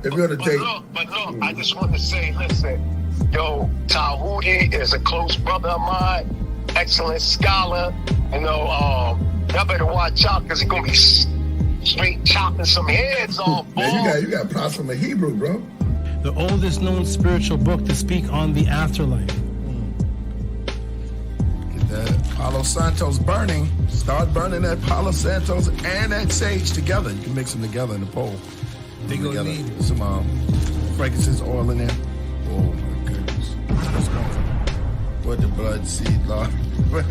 If you're to take... But look, I just want to say, listen, yo, Tehuti is a close brother of mine, excellent scholar. You know, y'all better watch out because he's going to be straight chopping some heads off. Man, you got props from a Hebrew, bro. The oldest known spiritual book to speak on the afterlife. Get that Palo Santos burning. Start burning that Palo Santos and that sage together. You can mix them together in the bowl. They gonna need some frankincense oil in there. Oh my goodness. What's going on? What the blood seed, Lord? brought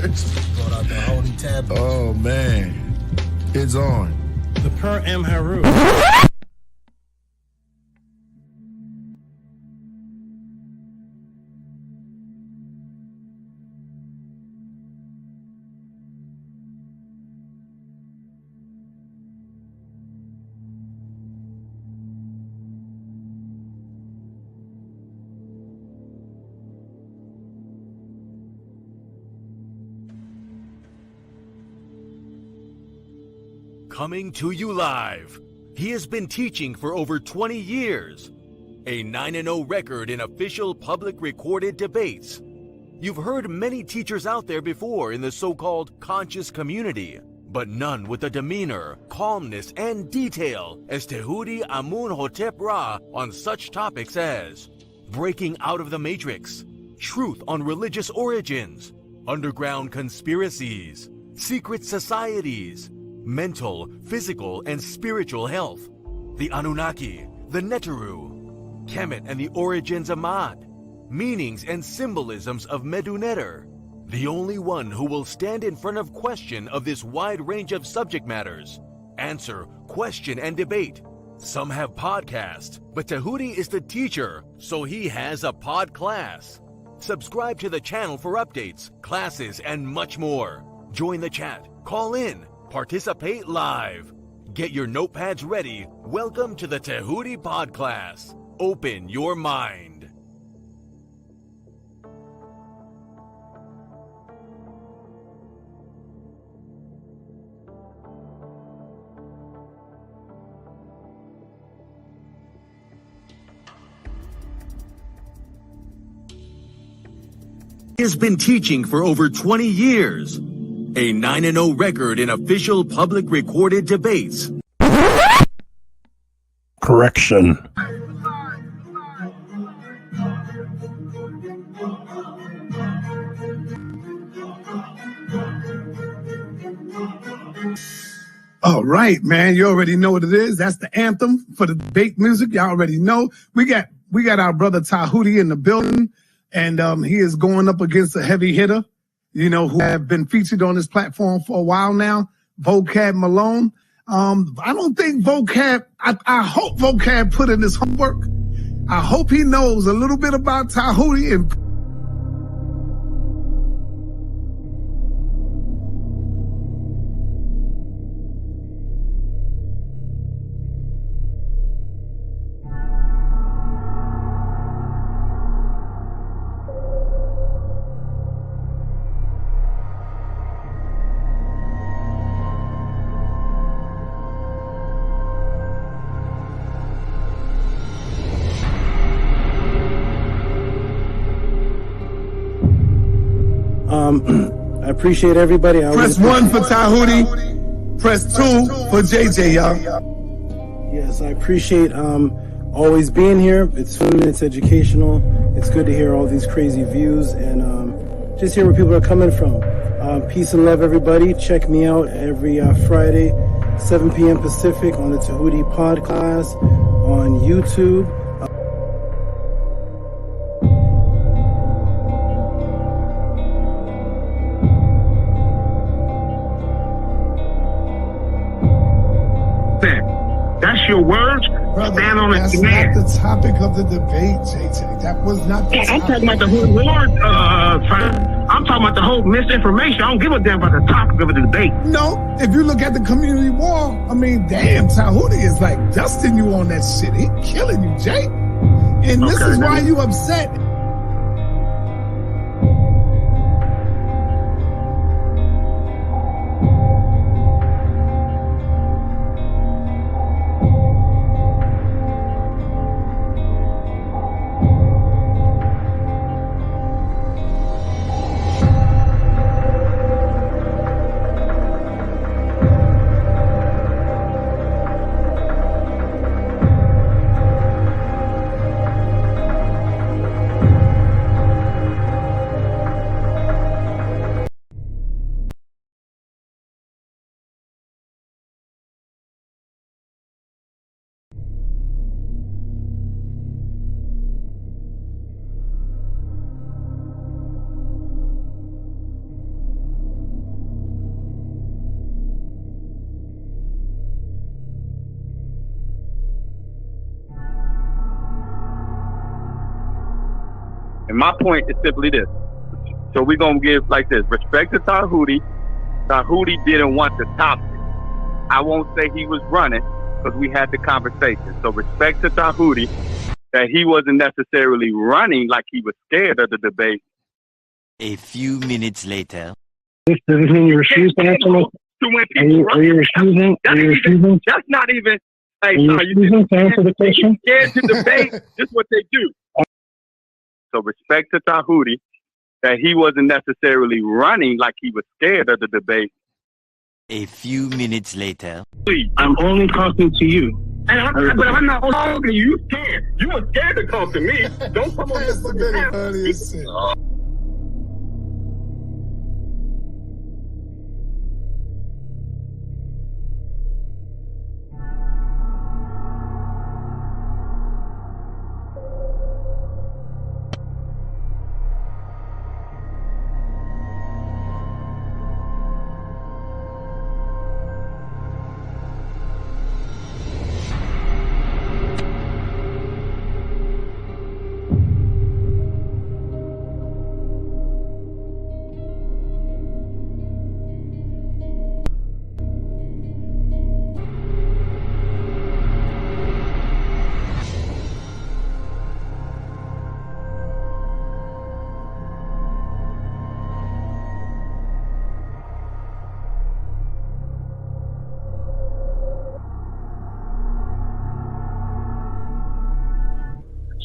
out the holy tablet. Oh man. It's on. The Per M. Haru. Coming to you live. He has been teaching for over 20 years. A 9-0 record in official public recorded debates. You've heard many teachers out there before in the so-called conscious community, but none with the demeanor, calmness, and detail as Tehuti Amun-hotep Ra on such topics as breaking out of the matrix, truth on religious origins, underground conspiracies, secret societies, mental, physical, and spiritual health, the Anunnaki, the Neteru, Kemet and the origins of Mad, meanings and symbolisms of Meduneter, the only one who will stand in front of question of this wide range of subject matters, answer, question, and debate. Some have podcasts, but Tehuti is the teacher, so he has a pod class. Subscribe to the channel for updates, classes, and much more. Join the chat, call in, participate live. Get your notepads ready. Welcome to the Tehuti Pod Class. Open your mind. He has been teaching for over 20 years. A 9-0 record in official public recorded debates. Correction. All right, man. You already know what it is. That's the anthem for the debate music. Y'all already know. We got our brother Tehuti in the building, and he is going up against a heavy hitter, you know, who have been featured on this platform for a while now, Vocab Malone. I don't think Vocab, I hope Vocab put in his homework. I hope he knows a little bit about Tehuti and I appreciate everybody. Press 1 for Tehuti. Press 2 for JJ, y'all. Yes, I appreciate always being here. It's fun, it's educational. It's good to hear all these crazy views and just hear where people are coming from. Peace and love, everybody. Check me out every Friday, 7 p.m. Pacific on the Tehuti Pod Class on YouTube. That's your words. Brother, Stand on it. that's not the topic of the debate, JJ. That was not the I'm topic. talking about the whole word, I'm talking about the whole misinformation. I don't give a damn about the topic of the debate. No, if you look at the community wall, I mean, damn, Tehuti is like dusting you on that shit. He killing you, Jay. And this is why you upset. And my point is simply this. So we're going to give like this. Respect to Tehuti. Tehuti didn't want the topic. I won't say he was running because we had the conversation. So respect to Tehuti that he wasn't necessarily running like he was scared of the debate. A few minutes later. Does this mean you refuse to answer my question? Are you refusing? Are you refusing? That's not even. Hey, Are you refusing to answer the question? Scared to debate. This is what they do. So respect to Tehuti that he wasn't necessarily running like he was scared of the debate. A few minutes later. I'm only talking to you. But I'm not talking to you. You scared. You were scared to talk to me. Don't come on That's the very funniest thing.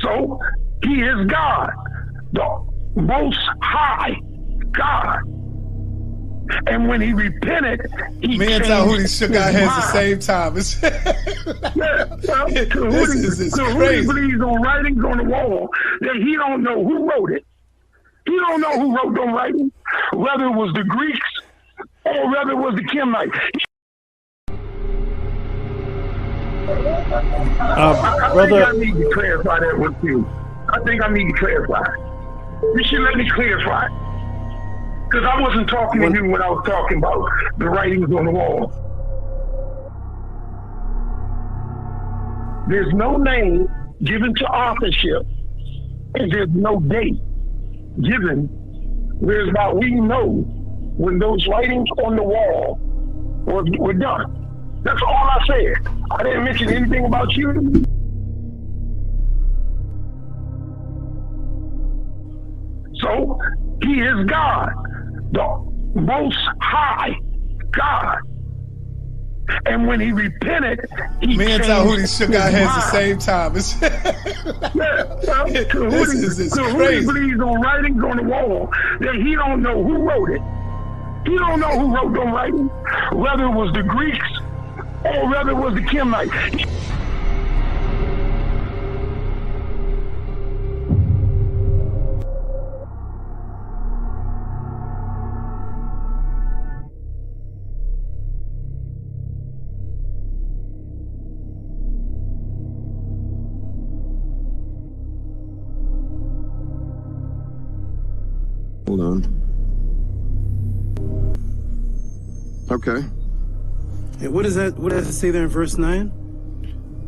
So he is God, the most high God. And when he repented, he Me and changed Tehuti shook our his heads mind. the same time. This is Tehuti crazy. believes on writings on the wall that he don't know who wrote it. He don't know who wrote them writings, whether it was the Greeks or whether it was the Kemites. I think I need to clarify that with you. I think I need to clarify. You should let me clarify. Because I wasn't talking to you when I was talking about the writings on the wall. There's no name given to authorship, and there's no date given. Whereas we know when those writings on the wall were done. That's all I said. I didn't mention anything about you. So he is God, the most high God. And when he repented, he Me and changed Tehuti shook our his heads the mind. same time. This is Tehuti crazy. believes on writings on the wall that he don't know who wrote it. He don't know who wrote them writings, whether it was the Greeks or whether it was the Kemites. Hold on. Okay. Hey, what is that? What does it say there in verse 9?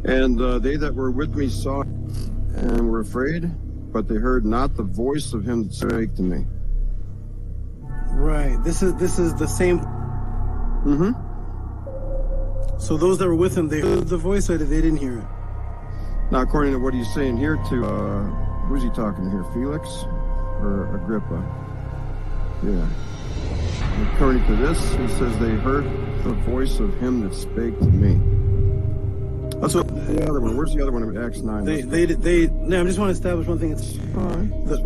And they that were with me saw and were afraid, but they heard not the voice of him that spake to me. Right. This is the same. Mm-hmm. So those that were with him, they heard the voice, or they didn't hear it? Now, according to what he's saying here to, who's he talking to here? Felix or Agrippa? Yeah. According to this, he says they heard the voice of him that spake to me. That's what the other one. Where's the other one in Acts 9? No, I just want to establish one thing.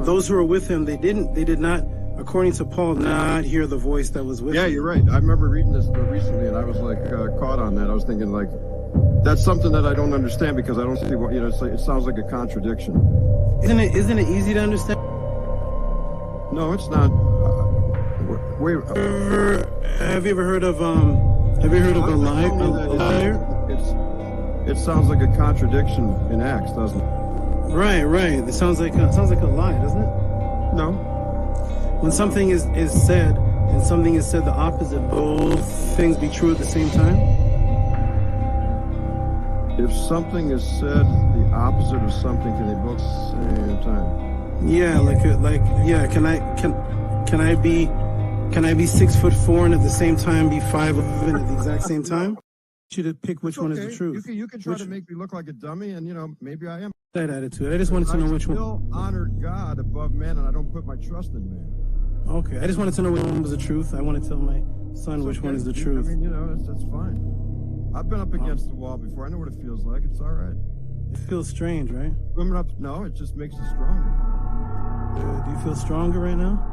Those who were with him, they did not, according to Paul, not hear the voice that was with him. Yeah, you're right. I remember reading this recently, and I was like caught on that. I was thinking like, that's something that I don't understand because I don't see what, it sounds like a contradiction. Isn't it easy to understand? No, it's not. Wait. Have you ever heard of a liar? It sounds like a contradiction in Acts, doesn't it? Right. It sounds like a lie, doesn't it? No. When something is said and something is said the opposite, both things be true at the same time? If something is said the opposite of something, can they both say at the same time? Yeah, yeah. Can I be 6'4" and at the same time be 5'11" at the exact same time? You to pick which one is the truth. You can try to make me look like a dummy, and maybe I am. That attitude. I just wanted to know which one. I still honor God above man, and I don't put my trust in man. Okay, I just wanted to know which one was the truth. I want to tell my son which one is the truth. I mean, that's fine. I've been up against the wall before. I know what it feels like. It's all right. It feels strange, right? Swimming up, no, it just makes you stronger. Do you feel stronger right now?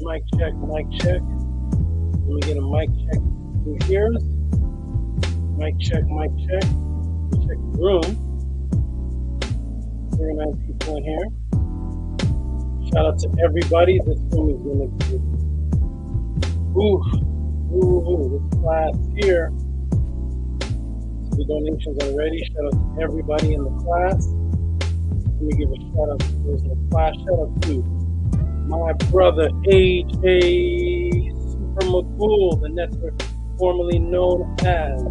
Mic check, mic check. Let me get a mic check. Who hears? Mic check, mic check. We check the room. 39 people in here. Shout out to everybody. This room is gonna be this class here. So the donations already. Shout out to everybody in the class. Let me give a shout out to those in the class. Shout out to my brother AJ Super McCool, the network formerly known as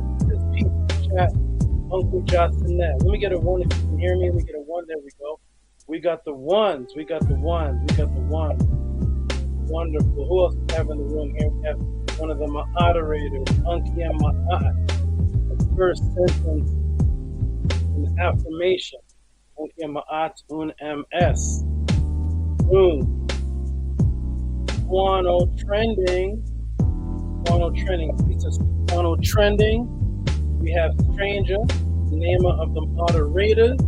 People Chat, Uncle Johnsonet. Let me get a one if you can hear me. Let me get a one. There we go. We got the ones. We got the ones. We got the ones. Wonderful. Who else we have in the room here? We have one of the moderators, Uncle and Ma'at. The first sentence in the affirmation. Uncle and Ma'at un MS. Boom. Guano trending. Pizza Guano trending. We have Stranger, the name of the moderators.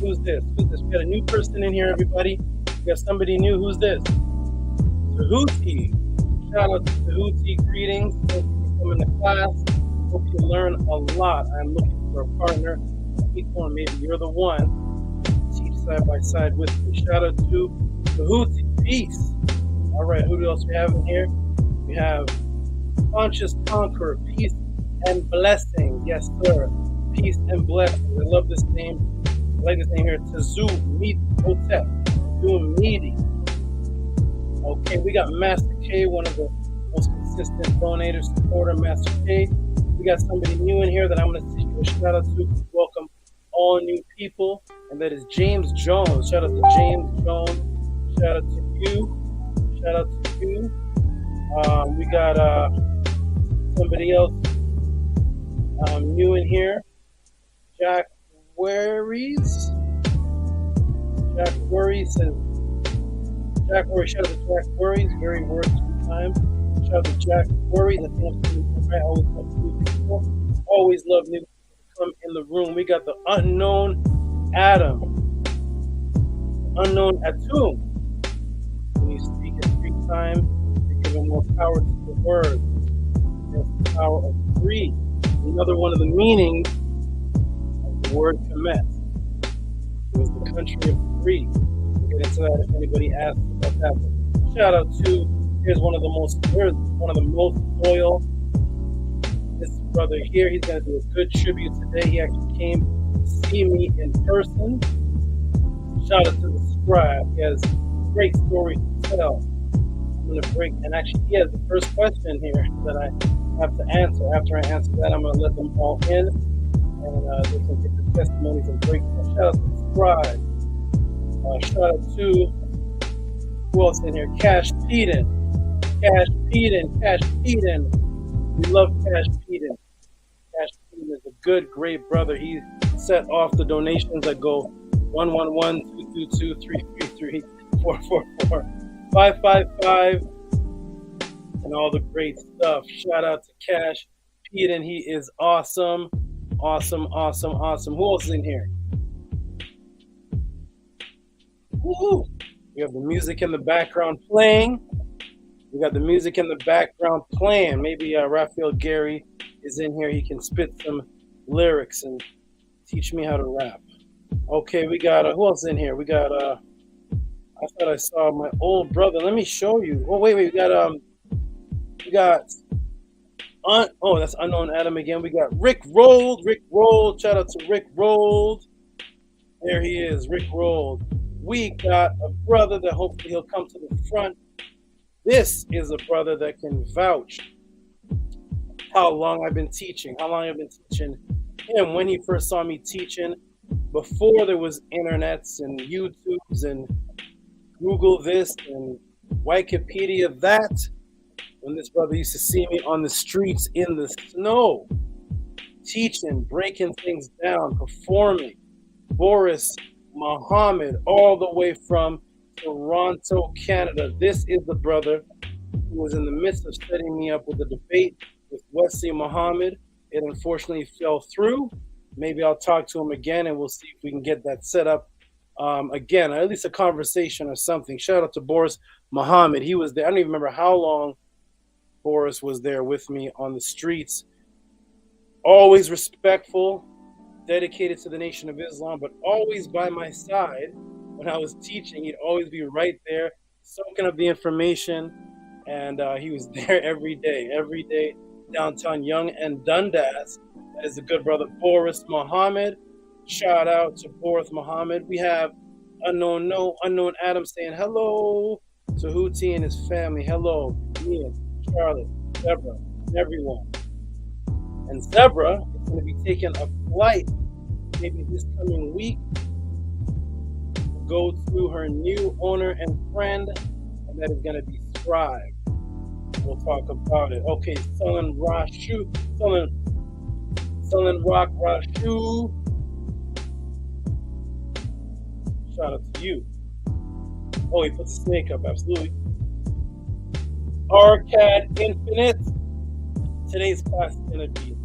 Who's this? We got a new person in here, everybody. We got somebody new. Who's this? Tehuti. Shout out to Tehuti. Greetings. Thank you for coming to class. Hope you learn a lot. I'm looking for a partner. Maybe you're the one. Teach side by side with me. Shout out to Tehuti. Peace. All right, who else we have in here? We have Conscious Conqueror, peace and blessing. Yes, sir. Peace and blessing. I love this name. I like this name here. Tazu Meet Hotep. Doing meaty. Okay, we got Master K, one of the most consistent donators, supporter, Master K. We got somebody new in here that I'm going to give a shout out to. Welcome all new people, and that is James Jones. Shout out to James Jones. Shout out to you. Shout out to you. We got somebody else new in here. Jack Worries. Jack Worries says, Jack Worries, shout out to Jack Worries, very words sometimes. Shout out to Jack Worries. I think I always love new people. Always love new people to come in the room. We got the unknown Adam. Unknown Atum. When you speak in 3 times, you give him more power to the word. That's the power of three. Another one of the meanings of the word Kemet. It was the country of three. We'll get into that if anybody asks about that. But shout out to, here's one of the most loyal. This brother here, he's going to do a good tribute today. He actually came to see me in person. Shout out to the scribe. He has great stories to tell. I'm going to break, and actually he has the first question here that I have to answer. After I answer that, I'm going to let them all in, and they can get the testimonies and break. Shout out to the scribe. Shout out to, who else in here? Cash Peden. We love Cash Peden. Cash Peden is a good, great brother. He set off the donations that go 111-222-333-444-555 and all the great stuff. Shout out to Cash Peden. He is awesome. Awesome. Who else is in here? Woo! We have the music in the background playing. Maybe Raphael Gary is in here. He can spit some lyrics and teach me how to rap. Okay, we got who else in here? We got I thought I saw my old brother. Let me show you. Oh wait, we got that's Unknown Adam again. We got Rick Rolled. Shout out to Rick Rolled. There he is, Rick Rolled. We got a brother that hopefully he'll come to the front. This is a brother that can vouch how long I've been teaching him when he first saw me teaching, before there was internets and YouTubes and Google this and Wikipedia that, when this brother used to see me on the streets in the snow, teaching, breaking things down, performing. Boris Muhammad, all the way from Toronto, Canada. This is the brother who was in the midst of setting me up with a debate with Wesley Muhammad. It unfortunately fell through. Maybe I'll talk to him again and we'll see if we can get that set up again, or at least a conversation or something. Shout out to Boris Muhammad. He was there. I don't even remember how long Boris was there with me on the streets. Always respectful, dedicated to the Nation of Islam, but always by my side. When I was teaching, he'd always be right there, soaking up the information, and he was there every day, downtown Yonge and Dundas. That is a good brother, Boris Muhammad. Shout out to Boris Muhammad. We have Unknown Adam saying hello to Tehuti and his family. Hello, Ian, Charlotte, Zebra, and everyone. And Zebra is going to be taking a flight maybe this coming week, go to her new owner and friend, and that is going to be SCRIIBE. We'll talk about it. Okay, Selling Rock Rashu. Shout out to you. Oh, he put the snake up, absolutely. Arcad Infinite. Today's class is going to be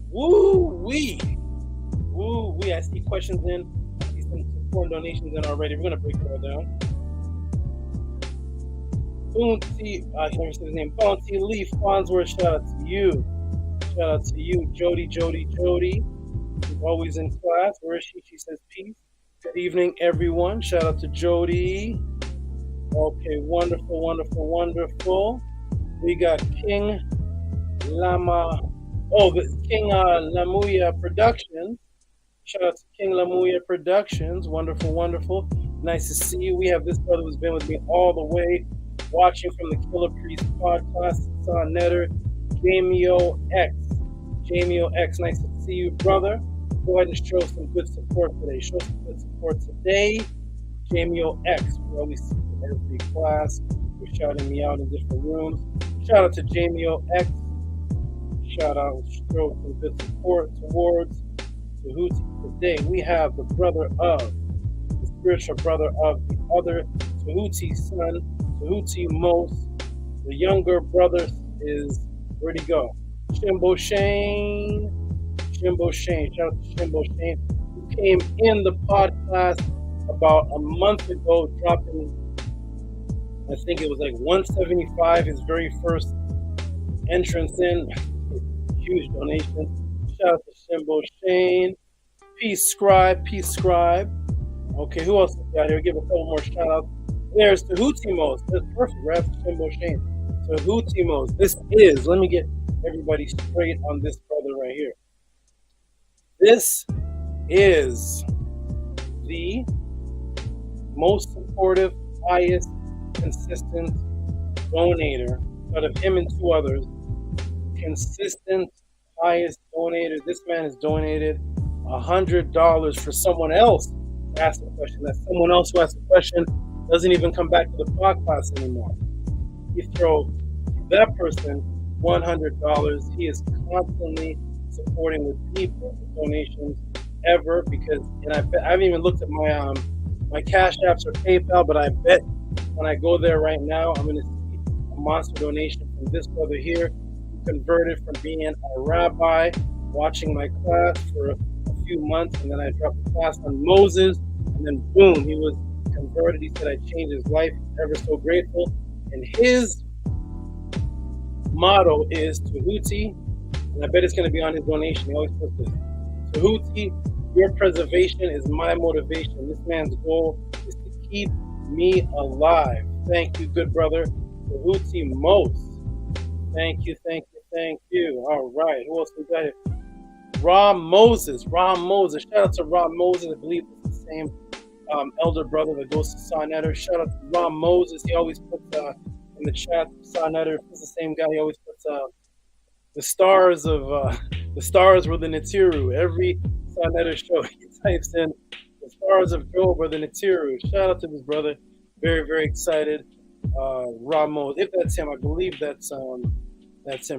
woo-wee. I see questions in. I see some support donations in already. We're going to break it all down. Bounty, I can't remember his name. Bounty Lee Farnsworth, shout out to you. Shout out to you. Jody. She's always in class. Where is she? She says peace. Good evening, everyone. Shout out to Jody. Okay, wonderful. We got King Lama. King Lamuya Productions. Shout out to King Lamuya Productions. Wonderful. Nice to see you. We have this brother who's been with me all the way, watching from the Killer Priest podcast. Son Netter, Jamio X. Nice to see you, brother. Go ahead and show some good support today. Jamio X. We always see you in every class. You're shouting me out in different rooms. Shout out to Jamio X. Shout out, show some good support towards Tehuti. Today we have the spiritual brother of the other Tehuti son, Tehuti Mos. The younger brother is, where'd he go? Shimbo Shane. Shout out to Shimbo Shane, who came in the podcast about a month ago, dropping I think it was like 175, his very first entrance in. Huge donation. Shout out to Shimbo Shane. Peace Scribe, Peace Scribe. Okay, who else is got here? Give a couple more shout outs. There's Tehuti. That's perfect, right after Shimbo Shane. Tehuti. This is, let me get everybody straight on this brother right here. This is the most supportive, highest, consistent donator out of him and two others. Consistent, highest donator. This man has donated $100 for someone else to ask a question. That someone else who asks a question doesn't even come back to the podcast anymore. You throw that person $100. He is constantly supporting with people donations ever, because, and I haven't even looked at my Cash Apps or PayPal, but I bet when I go there right now, I'm going to see a monster donation from this brother here, who converted from being a rabbi, watching my class for a few months, and then I dropped the class on Moses, and then boom, he was converted. He said I changed his life. Ever so grateful. And his motto is Tehuti, and I bet it's going to be on his donation. He always puts this: Tehuti, your preservation is my motivation. This man's goal is to keep me alive. Thank you, good brother. Tehuti most. Thank you. All right, who else we got here? Rob Moses. Shout out to Rob Moses. I believe it's the same elder brother that goes to Sonetter. Shout out to Rob Moses. He always puts in the chat, Sonetter. It's the same guy. He always puts the stars were the Natiru. Every Sonetter show he types in the stars of Job or the Natiru. Shout out to this brother. Very, very excited. Rob Moses. If that's him, I believe that's him.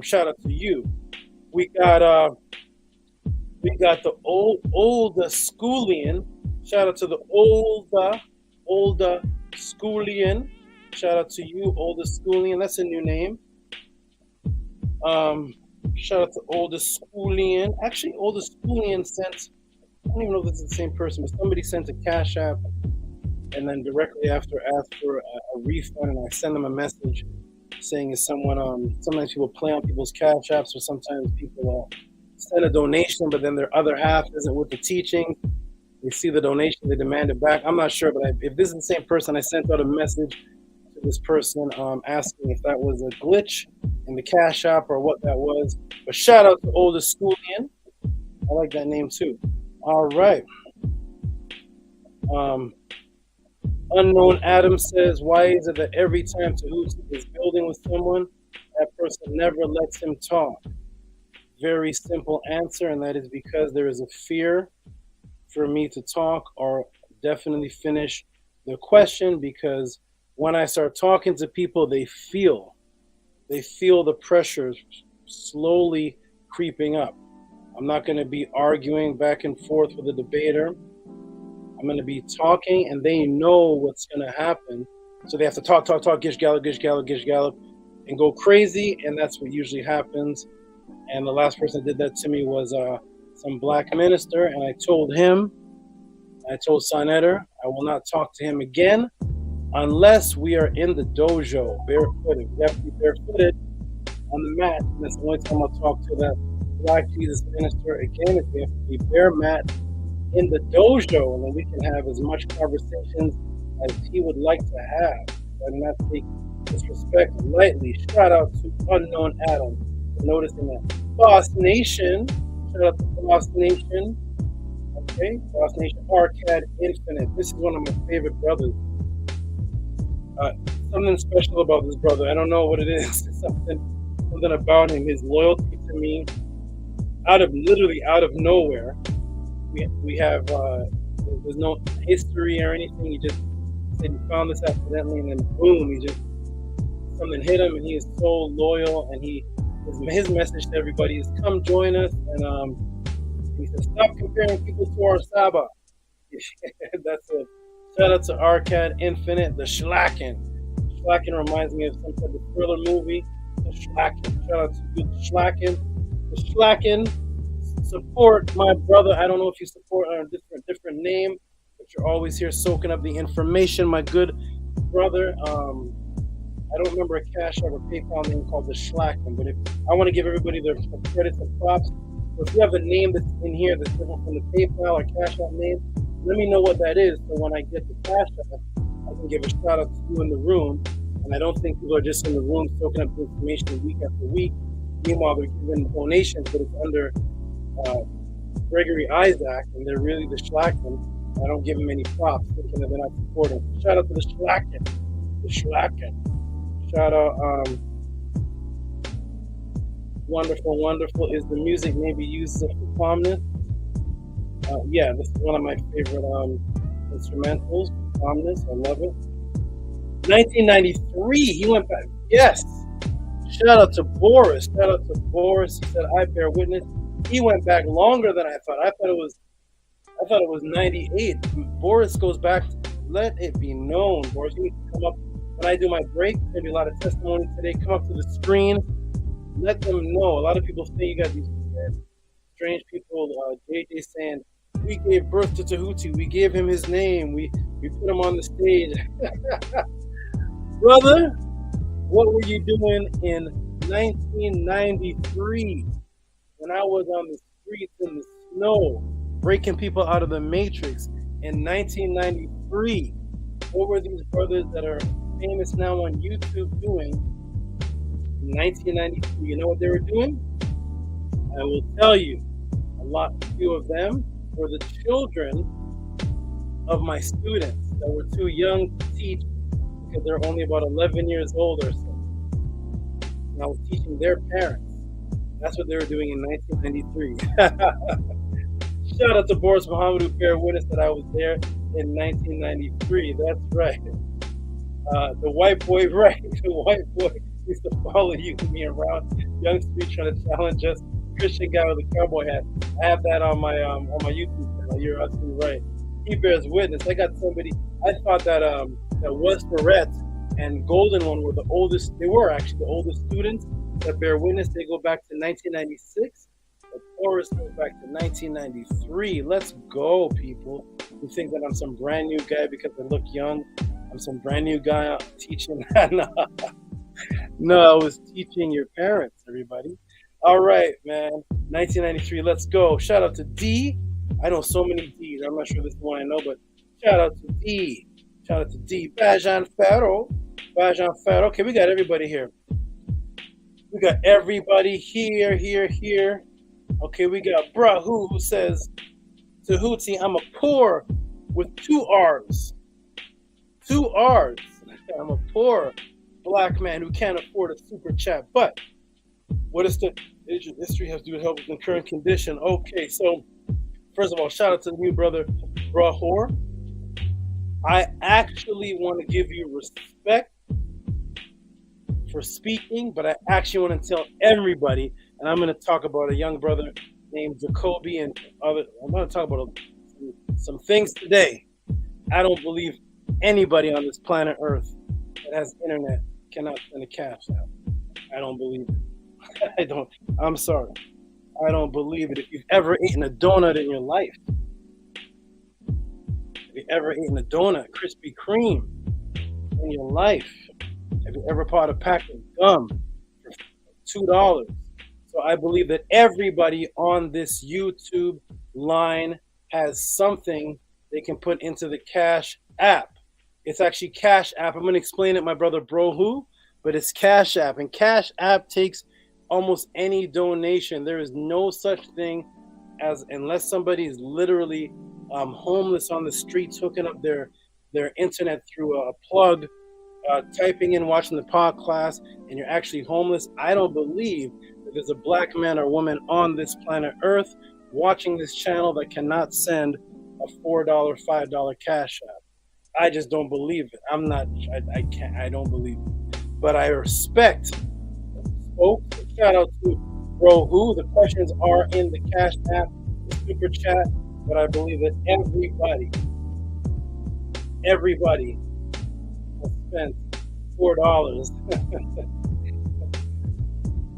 Shout out to you. We got the older schoolian. Shout out to the older schoolian. Shout out to you, older schoolian. That's a new name. Shout out to older schoolian. Actually, older schoolian sent, I don't even know if this is the same person, but somebody sent a Cash App and then directly after asked for a refund, and I send them a message saying, is someone, sometimes people play on people's Cash Apps, or sometimes people send a donation, but then their other half isn't with the teaching. They see the donation, they demand it back. I'm not sure, but if this is the same person, I sent out a message to this person asking if that was a glitch in the Cash App or what that was. But shout out to older schoolian. I like that name too. All right. Unknown Adam says, why is it that every time Tehuti is building with someone, that person never lets him talk? Very simple answer, and that is because there is a fear for me to talk or definitely finish the question, because when I start talking to people, they feel the pressure slowly creeping up. I'm not going to be arguing back and forth with a debater. I'm going to be talking, and they know what's going to happen. So they have to talk, gish gallop, and go crazy, and that's what usually happens. And the last person that did that to me was some black minister, and I told Sonetter, I will not talk to him again unless we are in the dojo, barefooted. We have to be barefooted on the mat, and that's the only time I'll talk to that black Jesus minister again, is we have to be bare mat in the dojo, and then we can have as much conversations as he would like to have. I do not take disrespect lightly. Shout out to Unknown Adam for noticing that. Boss Nation, shout out to Boss Nation. Okay, Boss Nation, Arcade Infinite. This is one of my favorite brothers. Something special about this brother. I don't know what it is. Something about him. His loyalty to me, literally out of nowhere. We have there's no history or anything. He just said he found this accidentally, and then boom, something hit him, and he is so loyal. And his message to everybody is, come join us. And he said, stop comparing people to our SABA. That's it. Shout out to Arcade Infinite, the Schlacken. Schlacken reminds me of some type of thriller movie. The Schlacken. Shout out to you, the Schlacken. The Schlacken. Support my brother. I don't know if you support a different name, but you're always here soaking up the information, my good brother. I don't remember a Cash App or PayPal name called the Schlacken, but if I want to give everybody their credits and props, so if you have a name that's in here that's different from the PayPal or Cash App name, let me know what that is. So when I get the Cash App, I can give a shout out to you in the room. And I don't think people are just in the room soaking up the information week after week. Meanwhile, they're giving donations, but it's under Gregory Isaac, and they're really the Schlacken. I don't give them any props, thinking that they're not supporting. Shout out to the Schlacken. The Schlacken. Shout out. Wonderful, wonderful. Is the music maybe used for calmness? Yeah, this is one of my favorite instrumentals. Calmness, I love it. 1993, he went back. Yes. Shout out to Boris. Shout out to Boris. He said, "I bear witness." He went back longer than I thought. I thought it was 98. Boris goes back. Let it be known, Boris. You need to come up when I do my break. There's gonna be a lot of testimony today. Come up to the screen. Let them know. A lot of people think you got these strange people. JJ saying, "We gave birth to Tehuti. We gave him his name. We put him on the stage." Brother, what were you doing in 1993 when I was on the streets in the snow, breaking people out of the Matrix in 1993? What were these brothers that are famous now on YouTube doing in 1993? You know what they were doing? I will tell you. A few of them were the children of my students that were too young to teach because they're only about 11 years old or so. And I was teaching their parents. That's what they were doing in 1993. Shout out to Boris Muhammad, who bear witness that I was there in 1993. That's right. The white boy, right? The white boy used to follow you and me around. Young street trying to challenge us. Christian guy with a cowboy hat. I have that on my YouTube channel. You're absolutely right. He bears witness. I got somebody. I thought that Wes Barrett and Golden One were the oldest. They were actually the oldest students that bear witness. They go back to 1996. But Boris goes back to 1993. Let's go, people. You think that I'm some brand new guy because I look young? I'm some brand new guy teaching. No, I was teaching your parents, everybody. All right, man. 1993. Let's go. Shout out to D. I know so many D's. I'm not sure this is the one I know, but shout out to D. Shout out to D. Bajan Faro. Bajan Faro. Okay, we got everybody here. We got everybody here. Okay, we got Brahu who says, Tehuti, I'm a poor with 2 R's. 2 R's. I'm a poor black man who can't afford a super chat. But what is the history has to do with help with the current condition? Okay, so first of all, shout out to the new brother, Brahor. I actually want to give you respect for speaking, but I actually want to tell everybody, and I'm going to talk about a young brother named Jacoby and other. I'm going to talk about some things today. I don't believe anybody on this planet Earth that has internet cannot send a cash out. I don't believe it. I'm sorry. I don't believe it. If you've ever eaten a donut in your life, have you ever eaten a donut, Krispy Kreme, in your life? Have you ever bought a pack of gum for $2? So I believe that everybody on this YouTube line has something they can put into the Cash App. It's actually Cash App. I'm going to explain it, my brother Brohu, but it's Cash App. And Cash App takes almost any donation. There is no such thing as, unless somebody is literally homeless on the streets, hooking up their internet through a plug, typing in, watching the podcast, and you're actually homeless. I don't believe that there's a black man or woman on this planet Earth watching this channel that cannot send a $4, $5 Cash App. I just don't believe it. I don't believe it. But I respect folks. Shout out to Brohu. The questions are in the Cash App, the Super Chat, but I believe that everybody has spent $4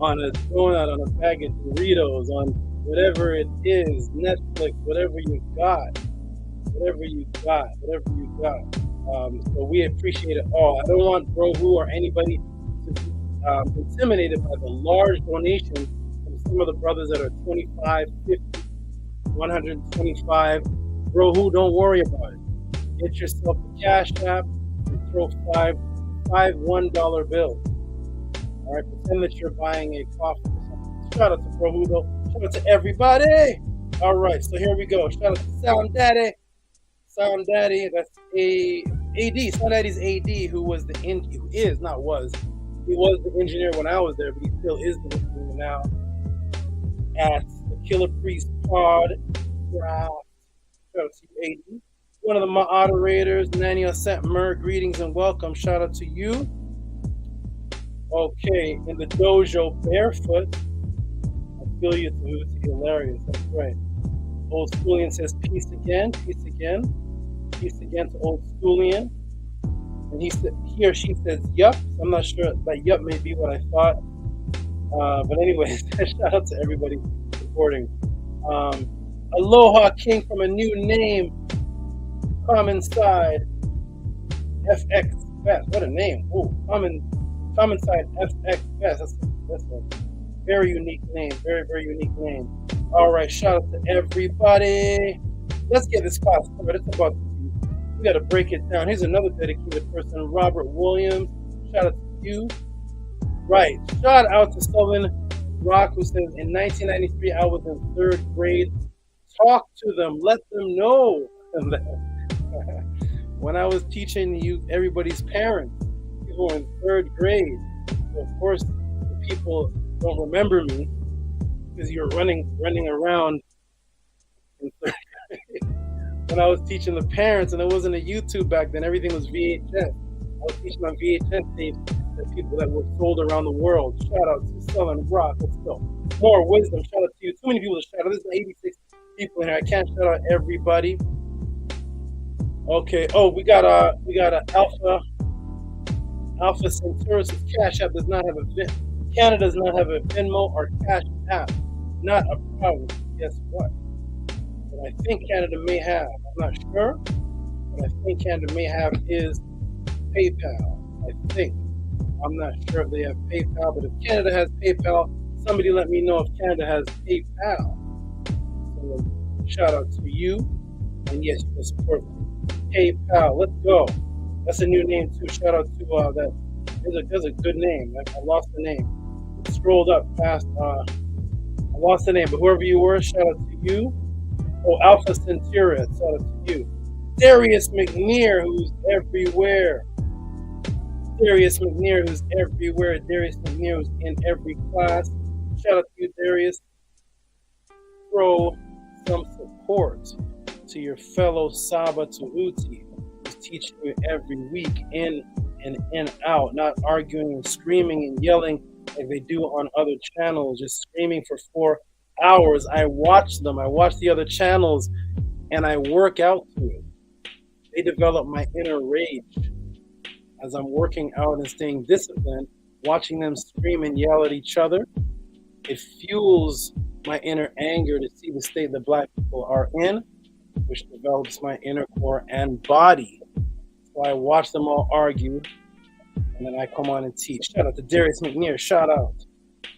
on a donut, on a bag of Doritos, on whatever it is, Netflix, whatever you got. So we appreciate it all. I don't want Brohu or anybody to be intimidated by the large donations from some of the brothers that are 25, 50, 125. Brohu, don't worry about it. Get yourself a Cash App and throw five $1 bills. All right, pretend that you're buying a coffee or something. Shout out to Brohu, though. Shout out to everybody. All right, so here we go. Shout out to Sound Daddy. Sound Daddy, that's AD. Sound Daddy's AD, who was the he was the engineer when I was there, but he still is the engineer now at the Killer Priest Pod. Shout out to you, AD. One of the moderators, Nania Sentmer, greetings and welcome. Shout out to you. Okay, in the dojo, Barefoot. I feel you, Tehuti. Hilarious. That's right. Old Schoolian says peace again, peace again. Peace again to Old Schoolian. And he or she says yup. I'm not sure that yup may be what I thought. But anyways, shout out to everybody supporting. Aloha King from a new name. Common Side. FX Best. What a name. Oh, Common Side FX Best. That's a very unique name. Very, very unique name. All right, shout out to everybody. Let's get this class started. It's about we got to break it down. Here's another dedicated person, Robert Williams. Shout out to you. Right. Shout out to Southern Rock, who says, in 1993, I was in 3rd grade. Talk to them. Let them know. When I was teaching you, everybody's parents, people were in 3rd grade. So of course, the people don't remember me because you're running around in 3rd grade. When I was teaching the parents, and it wasn't a YouTube back then, everything was VHS. I was teaching on VHS tapes to people that were sold around the world. Shout out to Southern Rock. Let's go. More wisdom. Shout out to you. Too many people to shout out. There's 86 people in here. I can't shout out everybody. Okay. Oh, we got a Alpha Centaurus. Cash App does not have a Canada does not have a Venmo or Cash App. Not a problem. Guess what? But I think Canada may have. I'm not sure. But I think Canada may have is PayPal. I think. I'm not sure if they have PayPal, but if Canada has PayPal, somebody let me know if Canada has PayPal. So shout out to you. And yes, you can support PayPal. Let's go. That's a new name too. Shout out to that. There's a good name. I lost the name. It scrolled up past. I lost the name, but whoever you were, shout out to you. Oh, Alpha Centaurus. Shout out to you. Darius McNear, who's everywhere. Darius McNear, who's everywhere. Darius McNear, who's in every class. Shout out to you, Darius. Throw some support to your fellow SABA Tehuti, who's teaching you every week, in and in out, not arguing and screaming and yelling like they do on other channels, just screaming for 4 hours. I watch them. I watch the other channels, and I work out to it. They develop my inner rage. As I'm working out and staying disciplined, watching them scream and yell at each other, it fuels my inner anger to see the state that Black people are in, which develops my inner core and body. So I watch them all argue, and then I come on and teach. Shout out to Darius McNear. Shout out.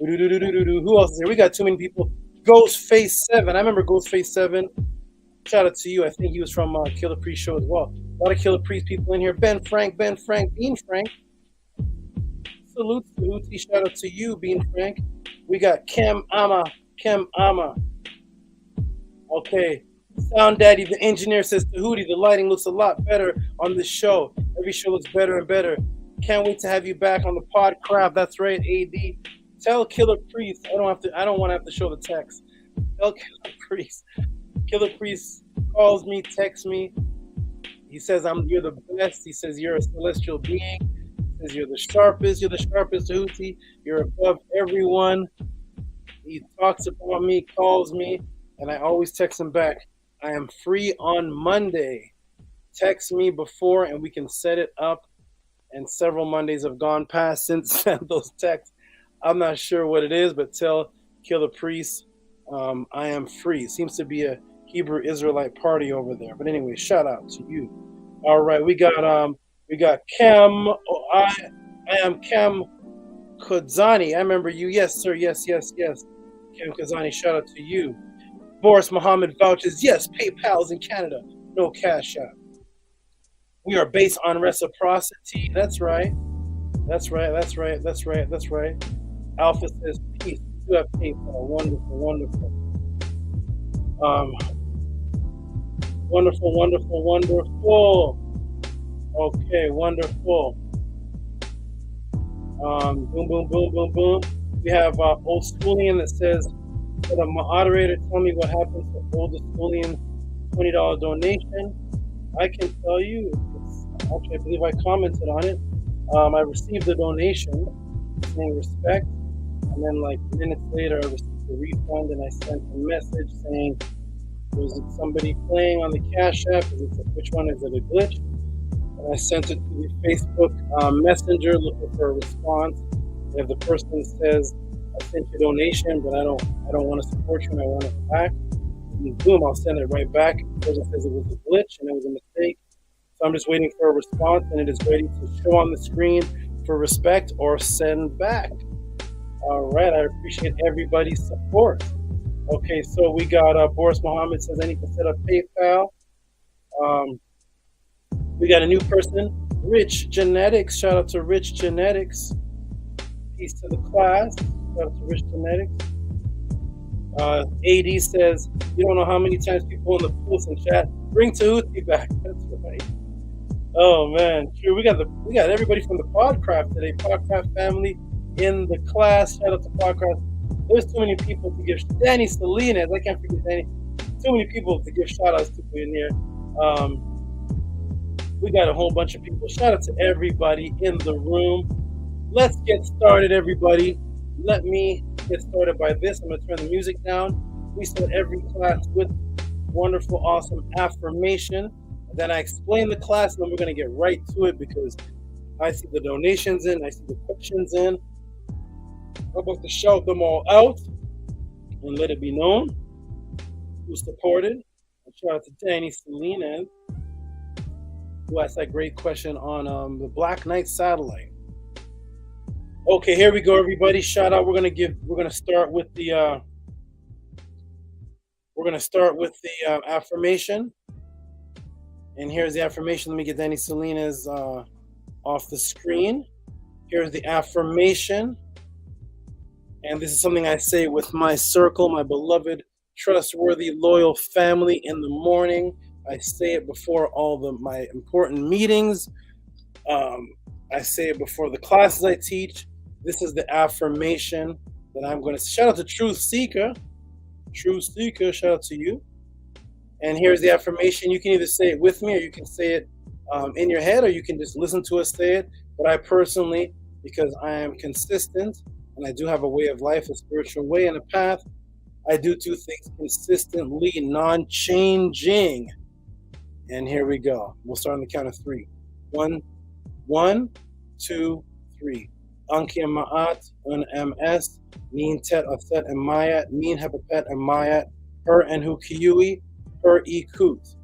Who else is here? We got too many people. Ghostface 7. I remember Ghostface 7. Shout out to you. I think he was from Killer Priest show as well. A lot of Killer Priest people in here. Ben Frank, Bean Frank. Salute to Tehuti. Shout out to you, Bean Frank. We got Kim Ama. Okay. Sound Daddy, the engineer, says Tehuti, the lighting looks a lot better on this show. Every show looks better and better. Can't wait to have you back on the Podcraft. That's right, AD. Tell Killer Priest. I don't want to have to show the text. Tell Killer Priest. Killer Priest calls me, texts me. He says you're the best. He says you're a celestial being. He says you're the sharpest. You're the sharpest, Tehuti. You're above everyone. He talks about me, calls me, and I always text him back. I am free on Monday. Text me before and we can set it up. And several Mondays have gone past since sent those texts. I'm not sure what it is, but tell Killer Priest I am free. Seems to be a Hebrew Israelite party over there. But anyway, shout out to you. All right, we got Kem. Oh, I am Kem Kudzani. I remember you. Yes, sir. Yes. Kem Kudzani. Shout out to you. Boris Muhammad vouches. Yes, PayPal's in Canada. No Cash App. We are based on reciprocity. That's right. That's right. Alpha says peace. You have PayPal. Wonderful. Wonderful. Okay, wonderful. Boom. We have Old Schoolian that says, "For the moderator, tell me what happens to Old Schoolian $20 donation." I can tell you. Actually, I believe I commented on it. I received the donation saying respect, and then like minutes later, I received a refund, and I sent a message saying, "Was it somebody playing on the Cash App? Which one is it? A glitch?" And I sent it to the Facebook Messenger looking for a response. And if the person says, "I sent you a donation, but I don't want to support you and I want it back," and boom, I'll send it right back. If the person says it was a glitch and it was a mistake, so I'm just waiting for a response, and it is ready to show on the screen for respect or send back. All right, I appreciate everybody's support. Okay, so we got Boris Muhammad says, "I need to set up PayPal." We got a new person, Rich Genetics. Shout out to Rich Genetics. Peace to the class. Shout out to Rich Genetics. AD says, "You don't know how many times people in the post and chat bring Tehuti back." That's right. Oh man, true. We got everybody from the Podcraft today. Podcraft family in the class. Shout out to Podcraft. There's too many people to give. Danny Salinas, I can't forget Danny. Too many people to give shout outs to in here. We got a whole bunch of people. Shout out to everybody in the room. Let's get started, everybody. Let me get started by this. I'm going to turn the music down. We start every class with wonderful, awesome affirmation. And then I explain the class, and then we're going to get right to it because I see the donations in, I see the questions in. I'm about to shout them all out and let it be known who supported. And shout out to Danny Salinas, who asked that great question on the Black Knight satellite. Okay, here we go, everybody. Shout out. We're gonna start with the affirmation. And here's the affirmation. Let me get Danny Salinas off the screen. Here's the affirmation. And this is something I say with my circle, my beloved, trustworthy, loyal family in the morning. I say it before all my important meetings. I say it before the classes I teach. This is the affirmation that I'm going to shout out to Truth Seeker. Truth Seeker, shout out to you. And here's the affirmation. You can either say it with me or you can say it in your head, or you can just listen to us say it. But I personally, because I am consistent and I do have a way of life, a spiritual way and a path, I do things consistently, non-changing. And here we go. We'll start on the count of 3. 1, 2, 3. Anki Ma'at, MS, Min Tet Aset and Mayat, Min Hepapet and Mayat, Her and Hu Kiyui, Her Ikut.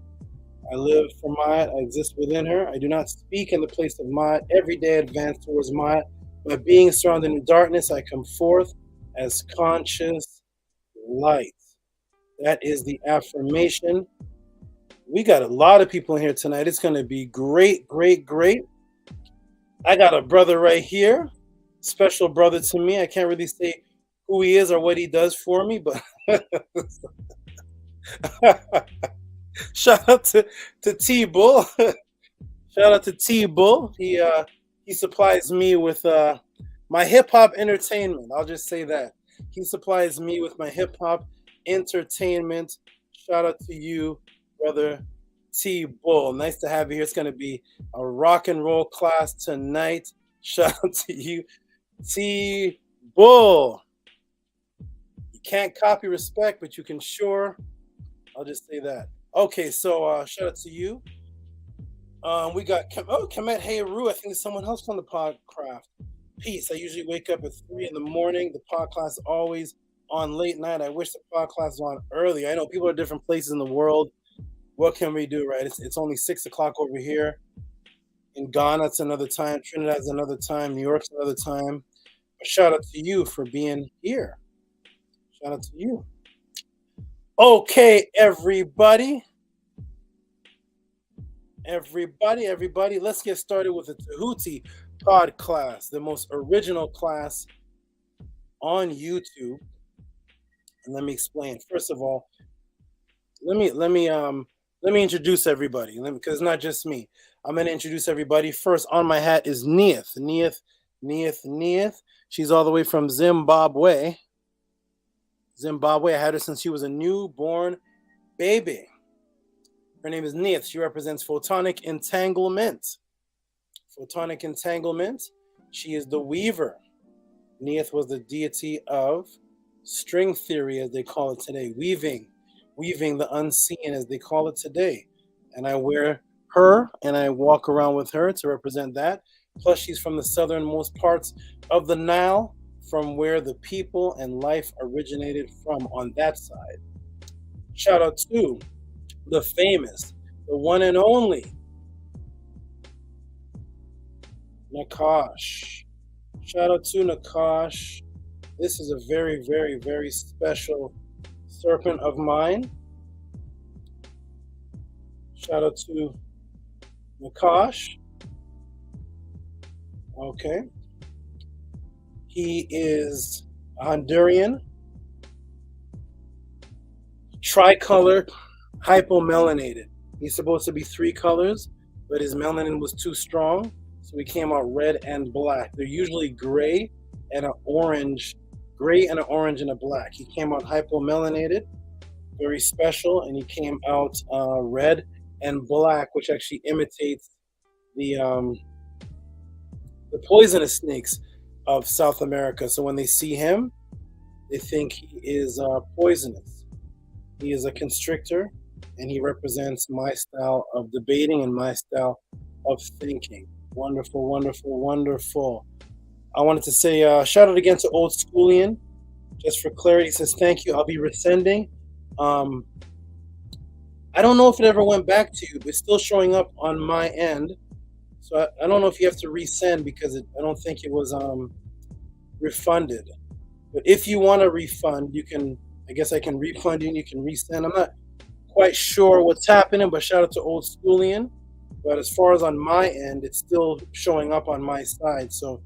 I live for Mayat, I exist within her. I do not speak in the place of Mayat. Every day I advance towards Mayat. By being surrounded in darkness, I come forth as conscious light. That is the affirmation. We got a lot of people in here tonight. It's going to be great. I got a brother right here, special brother to me. I can't really say who he is or what he does for me, but shout out to T-Bull. Shout out to T-Bull. He supplies me with my hip-hop entertainment. I'll just say that. He supplies me with my hip-hop entertainment. Shout out to you, brother T-Bull. Nice to have you here. It's going to be a rock and roll class tonight. Shout out to you, T-Bull. You can't copy respect, but you can sure. I'll just say that. Okay, so shout out to you. We got Kemet Heyru. I think there's someone else on the Podcraft. Peace. I usually wake up at 3 in the morning. The podcast is always on late night. I wish the podcast was on early. I know people are different places in the world. what can we do, right? It's only 6 o'clock over here. In Ghana, it's another time. Trinidad's another time. New York's another time. But shout out to you for being here. Shout out to you. Okay, everybody. Everybody, let's get started with the Tehuti pod class, the most original class on YouTube. And let me explain. First of all, let me introduce everybody, because it's not just me. I'm going to introduce everybody. First, on my hat is Neeth. She's all the way from Zimbabwe. I had her since she was a newborn baby. Her name is Neeth. She represents photonic entanglement. She is the weaver. Neeth was the deity of string theory, as they call it today. Weaving the unseen, as they call it today. And I wear her and I walk around with her to represent that. Plus, she's from the southernmost parts of the Nile, from where the people and life originated from on that side. Shout out to the famous, the one and only Nakash. Shout out to Nakash. This is a very, very, very special serpent of mine. Shout out to Nakash. Okay. He is a Honduran, tricolor, hypomelanated. He's supposed to be 3 colors, but his melanin was too strong, so he came out red and black. They're usually gray and an orange and a black. He came out hypomelanated, very special, and he came out red and black, which actually imitates the poisonous snakes of South America. So when they see him, they think he is poisonous. He is a constrictor, and he represents my style of debating and my style of thinking. Wonderful, wonderful, wonderful. I wanted to say shout out again to Old Schoolian. Just for clarity, says thank you. I'll be resending. I don't know if it ever went back to you, but it's still showing up on my end. So I don't know if you have to resend, because I don't think it was refunded. But if you want a refund, you can. I guess I can refund you and you can resend. I'm not quite sure what's happening, but shout out to Old Schoolian. But as far as on my end, it's still showing up on my side. So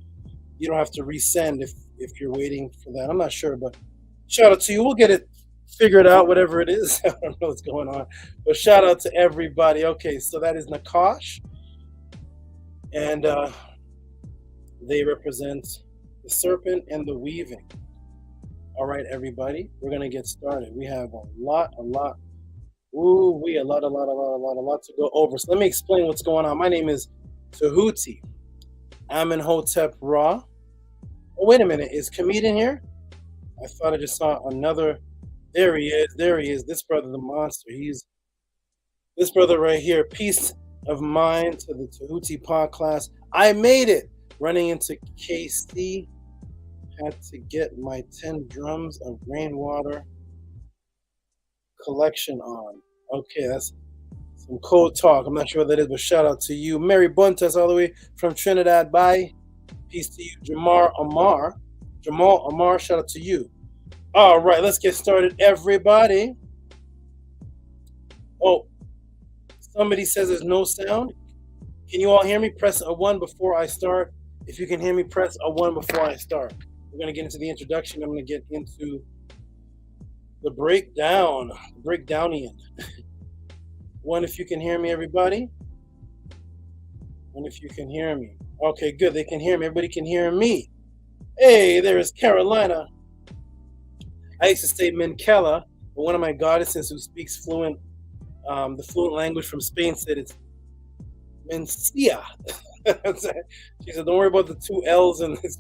you don't have to resend if you're waiting for that. I'm not sure, but shout out to you. We'll get it figured out, whatever it is. I don't know what's going on. But shout out to everybody. Okay, so that is Nakash. And they represent the serpent and the weaving. All right, everybody, we're going to get started. We have a lot to go over. So let me explain what's going on. My name is Tehuti. I'm in Hotep Ra. Oh, wait a minute. Is Kamid in here? I thought I just saw another. There he is. This brother, the monster. He's this brother right here. Peace of mind to the Tehuti pod class. I made it. Running into KC. Had to get my 10 drums of rainwater collection on. Okay, that's some cold talk. I'm not sure what that is, but shout out to you. Mary Buntas all the way from Trinidad. Bye. Peace to you. Jamal Amar, shout out to you. All right, let's get started, everybody. Oh, somebody says there's no sound. Can you all hear me? Press a 1 before I start. If you can hear me, press a 1 before I start. We're going to get into the introduction. I'm going to get into the breakdownian. 1 if you can hear me, everybody. 1 if you can hear me. Okay, good. They can hear me. Everybody can hear me. Hey, there is Carolina. I used to say Minkela, but one of my goddesses who speaks the fluent language from Spain said it's Mencia. She said, don't worry about the 2 L's and it's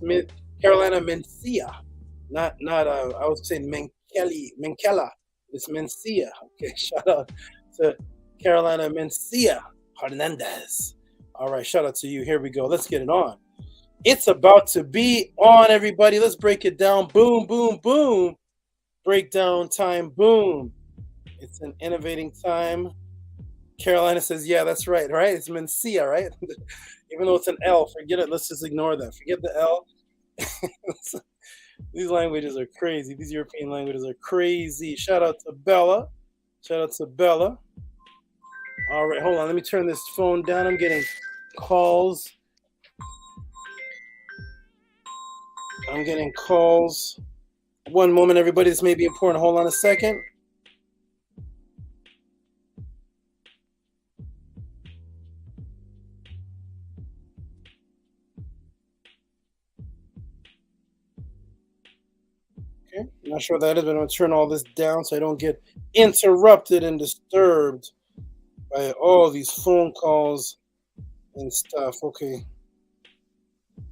Carolina Mencia. Not I was saying Menkela. It's Mencia. Okay, shout out to Carolina Mencia Hernandez. All right, shout out to you. Here we go. Let's get it on. It's about to be on, everybody. Let's break it down. Boom, boom, boom. Breakdown time. Boom. It's an innovating time Carolina says, yeah, that's right, right? It's Mencia, right? Even though it's an L, forget it. Let's just ignore that. Forget the L. These languages are crazy. These European languages are crazy. Shout out to Bella. Shout out to Bella. All right, hold on. Let me turn this phone down. I'm getting calls. I'm getting calls. One moment, everybody. This may be important. Hold on a second. Okay, I'm not sure what that is, but I'm going to turn all this down so I don't get interrupted and disturbed by all these phone calls and stuff. Okay.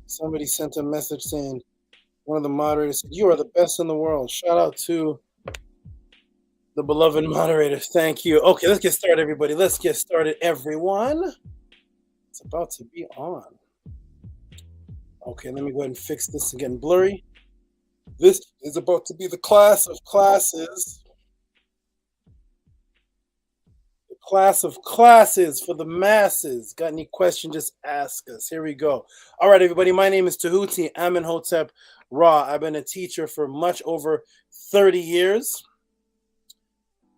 Somebody sent a message saying, one of the moderators said, you are the best in the world. Shout out to the beloved moderator. Thank you. Okay, let's get started, everybody. Let's get started, everyone. It's about to be on. Okay, let me go ahead and fix this. It's getting blurry. This is about to be the class of classes. The class of classes for the masses. Got any questions, just ask us. Here we go. All right, everybody. My name is Tehuti Amenhotep Ra. I've been a teacher for much over 30 years.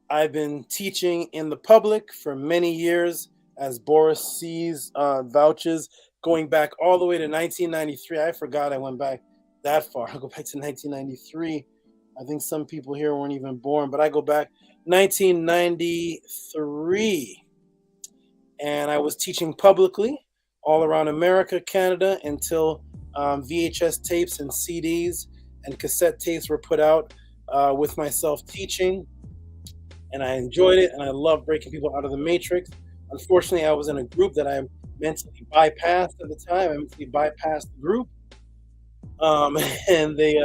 I've been teaching in the public for many years, as Boris sees, vouches, going back all the way to 1993. I forgot I went back that far. I go back to 1993. I think some people here weren't even born, but I go back 1993. And I was teaching publicly all around America, Canada, until VHS tapes and CDs and cassette tapes were put out with myself teaching. And I enjoyed it, and I love breaking people out of the matrix. Unfortunately, I was in a group that I mentally bypassed at the time. I mentally bypassed the group. And they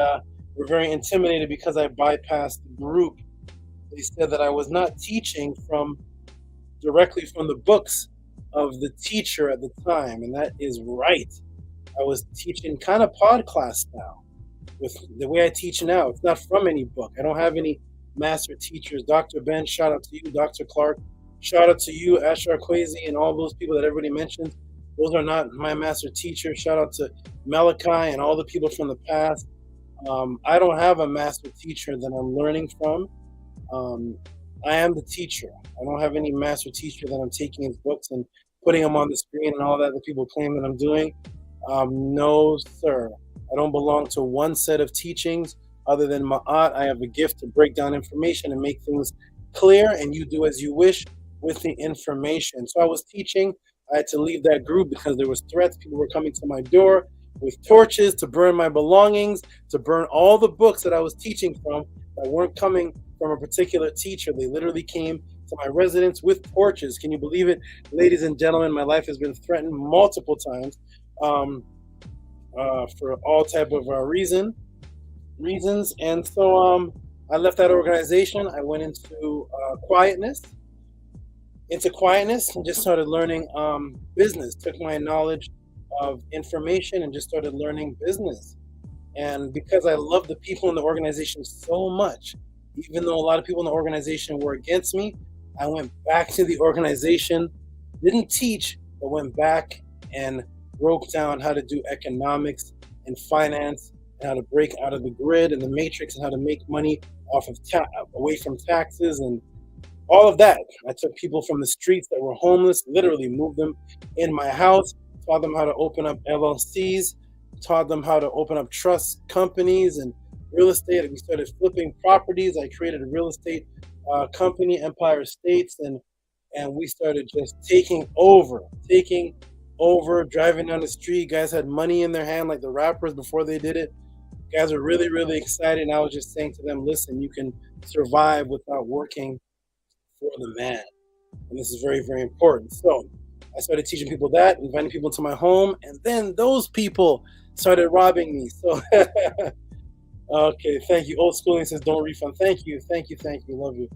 were very intimidated because I bypassed the group. They said that I was not teaching directly from the books of the teacher at the time, and that is right. I was teaching kind of pod class style. With the way I teach now, it's not from any book. I don't have any master teachers. Dr. Ben, shout out to you. Dr. Clark, shout out to you. Ashar Kwesi and all those people that everybody mentioned. Those are not my master teachers. Shout out to Malachi and all the people from the past. I don't have a master teacher that I'm learning from. I am the teacher. I don't have any master teacher that I'm taking his books and putting them on the screen and all that people claim that I'm doing. No, sir. I don't belong to one set of teachings other than Ma'at. I have a gift to break down information and make things clear, and you do as you wish with the information. So I was teaching. I had to leave that group because there was threats. People were coming to my door with torches to burn my belongings, to burn all the books that I was teaching from that weren't coming from a particular teacher. They literally came to my residence with torches. Can you believe it? Ladies and gentlemen, my life has been threatened multiple times for all type of reasons. And so I left that organization. I went into quietness and just started learning business. Took my knowledge of information and just started learning business. And because I love the people in the organization so much, even though a lot of people in the organization were against me, I went back to the organization, didn't teach, but went back and broke down how to do economics and finance and how to break out of the grid and the matrix and how to make money off of away from taxes and all of that. I took people from the streets that were homeless, literally moved them in my house, taught them how to open up LLCs, taught them how to open up trust companies and real estate. We started flipping properties. I created a real estate company, Empire Estates, and we started just taking over, driving down the street. Guys had money in their hand like the rappers before they did it. Guys were really, really excited. And I was just saying to them, listen, you can survive without working for the man. And this is very, very important. So I started teaching people that, inviting people to my home, and then those people started robbing me. So, okay, thank you. Old Schooling says don't refund. Thank you. Love you.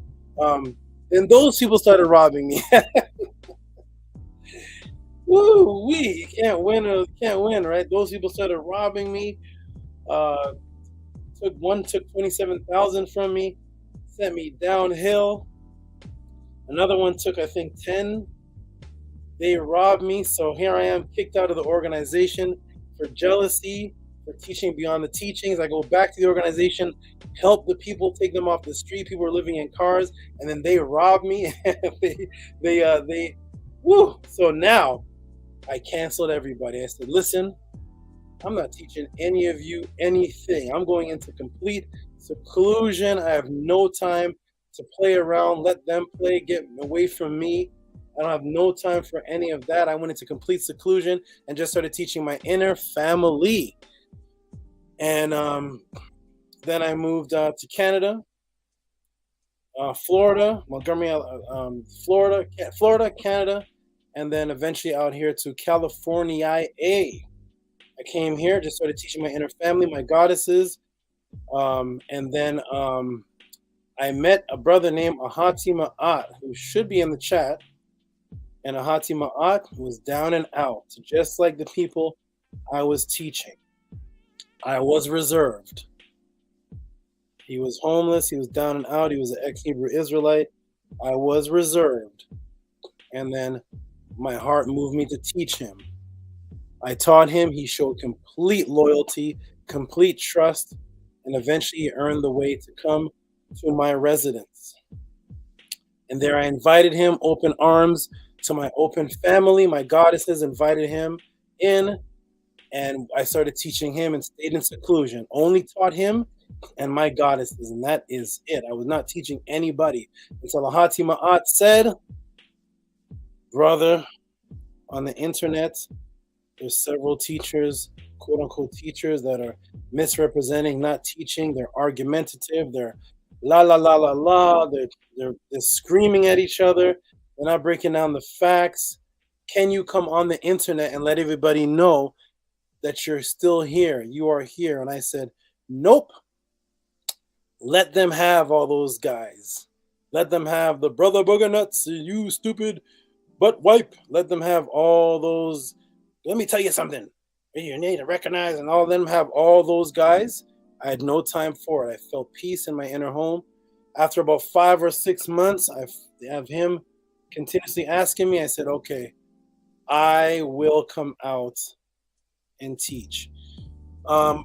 Then those people started robbing me. Woo wee! Can't win, right? Those people started robbing me. Took $27,000 from me, sent me downhill. Another one took, I think, 10. They robbed me, so here I am, kicked out of the organization for jealousy, for teaching beyond the teachings. I go back to the organization, help the people, take them off the street. People were living in cars, and then they robbed me. Woo! So now I canceled everybody. I said, listen, I'm not teaching any of you anything. I'm going into complete seclusion. I have no time to play around. Let them play. Get away from me. I don't have no time for any of that. I went into complete seclusion and just started teaching my inner family. And then I moved to Canada, Florida, Montgomery, Florida, Canada, and then eventually out here to California. I came here, just started teaching my inner family, my goddesses, and then I met a brother named Ahati Ma'at, who should be in the chat. And Ahati Ma'at was down and out, just like the people I was teaching. I was reserved. He was homeless. He was down and out. He was an ex-Hebrew Israelite. I was reserved. And then my heart moved me to teach him. I taught him. He showed complete loyalty, complete trust, and eventually he earned the way to come to my residence. And there I invited him, open arms, to my open family. My goddesses invited him in, and I started teaching him and stayed in seclusion. Only taught him and my goddesses, and that is it. I was not teaching anybody until Ahati Ma'at said, brother, on the internet, there's several teachers, quote unquote teachers, that are misrepresenting, not teaching. They're argumentative. They're la la la la la. They're screaming at each other. They're not breaking down the facts. Can you come on the internet and let everybody know that you're still here? You are here. And I said, nope. Let them have all those guys. Let them have the brother booger nuts, you stupid butt wipe. Let them have all those. Let me tell you something. You need to recognize, and all of them have all those guys. I had no time for it. I felt peace in my inner home. After about 5 or 6 months, I have him continuously asking me. I said, okay, I will come out and teach.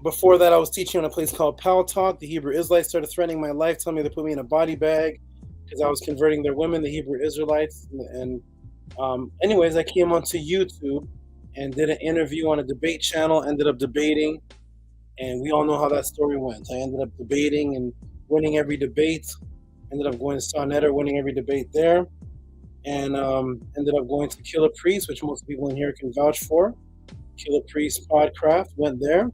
Before that, I was teaching on a place called Pal Talk. The Hebrew Israelites started threatening my life, telling me to put me in a body bag because I was converting their women, the Hebrew Israelites. And anyways, I came onto YouTube and did an interview on a debate channel, ended up debating, and we all know how that story went. I ended up debating and winning every debate, ended up going to Sonetta, winning every debate there, and ended up going to Killer Priest, which most people in here can vouch for. Killer Priest Podcraft, went there.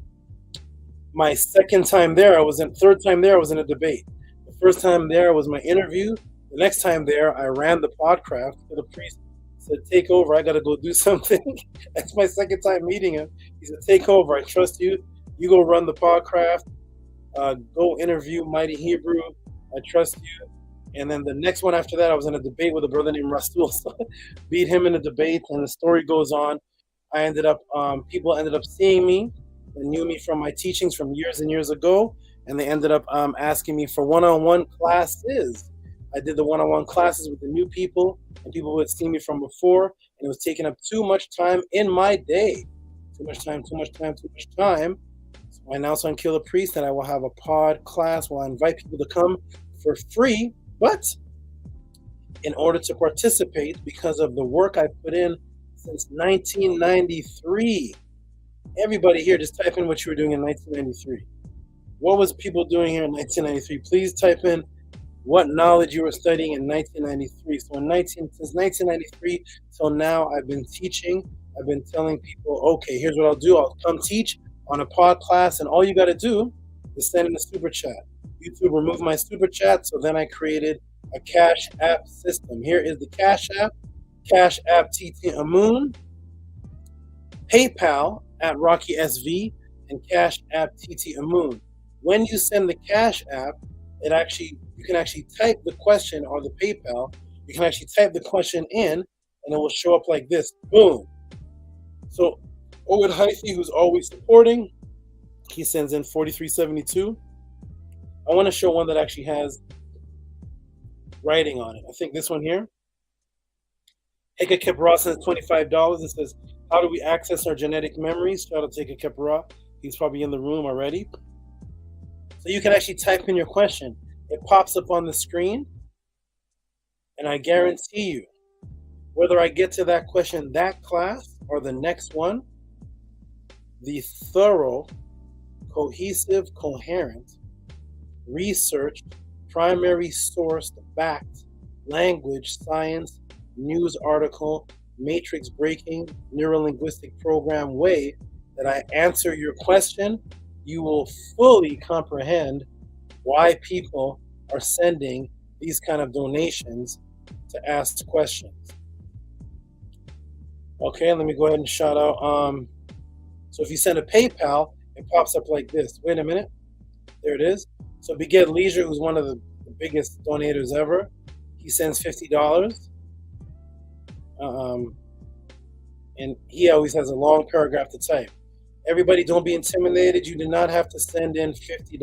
My second time there, third time there, I was in a debate. The first time there was my interview. The next time there, I ran the Podcraft. Killer Priest said, take over, I gotta go do something. That's my second time meeting him. He said, take over, I trust you. You go run the Podcraft. Go interview Mighty Hebrew. I trust you. And then the next one after that, I was in a debate with a brother named Rasul. So beat him in a debate, and the story goes on. I ended up, people ended up seeing me and knew me from my teachings from years and years ago, and they ended up asking me for one-on-one classes. I did the one-on-one classes with the new people and people who had seen me from before, and it was taking up too much time in my day. Too much time. So I announced on Killer Priest that I will have a pod class where I invite people to come for free, but in order to participate, because of the work I put in since 1993. Everybody here, just type in what you were doing in 1993. What was people doing here in 1993? Please type in what knowledge you were studying in 1993. So since 1993 till now, I've been teaching. I've been telling people, okay, here's what I'll do. I'll come teach on a pod class, and all you got to do is send in a super chat. YouTube removed my super chat, so then I created a Cash App system. Here is the Cash App. Cash App TT Amun, PayPal at Rocky SV, and Cash App TT Amun. When you send the Cash App, you can actually type the question, or the PayPal, you can actually type the question in, and it will show up like this. Boom. So Owen Hythe, who's always supporting, he sends in $43.72. I want to show one that actually has writing on it. I think this one here. Heka Kipra says $25. It says, how do we access our genetic memories? Shout out to Heka Kipra. He's probably in the room already. So you can actually type in your question. It pops up on the screen. And I guarantee you, whether I get to that question that class or the next one, the thorough, cohesive, coherent, researched, primary sourced, backed, language, science, news article, matrix breaking, neurolinguistic program way that I answer your question, you will fully comprehend why people are sending these kind of donations to ask questions. Okay, let me go ahead and shout out. So if you send a PayPal, it pops up like this. Wait a minute. There it is. So Beget Leisure, who's one of the biggest donators ever, he sends $50. And he always has a long paragraph to type. Everybody, don't be intimidated. You do not have to send in $50,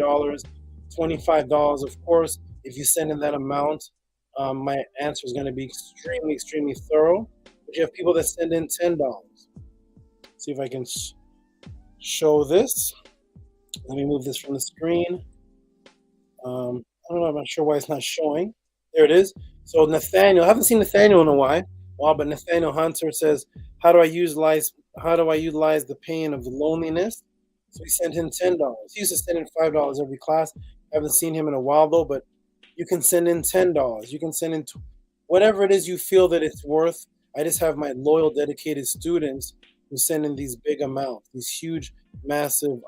$25. Of course, if you send in that amount, my answer is going to be extremely, extremely thorough. But you have people that send in $10. See if I can show this. Let me move this from the screen. I don't know. I'm not sure why it's not showing. There it is. So Nathaniel, I haven't seen Nathaniel in a while, but Nathaniel Hunter says, how do I utilize the pain of the loneliness? So we sent him $10. He used to send in $5 every class. I haven't seen him in a while though, but you can send in $10. You can send in whatever it is you feel that it's worth. I just have my loyal, dedicated students who send in these big amounts, these huge, massive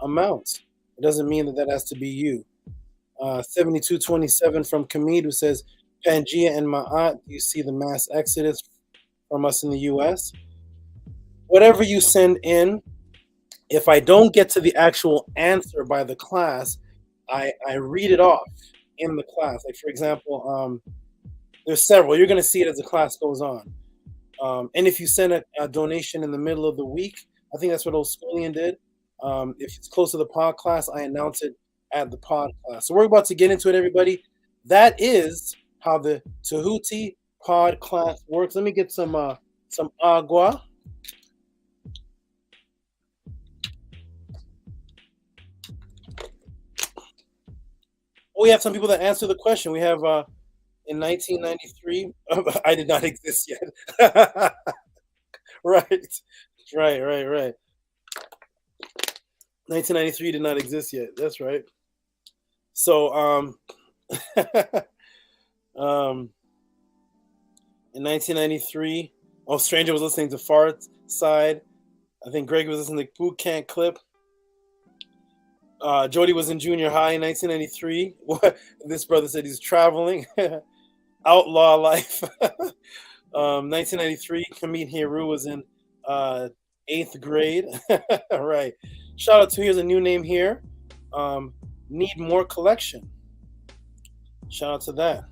amounts. It doesn't mean that has to be you. 7227 from Kamid, who says, Pangea and Ma'at, do you see the mass exodus from us in the U.S.? Whatever you send in, if I don't get to the actual answer by the class, I read it off in the class. Like, for example, there's several. You're going to see it as the class goes on. And if you send a donation in the middle of the week, I think that's what Old Schoolian did. If it's close to the pod class, I announce it at the pod class. So we're about to get into it, everybody. That is how the Tehuti pod class works. Let me get some agua. Oh, we have some people that answer the question. We have in 1993. I did not exist yet. Right. 1993 did not exist yet. That's right. So in 1993, Stranger was listening to Far Side. I think Greg was listening to Boot Camp Clip. Jody was in junior high in 1993. This brother said he's traveling. Outlaw life. 1993, Kamid Heru was in 8th grade. Right. Shout out to, here's a new name here. Need More Collection. Shout out to that.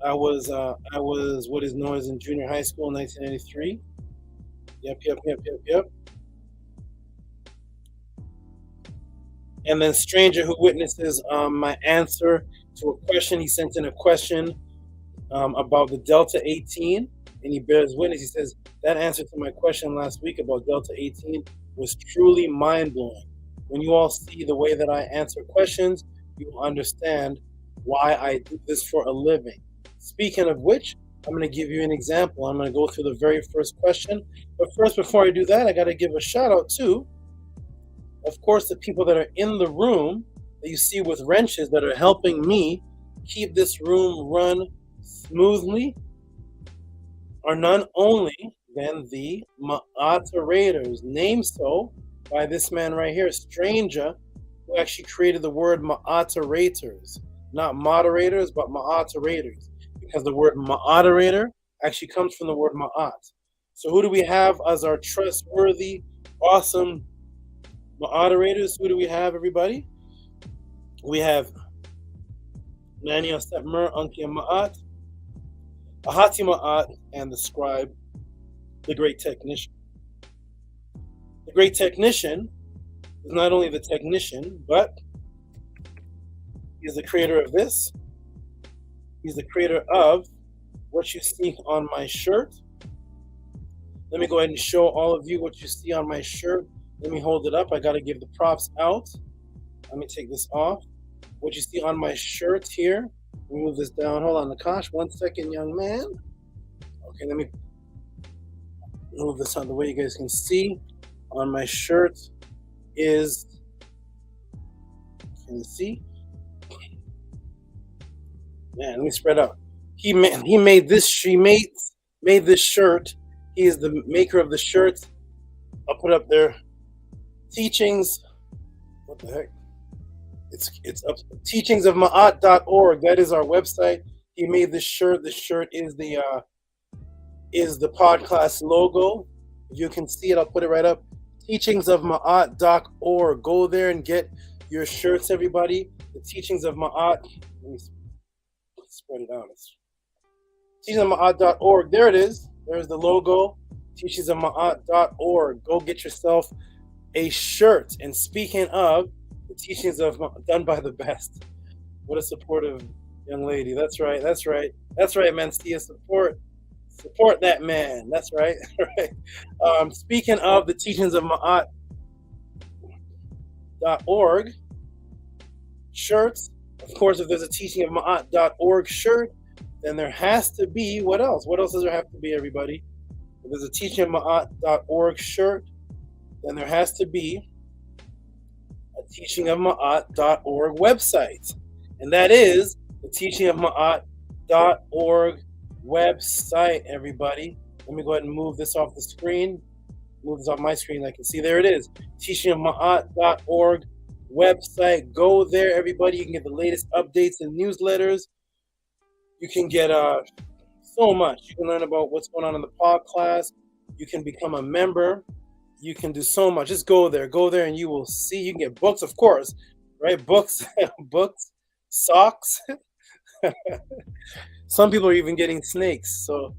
I was what is known as in junior high school in 1993. Yep. And then Stranger, who witnesses my answer to a question. He sent in a question about the Delta 18, and he bears witness. He says, that answer to my question last week about Delta 18 was truly mind-blowing. When you all see the way that I answer questions, you will understand why I do this for a living. Speaking of which, I'm going to give you an example. I'm going to go through the very first question. But first, before I do that, I got to give a shout out to, of course, the people that are in the room that you see with wrenches that are helping me keep this room run smoothly are none only than the moderators, named so by this man right here, Stranger, who actually created the word moderators, not moderators, but moderators, because the word moderator actually comes from the word ma'at. So who do we have as our trustworthy, awesome moderators? Who do we have, everybody? We have Nania Stepmer, Ankia Ma'at, Ahati Ma'at, and the scribe, the great technician. The great technician is not only the technician, but he's the creator of this. He's the creator of what you see on my shirt. Let me go ahead and show all of you what you see on my shirt. Let me hold it up. I got to give the props out. Let me take this off. What you see on my shirt here. Let me move this down. Hold on, Nakash. 1 second, young man. Okay, let me move this out of the way. You guys can see on my shirt is, can you see? Man, let me spread out. He made this. She made this shirt. He is the maker of the shirt. I'll put up there. Teachings. What the heck? It's up. Teachingsofma'at.org. That is our website. He made this shirt. The shirt is the podcast logo. If you can see it, I'll put it right up. Teachingsofma'at.org. Go there and get your shirts, everybody. The Teachings of Ma'at. Let me spread it out. Teachingsofma'at.org. There it is. There's the logo. Teachingsofma'at.org. Go get yourself a shirt. And speaking of the teachings of done by the best. What a supportive young lady. That's right. That's right. That's right, man. See support that man. That's right. Right. Speaking of the teachings of Ma'at.org shirts, of course, if there's a teaching of Ma'at.org shirt, then there has to be, what else? What else does there have to be, everybody? If there's a teaching of Ma'at.org shirt, then there has to be a teaching of Ma'at.org website. And that is the teaching of Ma'at.org website, everybody. Let me go ahead and move this off the screen. Move this off my screen. I can see there it is. Teaching of Ma'at.org website. Go there, everybody. You can get the latest updates and newsletters. You can get so much. You can learn about what's going on in the pod class. You can become a member. You can do so much. Just go there, and you will see. You can get books, of course, right? Books, books, socks. Some people are even getting snakes. So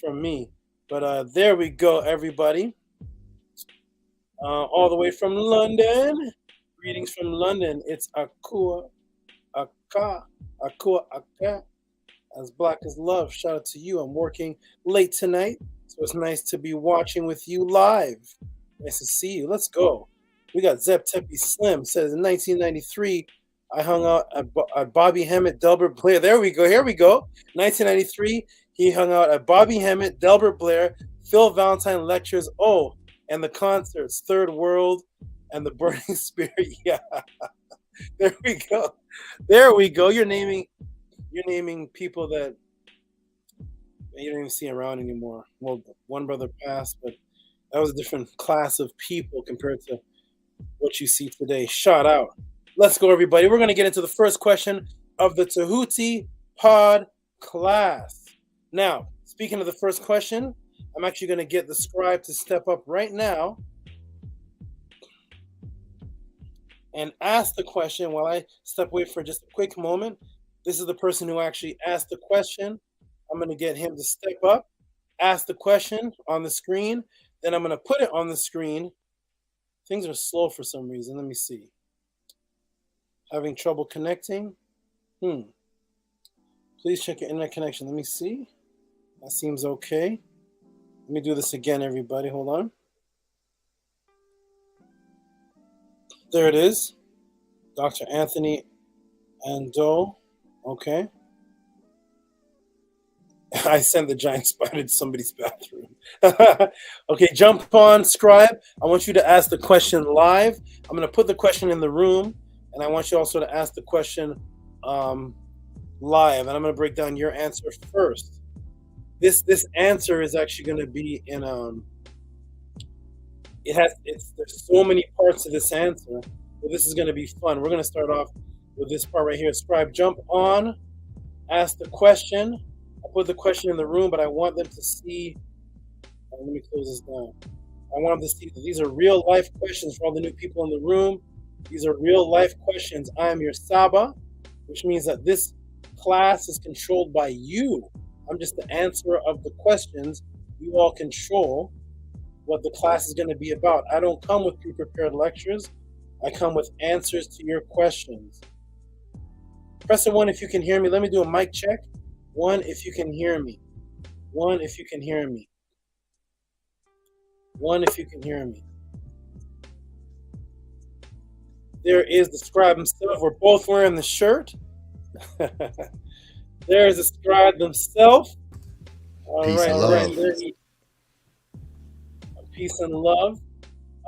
from me, but there we go, everybody. All the way from London. Greetings from London. It's Akua, as black as love. Shout out to you. I'm working late tonight, so it's nice to be watching with you live. Nice to see you. Let's go. We got Zeb Tepi Slim says in 1993 I hung out at Bobby Hemmett, Delbert Blair. There we go. Here we go. 1993 he hung out at Bobby Hemmett, Delbert Blair, Phil Valentine lectures. Oh, and the concerts, Third World and the Burning Spirit. Yeah. There we go. There we go. You're naming people that you don't even see around anymore. Well, one brother passed, but that was a different class of people compared to what you see today. Shout out. Let's go, everybody. We're going to get into the first question of the Tehuti pod class. Now, speaking of the first question, I'm actually going to get the scribe to step up right now and ask the question while I step away for just a quick moment. This is the person who actually asked the question. I'm going to get him to step up, ask the question on the screen. Then I'm going to put it on the screen. Things are slow for some reason. Let me see. Having trouble connecting? Please check your internet connection. Let me see. That seems okay. Let me do this again, everybody. Hold on. There it is. Dr. Anthony Ando. Okay. I sent the giant spider to somebody's bathroom. Okay, jump on, scribe. I want you to ask the question live. I'm going to put the question in the room, and I want you also to ask the question live. And I'm going to break down your answer first. This answer is actually going to be in there's so many parts to this answer, but this is going to be fun. We're going to start off with this part right here. Scribe, jump on, ask the question. I put the question in the room, but I want them to see. Let me close this down. I want them to see that these are real life questions for all the new people in the room. These are real life questions. I am your SABA, which means that this class is controlled by you. I'm just the answerer of the questions. You all control what the class is going to be about. I don't come with pre-prepared lectures. I come with answers to your questions. Press a 1 if you can hear me. Let me do a mic check. One, if you can hear me. One, if you can hear me. One, if you can hear me. There is the scribe himself. We're both wearing the shirt. There's the scribe himself. All Peace right, and all right. love. Peace and love.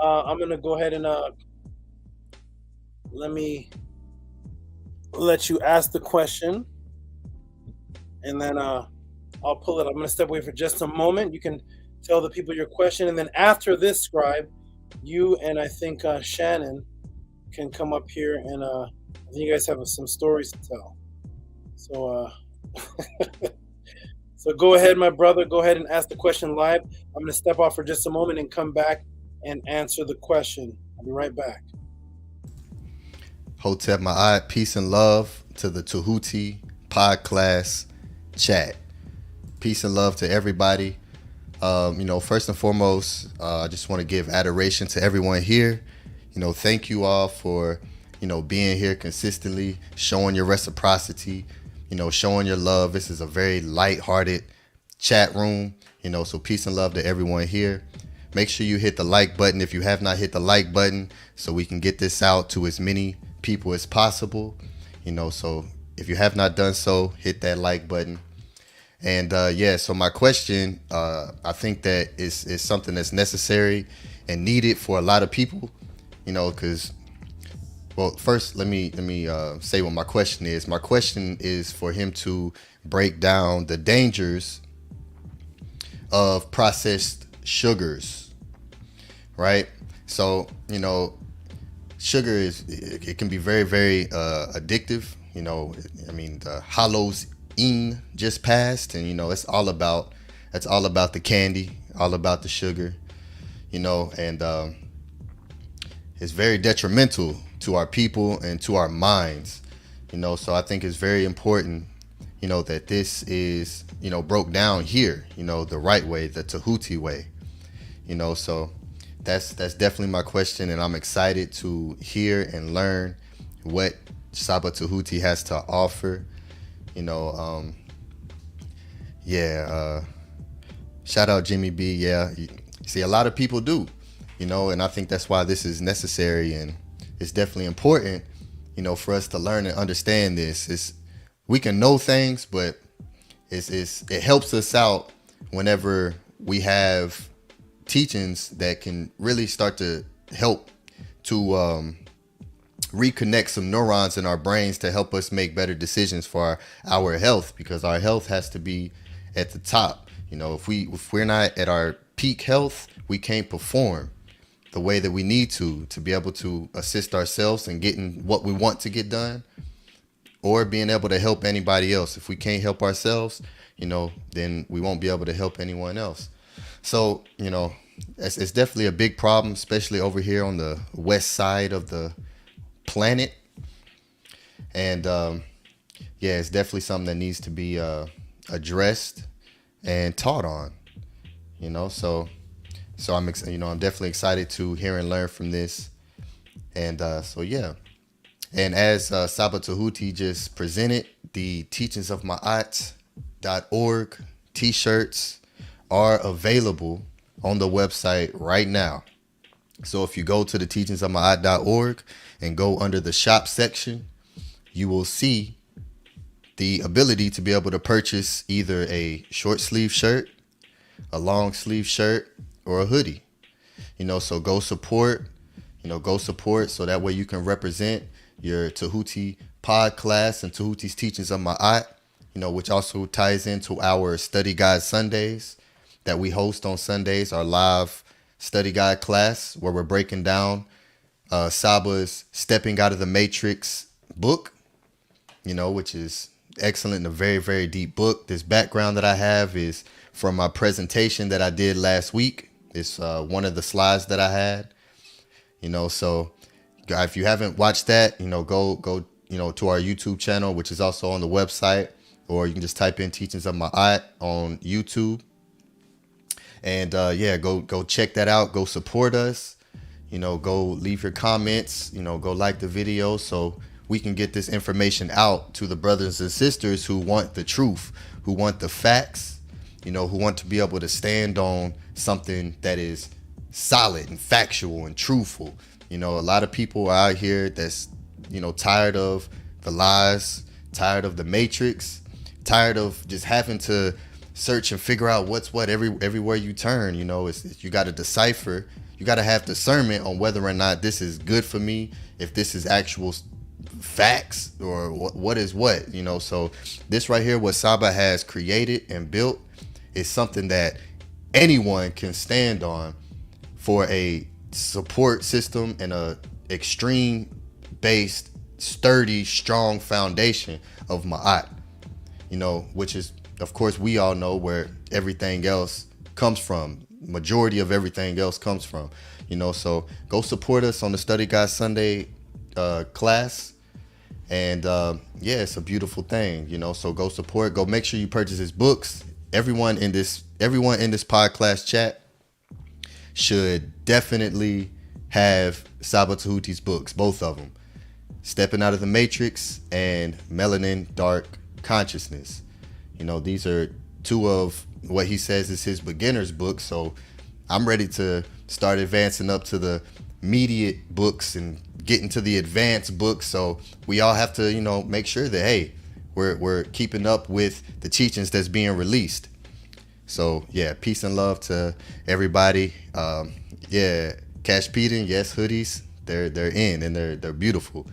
I'm gonna go ahead and let me let you ask the question, and then I'll pull it. I'm gonna step away for just a moment. You can tell the people your question, and then after this, scribe, you and I think Shannon can come up here, and I think you guys have some stories to tell. So so go ahead, my brother. Go ahead and ask the question live. I'm gonna step off for just a moment and come back and answer the question. I'll be right back. Hotep Ma'at, peace and love to the Tehuti podcast chat. Peace and love to everybody. First and foremost, I just want to give adoration to everyone here. Thank you all for, being here consistently, showing your reciprocity, showing your love. This is a very light-hearted chat room, so peace and love to everyone here. Make sure you hit the like button if you have not hit the like button so we can get this out to as many people as possible. So if you have not done so, hit that like button. And so my question, I think that is something that's necessary and needed for a lot of people, because, well, first let me say what my question is. My question is for him to break down the dangers of processed sugars, right? So, sugar it can be very, very addictive. The Halloween just passed, and it's all about the candy, all about the sugar, and it's very detrimental to our people and to our minds, so I think it's very important, that this is, broke down here, the right way, the Tehuti way, so that's definitely my question, and I'm excited to hear and learn what SABA Tehuti has to offer. Shout out Jimmy B. Yeah, see, a lot of people do, and I think that's why this is necessary, and it's definitely important, for us to learn and understand this. We can know things, but it helps us out whenever we have teachings that can really start to help to reconnect some neurons in our brains to help us make better decisions for our health, because our health has to be at the top. If we're not at our peak health, we can't perform the way that we need to be able to assist ourselves in getting what we want to get done, or being able to help anybody else. If we can't help ourselves, then we won't be able to help anyone else. So, it's definitely a big problem, especially over here on the west side of the planet. And it's definitely something that needs to be addressed and taught on, so I'm definitely excited to hear and learn from this. And and as SABA Tehuti just presented, the Teachings of Ma'at.org t-shirts are available on the website right now. So if you go to the teachingsofma'at.org and go under the shop section, you will see the ability to be able to purchase either a short sleeve shirt, a long sleeve shirt, or a hoodie. So go support so that way you can represent your Tehuti pod class and Tehuti's Teachings of Ma'at, which also ties into our study guide Sundays that we host on Sundays, our live study guide class where we're breaking down Saba's Stepping Out of the Matrix book, which is excellent and a very, very deep book. This background that I have is from my presentation that I did last week. It's one of the slides that I had, so if you haven't watched that, go to our YouTube channel, which is also on the website, or you can just type in Teachings of Ma'at on YouTube. And go check that out. Go support us. Go leave your comments. Go like the video so we can get this information out to the brothers and sisters who want the truth, who want the facts, you know, who want to be able to stand on something that is solid and factual and truthful. You know, a lot of people are out here that's, you know, tired of the lies, tired of the matrix, tired of just having to search and figure out what's what everywhere you turn. You know, it's you got to decipher, you got to have discernment on whether or not this is good for me, if this is actual facts or what is what, you know. So this right here, what SABA has created and built, is something that anyone can stand on for a support system and a extreme based, sturdy, strong foundation of Ma'at, you know, which is, of course, we all know where everything else comes from. Majority of everything else comes from, you know. So go support us on the Study Guide Sunday class. And yeah, it's a beautiful thing, you know. So go support, go make sure you purchase his books. Everyone in this podcast chat should definitely have SABA Tehuti's books, both of them, Stepping Out of the Matrix and Melanin Dark Consciousness. You know, these are two of what he says is his beginner's books. So I'm ready to start advancing up to the immediate books and getting to the advanced books. So we all have to, you know, make sure that, hey, we're keeping up with the teachings that's being released. So yeah, peace and love to everybody. Yeah, Cash Peden, yes, hoodies, they're in and they're beautiful,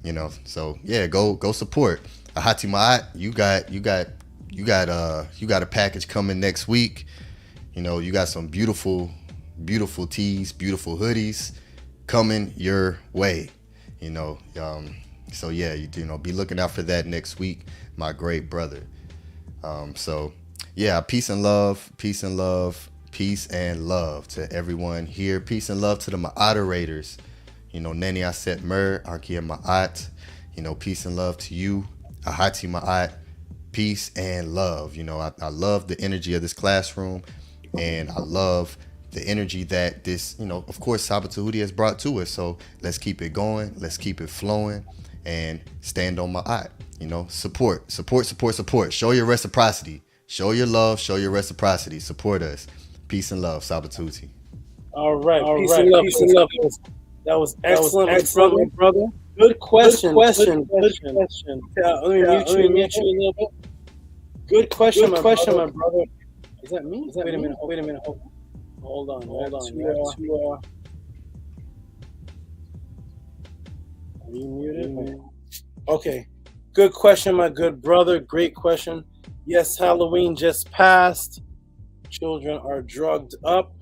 you know. So yeah, go support Ahati Ma'at. You got a package coming next week. You know, you got some beautiful tees, beautiful hoodies coming your way, you know. So yeah, you know, be looking out for that next week, my great brother. So yeah, peace and love to everyone here. Peace and love to the moderators, you know, Neni Aset Mer, Arkia Ma'at, you know, peace and love to you, Ahati Ma'at, peace and love. You know, I love the energy of this classroom, and I love the energy that this, you know, of course, SABA Tehuti has brought to us. So let's keep it going, let's keep it flowing, and stand on Ma'at. You know, support. Show your reciprocity. Show your love, show your reciprocity. Support us. Peace and love, SABA Tehuti. All right, peace and love. That was excellent, brother. Good question. Let me mute you a little bit. Good question, my brother. Is that me? Wait a minute. Hold on. Are you muted? Okay. Good question, my good brother. Great question. Yes, Halloween just passed. Children are drugged up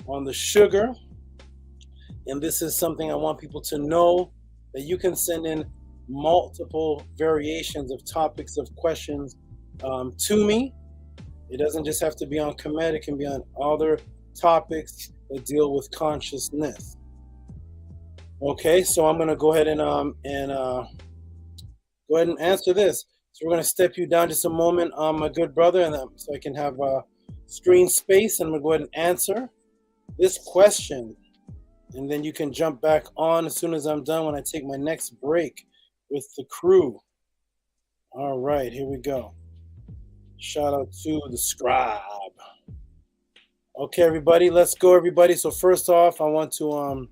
on the sugar. And this is something I want people to know, that you can send in multiple variations of topics of questions to me. It doesn't just have to be on Kemet. It can be on other topics that deal with consciousness. Okay, so I'm going to go ahead and answer this. So we're going to step you down just a moment, my good brother, and so I can have screen space, and I'm going to go ahead and answer this question. And then you can jump back on as soon as I'm done when I take my next break with the crew. All right, here we go. Shout out to the scribe. Okay, everybody, let's go, everybody. So first off, I want to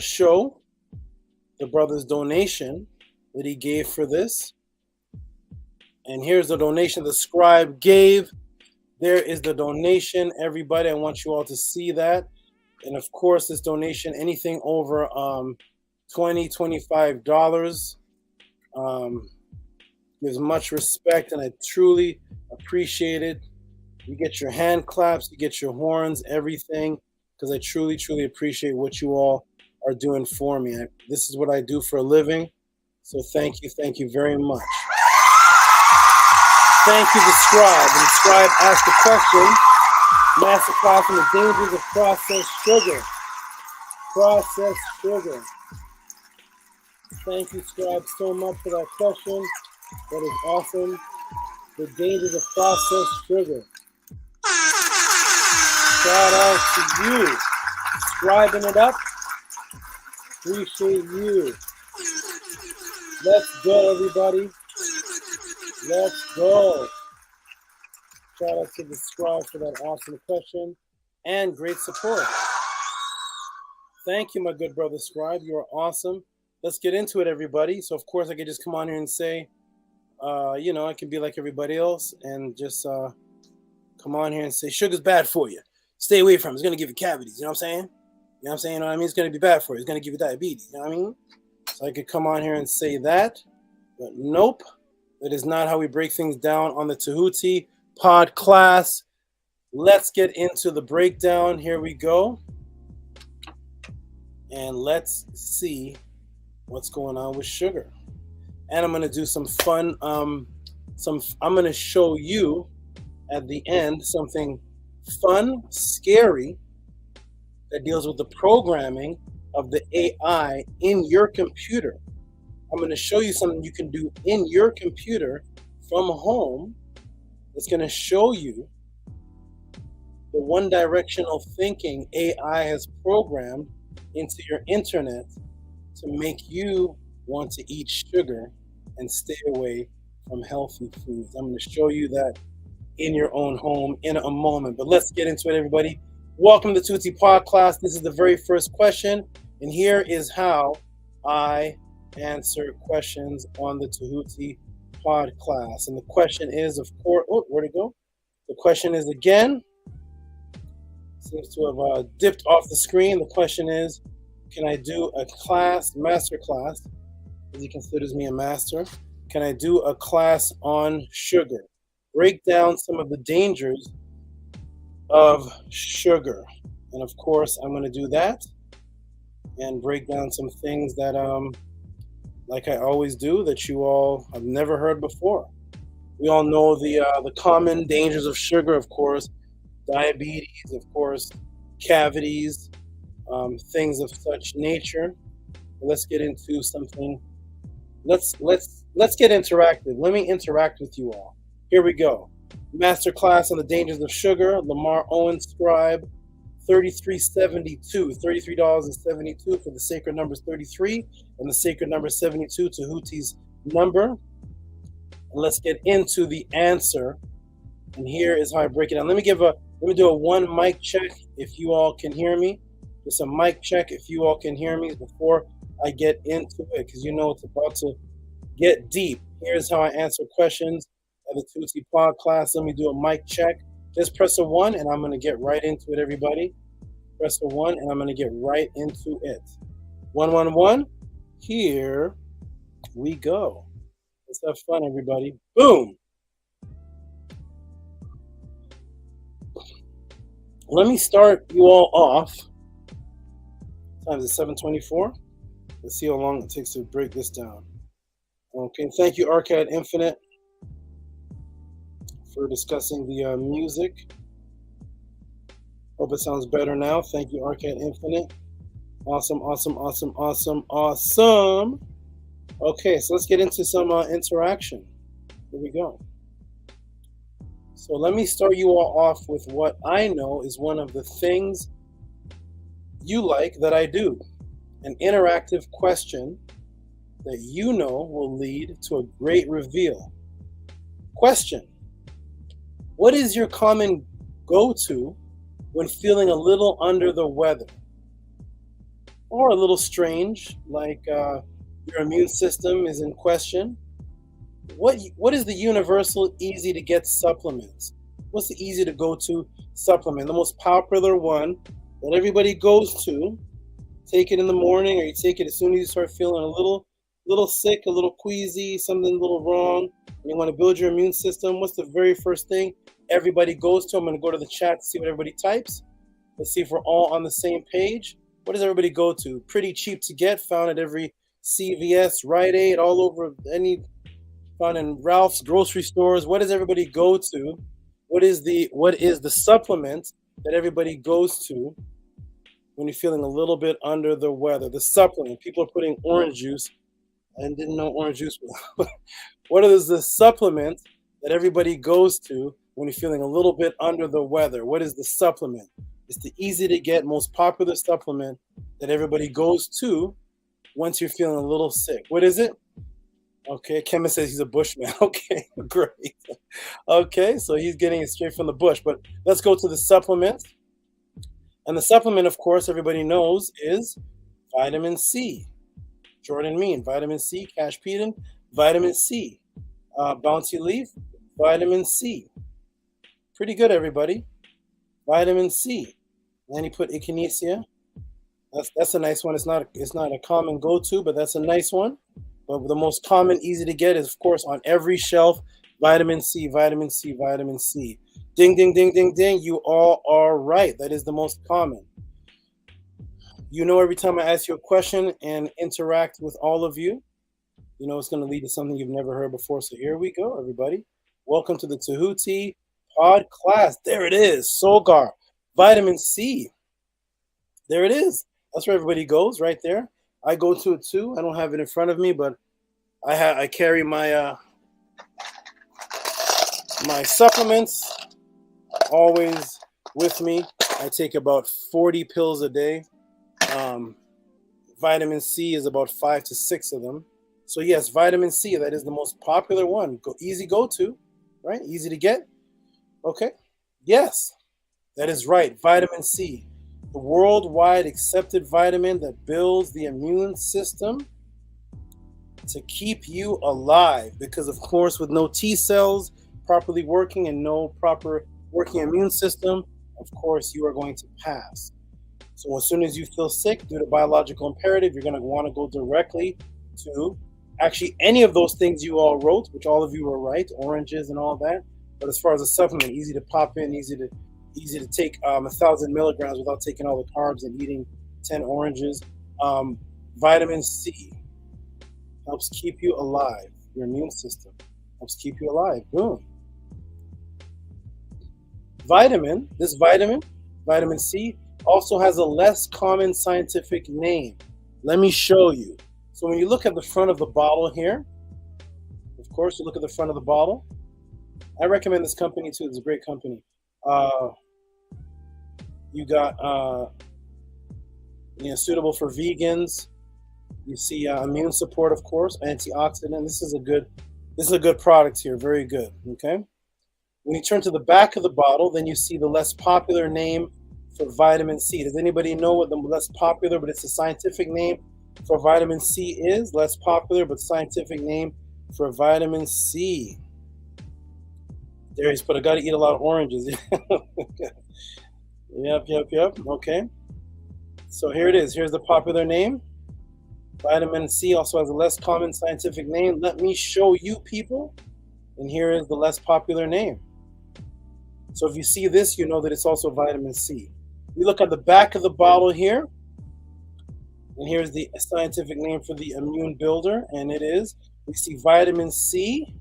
show the brother's donation that he gave for this. And here's the donation the scribe gave. There is the donation, everybody. I want you all to see that. And of course, this donation, anything over $25, gives much respect, and I truly appreciate it. You get your hand claps, you get your horns, everything, because I truly, truly appreciate what you all are doing for me. This is what I do for a living. So thank you very much. Thank you, the scribe. And the scribe asked the question, masterclass on the dangers of processed sugar. Processed sugar. Thank you, scribe, so much for that question. That is awesome. The dangers of processed sugar. Shout out to you. Scribing it up. Appreciate you. Let's go, everybody. Let's go. Shout out to the scribe for that awesome question and great support. Thank you, my good brother scribe. You are awesome. Let's get into it, everybody. So, of course, I could just come on here and say, you know, I can be like everybody else and just come on here and say, sugar's bad for you. Stay away from it. It's going to give you cavities. You know what I'm saying? You know what I'm saying? You know what I mean? It's going to be bad for you. It's going to give you diabetes. You know what I mean? So I could come on here and say that. But nope. That is not how we break things down on the Tehuti pod class. Let's get into the breakdown. Here we go. And let's see what's going on with sugar. And I'm going to do some fun. I'm going to show you at the end something fun, scary, that deals with the programming of the AI in your computer. I'm going to show you something you can do in your computer from home. It's going to show you the one-directional thinking AI has programmed into your internet to make you want to eat sugar and stay away from healthy foods. I'm going to show you that in your own home in a moment. But let's get into it, everybody. Welcome to the Tehuti Pod class. This is the very first question, and here is how I answer questions on the Tehuti Pod class. And the question is, of course, oh, where'd it go? The question is again, seems to have dipped off the screen. The question is, can I do a class, master class, as he considers me a master? Can I do a class on sugar? Break down some of the dangers of sugar. And of course, I'm going to do that and break down some things that, like I always do, that you all have never heard before. We all know the common dangers of sugar, of course, diabetes, of course, cavities, things of such nature. Let's get into something. Let's get interactive. Let me interact with you all. Here we go. Master class on the dangers of sugar. Lamar Owen scribe, $33.72 for the sacred number 33 and the sacred number 72, Tehuti's number. And let's get into the answer. And here is how I break it down. Let me do a one mic check if you all can hear me. Just a mic check if you all can hear me before I get into it, because you know it's about to get deep. Here's how I answer questions at the Tehuti Pod class. Let me do a mic check. Just press a 1 and I'm going to get right into it, everybody. Press the 1 and I'm going to get right into it. 111. Here we go. Let's have fun, everybody. Boom. Let me start you all off. Time is 7:24. Let's see how long it takes to break this down. Okay, thank you, Arcade Infinite, for discussing the music. Hope it sounds better now. Thank you, Arcade Infinite. Awesome, awesome, awesome, awesome, awesome. Okay, so let's get into some interaction. Here we go. So let me start you all off with what I know is one of the things you like that I do. An interactive question that you know will lead to a great reveal. Question: what is your common go-to when feeling a little under the weather? Or a little strange, like your immune system is in question? What is the universal easy to get supplements? What's the easy to go to supplement? The most popular one that everybody goes to, take it in the morning, or you take it as soon as you start feeling a little sick, a little queasy, something a little wrong, and you want to build your immune system. What's the very first thing everybody goes to? I'm going to go to the chat to see what everybody types. Let's see if we're all on the same page. What does everybody go to? Pretty cheap to get, found at every CVS, Rite Aid, all over, found in Ralph's grocery stores. What does everybody go to? What is the supplement that everybody goes to when you're feeling a little bit under the weather? The supplement. People are putting orange juice. I didn't know orange juice was. What is the supplement that everybody goes to when you're feeling a little bit under the weather? What is the supplement? It's the easy to get, most popular supplement that everybody goes to once you're feeling a little sick. What is it? Okay, chemist says he's a bushman. Okay, great. Okay, so he's getting it straight from the bush. But let's go to the supplement. And the supplement, of course, everybody knows is vitamin C. Jordan Mean, vitamin C. Cash Peden, vitamin C. Bounty Leaf, vitamin C. Pretty good, everybody. Vitamin C. And then you put echinacea. That's a nice one. It's not a common go-to, but that's a nice one. But the most common, easy to get is, of course, on every shelf, vitamin C, vitamin C, vitamin C. Ding, ding, ding, ding, ding. You all are right. That is the most common. You know, every time I ask you a question and interact with all of you, you know it's going to lead to something you've never heard before. So here we go, everybody. Welcome to the Tehuti pod class. There it is. Solgar, vitamin C. There it is. That's where everybody goes, right there. I go to it too. I don't have it in front of me, but I carry my my supplements always with me. I take about 40 pills a day. Vitamin C is about 5 to 6 of them. So yes, vitamin C, that is the most popular one. Easy go-to, right? Easy to get. Okay. Yes, that is right. Vitamin C, the worldwide accepted vitamin that builds the immune system to keep you alive. Because of course, with no T cells properly working and no proper working immune system, of course, you are going to pass. So as soon as you feel sick due to biological imperative, you're going to want to go directly to actually any of those things you all wrote, which all of you were right, oranges and all that. But as far as a supplement, easy to pop in, easy to take 1,000 milligrams without taking all the carbs and eating 10 oranges. Vitamin C helps keep you alive. Your immune system helps keep you alive. Boom. Vitamin C, also has a less common scientific name. Let me show you. So when you look at the front of the bottle here, of course, you look at the front of the bottle. I recommend this company too. It's a great company. You got suitable for vegans. You see immune support, of course, antioxidant. This is a good product here. Very good. Okay. When you turn to the back of the bottle, then you see the less popular name for vitamin C. Does anybody know what the less popular, but it's a scientific name for vitamin C is? Less popular, but scientific name for vitamin C. There he's put, I gotta eat a lot of oranges. Yep. Okay. So here it is. Here's the popular name. Vitamin C also has a less common scientific name. Let me show you people. And here is the less popular name. So if you see this, you know that it's also vitamin C. We look at the back of the bottle here, and here's the scientific name for the immune builder, and it is, we see vitamin C,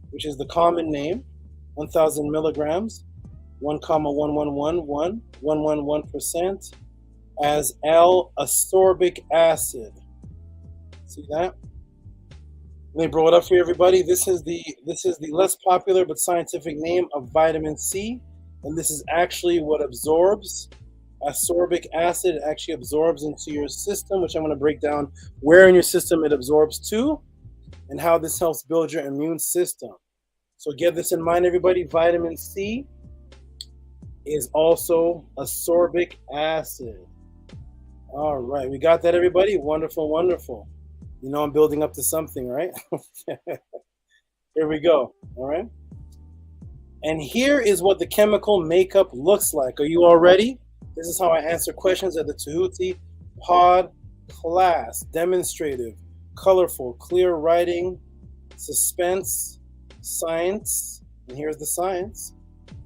which is the common name, 1,000 milligrams, 1,111,111% as L-ascorbic acid. See that? Let me blow it up for everybody. This is the less popular but scientific name of vitamin C, and this is actually what absorbs ascorbic acid. It actually absorbs into your system, which I'm going to break down where in your system it absorbs to and how this helps build your immune system. So get this in mind, everybody. Vitamin C is also ascorbic acid. All right, we got that, everybody. Wonderful, wonderful. You know I'm building up to something, right? Here we go. All right. And here is what the chemical makeup looks like. Are you all ready? This is how I answer questions at the Tehuti pod class. Demonstrative, colorful, clear writing, suspense, science. And here's the science.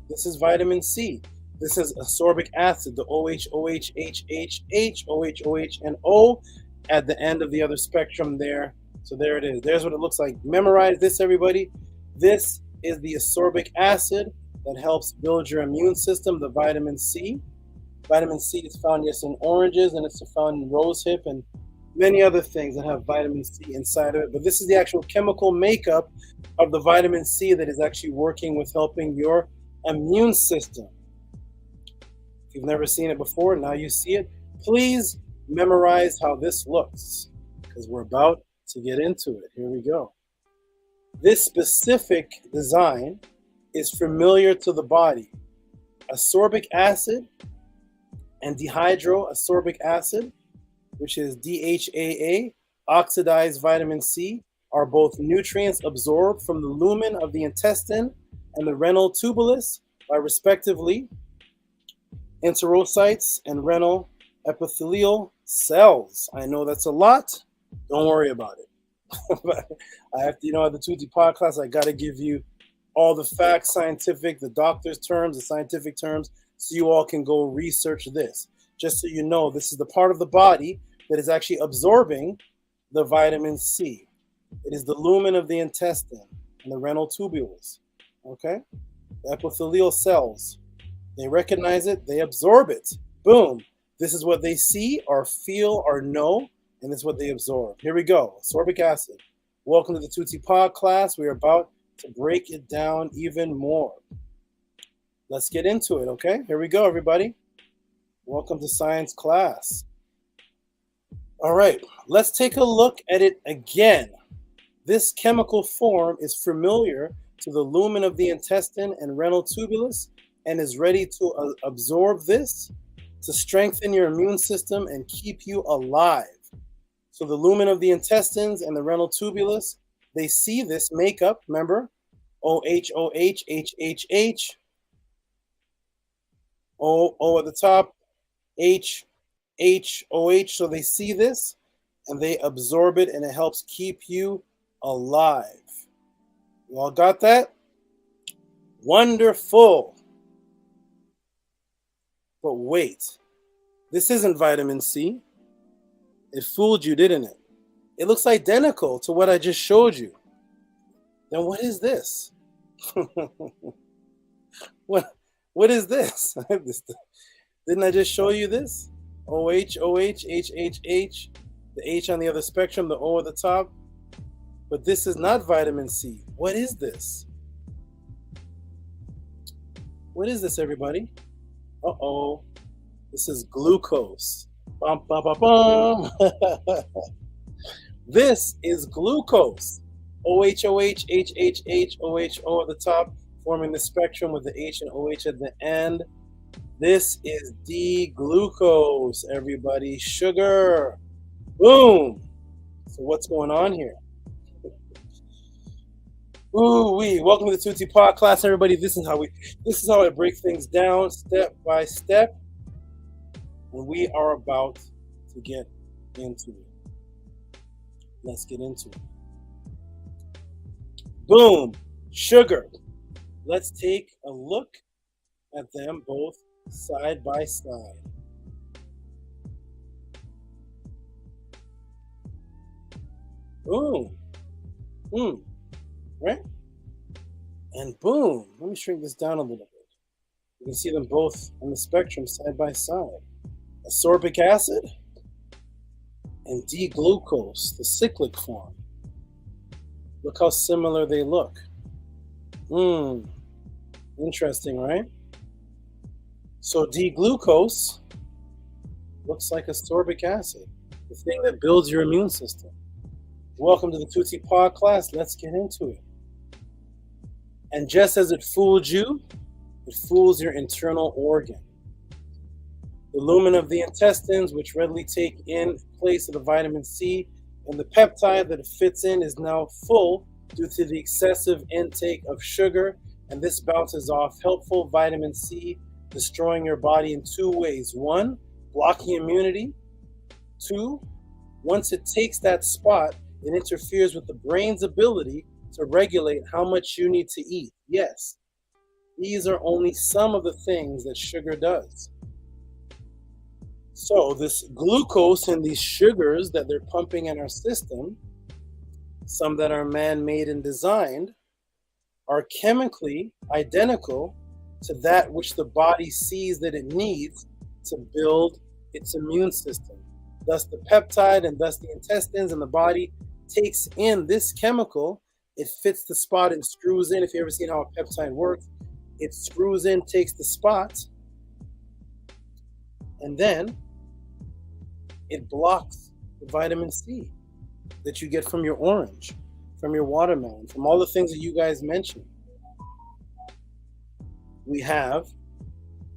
This is vitamin C. This is ascorbic acid, the OH, OH, HH, OH, OH, and O at the end of the other spectrum there. So there it is. There's what it looks like. Memorize this, everybody. This is the ascorbic acid that helps build your immune system, the vitamin C. Vitamin C is found, yes, in oranges, and it's found in rosehip and many other things that have vitamin C inside of it. But this is the actual chemical makeup of the vitamin C that is actually working with helping your immune system. If you've never seen it before, now you see it. Please memorize how this looks. because we're about to get into it. Here we go. This specific design is familiar to the body. Ascorbic acid and dehydroascorbic acid, which is DHAA, oxidized vitamin C, are both nutrients absorbed from the lumen of the intestine and the renal tubulus by respectively enterocytes and renal epithelial cells. I know that's a lot. Don't worry about it. I have to, at the Tehuti podcast, I got to give you all the facts, scientific, the doctor's terms, the scientific terms, so you all can go research this. Just so you know, this is the part of the body that is actually absorbing the vitamin C. It is the lumen of the intestine and the renal tubules. Okay? The epithelial cells. They recognize it, they absorb it. Boom. This is what they see or feel or know, and this is what they absorb. Here we go. Ascorbic acid. Welcome to the Tehuti Pod class. We are about to break it down even more. Let's get into it, okay? Here we go, everybody. Welcome to science class. All right, let's take a look at it again. This chemical form is familiar to the lumen of the intestine and renal tubulus and is ready to absorb this to strengthen your immune system and keep you alive. So the lumen of the intestines and the renal tubulus, they see this makeup, remember? OH, OH, HHH, O at the top, H, H, OH. So they see this and they absorb it and it helps keep you alive. You all got that? Wonderful. But wait, this isn't vitamin C. It fooled you, didn't it? It looks identical to what I just showed you. Then what is this? What is this? Didn't I just show you this? OH, OH, HHH, the H on the other spectrum, the O at the top. But this is not vitamin C. What is this? What is this, everybody? Uh-oh. This is glucose. Bum, bum, bum, bum. This is glucose. OH, OH, HHH, OH, O at the top, forming the spectrum with the H and OH at the end. This is D-glucose, everybody. Sugar. Boom. So what's going on here? Ooh-wee. Welcome to the Tehuti Pod class, everybody. This is how I break things down step by step. And we are about to get into it. Let's get into it. Boom. Sugar. Let's take a look at them both side by side. Boom. Right? And boom. Let me shrink this down a little bit. You can see them both on the spectrum side by side. Ascorbic acid and D-glucose, the cyclic form. Look how similar they look. Interesting, right? So D-glucose looks like ascorbic acid, the thing that builds your immune system. Welcome to the Tehuti Pod class. Let's get into it. And just as it fooled you, it fools your internal organ. The lumen of the intestines, which readily take in place of the vitamin C, and the peptide that it fits in is now full due to the excessive intake of sugar, and this bounces off helpful vitamin C, destroying your body in two ways. One, blocking immunity. Two, once it takes that spot, it interferes with the brain's ability to regulate how much you need to eat. Yes, these are only some of the things that sugar does. So this glucose and these sugars that they're pumping in our system, some that are man-made and designed, are chemically identical to that which the body sees that it needs to build its immune system. Thus the peptide and thus the intestines and the body takes in this chemical. It fits the spot and screws in. If you ever seen how a peptide works, it screws in, takes the spot, and then it blocks the vitamin C. that you get from your orange, from your watermelon, from all the things that you guys mentioned. We have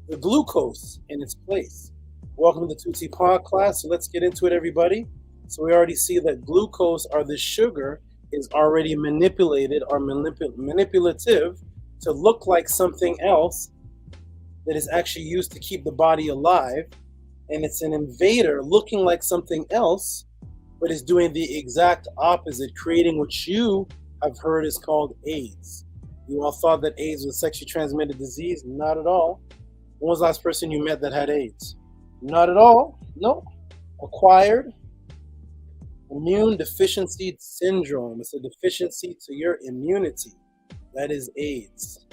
the glucose in its place. Welcome to the Tehuti Pod class. So let's get into it, everybody. So we already see that glucose, or the sugar, is already manipulated or manipulative to look like something else that is actually used to keep the body alive. And it's an invader looking like something else, but is doing the exact opposite, creating what you have heard is called AIDS. You all thought that AIDS was a sexually transmitted disease? Not at all. When was the last person you met that had AIDS? Not at all. No. Acquired immune deficiency syndrome. It's a deficiency to your immunity. That is AIDS.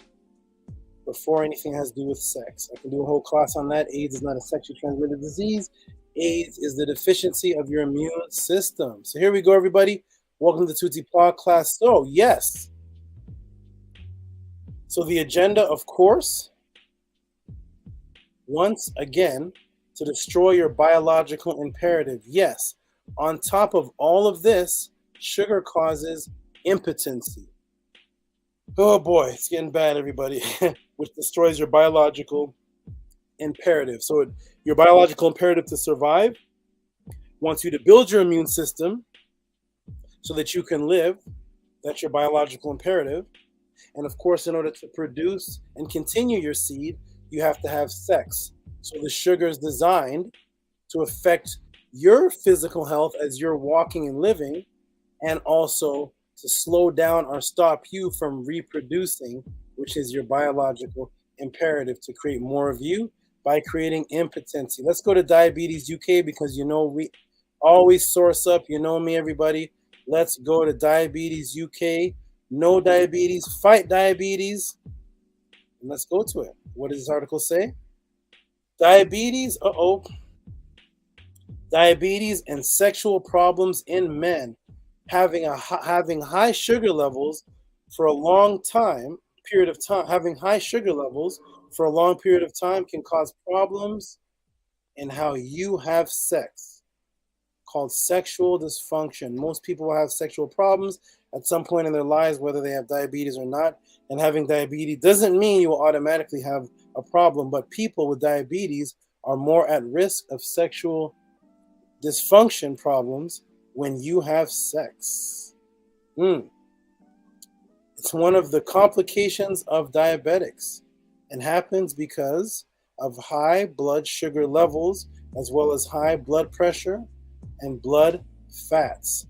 Before anything has to do with sex. I can do a whole class on that. AIDS is not a sexually transmitted disease. AIDS is the deficiency of your immune system. So here we go, everybody. Welcome to the Tehuti Pod class. So, yes. So the agenda, of course, once again, to destroy your biological imperative. Yes. On top of all of this, sugar causes impotency. Oh boy, it's getting bad, everybody. Which destroys your biological imperative. So your biological imperative to survive wants you to build your immune system so that you can live. That's your biological imperative. And of course, in order to produce and continue your seed, you have to have sex. So the sugar is designed to affect your physical health as you're walking and living, and also to slow down or stop you from reproducing, which is your biological imperative to create more of you by creating impotency. Let's go to Diabetes UK, because you know we always source up. You know me, everybody. Let's go to Diabetes UK. No diabetes, fight diabetes. And let's go to it. What does this article say? Diabetes, diabetes and sexual problems in men. Having high sugar levels for a long period of time, having high sugar levels for a long period of time can cause problems in how you have sex, called sexual dysfunction. Most people will have sexual problems at some point in their lives, whether they have diabetes or not. And having diabetes doesn't mean you will automatically have a problem, but people with diabetes are more at risk of sexual dysfunction problems when you have sex. It's one of the complications of diabetics and happens because of high blood sugar levels, as well as high blood pressure and blood fats.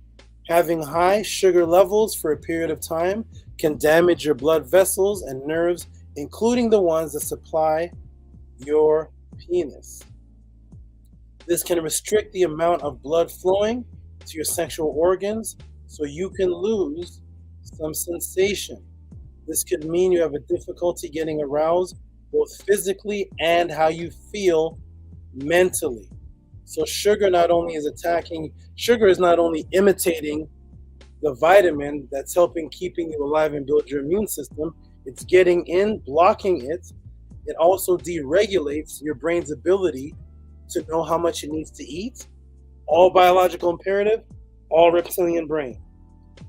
Having high sugar levels for a period of time can damage your blood vessels and nerves, including the ones that supply your penis. This can restrict the amount of blood flowing to your sexual organs, so you can lose some sensation. This could mean you have a difficulty getting aroused, both physically and how you feel mentally. So sugar is not only imitating the vitamin that's helping keeping you alive and build your immune system. It's getting in, blocking it. It also deregulates your brain's ability to know how much it needs to eat. All biological imperative, all reptilian brain.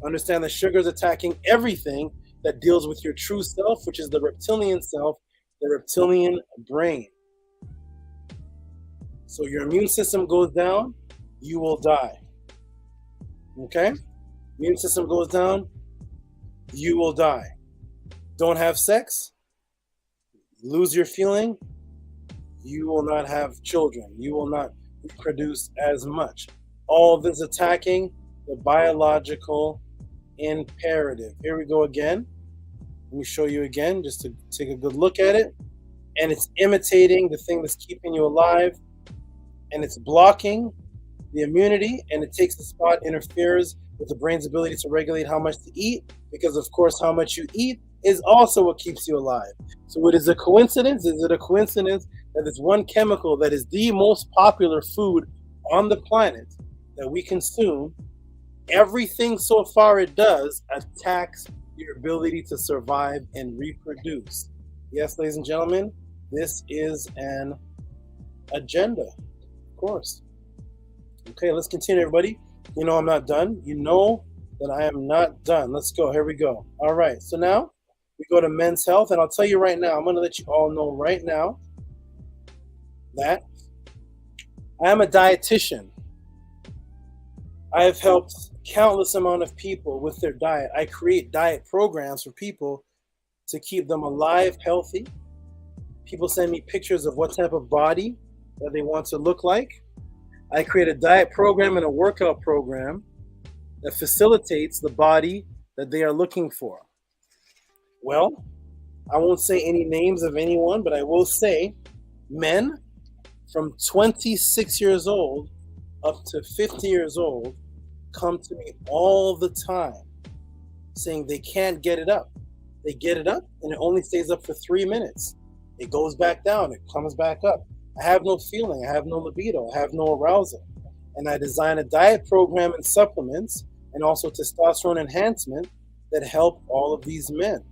Understand that sugar is attacking everything that deals with your true self, which is the reptilian self, the reptilian brain. So your immune system goes down, you will die. Okay? Immune system goes down, you will die. Don't have sex, lose your feeling, you will not have children. You will not produce as much. All this attacking the biological imperative. Here we go again. Let me show you again, just to take a good look at it. And it's imitating the thing that's keeping you alive, and it's blocking the immunity, and it takes the spot, interferes with the brain's ability to regulate how much to eat, because of course how much you eat is also what keeps you alive. So it is a coincidence? Is it a coincidence that this one chemical that is the most popular food on the planet that we consume, everything so far it does attacks your ability to survive and reproduce? Yes, ladies and gentlemen, this is an agenda, of course. Okay, let's continue, everybody. You know I'm not done. You know that I am not done. Let's go. Here we go. All right. So now we go to men's health. And I'll tell you right now, I'm going to let you all know right now that I am a dietitian. I have helped countless amount of people with their diet. I create diet programs for people to keep them alive, healthy. People send me pictures of what type of body that they want to look like. I create a diet program and a workout program that facilitates the body that they are looking for. Well, I won't say any names of anyone, but I will say men from 26 years old up to 50 years old come to me all the time saying they can't get it up. They get it up and it only stays up for 3 minutes. It goes back down, it comes back up. I have no feeling, I have no libido, I have no arousal. And I design a diet program and supplements and also testosterone enhancement that help all of these men.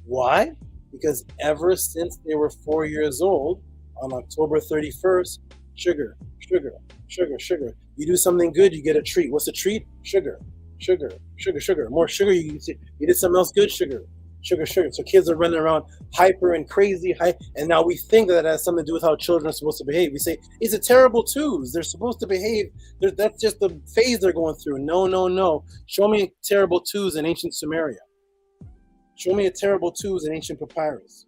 Why? Because ever since they were 4 years old, on October 31st, sugar, sugar, sugar, sugar. You do something good, you get a treat. What's a treat? Sugar, sugar, sugar, sugar. More sugar, you did something else good, sugar, sugar, sugar. So kids are running around hyper and crazy, and now we think that has something to do with how children are supposed to behave. We say, it's a terrible twos. They're supposed to behave. That's just the phase they're going through. No, no, no. Show me terrible twos in ancient Sumeria. Show me a terrible twos in ancient papyrus.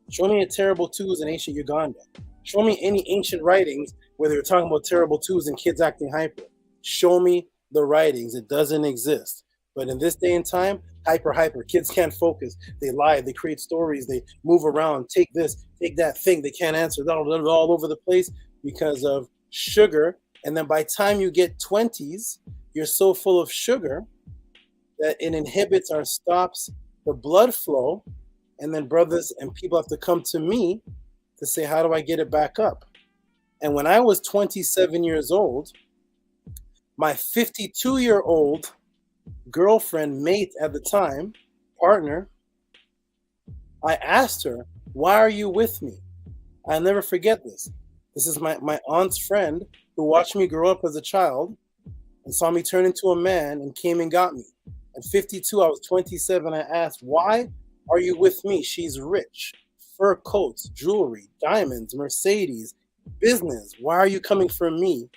Show me a terrible twos in ancient Uganda. Show me any ancient writings where they were talking about terrible twos and kids acting hyper. Show me the writings. It doesn't exist. But in this day and time, hyper. Kids can't focus. They lie. They create stories. They move around. Take this, take that thing. They can't answer. They're all over the place because of sugar. And then by the time you get 20s, you're so full of sugar that it inhibits or stops the blood flow. And then brothers and people have to come to me to say, how do I get it back up? And when I was 27 years old, my 52-year-old girlfriend, mate at the time, partner, I asked her, why are you with me? I'll never forget this. This is my aunt's friend who watched me grow up as a child and saw me turn into a man and came and got me. At 52, I was 27. I asked, why are you with me? She's rich. Fur coats, jewelry, diamonds, Mercedes, business. Why are you coming for me?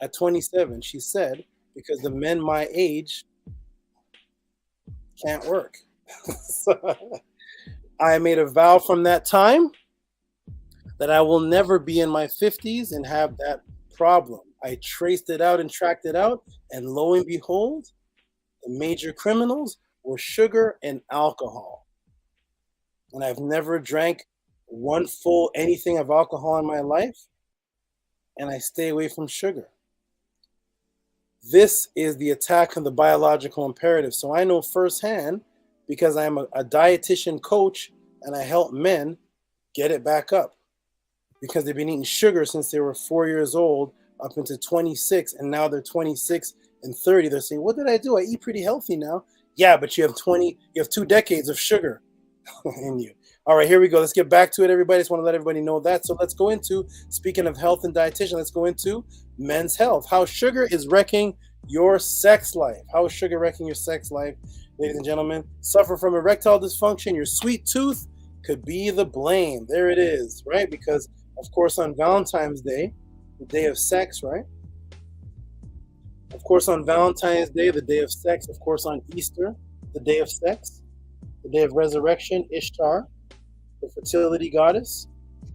At 27, she said, because the men my age can't work. So I made a vow from that time that I will never be in my 50s and have that problem. I traced it out and tracked it out, and lo and behold, the major criminals were sugar and alcohol. And I've never drank one full anything of alcohol in my life, and I stay away from sugar. This is the attack on the biological imperative. So I know firsthand, because I'm a dietitian coach and I help men get it back up, because they've been eating sugar since they were 4 years old up into 26, and now they're 26 and 30. They're saying, what did I do? I eat pretty healthy now. Yeah, but you have 2 decades of sugar in you. All right, here we go. Let's get back to it, everybody. I just want to let everybody know that. So let's go into, speaking of health and dietitian, let's go into men's health. How sugar is wrecking your sex life. How is sugar wrecking your sex life, ladies and gentlemen? Suffer from erectile dysfunction. Your sweet tooth could be the blame. There it is, right? Because, of course, on Valentine's Day, the day of sex, right? Of course, on Valentine's Day, the day of sex. Of course, on Easter, the day of sex. The day of resurrection, Ishtar, the fertility goddess.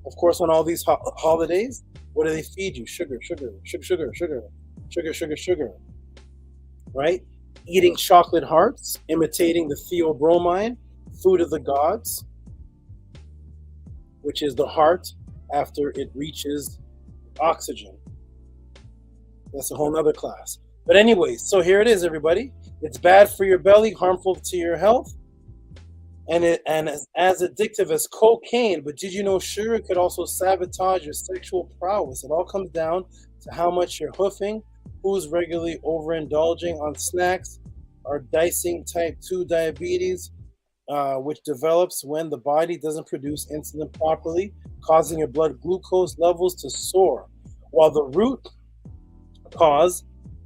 Of course, on all these holidays, what do they feed you? Sugar, sugar, sugar, sugar, sugar, sugar, sugar, sugar, right? Eating chocolate hearts, imitating the theobromine, food of the gods, which is the heart after it reaches oxygen. That's a whole nother class. But anyways, so here it is, everybody. It's bad for your belly, harmful to your health, and as addictive as cocaine. But did you know sugar could also sabotage your sexual prowess? It all comes down to how much you're hoofing, who's regularly overindulging on snacks, or dicing type 2 diabetes, which develops when the body doesn't produce insulin properly, causing your blood glucose levels to soar. While the root cause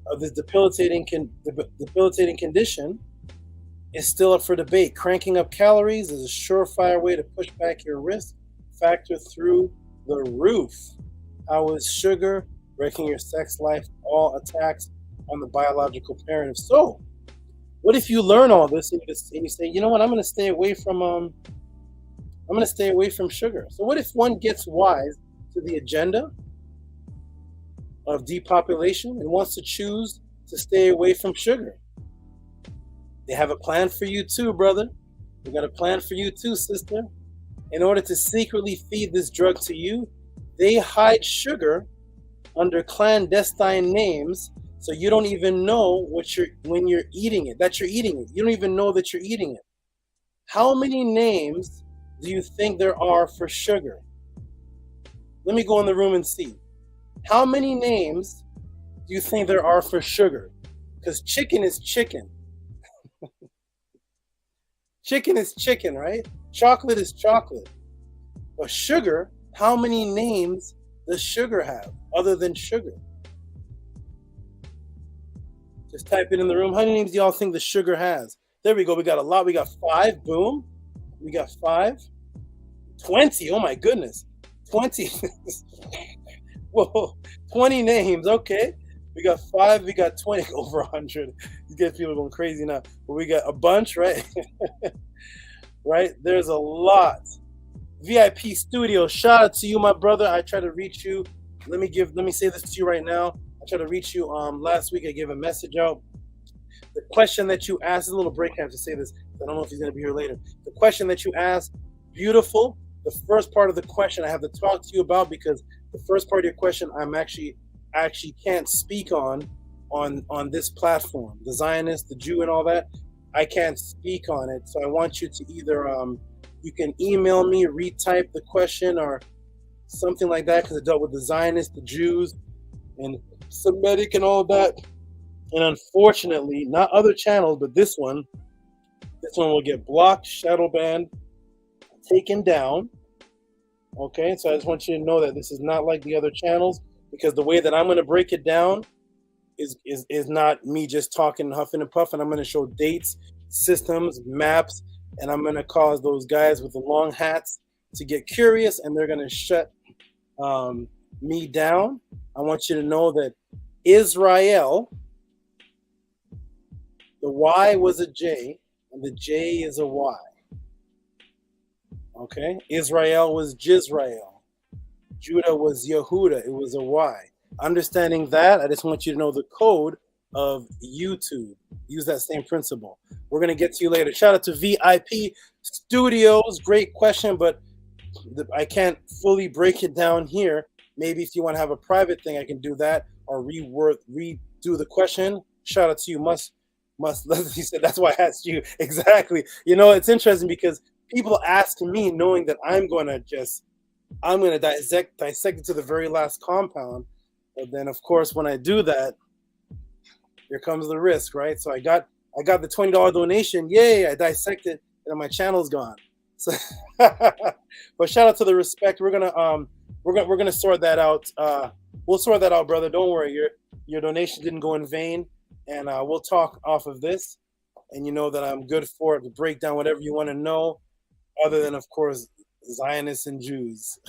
of this debilitating condition is still up for debate. Cranking up calories is a surefire way to push back your risk factor through the roof. How is sugar wrecking your sex life? All attacks on the biological imperative. So, what if you learn all this and you say, you know what, I'm going to stay away from sugar. So what if one gets wise to the agenda of depopulation and wants to choose to stay away from sugar? They have a plan for you too, brother. They got a plan for you too, sister. In order to secretly feed this drug to you, they hide sugar under clandestine names, so you don't even know when you're eating it, that you're eating it. You don't even know that you're eating it. How many names do you think there are for sugar? Let me go in the room and see. How many names do you think there are for sugar? Because chicken is chicken. Chicken is chicken, right? Chocolate is chocolate. But sugar, how many names does sugar have other than sugar? Just type it in the room. How many names do y'all think the sugar has? There we go. We got a lot. We got 5. Boom. We got 5. 20. Oh my goodness. 20. Whoa. 20 names. Okay. We got 5. We got 20. Over 100. You get people going crazy now. But we got a bunch, right? Right? There's a lot. VIP Studio. Shout out to you, my brother. I try to reach you. Let me say this to you right now. I tried to reach you last week. I gave a message out. The question that you asked, a little break, I have to say this. I don't know if he's going to be here later. The question that you asked, beautiful. The first part of the question I have to talk to you about, because the first part of your question I'm actually can't speak on this platform. The Zionist, the Jew, and all that, I can't speak on it. So I want you to either you can email me, retype the question or something like that, because it dealt with the Zionists, the Jews, and Semitic and all that. And unfortunately, not other channels, but this one will get blocked, shadow banned, taken down. Okay, so I just want you to know that this is not like the other channels, because the way that I'm going to break it down is not me just talking, huffing and puffing. I'm going to show dates, systems, maps, and I'm going to cause those guys with the long hats to get curious, and they're going to shut me down. I want you to know that Israel, the Y was a J, and the J is a Y. Okay? Israel was Jizrael. Judah was Yehuda. It was a Y. Understanding that, I just want you to know the code of YouTube. Use that same principle. We're going to get to you later. Shout out to VIP Studios. Great question, but I can't fully break it down here. Maybe if you want to have a private thing, I can do that, or redo the question. Shout out to you, must. He said that's why I asked you. Exactly. You know, it's interesting because people ask me knowing that I'm going to dissect it to the very last compound. But then, of course, when I do that, here comes the risk, right? So I got the $20 donation. Yay! I dissected, and my channel's gone. So, but shout out to the respect. We're gonna sort that out. We'll sort that out, brother. Don't worry. Your donation didn't go in vain, and we'll talk off of this. And you know that I'm good for it to break down whatever you want to know, other than, of course, Zionists and Jews.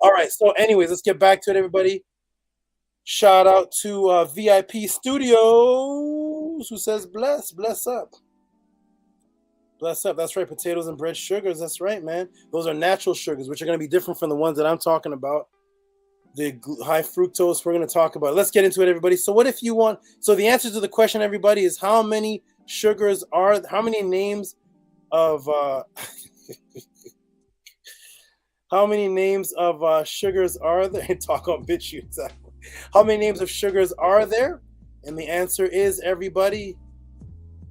All right. So, anyways, let's get back to it, everybody. Shout out to VIP Studios, who says bless up. Bless up. That's right. Potatoes and bread sugars. That's right, man. Those are natural sugars, which are going to be different from the ones that I'm talking about. The high fructose, we're going to talk about it. Let's get into it, everybody. So what if you want... So the answer to the question, everybody, is how many sugars are... How many names of... how many names of sugars are there? Talk on BitChute. How many names of sugars are there? And the answer is, everybody,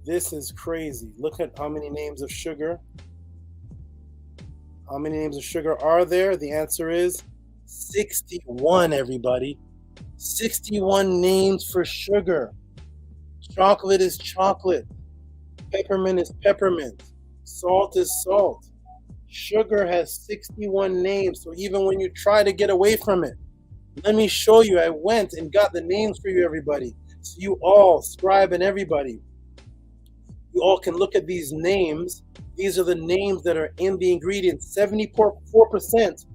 this is crazy. Look at how many names of sugar. How many names of sugar are there? The answer is 61, everybody. 61 names for sugar. Chocolate is chocolate. Peppermint is peppermint. Salt is salt. Sugar has 61 names. So even when you try to get away from it, Let me show you. I went and got the names for you, everybody. So you all, scribe and everybody, you all can look at these names. These are the names that are in the ingredients. 74%.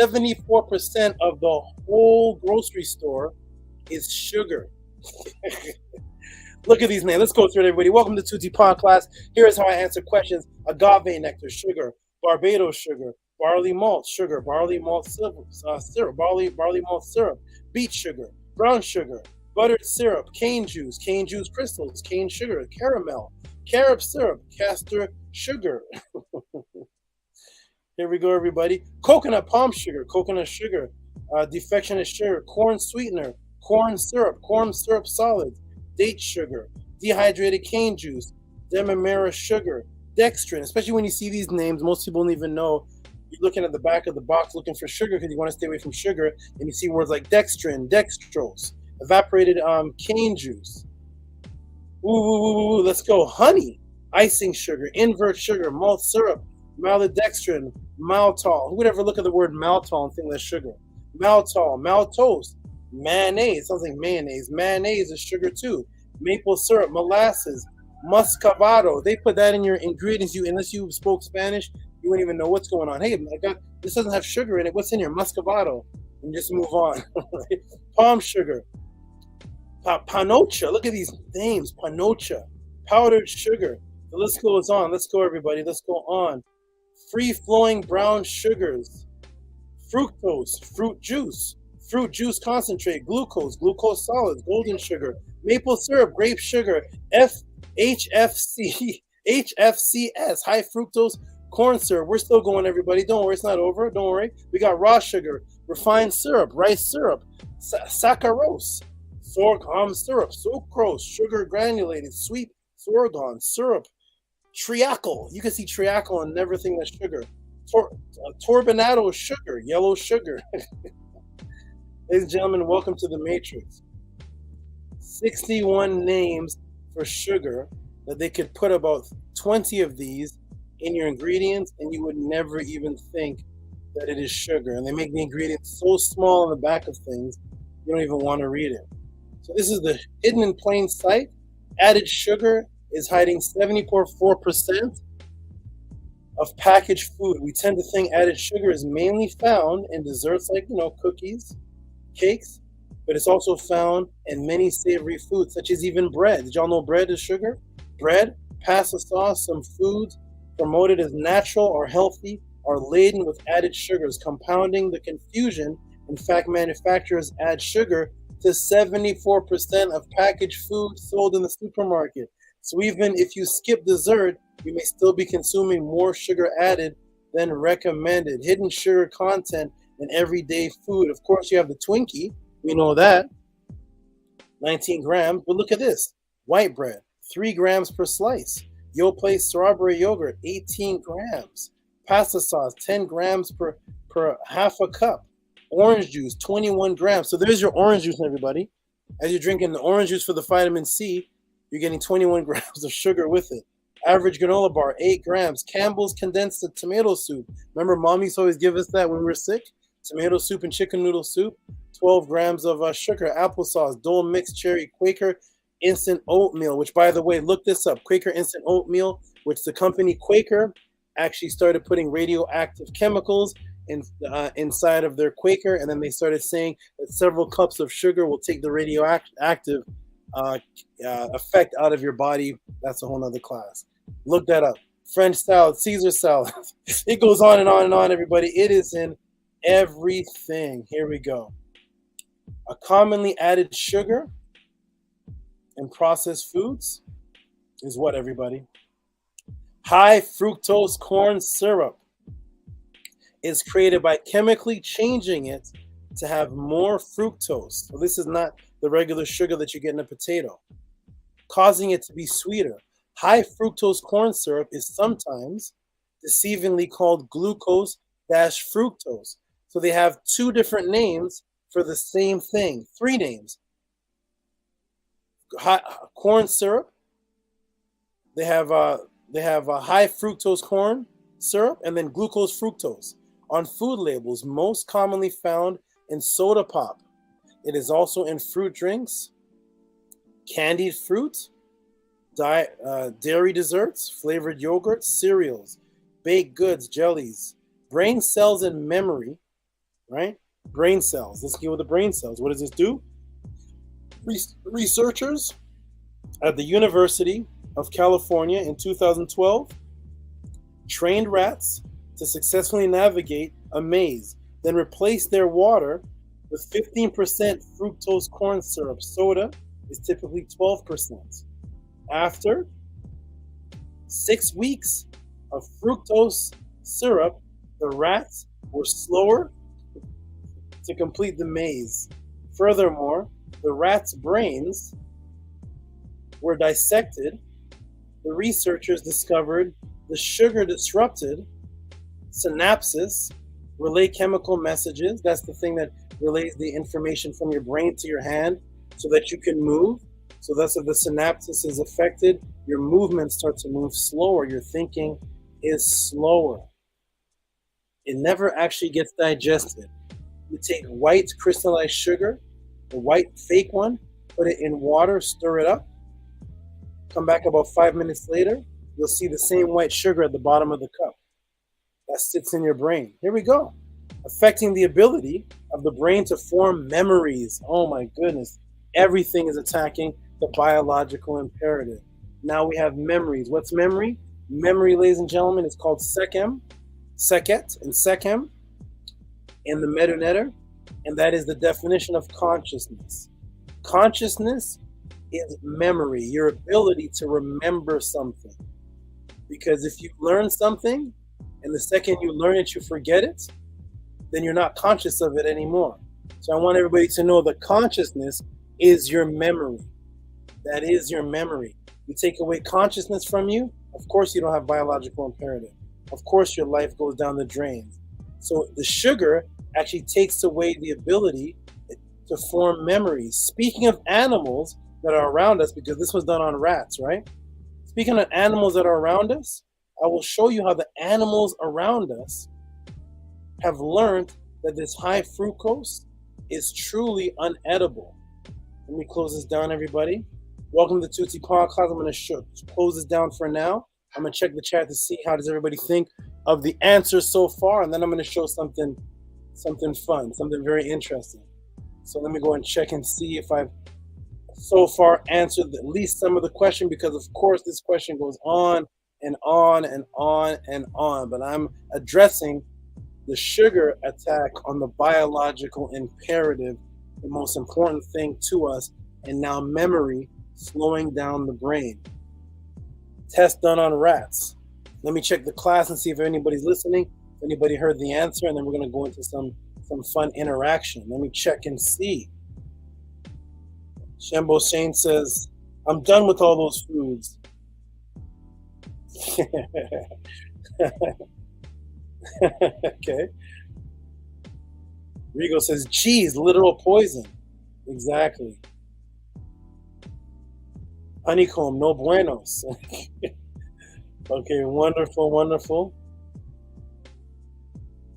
74% of the whole grocery store is sugar. Look at these names. Let's go through it, everybody. Welcome to Tehuti Podcast. Here is how I answer questions. Agave nectar, sugar. Barbados sugar. Barley malt, sugar. Barley malt syrup. Barley malt syrup. Beet sugar. Brown sugar. Buttered syrup. Cane juice crystals. Cane sugar. Caramel. Carob syrup. Castor sugar. Here we go, everybody. Coconut palm sugar. Coconut sugar. Defectionate sugar. Corn sweetener. Corn syrup solids. Date sugar, dehydrated cane juice, demerara sugar, dextrin. Especially when you see these names, most people don't even know. You're looking at the back of the box looking for sugar because you want to stay away from sugar, and you see words like dextrin, dextrose, evaporated cane juice. Ooh, let's go. Honey, icing sugar, invert sugar, malt syrup, maltodextrin, maltol. Who would ever look at the word maltol and think that's sugar? Maltol, maltose. Mayonnaise, sounds like mayonnaise. Mayonnaise is sugar too. Maple syrup, molasses, muscovado. They put that in your ingredients. Unless you spoke Spanish, you wouldn't even know what's going on. Hey, this doesn't have sugar in it. What's in here? Muscovado. And just move on. Palm sugar, panocha. Look at these names. Panocha, powdered sugar. The list goes on. Let's go, everybody. Let's go on. Free-flowing brown sugars, fructose, fruit juice concentrate, glucose solids, golden sugar, maple syrup, grape sugar, HFCS, high fructose corn syrup. We're still going, everybody. Don't worry, it's not over. Don't worry. We got raw sugar, refined syrup, rice syrup, saccharose, sorghum syrup, sucrose, sugar granulated, sweet sorghum syrup, triacle. You can see triacle and never think that's sugar. Turbinado sugar, yellow sugar. Ladies and gentlemen, welcome to the Matrix. 61 names for sugar that they could put about 20 of these in your ingredients, and you would never even think that it is sugar. And they make the ingredients so small on the back of things, you don't even want to read it. So this is the hidden in plain sight. Added sugar is hiding 74% of packaged food. We tend to think added sugar is mainly found in desserts like, cookies, cakes, but it's also found in many savory foods, such as even bread. Did y'all know bread is sugar? Bread, pasta sauce, some foods promoted as natural or healthy are laden with added sugars, compounding the confusion. In fact, manufacturers add sugar to 74% of packaged food sold in the supermarket. So even if you skip dessert, you may still be consuming more sugar added than recommended. Hidden sugar content in everyday food. Of course, you have the Twinkie. We know that. 19 grams. But look at this. White bread, 3 grams per slice. Yoplait strawberry yogurt, 18 grams. Pasta sauce, 10 grams per half a cup. Orange juice, 21 grams. So there's your orange juice, everybody. As you're drinking the orange juice for the vitamin C, you're getting 21 grams of sugar with it. Average granola bar, 8 grams. Campbell's condensed tomato soup. Remember, Mom used to always give us that when we were sick? Tomato soup and chicken noodle soup. 12 grams of sugar. Applesauce, Dole mixed cherry, Quaker instant oatmeal, which, by the way, look this up. Quaker instant oatmeal, which the company Quaker actually started putting radioactive chemicals inside of their Quaker, and then they started saying that several cups of sugar will take the radioactive effect out of your body. That's a whole nother class. Look that up. French salad, Caesar salad. It goes on and on and on, everybody. It is in everything. Here we go. A commonly added sugar in processed foods is what, everybody? High fructose corn syrup is created by chemically changing it to have more fructose. So this is not the regular sugar that you get in a potato, causing it to be sweeter. High fructose corn syrup is sometimes deceivingly called glucose-fructose. So they have 2 different names for the same thing, 3 names. Corn syrup, they have a high fructose corn syrup, and then glucose-fructose. On food labels, most commonly found in soda pop. It is also in fruit drinks, candied fruit, dairy desserts, flavored yogurts, cereals, baked goods, jellies, brain cells and memory, right? Brain cells. Let's deal with the brain cells. What does this do? Researchers at the University of California in 2012 trained rats to successfully navigate a maze, then replaced their water with 15% fructose corn syrup. Soda is typically 12%. After 6 weeks of fructose syrup, the rats were slower to complete the maze. Furthermore, the rats' brains were dissected. The researchers discovered the sugar disrupted synapses, relay chemical messages. That's the thing that relays the information from your brain to your hand so that you can move. So that's if the synapses is affected, your movements start to move slower. Your thinking is slower. It never actually gets digested. You take white crystallized sugar, the white fake one, put it in water, stir it up. Come back about 5 minutes later, you'll see the same white sugar at the bottom of the cup. That sits in your brain. Here we go. Affecting the ability of the brain to form memories. Oh my goodness. Everything is attacking the biological imperative. Now we have memories. What's memory? Memory, ladies and gentlemen, is called Sechem, Seket, and Sechem in the Medunetter, and that is the definition of consciousness. Consciousness is memory, your ability to remember something. Because if you learn something, and the second you learn it, you forget it, then you're not conscious of it anymore. So I want everybody to know that consciousness is your memory. That is your memory. You take away consciousness from you, of course you don't have biological imperative. Of course your life goes down the drain. So the sugar actually takes away the ability to form memories. Speaking of animals that are around us, because this was done on rats, right? Speaking of animals that are around us, I will show you how the animals around us have learned that this high fructose is truly unedible. Let me close this down, everybody. Welcome to Tehuti Podcast. I'm going to close this down for now. I'm going to check the chat to see how does everybody think of the answers so far, and then I'm going to show something fun, something very interesting. So let me go and check and see if I've so far answered at least some of the question, because of course this question goes on and on and on and on, but I'm addressing the sugar attack on the biological imperative, the most important thing to us, and now memory slowing down the brain. Test done on rats. Let me check the class and see if anybody's listening, if anybody heard the answer, and then we're going to go into some fun interaction. Let me check and see. Shambo Shane says, I'm done with all those foods. Okay. Rigo says, geez, literal poison. Exactly. Honeycomb, no buenos. Okay, wonderful, wonderful.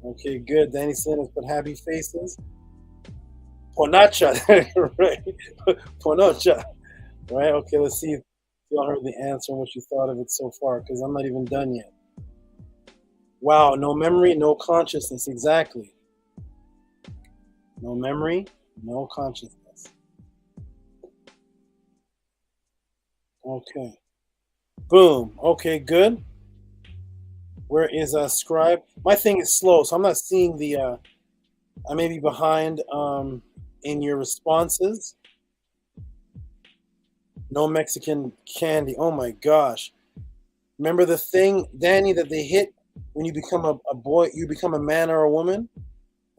Okay, good. Danny Sanders put happy faces. Ponacha, right? Ponacha, right? Okay, let's see if y'all heard the answer and what you thought of it so far, because I'm not even done yet. Wow, no memory, no consciousness. Exactly. No memory, no consciousness. Okay. Boom. Okay, good. Where is Scribe? My thing is slow, so I'm not seeing the I may be behind in your responses. No Mexican candy. Oh my gosh. Remember the thing, Danny, that they hit when you become a boy, you become a man or a woman,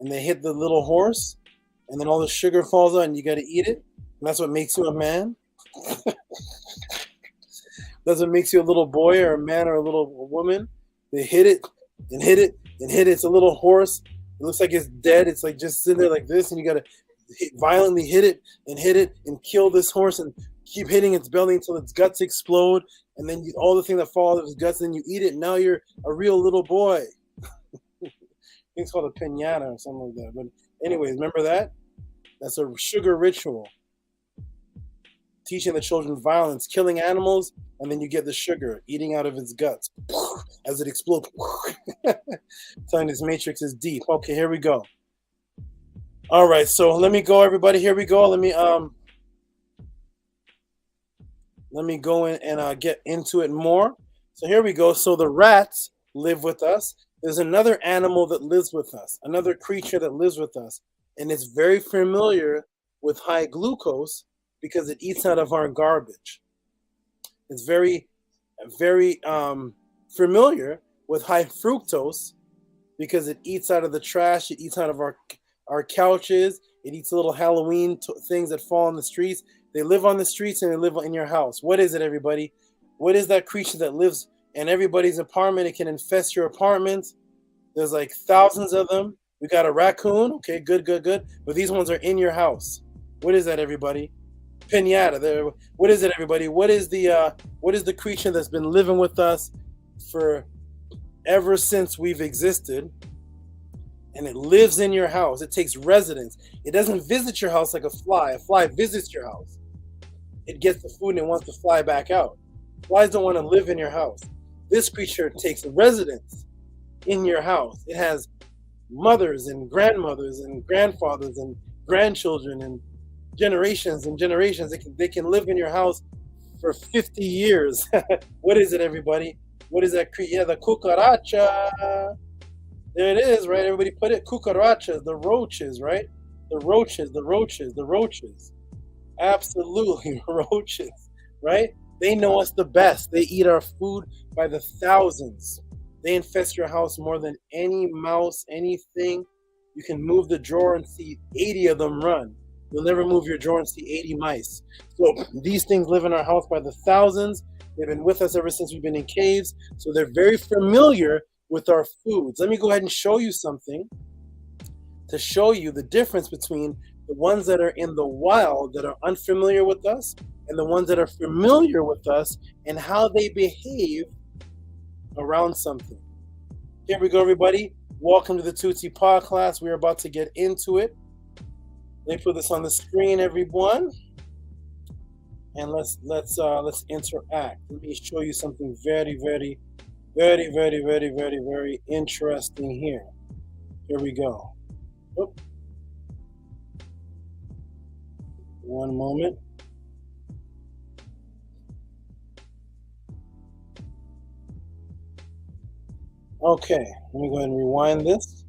and they hit the little horse, and then all the sugar falls out and you got to eat it, and that's what makes you a man? That's what makes you a little boy or a man or a little woman? They hit it and hit it and hit it. It's a little horse. It looks like it's dead. It's like just sitting there like this, and you got to violently hit it and kill this horse and keep hitting its belly until its guts explode, and then all the things that fall out of its guts, and then you eat it, and now you're a real little boy. I think it's called a piñata or something like that. But Anyways, remember that? That's a sugar ritual. Teaching the children violence, killing animals, and then you get the sugar eating out of its guts as it explodes. Telling this matrix is deep. Okay, here we go. All right, so let me go, everybody. Here we go. Let me go in and get into it more. So here we go. So the rats live with us. There's another animal that lives with us, another creature that lives with us, and it's very familiar with high glucose because it eats out of our garbage. It's very, very familiar with high fructose because it eats out of the trash. It eats out of our couches. It eats little Halloween things that fall on the streets. They live on the streets and they live in your house. What is it, everybody? What is that creature that lives in everybody's apartment? It can infest your apartment. There's like thousands of them. We got a raccoon. Okay, good. But these ones are in your house. What is that, everybody? Pinata. There. What is it, everybody? What is the creature that's been living with us for ever since we've existed? And it lives in your house. It takes residence. It doesn't visit your house like a fly. A fly visits your house. It gets the food and it wants to fly back out. Flies don't want to live in your house. This creature takes residence in your house. It has mothers and grandmothers and grandfathers and grandchildren and generations and generations. They can live in your house for 50 years. What is it, everybody? What is that creature? Yeah, the cucaracha. There it is, right? Everybody put it. Cucarachas, the roaches, right? The roaches. Absolutely, roaches, right? They know us the best. They eat our food by the thousands. They infest your house more than any mouse, anything. You can move the drawer and see 80 of them run. You'll never move your drawer and see 80 mice. So these things live in our house by the thousands. They've been with us ever since we've been in caves. So they're very familiar with our foods. Let me go ahead and show you something to show you the difference between the ones that are in the wild that are unfamiliar with us and the ones that are familiar with us and how they behave around something. Here we go, everybody. Welcome to the Tehuti Pod class. We're about to get into it. Let me put this on the screen, everyone. And let's interact. Let me show you something very, very, very, very, very, very, very interesting here. Here we go. Oop. One moment. Okay, let me go ahead and rewind this.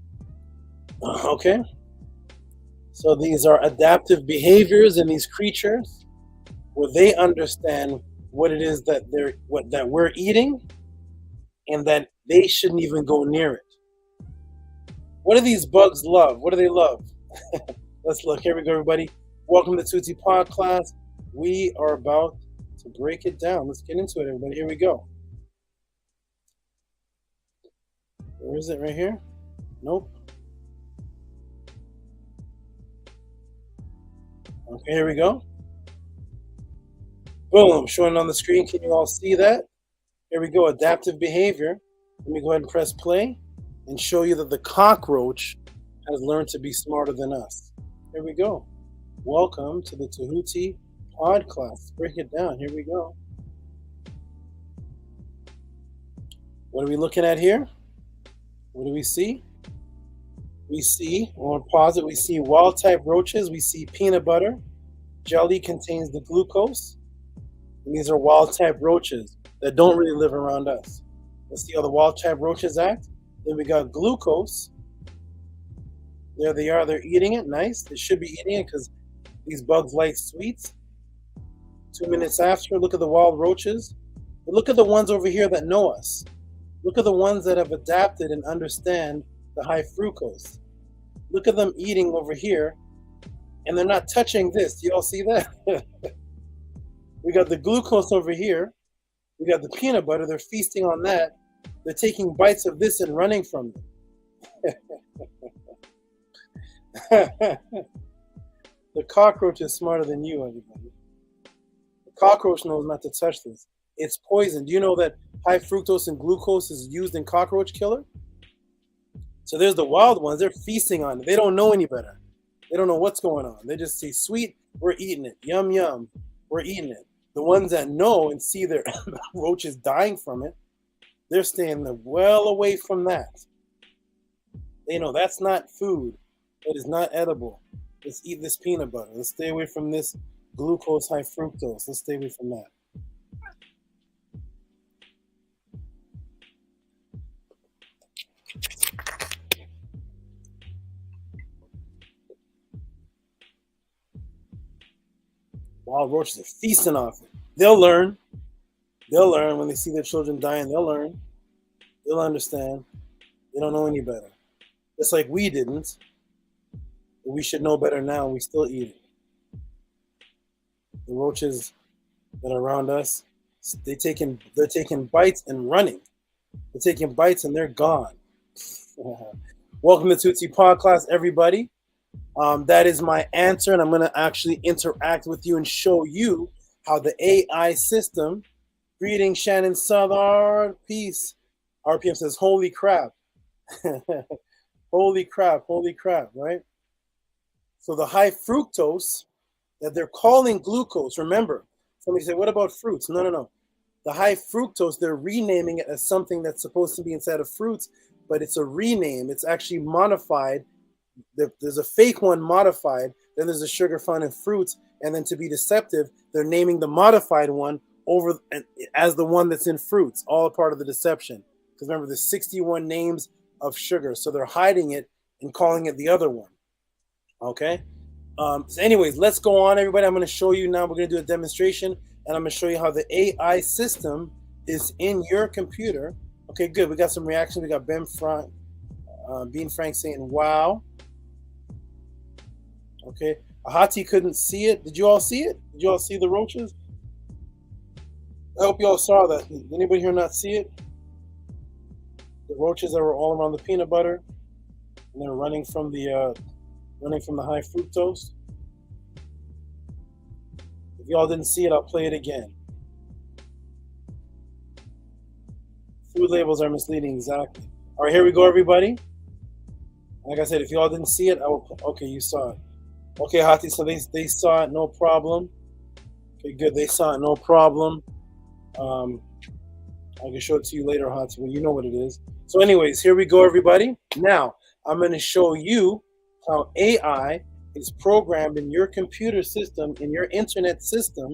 Okay. So these are adaptive behaviors in these creatures where they understand what it is that we're eating and that they shouldn't even go near it. What do these bugs love? What do they love? Let's look. Here we go, everybody. Welcome to Tehuti Pod class. We are about to break it down. Let's get into it, everybody. Here we go. Where is it? Right here? Nope. Okay, here we go. Boom, showing on the screen. Can you all see that? Here we go, adaptive behavior. Let me go ahead and press play and show you that the cockroach has learned to be smarter than us. Here we go. Welcome to the Tehuti Pod class. Break it down. Here we go. What are we looking at here? What do we see? We see, or pause it, we see wild type roaches. We see peanut butter. Jelly contains the glucose. And these are wild type roaches that don't really live around us. Let's see how the wild type roaches act. Then we got glucose. There they are. They're eating it. Nice. They should be eating it because these bugs like sweets. 2 minutes after, look at the wild roaches. But look at the ones over here that know us. Look at the ones that have adapted and understand the high fructose. Look at them eating over here, and they're not touching this. Do you all see that? We got the glucose over here. We got the peanut butter. They're feasting on that. They're taking bites of this and running from it. The cockroach is smarter than you, everybody. The cockroach knows not to touch this. It's poison. Do you know that high fructose and glucose is used in cockroach killer? So there's the wild ones. They're feasting on it. They don't know any better. They don't know what's going on. They just say, sweet, we're eating it. Yum, yum, we're eating it. The ones that know and see their roaches dying from it, they're staying well away from that. They know that's not food. That is not edible. Let's eat this peanut butter. Let's stay away from this glucose high fructose. Let's stay away from that. Wild roaches are feasting off it. They'll learn. They'll learn when they see their children dying. They'll learn. They'll understand. They don't know any better. Just like we didn't. But we should know better now, and we still eat it. The roaches that are around us, they're taking bites and running. They're taking bites and they're gone. Welcome to Tehuti Podcast, everybody. That is my answer, and I'm going to actually interact with you and show you how the AI system. Greetings, Shannon Southard. Peace. RPM says, holy crap. Holy crap, right? So the high fructose that they're calling glucose, remember, somebody said, what about fruits? No. The high fructose, they're renaming it as something that's supposed to be inside of fruits, but it's a rename. It's actually modified. There's a fake one modified, then there's a sugar found in fruits, and then to be deceptive, they're naming the modified one over as the one that's in fruits, all a part of the deception. Because remember, there's 61 names of sugar, so they're hiding it and calling it the other one. Okay? So anyways, let's go on, everybody. I'm going to show you now. We're going to do a demonstration, and I'm going to show you how the AI system is in your computer. Okay, good. We got some reactions. We got Bean Frank saying, wow. Okay. Ahati couldn't see it. Did you all see it? Did you all see the roaches? I hope you all saw that. Did anybody here not see it? The roaches that were all around the peanut butter, and they're running from the high fructose. If y'all didn't see it, I'll play it again. Food labels are misleading, exactly. All right, here we go, everybody. Like I said, if y'all didn't see it, okay, you saw it. Okay, Hati, so they saw it, no problem. Okay, good, they saw it, no problem. I can show it to you later, Hati, when you know what it is. So anyways, here we go, everybody. Now, I'm going to show you how AI is programmed in your computer system, in your internet system,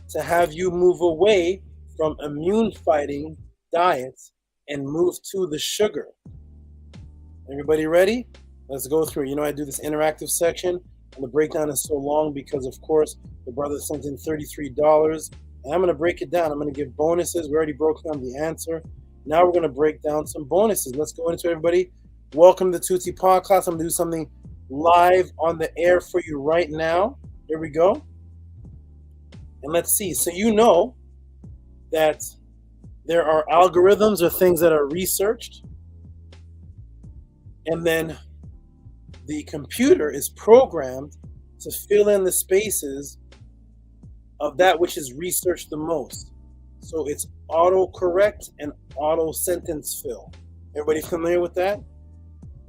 to have you move away from immune-fighting diets and move to the sugar. Everybody ready? Let's go through. You know, I do this interactive section, and the breakdown is so long because, of course, the brother sent in $33. And I'm going to break it down. I'm going to give bonuses. We already broke down the answer. Now we're going to break down some bonuses. Let's go into it, everybody. Welcome to Tehuti Podcast. I'm going to do something live on the air for you right now. Here we go. And let's see. So you know that there are algorithms or things that are researched. And then the computer is programmed to fill in the spaces of that which is researched the most. So it's autocorrect and auto sentence fill. Everybody familiar with that?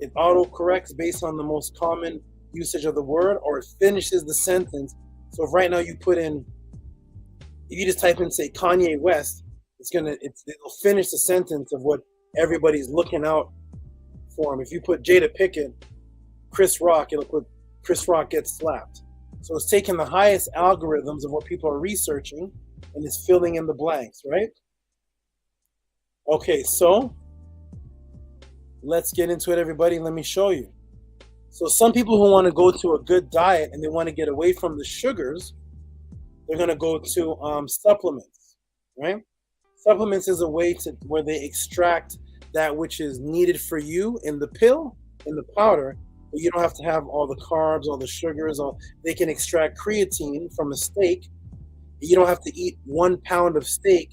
It autocorrects based on the most common usage of the word, or it finishes the sentence. So if right now you put in, if you just type in, say, Kanye West, it'll finish the sentence of what everybody's looking out for him. If you put Jada Pinkett, Chris Rock, it'll put Chris Rock gets slapped. So it's taking the highest algorithms of what people are researching and it's filling in the blanks, right? Okay, so let's get into it, everybody. Let me show you. So some people who want to go to a good diet and they want to get away from the sugars, they're going to go to supplements, right? Supplements is a way to where they extract that which is needed for you in the pill, in the powder, but you don't have to have all the carbs, all the sugars. They can extract creatine from a steak. You don't have to eat 1 pound of steak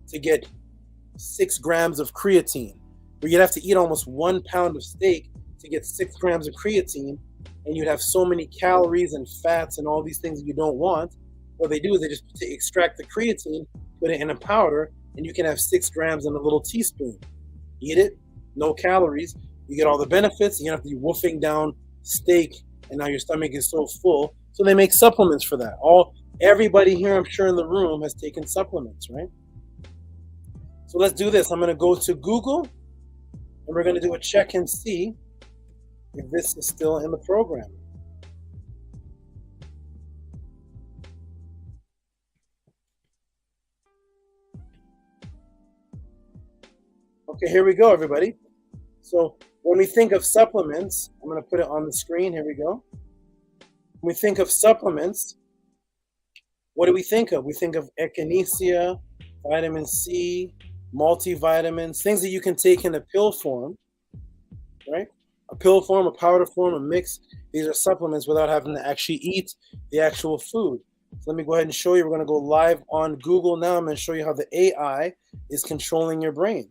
to get 6 grams of creatine. But you'd have to eat almost 1 pound of steak to get 6 grams of creatine, and you'd have so many calories and fats and all these things that you don't want. What they do is they just extract the creatine, put it in a powder, and you can have 6 grams in a little teaspoon. Eat it, no calories. You get all the benefits. You don't have to be wolfing down steak, and now your stomach is so full. So they make supplements for that. Everybody here, I'm sure in the room, has taken supplements, right? So let's do this. I'm going to go to Google, and we're going to do a check and see if this is still in the program. Okay, here we go, everybody. So when we think of supplements, I'm going to put it on the screen. Here we go. When we think of supplements, what do we think of? We think of echinacea, vitamin C, multivitamins, things that you can take in a pill form, right? A pill form, a powder form, a mix. These are supplements without having to actually eat the actual food. So let me go ahead and show you. We're going to go live on Google now. I'm going to show you how the AI is controlling your brain.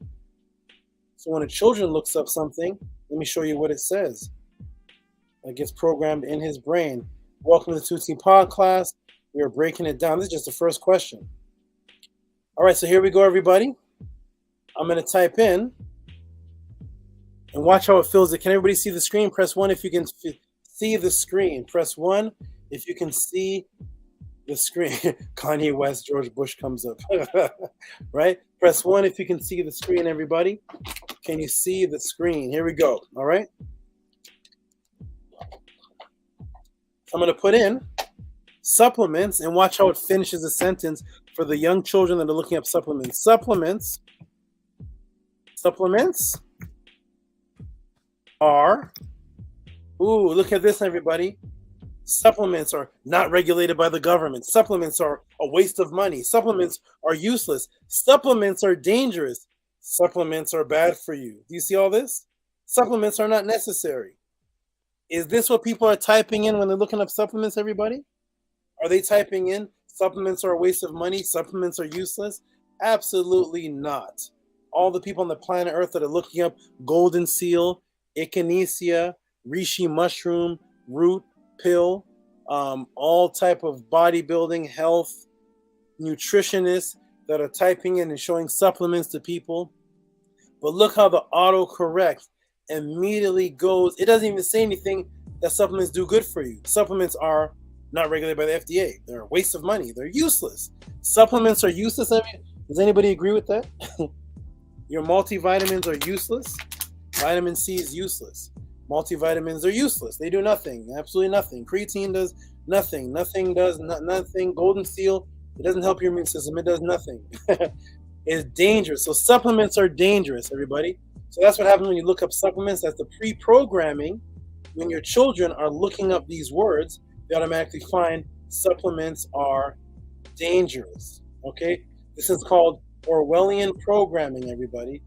So when a children looks up something, let me show you what it says. It gets programmed in his brain. Welcome to the Tehuti podcast. We are breaking it down. This is just the first question. All right, so here we go, everybody. I'm going to type in and watch how it fills it. Can everybody see the screen? Press 1 if you can see the screen. Press 1 if you can see the screen. Kanye West, George Bush comes up. Right? Press 1 if you can see the screen, everybody. Can you see the screen? Here we go. All right. I'm going to put in supplements and watch how it finishes the sentence for the young children that are looking up supplements. Supplements are, look at this, everybody. Supplements are not regulated by the government. Supplements are a waste of money. Supplements are useless. Supplements are dangerous. Supplements are bad for you. Do you see all this? Supplements are not necessary. Is this what people are typing in when they're looking up supplements, everybody? Are they typing in supplements are a waste of money? Supplements are useless? Absolutely not. All the people on the planet Earth that are looking up golden seal, echinacea, reishi mushroom, root, pill, all type of bodybuilding, health, nutritionists that are typing in and showing supplements to people. But look how the autocorrect immediately goes. It doesn't even say anything that supplements do good for you. Supplements are not regulated by the FDA. They're a waste of money. They're useless. Supplements are useless. Does anybody agree with that? Your multivitamins are useless. Vitamin C is useless. Multivitamins are useless. They do nothing. Absolutely nothing. Creatine does nothing. Nothing does nothing. Golden seal, it doesn't help your immune system. It does nothing. It's dangerous. So supplements are dangerous, everybody. So that's what happens when you look up supplements. That's the pre-programming. When your children are looking up these words, they automatically find supplements are dangerous. Okay? This is called Orwellian programming, everybody.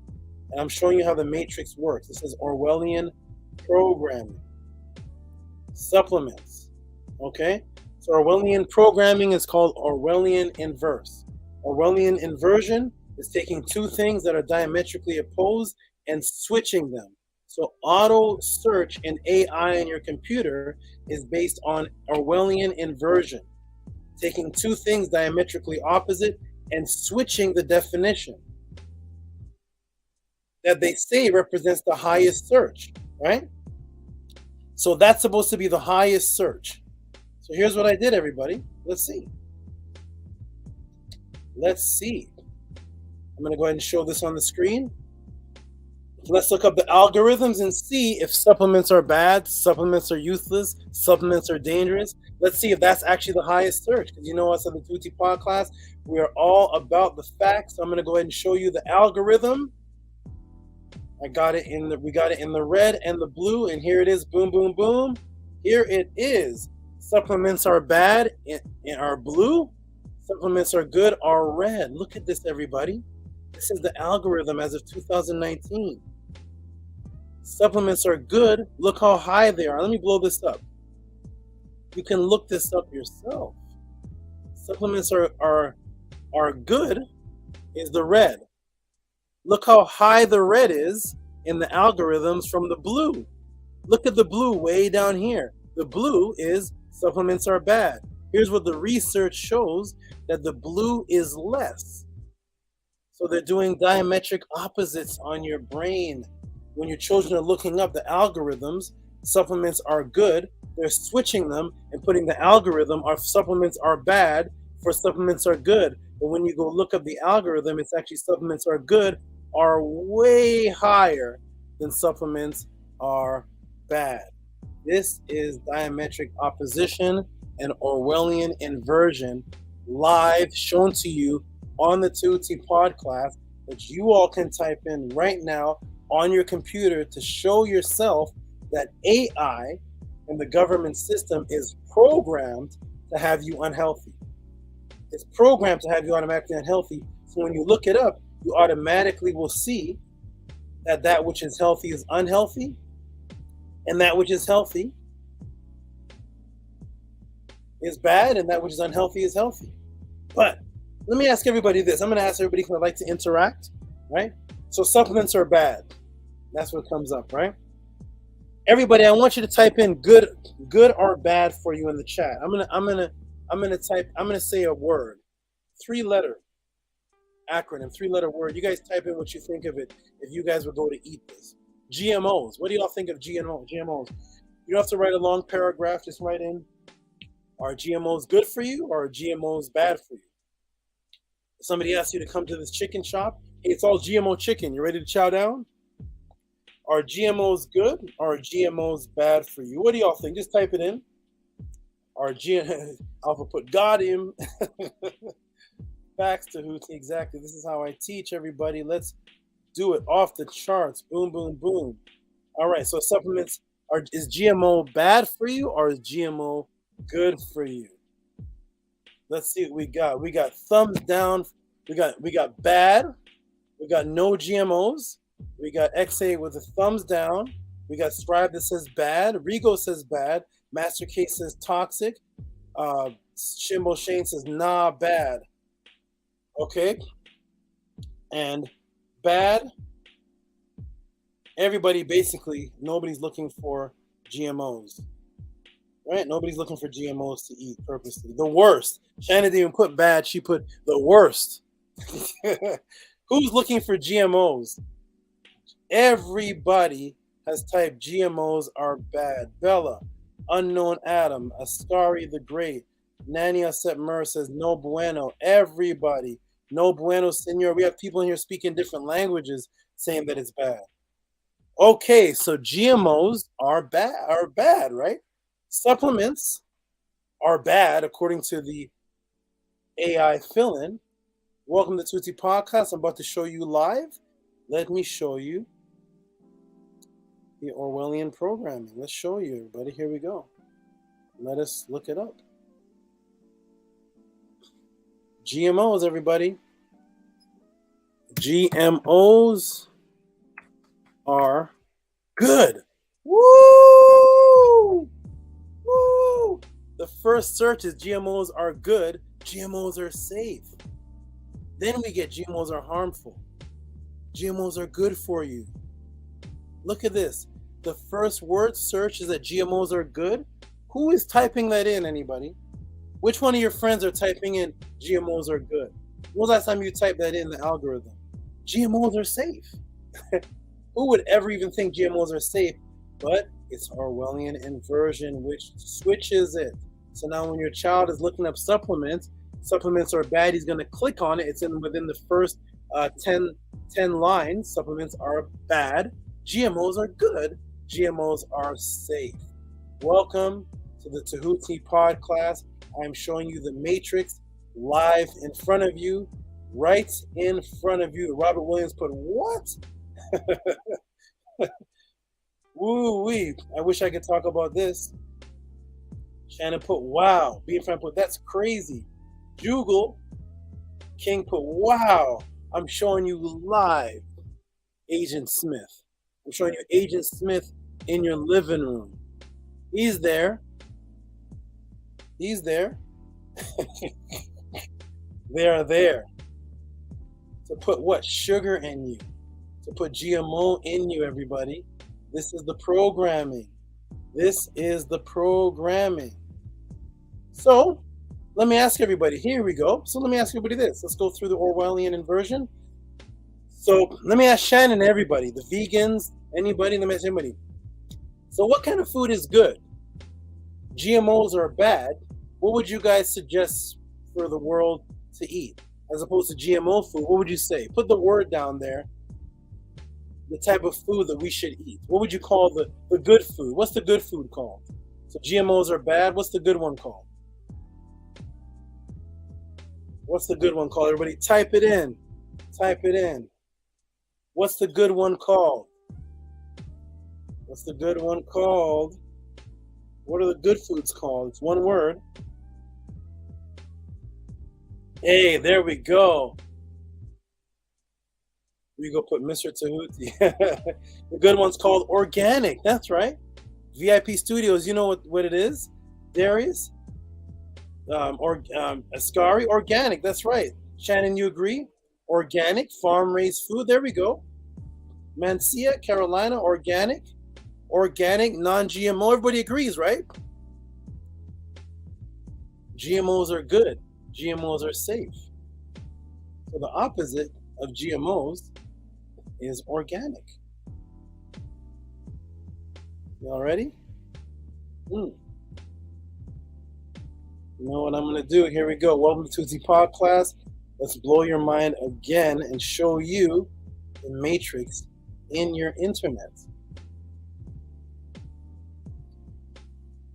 And I'm showing you how the matrix works. This is Orwellian programming. Supplements. Okay? So Orwellian programming is called Orwellian inverse. Orwellian inversion is taking two things that are diametrically opposed and switching them. So auto search in AI in your computer is based on Orwellian inversion, taking two things diametrically opposite and switching the definition that they say represents the highest search, right? So that's supposed to be the highest search. So here's what I did, everybody. Let's see. I'm going to go ahead and show this on the screen. Let's look up the algorithms and see if supplements are bad, supplements are useless, supplements are dangerous. Let's see if that's actually the highest search. Because you know us at the Tehuti podcast, we are all about the facts. So I'm going to go ahead and show you the algorithm. We got it in the red and the blue, and here it is. Boom, boom, boom. Here it is. Supplements are bad and are blue. Supplements are good are red. Look at this, everybody. This is the algorithm as of 2019. Supplements are good. Look how high they are. Let me blow this up. You can look this up yourself. Supplements are good is the red. Look how high the red is in the algorithms from the blue. Look at the blue way down here. The blue is supplements are bad. Here's what the research shows, that the blue is less. So they're doing diametric opposites on your brain. When your children are looking up the algorithms, supplements are good, they're switching them and putting the algorithm of supplements are bad for supplements are good. But when you go look up the algorithm, it's actually supplements are good are way higher than supplements are bad. This is diametric opposition and Orwellian inversion live shown to you on the Tehuti podcast that you all can type in right now on your computer to show yourself that AI and the government system is programmed to have you unhealthy. It's programmed to have you automatically unhealthy. So when you look it up, you automatically will see that that which is healthy is unhealthy, and that which is healthy is bad, and that which is unhealthy is healthy. But let me ask everybody this. I'm going to ask everybody who would like to interact, right? So supplements are bad. That's what comes up, right? Everybody, I want you to type in good or bad for you in the chat. I'm gonna say a word, 3-letter acronym, 3-letter word. You guys type in what you think of it if you guys would go to eat this. GMOs. What do y'all think of GMOs? You don't have to write a long paragraph. Just write in, are GMOs good for you or are GMOs bad for you? Somebody asks you to come to this chicken shop. Hey, it's all GMO chicken. You ready to chow down? Are GMOs good or are GMOs bad for you? What do y'all think? Just type it in. Alpha put got him. Facts, Tehuti. Exactly. This is how I teach everybody. Let's do it off the charts. Boom, boom, boom. All right. So supplements is GMO bad for you or is GMO good for you? Let's see what we got. We got thumbs down. We got bad. We got no GMOs. We got XA with a thumbs down. We got SCRIIBE that says bad. Rigo says bad. Master K says toxic. Shimbo Shane says nah, bad. Okay. And bad. Everybody basically, nobody's looking for GMOs. Right? Nobody's looking for GMOs to eat purposely. The worst. Shannon didn't even put bad. She put the worst. Who's looking for GMOs? Everybody has typed GMOs are bad. Bella, Unknown Adam, Ascari the Great, Nania Setmer says no bueno. Everybody, no bueno, senor. We have people in here speaking different languages saying that it's bad. Okay, so GMOs are bad, right? Supplements are bad according to the AI fill-in. Welcome to Tehuti Podcast. I'm about to show you live. Let me show you the Orwellian programming. Let's show you, everybody. Here we go. Let us look it up. GMOs, everybody. GMOs are good. Woo! Woo! The first search is GMOs are good. GMOs are safe. Then we get GMOs are harmful. GMOs are good for you. Look at this. The first word search is that GMOs are good. Who is typing that in, anybody? Which one of your friends are typing in GMOs are good? When was the last time you typed that in the algorithm? GMOs are safe. Who would ever even think GMOs are safe? But it's Orwellian inversion, which switches it. So now when your child is looking up supplements are bad, he's going to click on it. It's within the first 10 lines. Supplements are bad. GMOs are good. GMOs are safe. Welcome to the Tehuti Pod class. I'm showing you the matrix live in front of you, right in front of you. Robert Williams put, what? Woo-wee. I wish I could talk about this. Shannon put, wow. B and Frank put, that's crazy. Jugal King put, wow. I'm showing you live Agent Smith. I'm showing you Agent Smith in your living room. He's there. He's there. They're there. To put what? Sugar in you. To put GMO in you, everybody. This is the programming. This is the programming. So, let me ask everybody. Here we go. So let me ask everybody this. Let's go through the Orwellian inversion. So let me ask Shannon, everybody, the vegans, anybody, let me ask anybody. So what kind of food is good? GMOs are bad. What would you guys suggest for the world to eat? As opposed to GMO food, what would you say? Put the word down there. The type of food that we should eat. What would you call the good food? What's the good food called? So GMOs are bad. What's the good one called? What's the good one called? Everybody type it in. Type it in. What's the good one called? What's the good one called? What are the good foods called? It's one word. Hey, there we go. We go put Mr. Tehuti. The good one's called organic. That's right. VIP Studios, you know what it is? Darius? Ascari? Organic. That's right. Shannon, you agree? Organic, farm-raised food. There we go. Mancia, Carolina, organic. Organic, non-GMO. Everybody agrees, right? GMOs are good. GMOs are safe. So the opposite of GMOs is organic. Y'all ready? You know what I'm going to do? Here we go. Welcome to Tehuti Pod class. Let's blow your mind again and show you the matrix in your internet.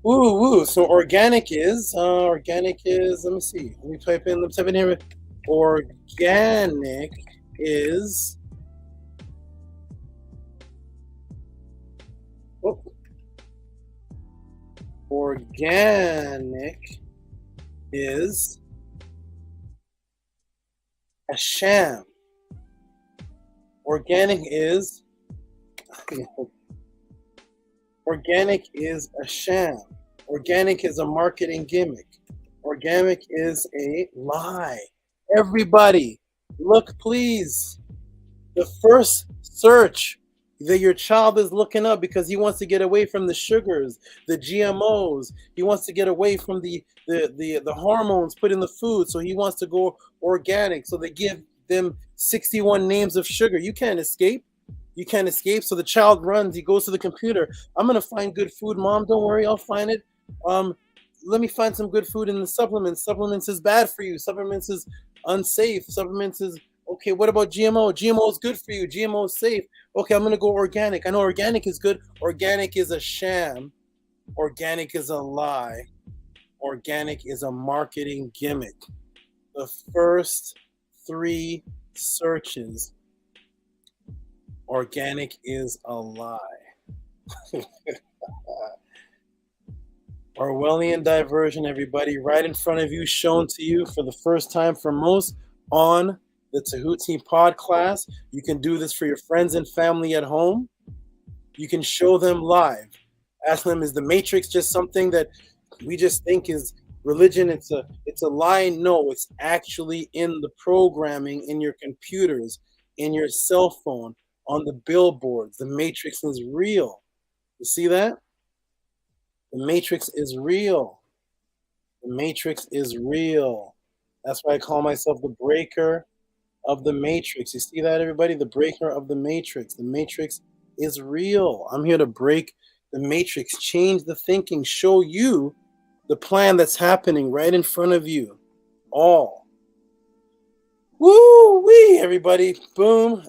Woo. So organic is, let me see. Let me type in here. Organic is, organic is a sham. Organic is a sham. Organic is a marketing gimmick. Organic is a lie. Everybody, look please. The first search that your child is looking up because he wants to get away from the sugars, the GMOs. He wants to get away from the hormones put in the food. So he wants to go organic. So they give them 61 names of sugar. You can't escape. You can't escape. So the child runs. He goes to the computer. I'm going to find good food, Mom. Don't worry. I'll find it. Let me find some good food in the supplements. Supplements is bad for you. Supplements is unsafe. Supplements is okay. What about GMO? GMO is good for you. GMO is safe. Okay, I'm going to go organic. I know organic is good. Organic is a sham. Organic is a lie. Organic is a marketing gimmick. The first 3 searches, organic is a lie. Orwellian diversion, everybody, right in front of you, shown to you for the first time for most on the Tehuti Pod class. You can do this for your friends and family at home. You can show them live. Ask them, is the Matrix just something that we just think is religion? It's a lie. No, it's actually in the programming in your computers, in your cell phone, on the billboards. The Matrix is real. You see that? The Matrix is real. The Matrix is real. That's why I call myself the breaker of the Matrix. You see that, everybody? The breaker of the Matrix. The Matrix is real. I'm here to break the Matrix, change the thinking, show you the plan that's happening right in front of you. All. Woo-wee, everybody. Boom.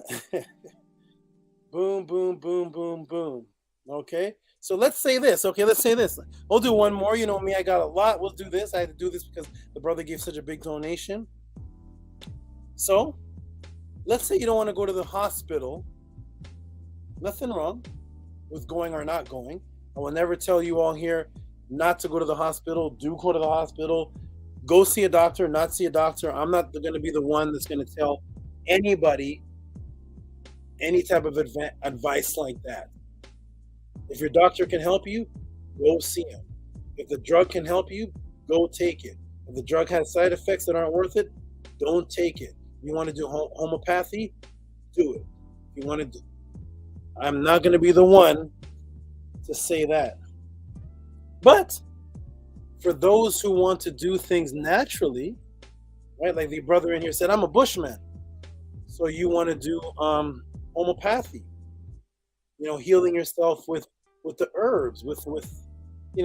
Boom, boom, boom, boom, boom. Okay? So let's say this. Okay, let's say this. We'll do one more. You know me, I got a lot. We'll do this. I had to do this because the brother gave such a big donation. So, let's say you don't want to go to the hospital. Nothing wrong with going or not going. I will never tell you all here not to go to the hospital. Do go to the hospital. Go see a doctor, not see a doctor. I'm not going to be the one that's going to tell anybody any type of advice like that. If your doctor can help you, go see him. If the drug can help you, go take it. If the drug has side effects that aren't worth it, don't take it. You want to do homeopathy? Do it. If you want to do, I'm not going to be the one to say that. But for those who want to do things naturally, right? Like the brother in here said, I'm a bushman. So you want to do homeopathy, healing yourself with the herbs, with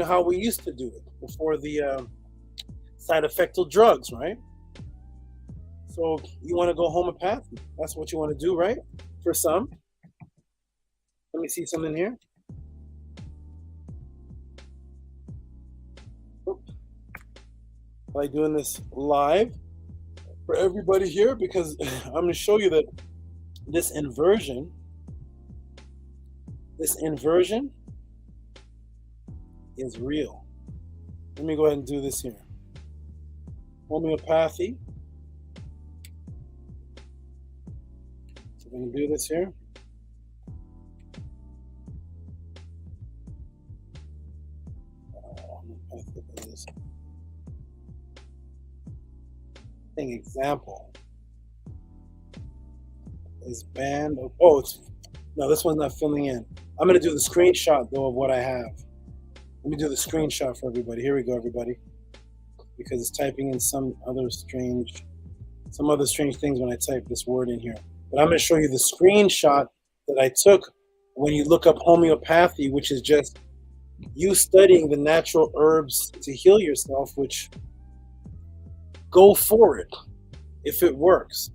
how we used to do it before the side effectal drugs, right? So you want to go homeopathy. That's what you want to do, right? For some. Let me see something here. By doing this live for everybody here, because I'm going to show you that this inversion is real. Let me go ahead and do this here. Homeopathy. So I'm going to do this here. Example is banned. Oh, no, this one's not filling in. I'm going to do the screenshot though of what I have. Let me do the screenshot for everybody. Here we go, everybody, because it's typing in some other strange things when I type this word in here. But I'm going to show you the screenshot that I took when you look up homeopathy, which is just you studying the natural herbs to heal yourself, which go for it if it works.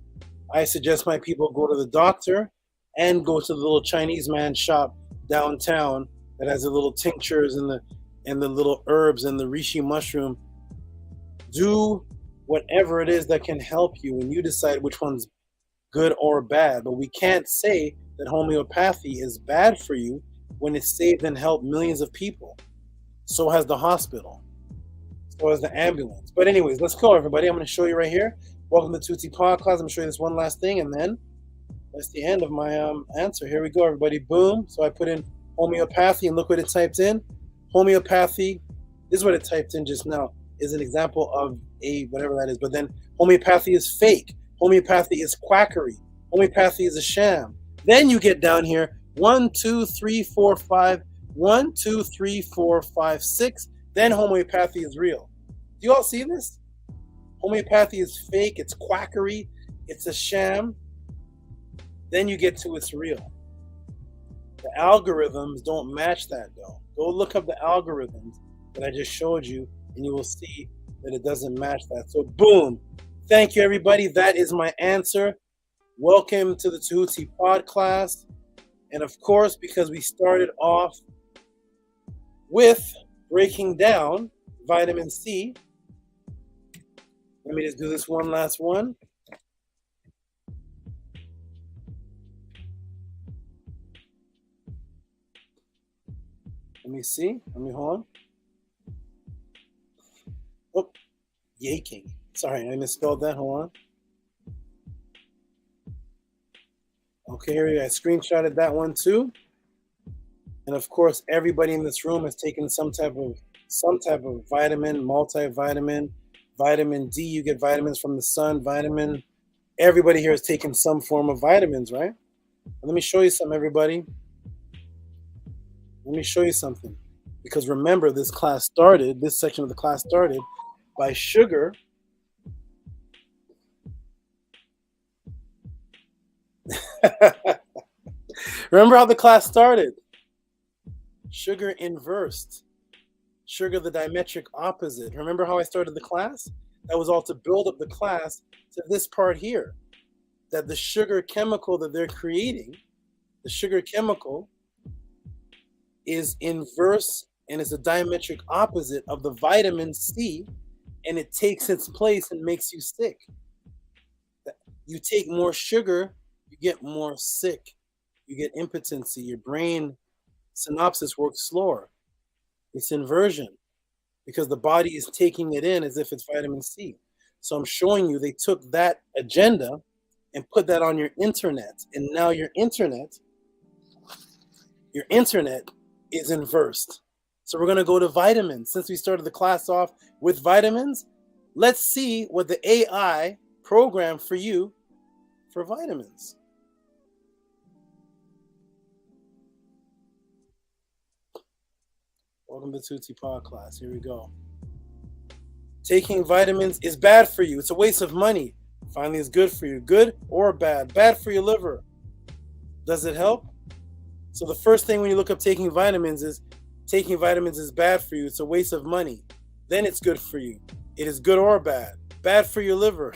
I suggest my people go to the doctor and go to the little Chinese man shop downtown that has the little tinctures and the little herbs and the reishi mushroom. Do whatever it is that can help you, and you decide which one's good or bad. But we can't say that homeopathy is bad for you when it's saved and helped millions of people. So has the hospital. So has the ambulance. But anyways, let's go, everybody. I'm going to show you right here. Welcome to Tehuti Podcast. I'm going to show you this one last thing, and then that's the end of my answer. Here we go, everybody. Boom. So I put in homeopathy, and look what it typed in. Homeopathy, this is what it typed in just now, is an example of a whatever that is. But then homeopathy is fake. Homeopathy is quackery. Homeopathy is a sham. Then you get down here, 1, 2, 3, 4, 5, 1, 2, 3, 4, 5, 6. Then homeopathy is real. Do you all see this? Homeopathy is fake. It's quackery. It's a sham. Then you get to it's real. The algorithms don't match that, though. Go look up the algorithms that I just showed you, and you will see that it doesn't match that. So, boom. Thank you, everybody. That is my answer. Welcome to the Tehuti Pod class. And, of course, because we started off with breaking down vitamin C, let me just do this one last one. Let me see. Let me hold on. Oh, yaking. Sorry, I misspelled that. Hold on. Okay, here we go. I screenshotted that one too. And of course, everybody in this room has taken some type of vitamin, multivitamin, vitamin D. You get vitamins from the sun, vitamin. Everybody here has taken some form of vitamins, right? Let me show you some, everybody. Let me show you something. Because remember, this section of the class started by sugar. Remember how the class started? Sugar inversed. Sugar the diametric opposite. Remember how I started the class? That was all to build up the class to this part here. That the sugar chemical that they're creating, the sugar chemical, is inverse and is a diametric opposite of the vitamin C, and it takes its place and makes you sick. You take more sugar, you get more sick. You get impotency. Your brain synapses work slower. It's inversion because the body is taking it in as if it's vitamin C. So I'm showing you they took that agenda and put that on your internet. And now your internet is inversed. So we're going to go to vitamins. Since we started the class off with vitamins, let's see what the AI programmed for you for vitamins. Welcome to Tehuti Pod class. Here we go. Taking vitamins is bad for you. It's a waste of money. Finally, it's good for you. Good or bad? Bad for your liver. Does it help? So the first thing when you look up taking vitamins is bad for you. It's a waste of money. Then it's good for you. It is good or bad. Bad for your liver.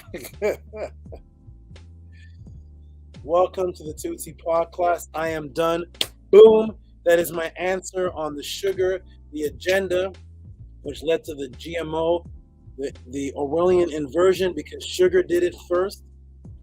Welcome to the Tehuti podcast. I am done. Boom. That is my answer on the sugar, the agenda, which led to the GMO, the Orwellian inversion, because sugar did it first.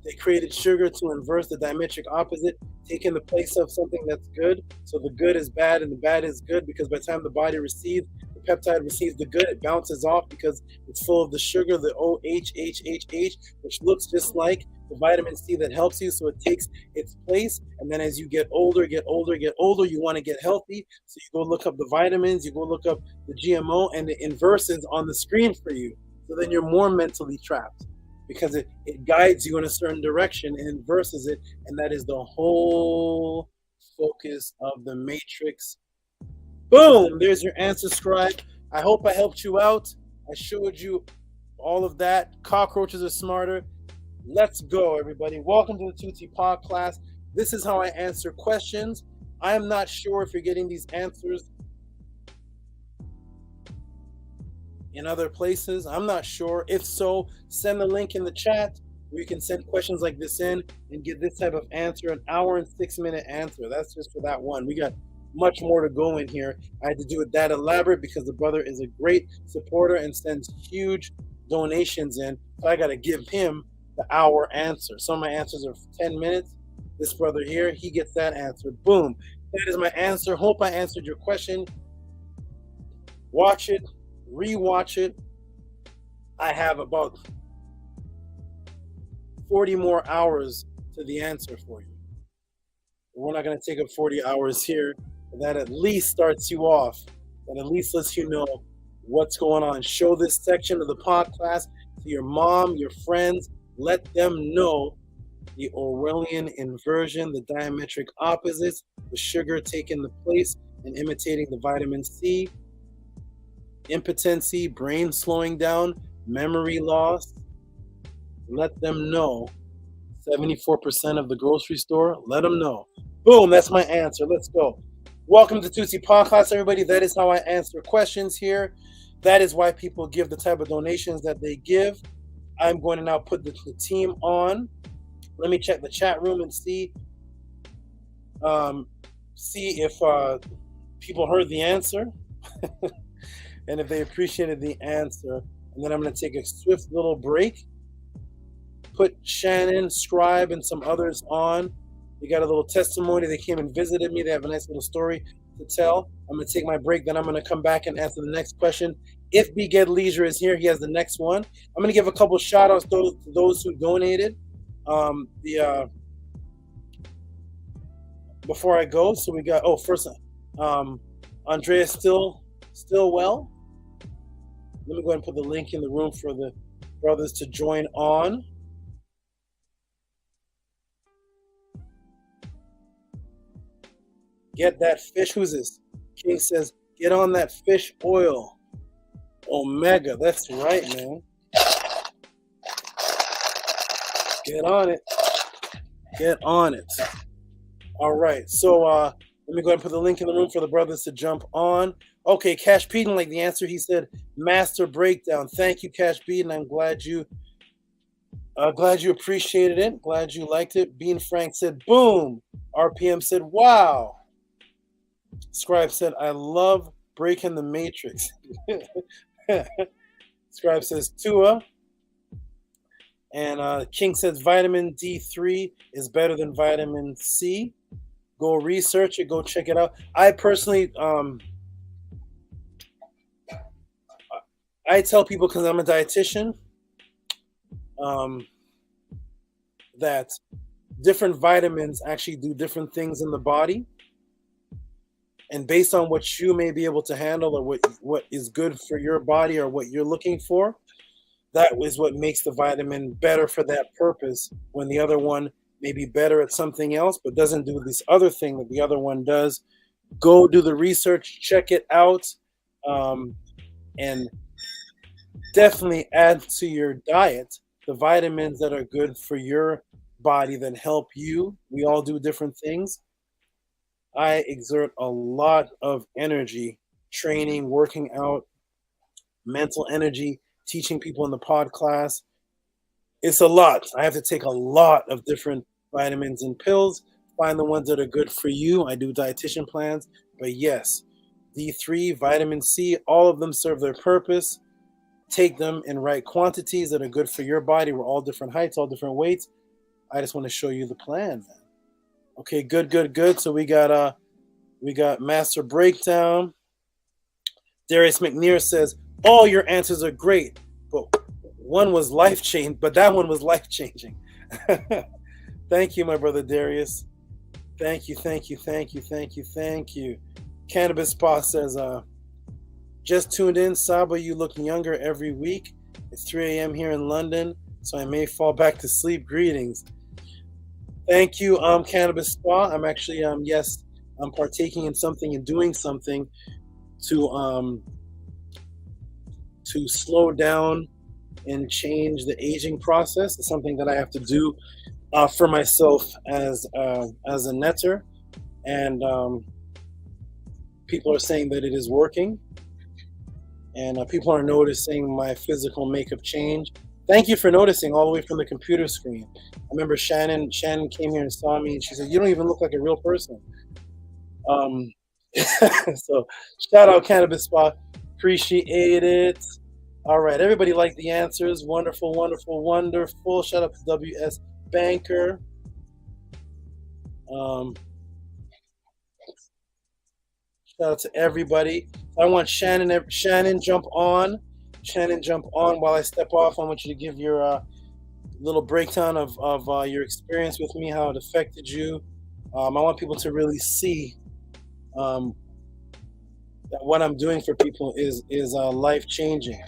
They created sugar to inverse the diametric opposite, taking the place of something that's good. So the good is bad and the bad is good, because by the time the body receives, the peptide receives the good, it bounces off because it's full of the sugar, the OHHHH, which looks just like the vitamin C that helps you. So it takes its place. And then as you get older, you want to get healthy. So you go look up the vitamins, you go look up the GMO, and the inverse is on the screen for you. So then you're more mentally trapped, because it guides you in a certain direction and inverses it, and that is the whole focus of the matrix. Boom! There's your answer, Scribe. I hope I helped you out. I showed you all of that. Cockroaches are smarter. Let's go, everybody. Welcome to the Tehuti podcast. This is how I answer questions. I am not sure if you're getting these answers in other places. I'm not sure. If so, send the link in the chat where you can send questions like this in and get this type of answer, an hour and 6-minute answer. That's just for that one. We got much more to go in here. I had to do it that elaborate because the brother is a great supporter and sends huge donations in. So I got to give him the hour answer. Some of my answers are 10 minutes. This brother here, he gets that answer. Boom. That is my answer. Hope I answered your question. Watch it. Rewatch it. I have about 40 more hours to the answer for you. We're not going to take up 40 hours here. But that at least starts you off. That at least lets you know what's going on. Show this section of the podcast to your mom, your friends. Let them know the Orwellian inversion, the diametric opposites, the sugar taking the place and imitating the vitamin C, impotency, brain slowing down, memory loss. Let them know. 74% of the grocery store, let them know. Boom, that's my answer. Let's go. Welcome to Tehuti Podcast, everybody. That is how I answer questions here. That is why people give the type of donations that they give. I'm going to now put the team on. Let me check the chat room and see if people heard the answer and if they appreciated the answer. And then I'm going to take a swift little break. Put Shannon, Scribe, and some others on. They got a little testimony. They came and visited me. They have a nice little story to tell. I'm going to take my break. Then I'm going to come back and answer the next question. If Beged Leisure is here, he has the next one. I'm going to give a couple shout outs to those who donated. Before I go, so we got, first, Andrea still well. Let me go ahead and put the link in the room for the brothers to join on. Get that fish. Who's this? King says, get on that fish oil. Omega. That's right, man. Get on it. Get on it. All right. So let me go ahead and put the link in the room for the brothers to jump on. Okay, Cash Peden, like the answer, he said, master breakdown. Thank you, Cash Peden. I'm glad you appreciated it. Glad you liked it. Bean Frank said, boom. RPM said, wow. Scribe said, I love breaking the matrix. Scribe says, Tua. And King says, vitamin D3 is better than vitamin C. Go research it. Go check it out. I personally, I tell people, because I'm a dietitian, that different vitamins actually do different things in the body. And based on what you may be able to handle, or what is good for your body, or what you're looking for, that is what makes the vitamin better for that purpose, when the other one may be better at something else, but doesn't do this other thing that the other one does. Go do the research, check it out, and definitely add to your diet the vitamins that are good for your body that help you. We all do different things. I exert a lot of energy training, working out, mental energy, teaching people in the pod class. It's a lot. I have to take a lot of different vitamins and pills, find the ones that are good for you. I do dietitian plans, but yes, D3, vitamin C, all of them serve their purpose. Take them in right quantities that are good for your body. We're all different heights, all different weights. I just want to show you the plan, man. Okay, good. So we got Master Breakdown. Darius McNear says, all your answers are great, but one was life-changing, but that one was life-changing. Thank you, my brother Darius. Thank you. Cannabis Spa says, just tuned in, Saba, you look younger every week. It's 3 a.m. here in London, so I may fall back to sleep. Greetings. Thank you, Cannabis Spa. I'm actually, yes, I'm partaking in something and doing something to slow down and change the aging process. It's something that I have to do for myself as a netter, and people are saying that it is working, and people are noticing my physical makeup change. Thank you for noticing all the way from the computer screen. I remember Shannon came here and saw me, and she said, you don't even look like a real person. So shout out Cannabis Spa. Appreciate it. All right, everybody liked the answers. Wonderful. Shout out to WS Banker. Shout out to everybody. I want Shannon jump on. While I step off. I want you to give your little breakdown of your experience with me, how it affected you. I want people to really see that what I'm doing for people is life changing,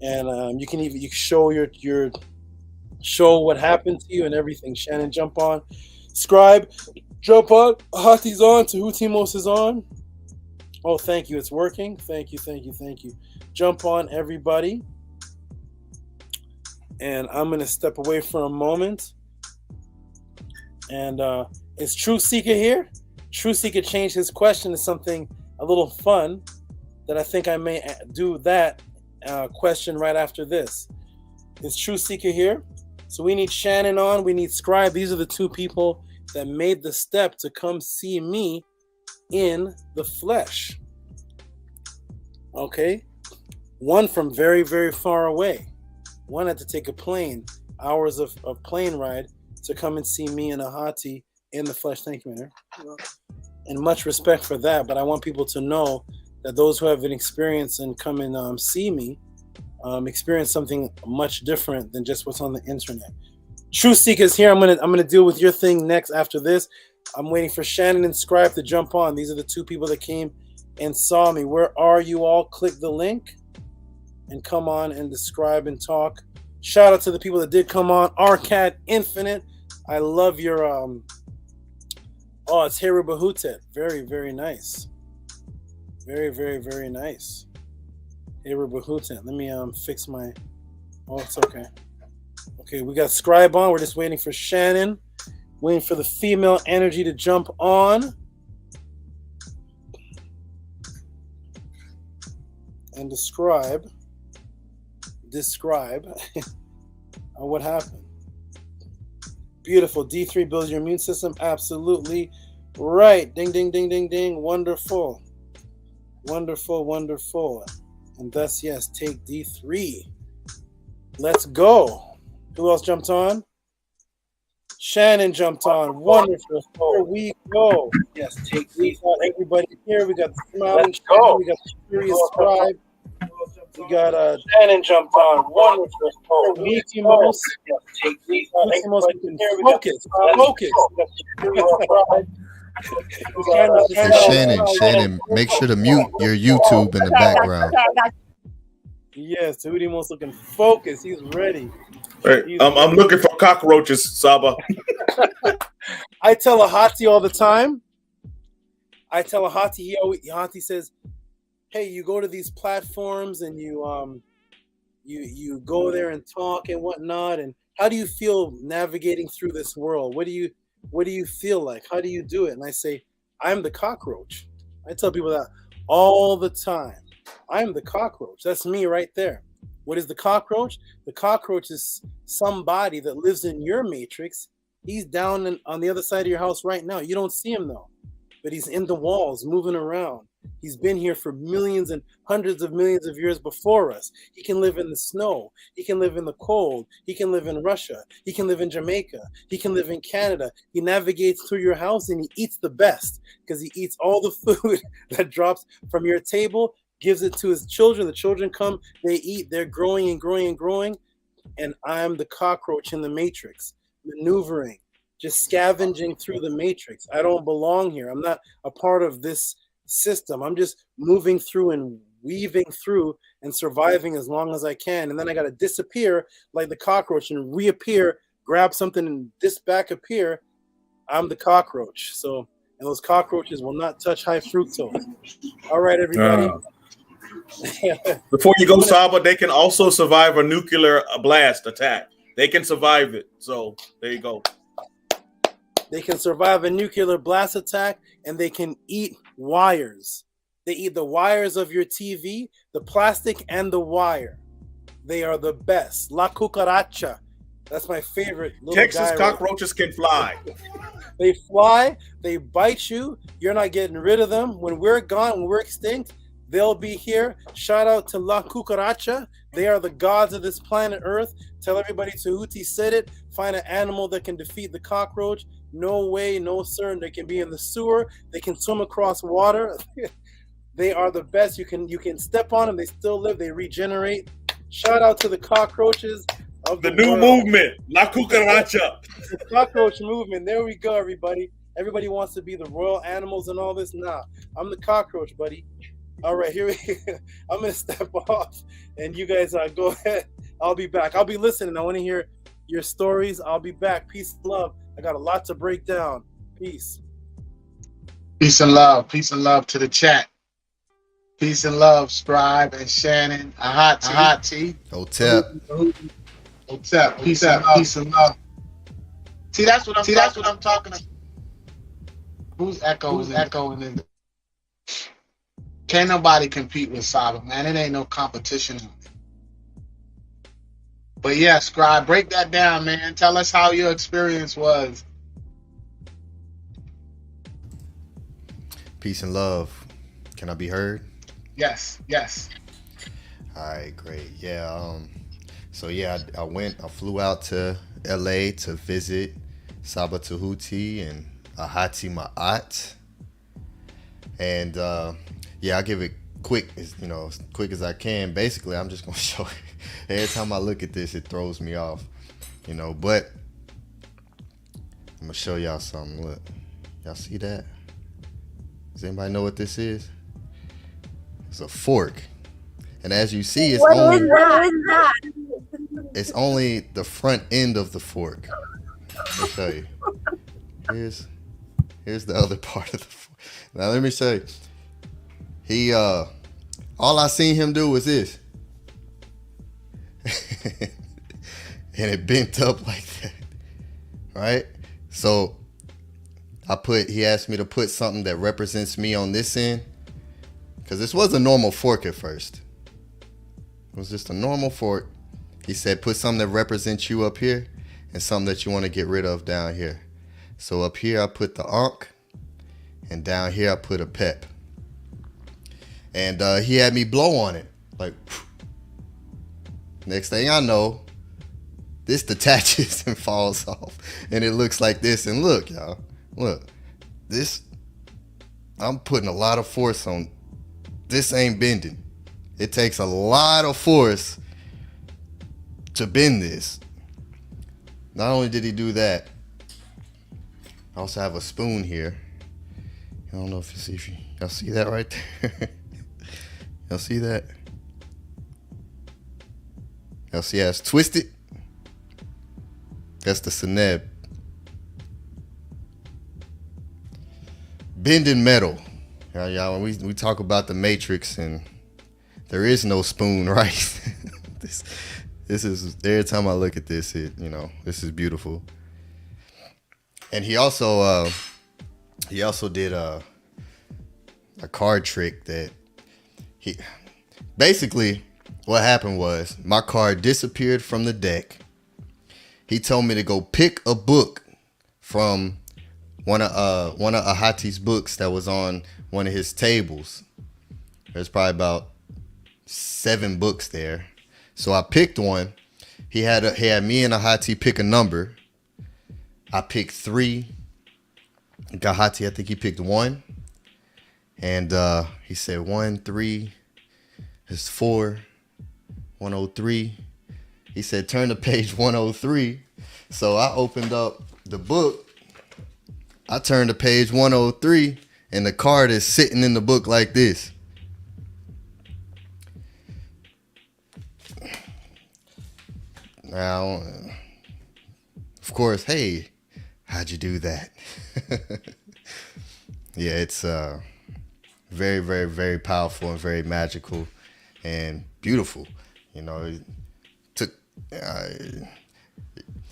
and you can show show what happened to you and everything. Shannon, jump on. Scribe, jump on. Hati's on. Tehuti is on. Oh, thank you. It's working. Thank you. Jump on, everybody. And I'm going to step away for a moment. And is True Seeker here? True Seeker changed his question to something a little fun that I think I may do that question right after this. Is True Seeker here? So we need Shannon on. We need Scribe. These are the two people that made the step to come see me in the flesh. Okay? One from very, very far away. One had to take a plane, hours of plane ride to come and see me and Ahati in the flesh. Thank you, man. And much respect for that, but I want people to know that those who have an experience and come and see me experience something much different than just what's on the internet. True Seekers here. I'm gonna deal with your thing next after this. I'm waiting for Shannon and Scribe to jump on. These are the two people that came and saw me. Where are you all? Click the link and come on and describe and talk. Shout out to the people that did come on. Arcad Infinite. I love your oh, it's Heru Bahutet. Very, very nice. Very, very, very nice. Heru Bahutet. Let me fix my it's okay. Okay, we got Scribe on. We're just waiting for Shannon. Waiting for the female energy to jump on. And describe what happened. Beautiful. D3 builds your immune system. Absolutely right. Ding, ding, ding, ding, ding. Wonderful. And thus, yes, take D3. Let's go. Who else jumped on? Shannon jumped on. Wonderful. Here we go. Yes, take these. Everybody here. We got the smiling Shannon. We got the curious Scribe. We got Shannon jumped on. Wonderful. Mickey Mouse. Yes, take these. Focus. Hey, Shannon, make sure to mute your YouTube in the background. Yes, Tehuti Mo's looking focused. He's ready. Hey, I'm looking for cockroaches, Saba. I tell Ahati all the time. Ahati says, hey, you go to these platforms and you you go there and talk and whatnot. And how do you feel navigating through this world? What do you feel like? How do you do it? And I say, I'm the cockroach. I tell people that all the time. I'm the cockroach. That's me right there. What is the cockroach? The cockroach is somebody that lives in your matrix. He's down on the other side of your house right now. You don't see him though, but he's in the walls, moving around. He's been here for millions and hundreds of millions of years before us. He can live in the snow. He can live in the cold. He can live in Russia. He can live in Jamaica. He can live in Canada. He navigates through your house and he eats the best because he eats all the food that drops from your table, gives it to his children. The children come, they eat, they're growing and growing and growing. And I'm the cockroach in the matrix, maneuvering, just scavenging through the matrix. I don't belong here. I'm not a part of this system. I'm just moving through and weaving through and surviving as long as I can. And then I got to disappear like the cockroach and reappear, grab something and back appear. I'm the cockroach. So, and those cockroaches will not touch high fructose. All right, everybody. Before you go, Saba, they can also survive a nuclear blast attack. They can survive it. So there you go. They can survive a nuclear blast attack, and they can eat wires. They eat the wires of your TV, the plastic and the wire. They are the best. La cucaracha. That's my favorite. Texas cockroaches can fly. They fly. They bite you. You're not getting rid of them. When we're gone, when we're extinct, they'll be here. Shout out to La Cucaracha. They are the gods of this planet Earth. Tell everybody Tehuti said it. Find an animal that can defeat the cockroach. No way, no sir. They can be in the sewer. They can swim across water. They are the best. You can step on them. They still live. They regenerate. Shout out to the cockroaches of the new world. movement, La Cucaracha. The cockroach movement. There we go, everybody. Everybody wants to be the royal animals and all this. Nah, I'm the cockroach, buddy. All right, here we go. I'm going to step off, and you guys go ahead. I'll be back. I'll be listening. I want to hear your stories. I'll be back. Peace and love. I got a lot to break down. Peace. Peace and love. Peace and love to the chat. Peace and love, Scribe and Shannon. A hot tea. OCTAV. OCTAV. Peace and love. Peace and love. See, that's what I'm talking about. Who's echoing in? Can't nobody compete with SABA, man. It ain't no competition. But yeah, Scribe, break that down, man. Tell us how your experience was. Peace and love. Can I be heard? Yes. All right, great. Yeah. So yeah, I flew out to LA to visit SABA Tehuti and Ahati Ma'at. And yeah, I'll give it quick as quick as I can. Basically, I'm just gonna show it. Every time I look at this, it throws me off. But I'm gonna show y'all something. Look. Y'all see that? Does anybody know what this is? It's a fork. And as you see, it's only the front end of the fork. Let me show you. Here's the other part of the fork. Now let me show you. He all I seen him do was this. And it bent up like that. Right? So he asked me to put something that represents me on this end. Because this was a normal fork at first. It was just a normal fork. He said, put something that represents you up here and something that you want to get rid of down here. So up here, I put the Ankh, and down here, I put a pep. And he had me blow on it. Like, next thing I know, this detaches and falls off. And it looks like this. And look, y'all. Look. This, I'm putting a lot of force on. This ain't bending. It takes a lot of force to bend this. Not only did he do that, I also have a spoon here. I don't know if y'all see that right there. Y'all see that? Y'all see how it's twisted? That's the SCRIIIBE. Bending metal. Y'all, when we talk about the matrix, and there is no spoon, right? This is every time I look at this, this is beautiful. And he also did a card trick that he basically what happened was my card disappeared from the deck. He told me to go pick a book from one of Ahati's books that was on one of his tables. There's probably about 7 books there. So I picked one. He had me and Ahati pick a number. I picked 3. Ahati, I think he picked 1. And he said 1, 3 is 4, 103. He said turn to page 103. So I opened up the book. I turned to page 103 and the card is sitting in the book like this. Now, of course, hey, how'd you do that? Yeah, it's very, very, very powerful and very magical and beautiful.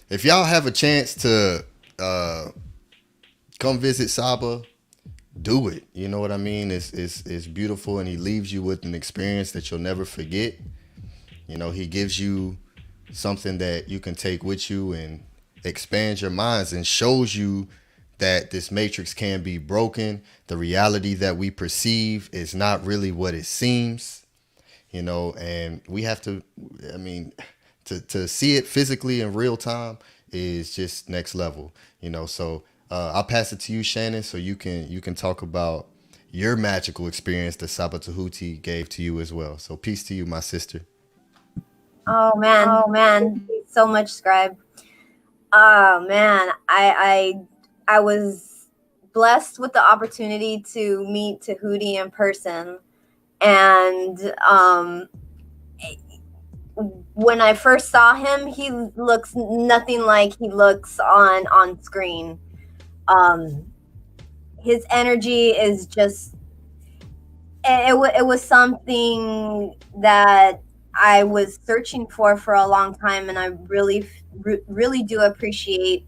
If y'all have a chance to come visit SABA, do it. You know what I mean? It's beautiful, and he leaves you with an experience that you'll never forget. He gives you something that you can take with you and expand your minds, and shows you that this matrix can be broken. The reality that we perceive is not really what it seems, and we have to, to see it physically in real time is just next level, so I'll pass it to you, Shannon, so you can talk about your magical experience that SABA Tehuti gave to you as well. So peace to you, my sister. Oh man. Thank you so much, Scribe. Oh man, I was blessed with the opportunity to meet Tehuti in person, and when I first saw him, he looks nothing like he looks on screen. His energy is just, it was something that I was searching for a long time, and I really do appreciate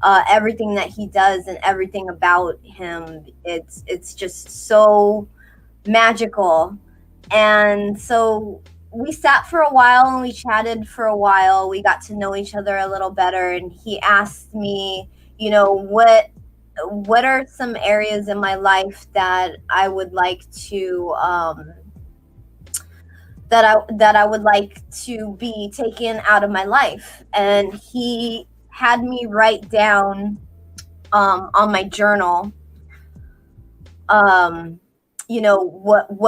everything that he does and everything about him. It's just so magical. And so we sat for a while and we chatted for a while. We got to know each other a little better, and he asked me, what are some areas in my life that I would like to that I would like to be taken out of my life. And he had me write down on my journal what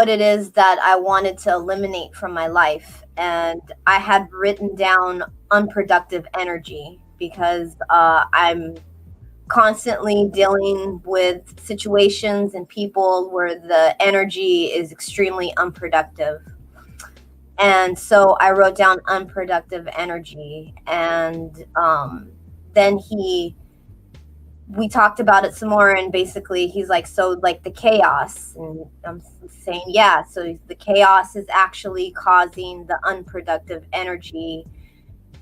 it is that I wanted to eliminate from my life. And I had written down unproductive energy, because I'm constantly dealing with situations and people where the energy is extremely unproductive. And so I wrote down unproductive energy, and then we talked about it some more, and basically he's like, so like the chaos, and I'm saying, yeah, so the chaos is actually causing the unproductive energy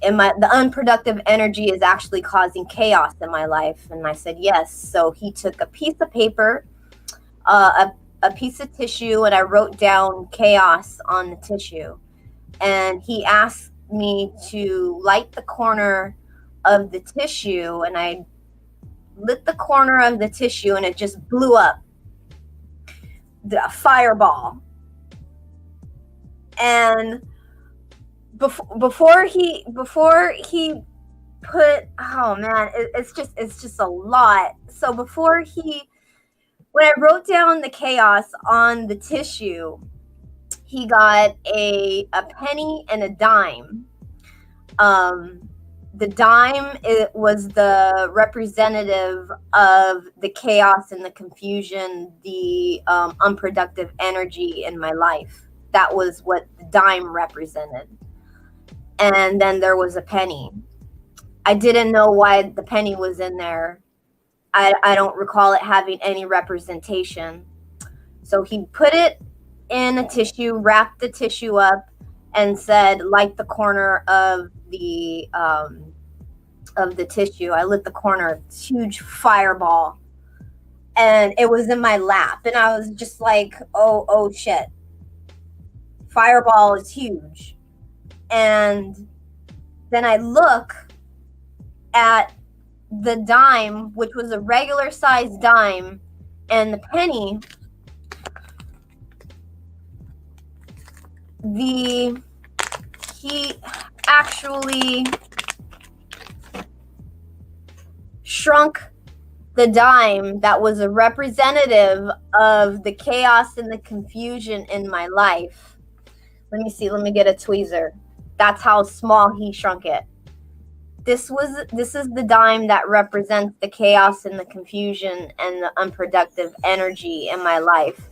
the unproductive energy is actually causing chaos in my life. And I said, yes. So he took a piece of paper, a piece of tissue, and I wrote down chaos on the tissue. And he asked me to light the corner of the tissue, and I lit the corner of the tissue, and it just blew up. The fireball. And before he put, oh man, it's just a lot. So when I wrote down the chaos on the tissue, he got a penny and a dime. The dime, it was the representative of the chaos and the confusion, the unproductive energy in my life. That was what the dime represented. And then there was a penny. I didn't know why the penny was in there. I don't recall it having any representation. So he put it in a tissue, wrapped the tissue up, and said, light the corner of the tissue. I lit the corner, huge fireball, and it was in my lap, and I was just like, oh shit, fireball is huge. And then I look at the dime, which was a regular sized dime, and the penny, he actually shrunk the dime that was a representative of the chaos and the confusion in my life. Let me see, let me get a tweezer. That's how small he shrunk it. This is the dime that represents the chaos and the confusion and the unproductive energy in my life.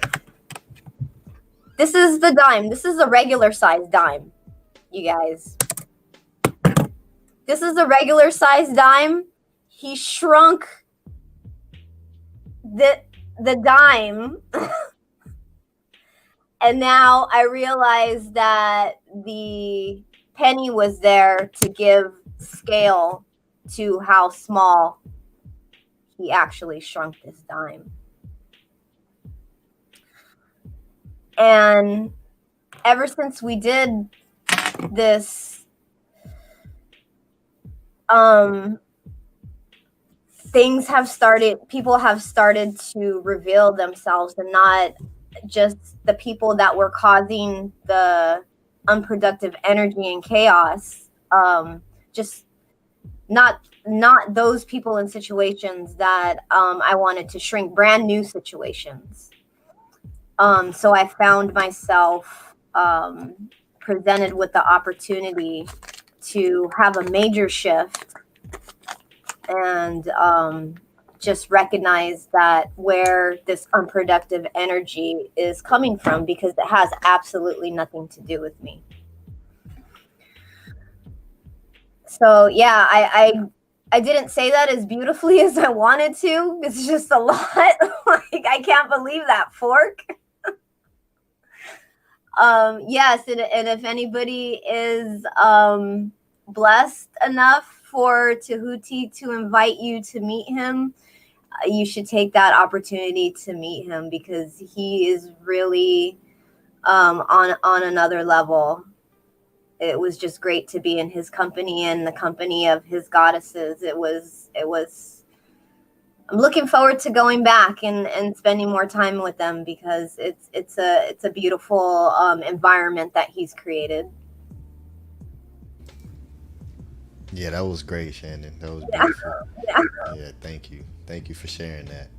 This is the dime. This is a regular size dime, you guys. This is a regular size dime. He shrunk the dime. And now I realize that the penny was there to give scale to how small he actually shrunk this dime. And ever since we did this, things have started, people have started to reveal themselves, and not just the people that were causing the unproductive energy and chaos, just not those people in situations that I wanted to shrink, brand new situations. So I found myself presented with the opportunity to have a major shift and just recognize that where this unproductive energy is coming from, because it has absolutely nothing to do with me. So yeah, I didn't say that as beautifully as I wanted to. It's just a lot. Like, I can't believe that, Fork. Yes, and if anybody is blessed enough for Tehuti to invite you to meet him, you should take that opportunity to meet him, because he is really on another level. It was just great to be in his company and the company of his goddesses. It was I'm looking forward to going back and spending more time with them, because it's a beautiful environment that he's created. Yeah, that was great, Shannon. That was beautiful. Yeah, thank you. Thank you for sharing that.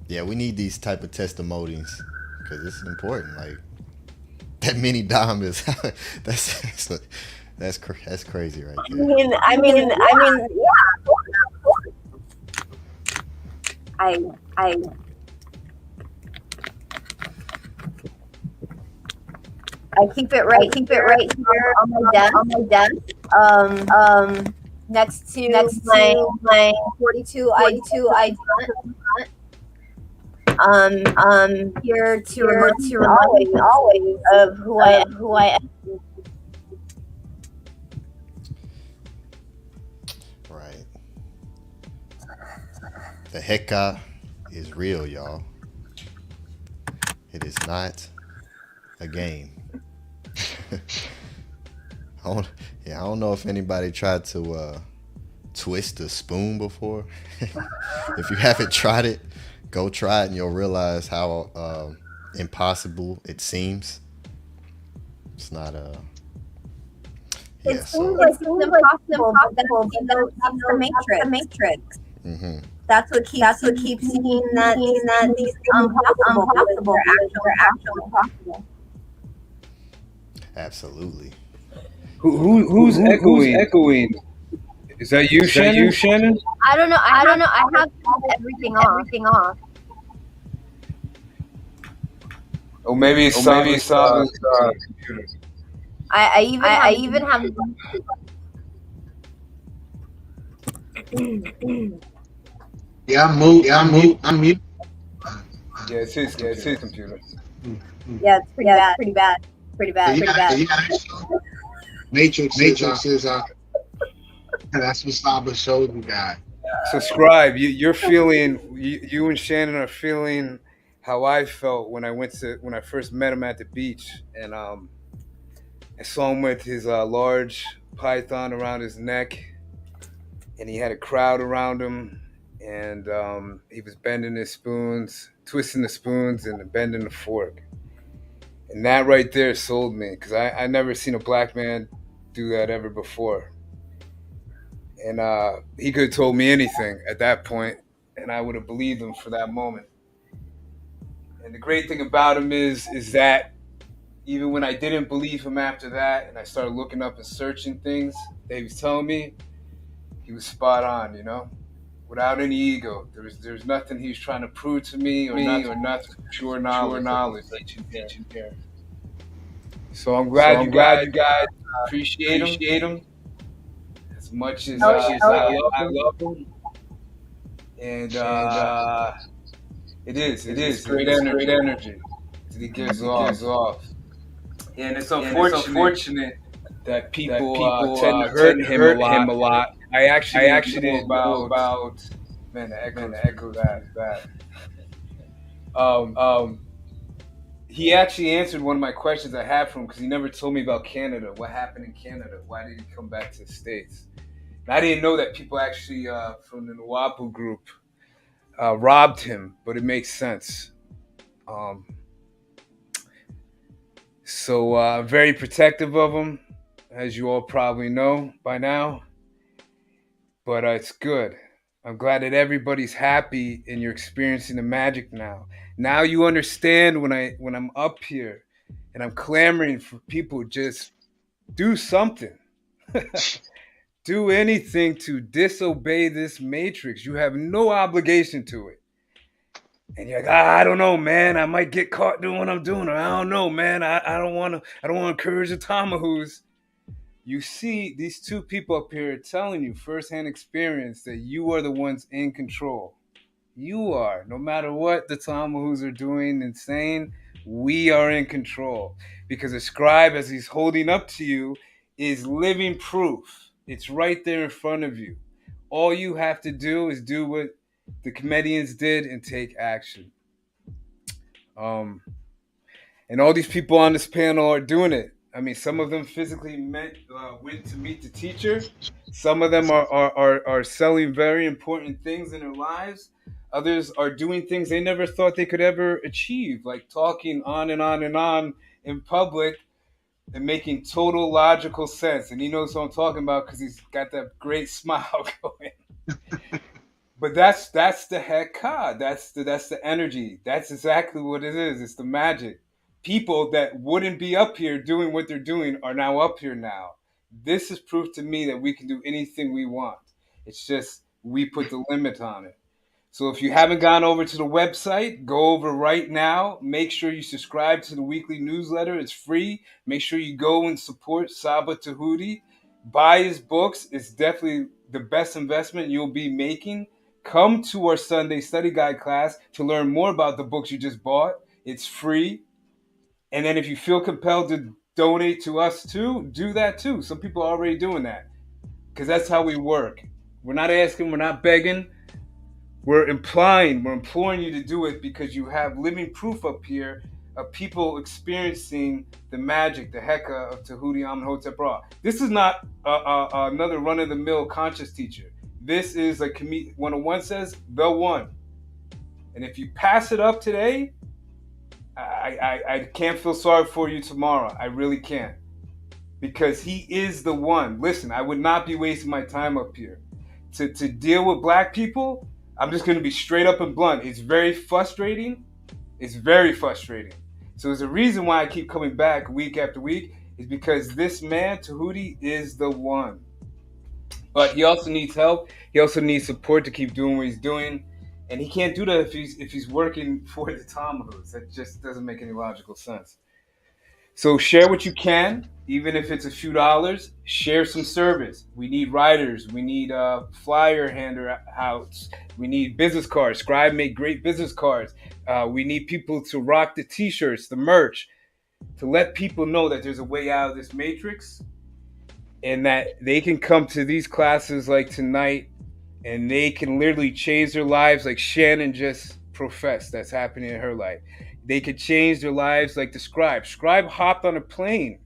Yeah, we need these type of testimonies, because it's important. Like, that mini dime is that's crazy right there. I mean, I keep it right here on my desk. Next to my 42 ID. Here to remind always of who I am. Right. The Heka is real, y'all. It is not a game. I don't know if anybody tried to twist a spoon before. If you haven't tried it, go try it and you'll realize how impossible it seems. It's not It seems impossible, but that's the matrix. Mm-hmm. That's what keeps seeing that these impossible are actually possible. Absolutely. Who's echoing? Is that you, Shannon? I don't know. I have everything off. Or maybe it's Saba's computer. I even have. Yeah, I'm mute. Yeah, it's his computer. Yeah, it's pretty bad. Pretty bad. Pretty bad. Matrix is that's what SABA showed you guys. So Scribe, you're feeling, you and Shannon are feeling how I felt when I first met him at the beach, and I saw him with his large python around his neck, and he had a crowd around him, and he was bending his spoons, twisting the spoons, and bending the fork. And that right there sold me, because I never seen a black man do that ever before. And he could have told me anything at that point, and I would have believed him for that moment. And the great thing about him is that even when I didn't believe him after that, and I started looking up and searching things that he was telling me, he was spot on, you know, without any ego. There's nothing he was trying to prove to me or nothing. Pure knowledge that you get. So I'm glad you guys appreciate him as much as I love him. And it is great energy that he gives off. And it's unfortunate that people tend to hurt him a lot. I actually didn't know about man, the echo that. He actually answered one of my questions I had for him, because he never told me about Canada. What happened in Canada? Why did he come back to the States? And I didn't know that people actually from the Nwapu group robbed him, but it makes sense. So I'm very protective of him, as you all probably know by now. But it's good. I'm glad that everybody's happy and you're experiencing the magic now. Now you understand when I'm up here and I'm clamoring for people, just do something. Do anything to disobey this matrix. You have no obligation to it. And you're like, I don't know, man. I might get caught doing what I'm doing. Or I don't know, man. I don't want to encourage the Tomahawks. You see, these two people up here are telling you firsthand experience that you are the ones in control. You are. No matter what the Tomahawks are doing and saying, we are in control. Because a scribe, as he's holding up to you, is living proof. It's right there in front of you. All you have to do is do what the comedians did and take action. And all these people on this panel are doing it. I mean, some of them physically went to meet the teacher. Some of them are selling very important things in their lives. Others are doing things they never thought they could ever achieve, like talking on and on and on in public and making total logical sense. And he knows what I'm talking about because he's got that great smile going. But that's the heka. That's the energy. That's exactly what it is. It's the magic. People that wouldn't be up here doing what they're doing are now up here now. This is proof to me that we can do anything we want. It's just we put the limit on it. So if you haven't gone over to the website, go over right now. Make sure you subscribe to the weekly newsletter. It's free. Make sure you go and support SABA Tehuti. Buy his books. It's definitely the best investment you'll be making. Come to our Sunday study guide class to learn more about the books you just bought. It's free. And then if you feel compelled to donate to us too, do that too. Some people are already doing that because that's how we work. We're not asking, we're not begging. We're imploring you to do it because you have living proof up here of people experiencing the magic, the heka of Tehuti Amenhotep Ra. This is not another run-of-the-mill conscious teacher. This is like 101 says, the one. And if you pass it up today, I can't feel sorry for you tomorrow. I really can't. Because he is the one. Listen, I would not be wasting my time up here. To deal with black people, I'm just going to be straight up and blunt. It's very frustrating. It's very frustrating. So there's a reason why I keep coming back week after week is because this man, Tehuti, is the one. But he also needs help. He also needs support to keep doing what he's doing. And he can't do that if he's working for the Tomahawks. That just doesn't make any logical sense. So share what you can, even if it's a few dollars. Share some service. We need writers. We need flyer handouts. We need business cards. Scribe make great business cards. We need people to rock the T-shirts, the merch. to let people know that there's a way out of this matrix, and that they can come to these classes like tonight, and they can literally change their lives like Shannon just professed that's happening in her life. They could change their lives like the Scribe. Scribe hopped on a plane,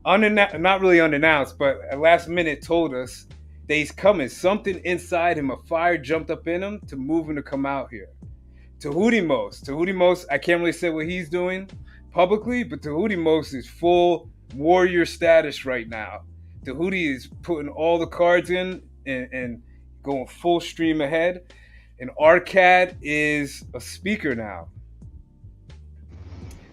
not really unannounced, but at last minute told us that he's coming. Something inside him, a fire jumped up in him to move him to come out here. Tehuti Most, I can't really say what he's doing publicly, but Tehuti Most is full warrior status right now. Tehuti is putting all the cards in and going full stream ahead. And Arcad is a speaker now.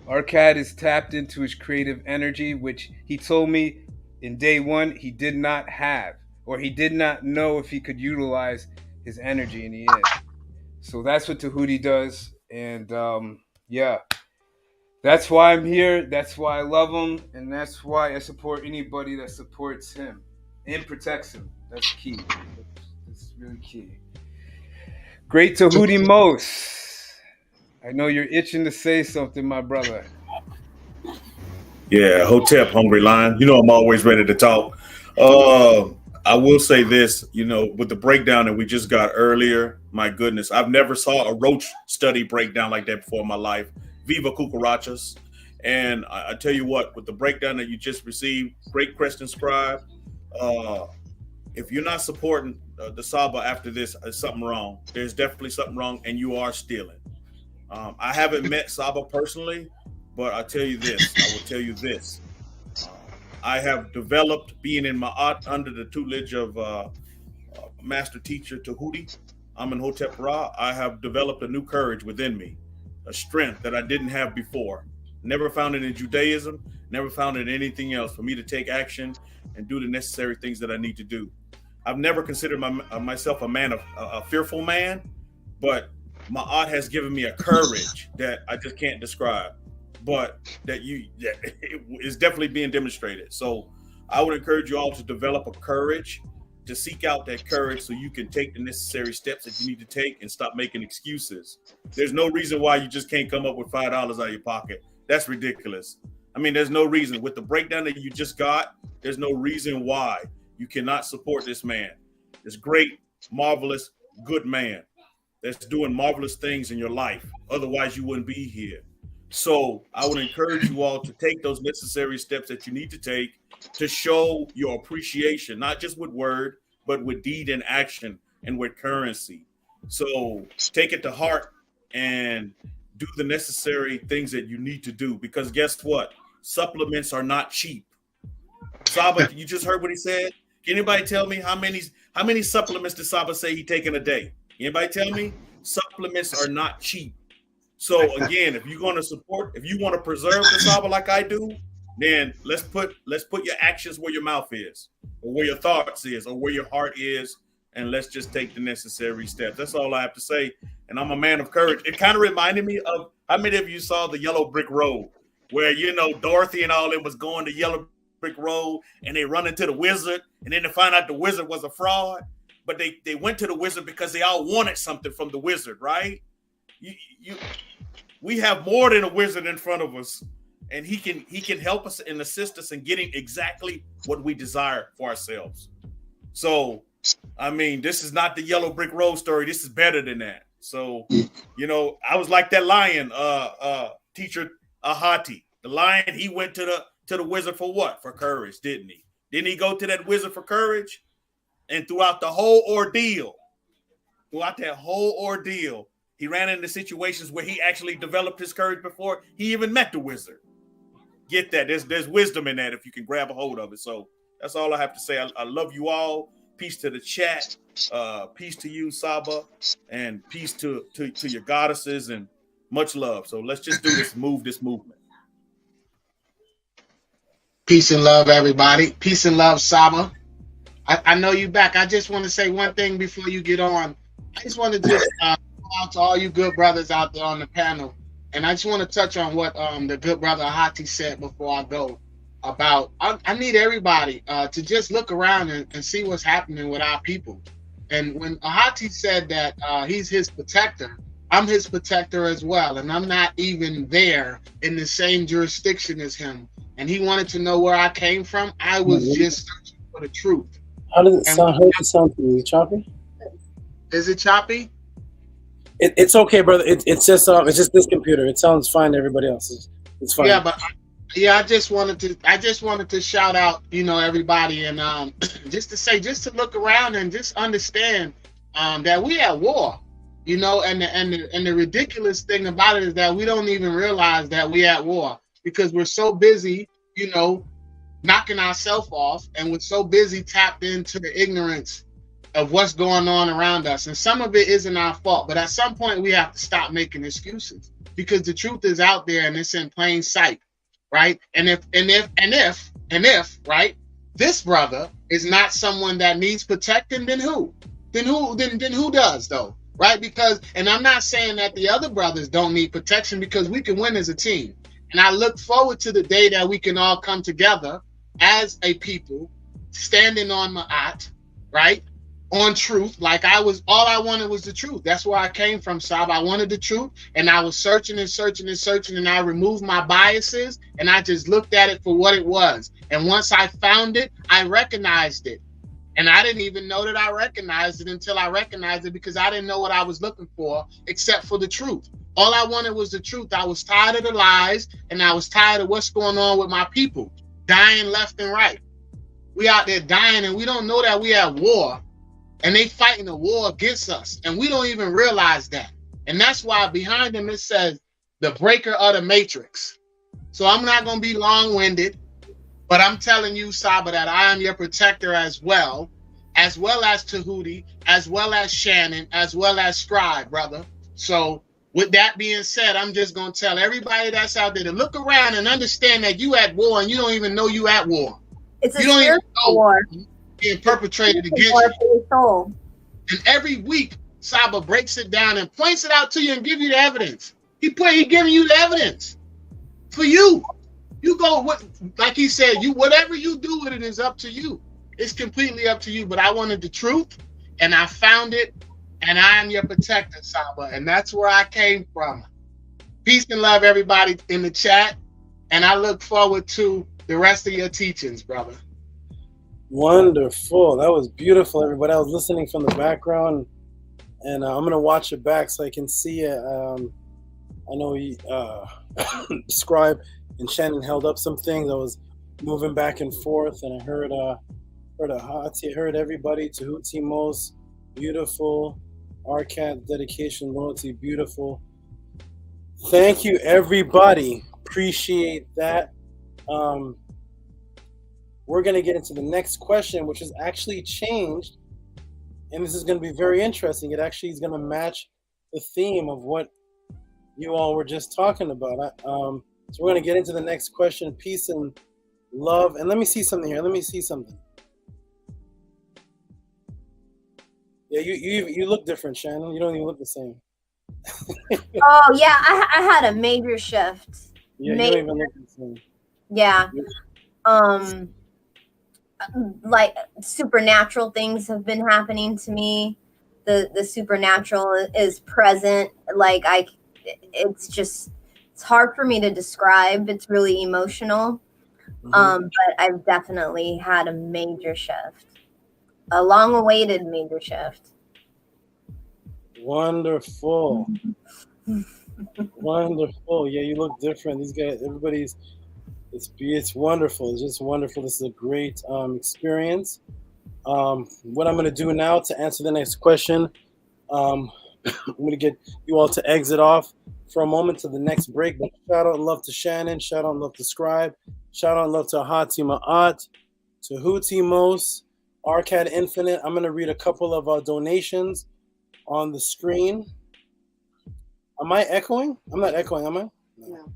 Arcad is tapped into his creative energy, which he told me in day one he did not have, or he did not know if he could utilize his energy, and he is. So that's what Tehuti does. And yeah, that's why I'm here. That's why I love him. And that's why I support anybody that supports him and protects him. That's key. That's really key. Great Tehuti Most. I know you're itching to say something, my brother. Yeah, Hotep, Hungry Lion. You know I'm always ready to talk. I will say this, you know, with the breakdown that we just got earlier, my goodness, I've never saw a roach study breakdown like that before in my life. Viva cucarachas. And I tell you what, with the breakdown that you just received, great question, Scribe. If you're not supporting the SABA after this, there's something wrong. There's definitely something wrong, and you are stealing. I haven't met SABA personally, but I will tell you this. I have developed, being in Ma'at under the tutelage of Master Teacher Tehuti, Amenhotep Ra, I have developed a new courage within me, a strength that I didn't have before. Never found it in Judaism, never found it in anything else for me to take action and do the necessary things that I need to do. I've never considered myself a fearful man, but Ma'at has given me a courage that I just can't describe, but that is definitely being demonstrated. So I would encourage you all to develop a courage, to seek out that courage so you can take the necessary steps that you need to take and stop making excuses. There's no reason why you just can't come up with $5 out of your pocket. That's ridiculous. I mean, there's no reason. With the breakdown that you just got, there's no reason why you cannot support this man. This great, marvelous, good man that's doing marvelous things in your life. Otherwise, you wouldn't be here. So I would encourage you all to take those necessary steps that you need to take to show your appreciation, not just with word, but with deed and action and with currency. So take it to heart and do the necessary things that you need to do, because guess what? Supplements are not cheap. Saba, you just heard what he said. Can anybody tell me how many supplements does Saba say he take in a day? Anybody tell me? Supplements are not cheap. So again, if you're going to support, if you want to preserve the SABA like I do, then let's put your actions where your mouth is, or where your thoughts is, or where your heart is, and let's just take the necessary steps. That's all I have to say. And I'm a man of courage. It kind of reminded me of, how many of you saw the Yellow Brick Road, where, you know, Dorothy and all them was going to Yellow Brick Road, and they run into the wizard, and then they find out the wizard was a fraud, but they went to the wizard because they all wanted something from the wizard, right? We have more than a wizard in front of us, and he can help us and assist us in getting exactly what we desire for ourselves. So, I mean, this is not the Yellow Brick Road story. This is better than that. So, you know, I was like that lion, teacher Ahati. The lion, he went to the wizard for what? For courage, didn't he? Didn't he go to that wizard for courage? And throughout that whole ordeal, he ran into situations where he actually developed his courage before he even met the wizard. Get that? There's wisdom in that if you can grab a hold of it. So that's all I have to say. I love you all. Peace to the chat. Peace to you, Saba, and peace to your goddesses, and much love. So let's just do this. Move this movement. Peace and love, everybody. Peace and love, Saba. I know you back. I just want to say one thing before you get on. I just want to just out to all you good brothers out there on the panel, and I just want to touch on what the good brother Ahati said before I go about. I need everybody to just look around and see what's happening with our people. And when Ahati said that he's his protector, I'm his protector as well, and I'm not even there in the same jurisdiction as him. And he wanted to know where I came from. I was just searching for the truth. How does it And sound? How does it sound to you? Is it choppy? Is it choppy? It's okay, brother. It's just this computer. It sounds fine to everybody else. It's fine. Yeah, but I just wanted to shout out, everybody, and just to look around and just understand that we at war, and the ridiculous thing about it is that we don't even realize that we at war because we're so busy, knocking ourselves off, and we're so busy tapped into the ignorance of what's going on around us. And some of it isn't our fault, but at some point we have to stop making excuses because the truth is out there and it's in plain sight, right? And if right, this brother is not someone that needs protecting, then who? Then who does though? Right? Because, and I'm not saying that the other brothers don't need protection because we can win as a team. And I look forward to the day that we can all come together as a people, standing on Ma'at, right? On truth, like all I wanted was the truth. That's where I came from, SABA. I wanted the truth, and I was searching, and I removed my biases, and I just looked at it for what it was. And once I found it, I recognized it. And I didn't even know that I recognized it until I recognized it because I didn't know what I was looking for except for the truth. All I wanted was the truth. I was tired of the lies, and I was tired of what's going on with my people, dying left and right. We out there dying, and we don't know that we at war. And they fighting a war against us. And we don't even realize that. And that's why behind them it says, the breaker of the matrix. So I'm not going to be long-winded, but I'm telling you, SABA, that I am your protector as well as Tehuti, as well as Shannon, as well as SCRIIBE, brother. So with that being said, I'm just going to tell everybody that's out there to look around and understand that you at war and you don't even know you at war. It's a spiritual war. Being perpetrated against you. And every week, SABA breaks it down and points it out to you and give you the evidence. He giving you the evidence for you. You go like he said, whatever you do with it is up to you. It's completely up to you. But I wanted the truth, and I found it, and I am your protector, SABA, and that's where I came from. Peace and love, everybody in the chat, and I look forward to the rest of your teachings, brother. Wonderful. That was beautiful, everybody. I was listening from the background, and I'm going to watch it back so I can see it. I know SCRIIBE and Shannon held up some things. I was moving back and forth, and I heard Ahati, I heard everybody. Tehuti most beautiful. Arcat, dedication, loyalty, beautiful. Thank you, everybody. Appreciate that. We're going to get into the next question, which is actually changed, and this is going to be very interesting. It actually is going to match the theme of what you all were just talking about. So we're going to get into the next question, peace and love. And let me see something here. Let me see something. Yeah, you look different, Shannon. You don't even look the same. Oh, yeah, I had a major shift. Yeah, you don't even look the same. Yeah. Like supernatural things have been happening to me. The supernatural is present. Like it's hard for me to describe. It's really emotional. But I've definitely had a major shift, a long-awaited major shift. Wonderful. Wonderful. Yeah, you look different. These guys, everybody's. It's wonderful. It's just wonderful. This is a great experience. What I'm going to do now to answer the next question, I'm going to get you all to exit off for a moment to the next break. But shout out and love to Shannon. Shout out and love to SCRIIBE. Shout out and love to Ahati Ma'at, to Tehuti Mos, Arcad Infinite. I'm going to read a couple of donations on the screen. Am I echoing? I'm not echoing, am I? No.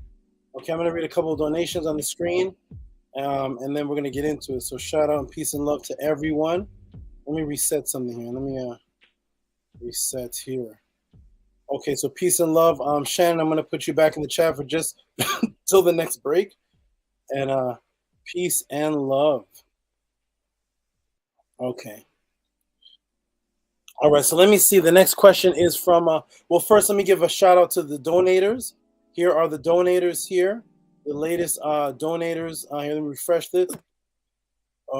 Okay, I'm going to read a couple of donations on the screen, and then we're going to get into it. So shout out and peace and love to everyone. Let me reset something here. Let me reset here. Okay, so peace and love. Shannon, I'm going to put you back in the chat for just till the next break. And peace and love. Okay. All right, so let me see. The next question is from, well, first let me give a shout out to the donators. Here are the donators here, the latest donators. Here, let me refresh this.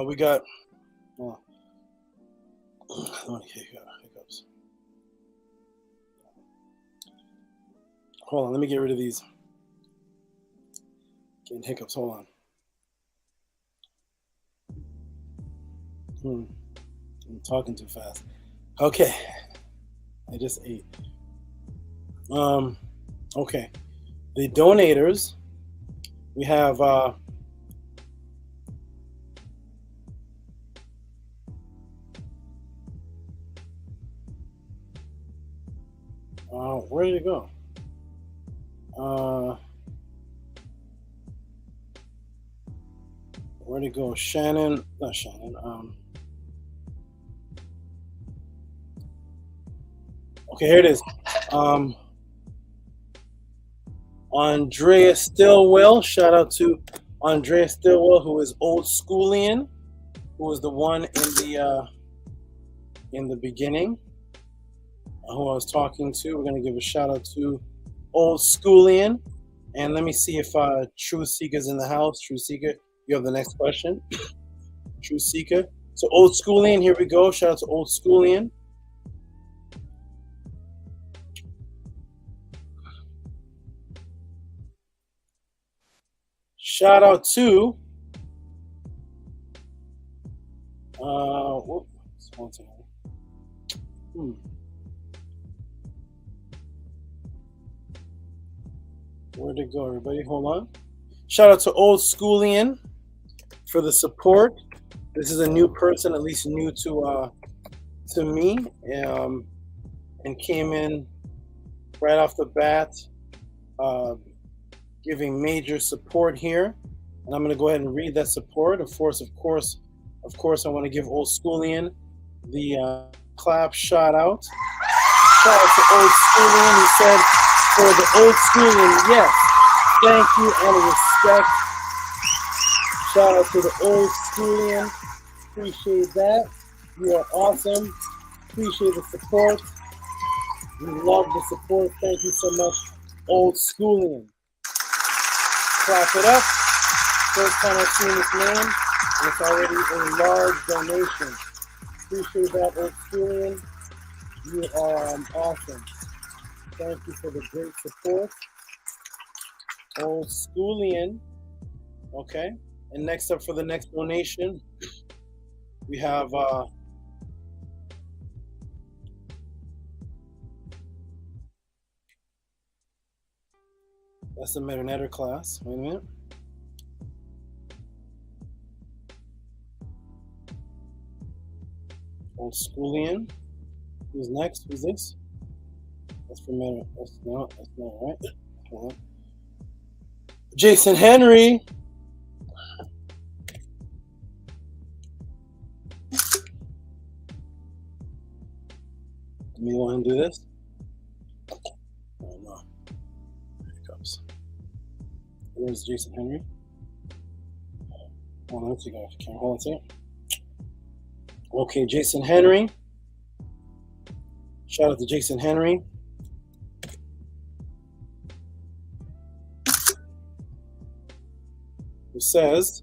We got, hiccups. Hold on, let me get rid of these. Getting hiccups, hold on. I'm talking too fast. Okay, I just ate. Okay, the donators, we have where did it go? Where'd it go? Shannon, not Shannon. Okay, here it is. Andrea Stillwell. Shout out to Andrea Stillwell, who is old schoolian, who was the one in the beginning, who I was talking to. We're gonna give a shout out to old schoolian, and let me see if True Seeker's in the house. True Seeker, you have the next question. True Seeker. So old schoolian, here we go. Shout out to old schoolian. Shout out to where'd it go, everybody? Hold on. Shout out to old schoolian for the support. This is a new person, at least new to me, and came in right off the bat, giving major support here. And I'm going to go ahead and read that support. Of course, I want to give old schoolian the clap shout out. Shout out to old schoolian. He said, for the old schoolian, yes, thank you and respect. Shout out to the old schoolian. Appreciate that. You are awesome. Appreciate the support. We love the support. Thank you so much, old schoolian. Clap it up. First time I've seen this name, and it's already a large donation. Appreciate that, old schoolian. You are awesome. Thank you for the great support, old schoolian. Okay, and next up for the next donation, we have that's the Marionetta class. Wait a minute. Old schoolian. Who's next? Who's this? That's for Marionetta. That's not right. Hold on. Jason Henry. Let me go ahead and do this. Oh no. Here it comes. Where's Jason Henry? Hold on, let's take it off the camera. Hold on a second. Okay, Jason Henry. Shout out to Jason Henry. Who says,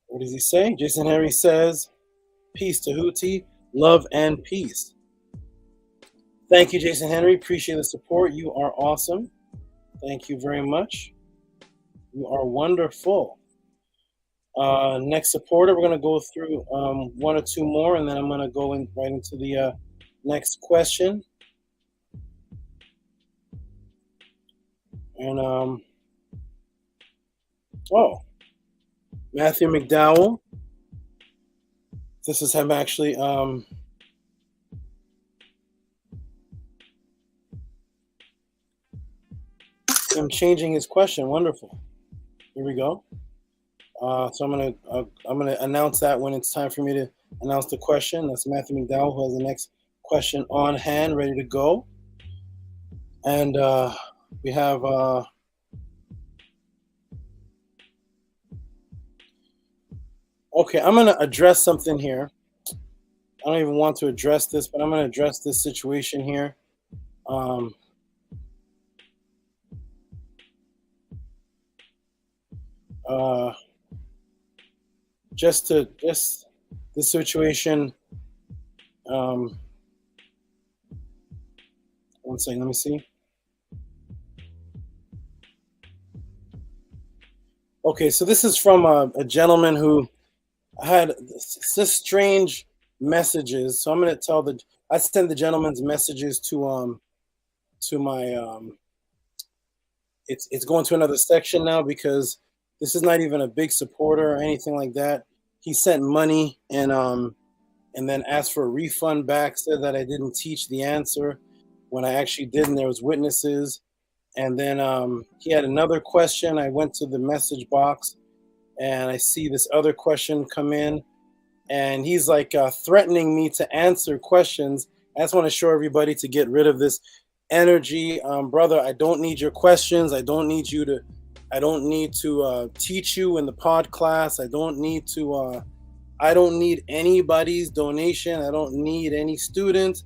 what does he say? Jason Henry says, peace, Tehuti, love and peace. Thank you, Jason Henry. Appreciate the support. You are awesome. Thank you very much. You are wonderful. Next supporter, we're going to go through one or two more, and then I'm going to go right into the next question. And, Matthew McDowell. This is him actually, him changing his question. Wonderful. Here we go. So I'm gonna announce that when it's time for me to announce the question. That's Matthew McDowell, who has the next question on hand, ready to go. And we have Okay, I'm gonna address something here. I don't even want to address this, but I'm gonna address this situation here. Just the situation. One second, let me see. Okay, so this is from a gentleman who had this strange messages. So I'm gonna I send the gentleman's messages to my it's going to another section now because this is not even a big supporter or anything like that. He sent money and then asked for a refund back, said that I didn't teach the answer when I actually did, and there was witnesses. And then he had another question. I went to the message box and I see this other question come in, and he's like threatening me to answer questions. I just want to show everybody to get rid of this energy. Brother, I don't need your questions. I don't need to teach you in the pod class. I don't need anybody's donation. I don't need any student.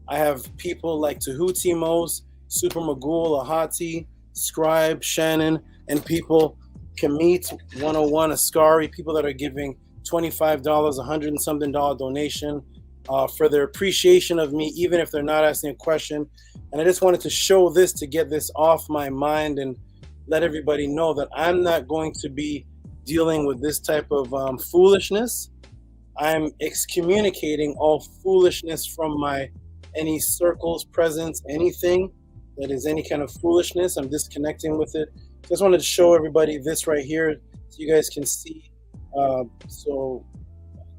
I have people like Tehuti, Super Magul, Ahati, Scribe, Shannon, and people, Kamit 101, Ascari, people that are giving $25, $100 and something donation for their appreciation of me, even if they're not asking a question. And I just wanted to show this to get this off my mind and let everybody know that I'm not going to be dealing with this type of foolishness. I'm excommunicating all foolishness from any circles, presence, anything that is any kind of foolishness. I'm disconnecting with it. Just wanted to show everybody this right here so you guys can see. So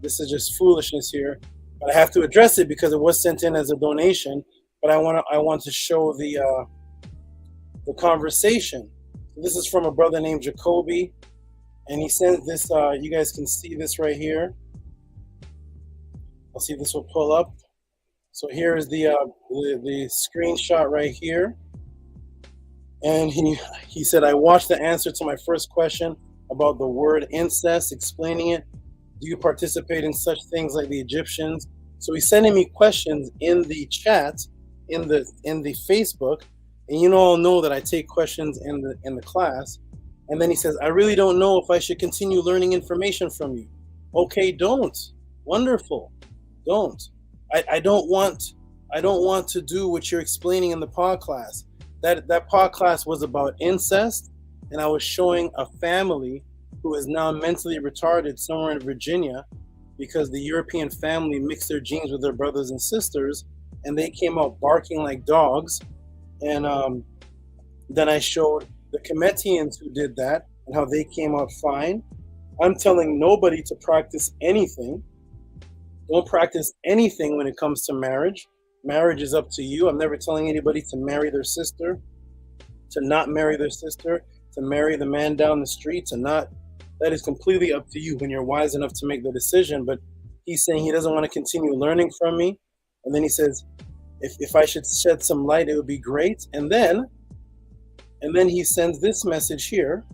this is just foolishness here, but I have to address it because it was sent in as a donation. But I want to show the conversation. So this is from a brother named Jacoby, and he sent this. You guys can see this right here. I'll see if this will pull up. So here is the screenshot right here. And he said, I watched the answer to my first question about the word incest, explaining it. Do you participate in such things like the Egyptians? So he's sending me questions in the chat, in the Facebook, and you all know that I take questions in the class. And then he says, I really don't know if I should continue learning information from you. Okay, don't. Wonderful. Don't. I don't want to do what you're explaining in the pod class. That pod class was about incest, and I was showing a family who is now mentally retarded somewhere in Virginia because the European family mixed their genes with their brothers and sisters, and they came out barking like dogs. And then I showed the Cometians who did that and how they came out fine. I'm telling nobody to practice anything. Don't practice anything when it comes to marriage. Marriage is up to you. I'm never telling anybody to marry their sister, to not marry their sister, to marry the man down the street, to not. That is completely up to you when you're wise enough to make the decision. But he's saying he doesn't want to continue learning from me. And then he says, if I should shed some light, it would be great. And then he sends this message here.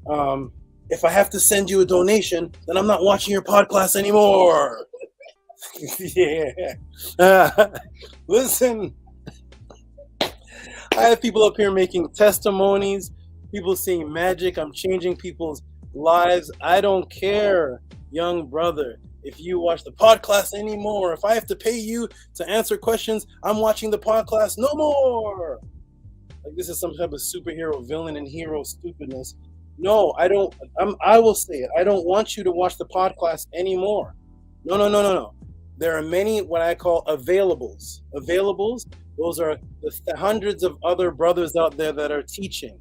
If I have to send you a donation, then I'm not watching your pod class anymore. Yeah. Listen, I have people up here making testimonies, people seeing magic. I'm changing people's lives. I don't care, young brother, if you watch the pod class anymore. If I have to pay you to answer questions, I'm watching the pod class no more. Like this is some type of superhero villain and hero stupidness. No, I don't. I will say it. I don't want you to watch the pod class anymore. No. There are many what I call availables. Availables, those are the hundreds of other brothers out there that are teaching.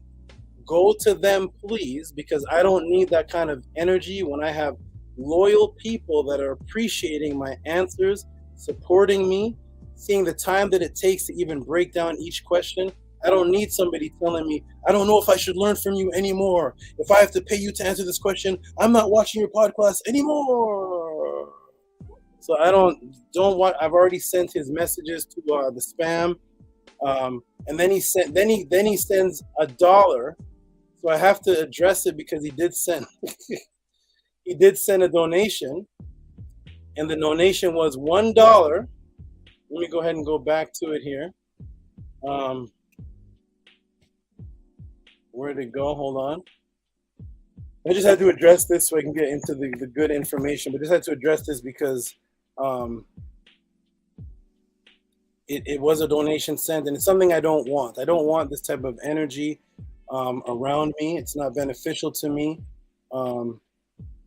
Go to them, please, because I don't need that kind of energy when I have loyal people that are appreciating my answers, supporting me, seeing the time that it takes to even break down each question. I don't need somebody telling me, I don't know if I should learn from you anymore. If I have to pay you to answer this question, I'm not watching your pod class anymore. So I don't want. I've already sent his messages to the spam, and then he sends $1. So I have to address it because he did send. he did send a donation, and the donation was $1. Let me go ahead and go back to it here. Where'd it go? Hold on. I just had to address this so I can get into the good information, but just had to address this because it was a donation sent, and it's something I don't want. I don't want this type of energy around me. It's not beneficial to me.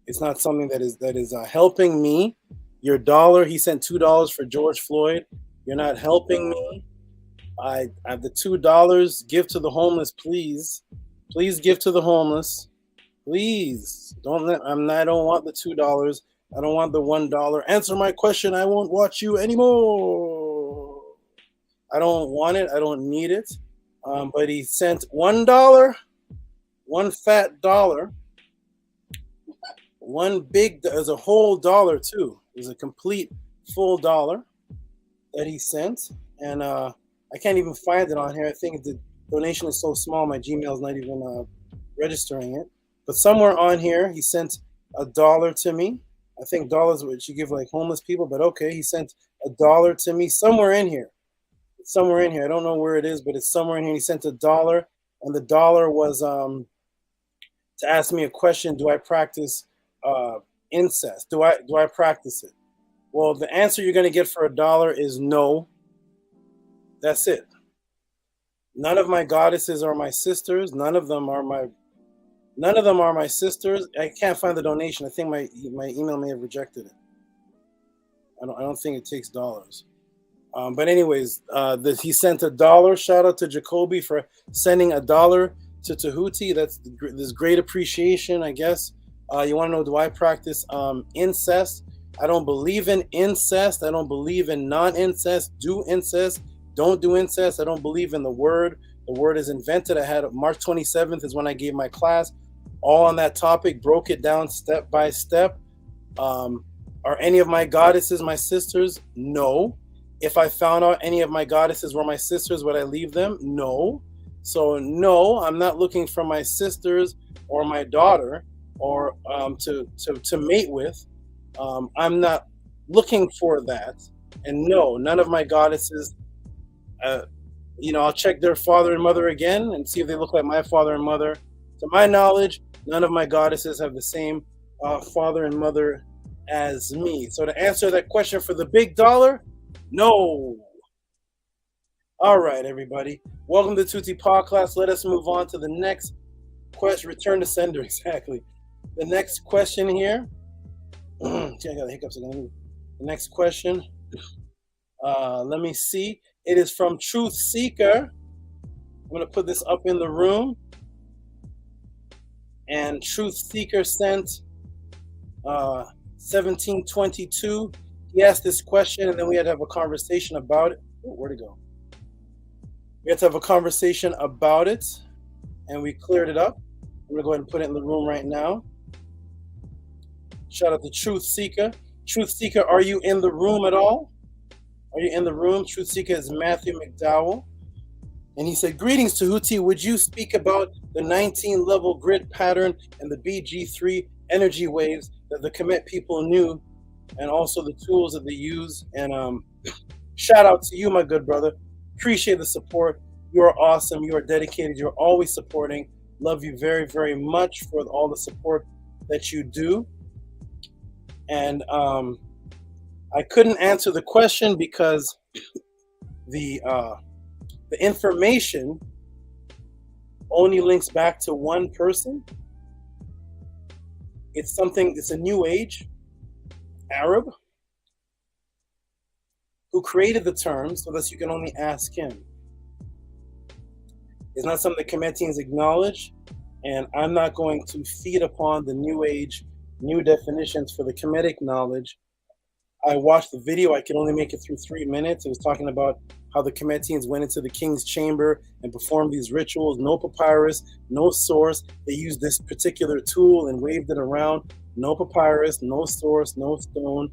It's not something that is helping me. Your dollar, he sent $2 for George Floyd. You're not helping me. I have the $2. Give to the homeless, please. Please give to the homeless. Please don't let. I don't want the $2. I don't want the $1. Answer my question. I won't watch you anymore. I don't want it. I don't need it. But he sent $1, one fat dollar, one big. There's a whole dollar too. There's a complete full dollar that he sent, and I can't even find it on here. I think the donation is so small, my Gmail is not even registering it. But somewhere on here, he sent $1 to me. I think dollars would you give like homeless people, but okay, he sent $1 to me somewhere in here. It's somewhere in here. I don't know where it is, but it's somewhere in here. He sent $1, and the dollar was to ask me a question: do I practice incest? Do I practice it? Well, the answer you're going to get for $1 is no. That's it. None of my goddesses are my sisters. None of them are my sisters. I can't find the donation. I think my email may have rejected it. I don't think it takes dollars. But anyways, he sent $1. Shout out to Jacoby for sending $1 to Tehuti. There's great appreciation, I guess. You want to know, do I practice incest? I don't believe in incest. I don't believe in non-incest. Do incest. Don't do incest. I don't believe in the word. The word is invented. I had March 27th is when I gave my class, all on that topic, broke it down step by step. Are any of my goddesses my sisters? No. If I found out any of my goddesses were my sisters, would I leave them? No. So no, I'm not looking for my sisters or my daughter or to mate with. I'm not looking for that. And no, none of my goddesses, I'll check their father and mother again and see if they look like my father and mother. To my knowledge, none of my goddesses have the same father and mother as me. So to answer that question for the big dollar, no. All right, everybody. Welcome to Tehuti Podcast. Let us move on to the next question. Return to sender, exactly. The next question here. I got the hiccups again. The next question. Let me see. It is from Truth Seeker. I'm going to put this up in the room. And Truth Seeker sent 1722. He asked this question, and then we had to have a conversation about it. Oh, where'd it go? We had to have a conversation about it, and we cleared it up. I'm going to go ahead and put it in the room right now. Shout out to Truth Seeker. Truth Seeker, are you in the room at all? Are you in the room? Truth Seeker is Matthew McDowell. And he said, greetings, Tehuti. Would you speak about the 19-level grid pattern and the BG3 energy waves that the Kemet people knew, and also the tools that they use? And shout out to you, my good brother. Appreciate the support. You are awesome. You are dedicated. You're always supporting. Love you very, very much for all the support that you do. And I couldn't answer the question because the information only links back to one person. It's a new age Arab who created the term so that you can only ask him. It's not something the Kemetians acknowledge, and I'm not going to feed upon the new age, new definitions for the Kemetic knowledge. I watched the video. I could only make it through 3 minutes. It was talking about how the Kemetians went into the king's chamber and performed these rituals. No papyrus, no source. They used this particular tool and waved it around. No papyrus, no source, no stone.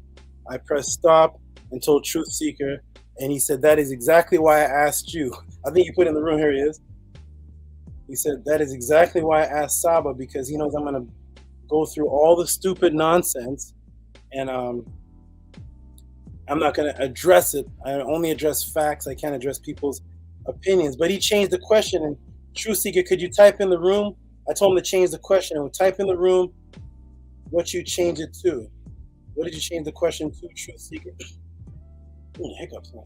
I pressed stop and told Truth Seeker, and he said, that is exactly why I asked you. I think you put in the room. Here he is. He said, that is exactly why I asked SABA, because he knows I'm going to go through all the stupid nonsense, and I'm not going to address it. I only address facts. I can't address people's opinions. But he changed the question. And Truth Seeker, could you type in the room? I told him to change the question. And we'll type in the room what you change it to. What did you change the question to, Truth Seeker? Hiccups, man.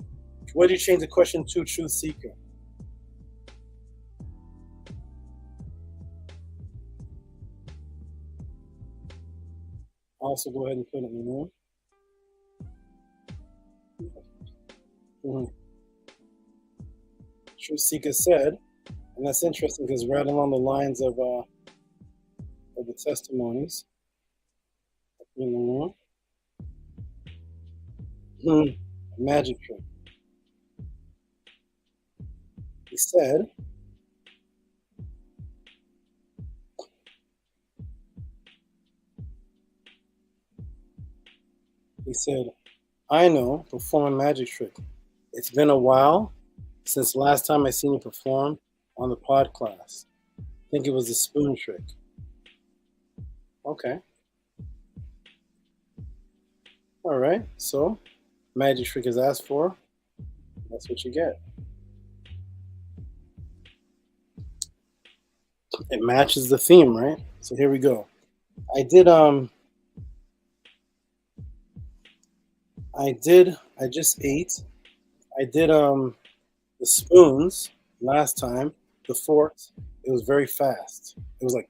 What did you change the question to, Truth Seeker? Also, go ahead and put it in the room. Truth Seeker said, and that's interesting because right along the lines of the testimonies in the room. Magic trick. He said, I know, perform a magic trick. It's been a while since last time I seen you perform on the pod class. I think it was the spoon trick. Okay. All right. So, magic trick is asked for. That's what you get. It matches the theme, right? So here we go. I just ate. I did the spoons last time, the forks. It was very fast. It was like,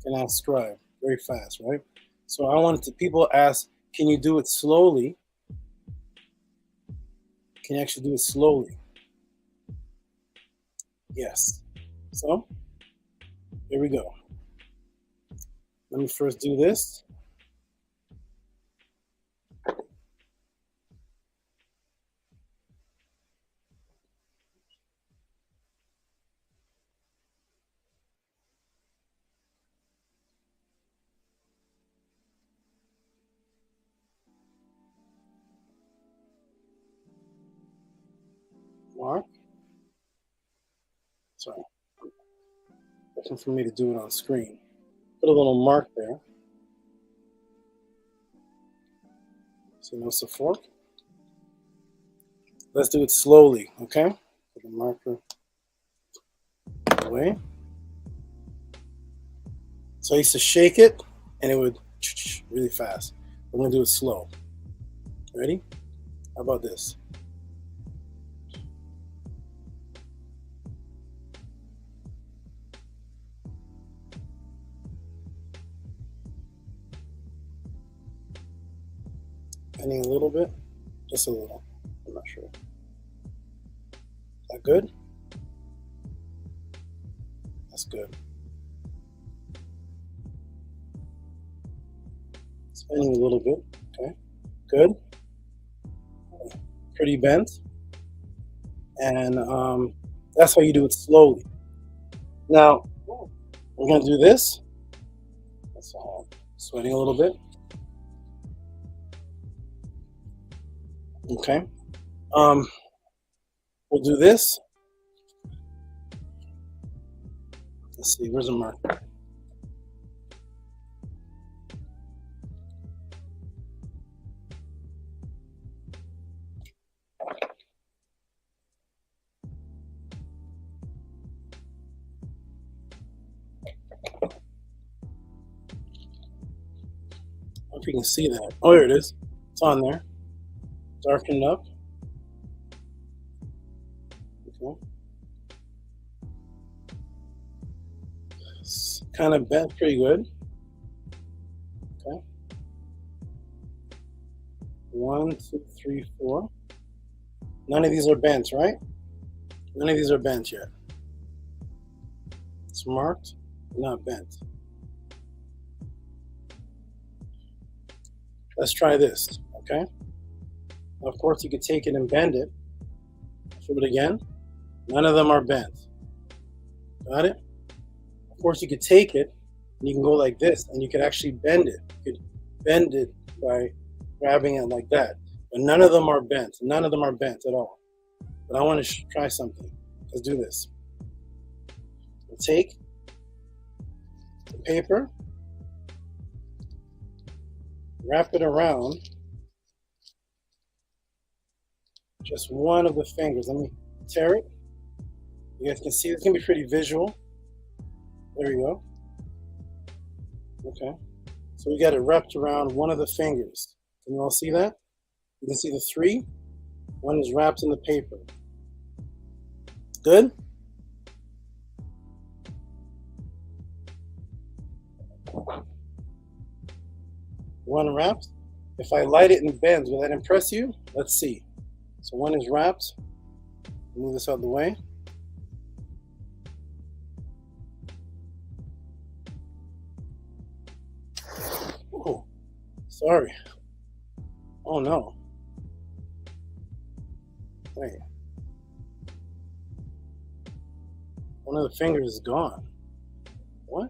can I scribe? Very fast, right? So I wanted to, people ask, can you do it slowly? Can you actually do it slowly? Yes. So here we go. Let me first do this. Mark. Sorry. Looking for me to do it on screen. Put a little mark there. So no fork. Let's do it slowly, okay? Put the marker away. So I used to shake it, and it would really fast. I'm gonna do it slow. Ready? How about this? Bending a little bit, just a little. I'm not sure. Is that good? That's good. Spinning a little bit. Okay, good. Pretty bent. And that's how you do it slowly. Now, we're going to do this. That's all. Sweating a little bit. Okay. We'll do this. Let's see, where's the marker? I don't know if you can see that. Oh, here it is. It's on there. Darken up. Okay. It's kind of bent pretty good. Okay. 1, 2, 3, 4. None of these are bent, right? None of these are bent yet. It's marked, not bent. Let's try this, okay? Of course, you could take it and bend it. Show it again. None of them are bent. Got it? Of course, you could take it and you can go like this and you could actually bend it. You could bend it by grabbing it like that. But none of them are bent. None of them are bent at all. But I want to try something. Let's do this. We'll take the paper wrap it around just one of the fingers. Let me tear it. You guys can see it's gonna be pretty visual. There you go. Okay. So we got it wrapped around one of the fingers. Can you all see that? You can see the three. One is wrapped in the paper. Good? One wrapped. If I light it and bends, will that impress you? Let's see. So one is wrapped. Move this out of the way. Oh, sorry. Oh no. Wait. One of the fingers is gone. What?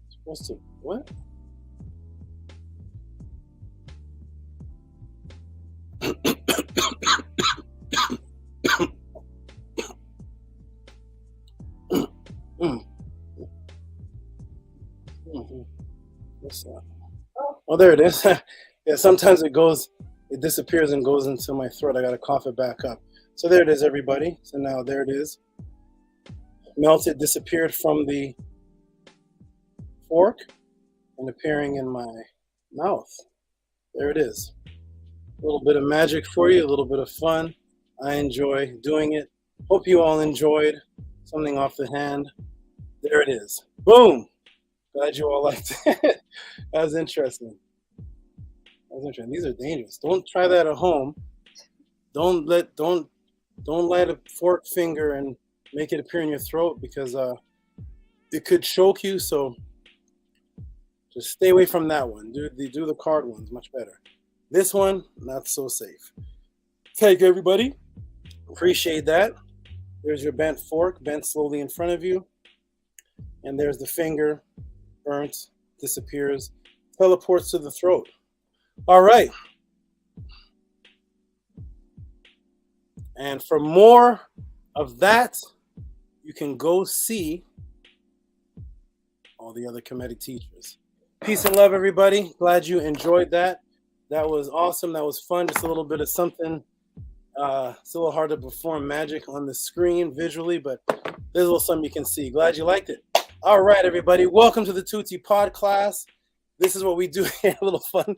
Supposed to, what? What's that? Oh, there it is. Yeah, sometimes it disappears and goes into my throat. I gotta cough it back up. So there it is, everybody. So now there it is. Melted, disappeared from the fork and appearing in my mouth. There it is. A little bit of magic for you, a little bit of fun. I enjoy doing it. Hope you all enjoyed something off the hand. There it is. Boom. Glad you all liked it. That was interesting. These are dangerous. Don't try that at home. Don't light a fork finger and make it appear in your throat, because it could choke you. So just stay away from that one. Do the card ones, much better. This one, not so safe. Okay, everybody. Appreciate that. There's your bent fork, bent slowly in front of you. And there's the finger, burnt, disappears, teleports to the throat. All right. And for more of that, you can go see all the other Kemetic teachers. Peace and love, everybody. Glad you enjoyed that. That was awesome. That was fun. Just a little bit of something. It's a little hard to perform magic on the screen visually, but there's a little something you can see. Glad you liked it. All right, everybody. Welcome to the Tehuti Pod class. This is what we do here. A little fun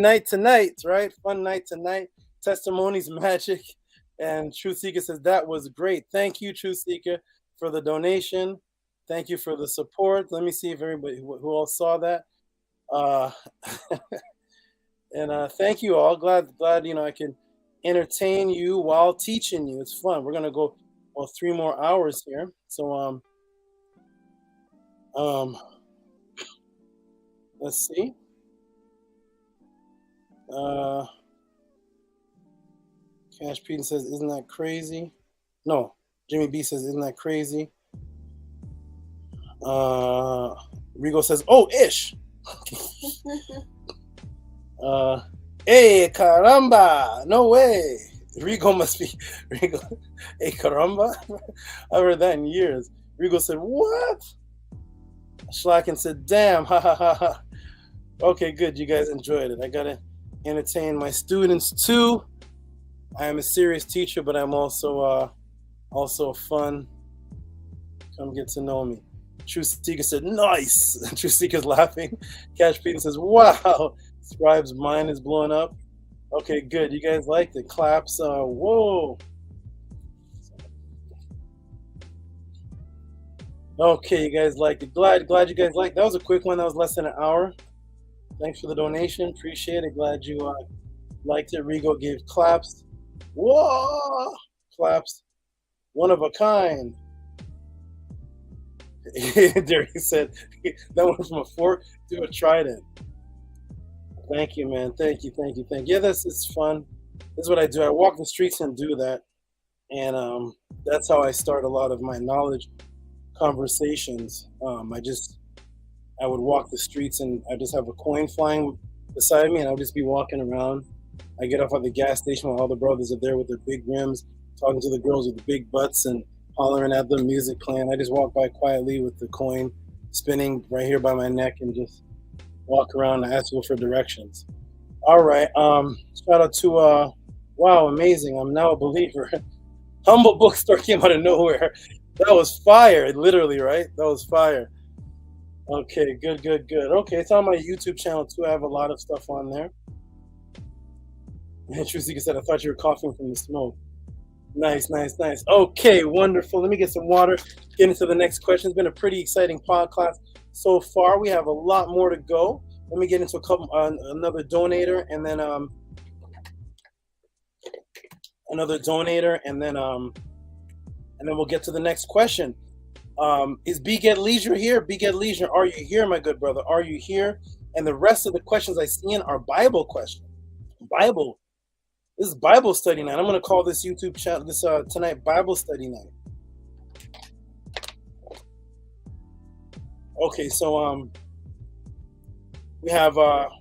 night tonight, right? Fun night tonight. Testimonies, magic. And Truth Seeker says, that was great. Thank you, Truth Seeker, for the donation. Thank you for the support. Let me see if everybody who all saw that. And thank you all. Glad I can entertain you while teaching you. It's fun. We're gonna go 3 more hours here. So let's see. Cash Peden says, isn't that crazy? No, Jimmy B says, isn't that crazy? Rigo says, oh, ish. Hey, caramba, no way. Rigo must be Rigo. Hey, caramba. I've heard that in years. Rigo said, what? Schlacken said, damn, ha ha ha ha. Okay, good. You guys enjoyed it. I gotta entertain my students too. I am a serious teacher, but I'm also fun. Come get to know me. True Seeker said, nice. True Seeker's laughing. Cash Peden says, wow. Scribe's mind is blowing up. Okay, good. You guys liked it. Claps. Whoa. Okay, you guys liked it. Glad you guys liked it. That was a quick one. That was less than an hour. Thanks for the donation. Appreciate it. Glad you liked it. Rigo gave claps. Whoa! Claps. One of a kind. Derek said, that went from a fork to a trident. Thank you, man. Thank you. Yeah, it's fun. This is what I do. I walk the streets and do that. And that's how I start a lot of my knowledge conversations. I would walk the streets and I just have a coin flying beside me and I'll just be walking around. I get off at the gas station while all the brothers are there with their big rims, talking to the girls with the big butts and hollering at them, music playing. I just walk by quietly with the coin spinning right here by my neck and just walk around and ask people for directions. All right. Shout out to wow, amazing. I'm now a believer. Humble Bookstore came out of nowhere. That was fire, literally, right? That was fire. Okay, good. Okay, it's on my YouTube channel too. I have a lot of stuff on there. And Trusika said, I thought you were coughing from the smoke. Nice. Okay, wonderful. Let me get some water. Get into the next question. It's been a pretty exciting podcast so far. We have a lot more to go. Let me get into another donator, and then we'll get to the next question. Is B Get Leisure here? B Get Leisure, are you here, my good brother? Are you here? And the rest of the questions I see in are Bible questions. This is Bible study night. I'm going to call this YouTube channel tonight Bible study night. Okay, so we have Bev.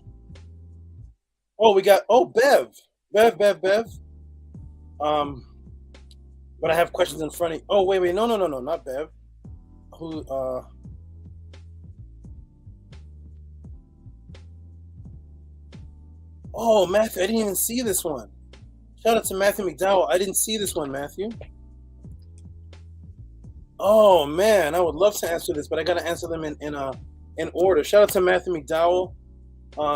But I have questions in front of you. Oh, wait, no, not Bev. Who Oh, Matthew, I didn't even see this one. Shout out to Matthew McDowell. I didn't see this one, Matthew. Oh man, I would love to answer this, but I gotta answer them in order. Shout out to Matthew McDowell.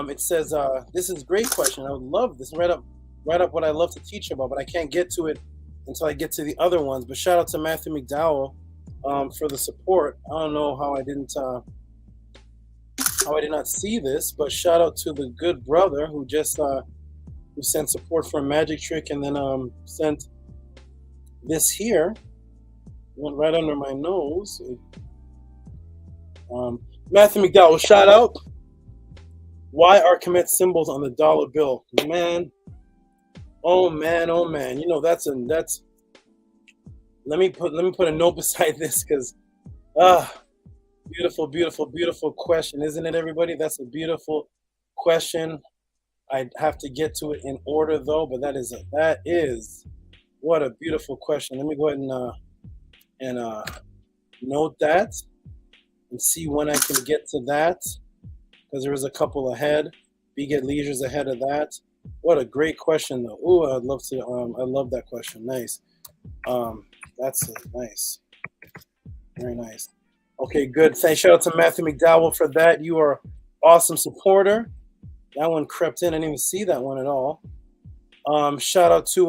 It says this is a great question. I would love this. Right up what I love to teach about, but I can't get to it until I get to the other ones. But shout out to Matthew McDowell for the support. I don't know how I did not see this, but shout out to the good brother who just who sent support for a magic trick, and then sent this here. Went right under my nose. Matthew McDowell, shout out. Why are Kemet symbols on the dollar bill? Man. Oh man. You know that's let me put a note beside this, because beautiful question, isn't it, everybody? That's a beautiful question. I have to get to it in order though, but that is what a beautiful question. Let me go ahead and note that and see when I can get to that, because there was a couple ahead. Be Get Leisure's ahead of that. What a great question though. Ooh, I'd love to I love that question. Nice. That's nice. Very nice. Okay, good. Thanks. Shout out to Matthew McDowell for that. You are awesome supporter. That one crept in. I didn't even see that one at all. Shout out to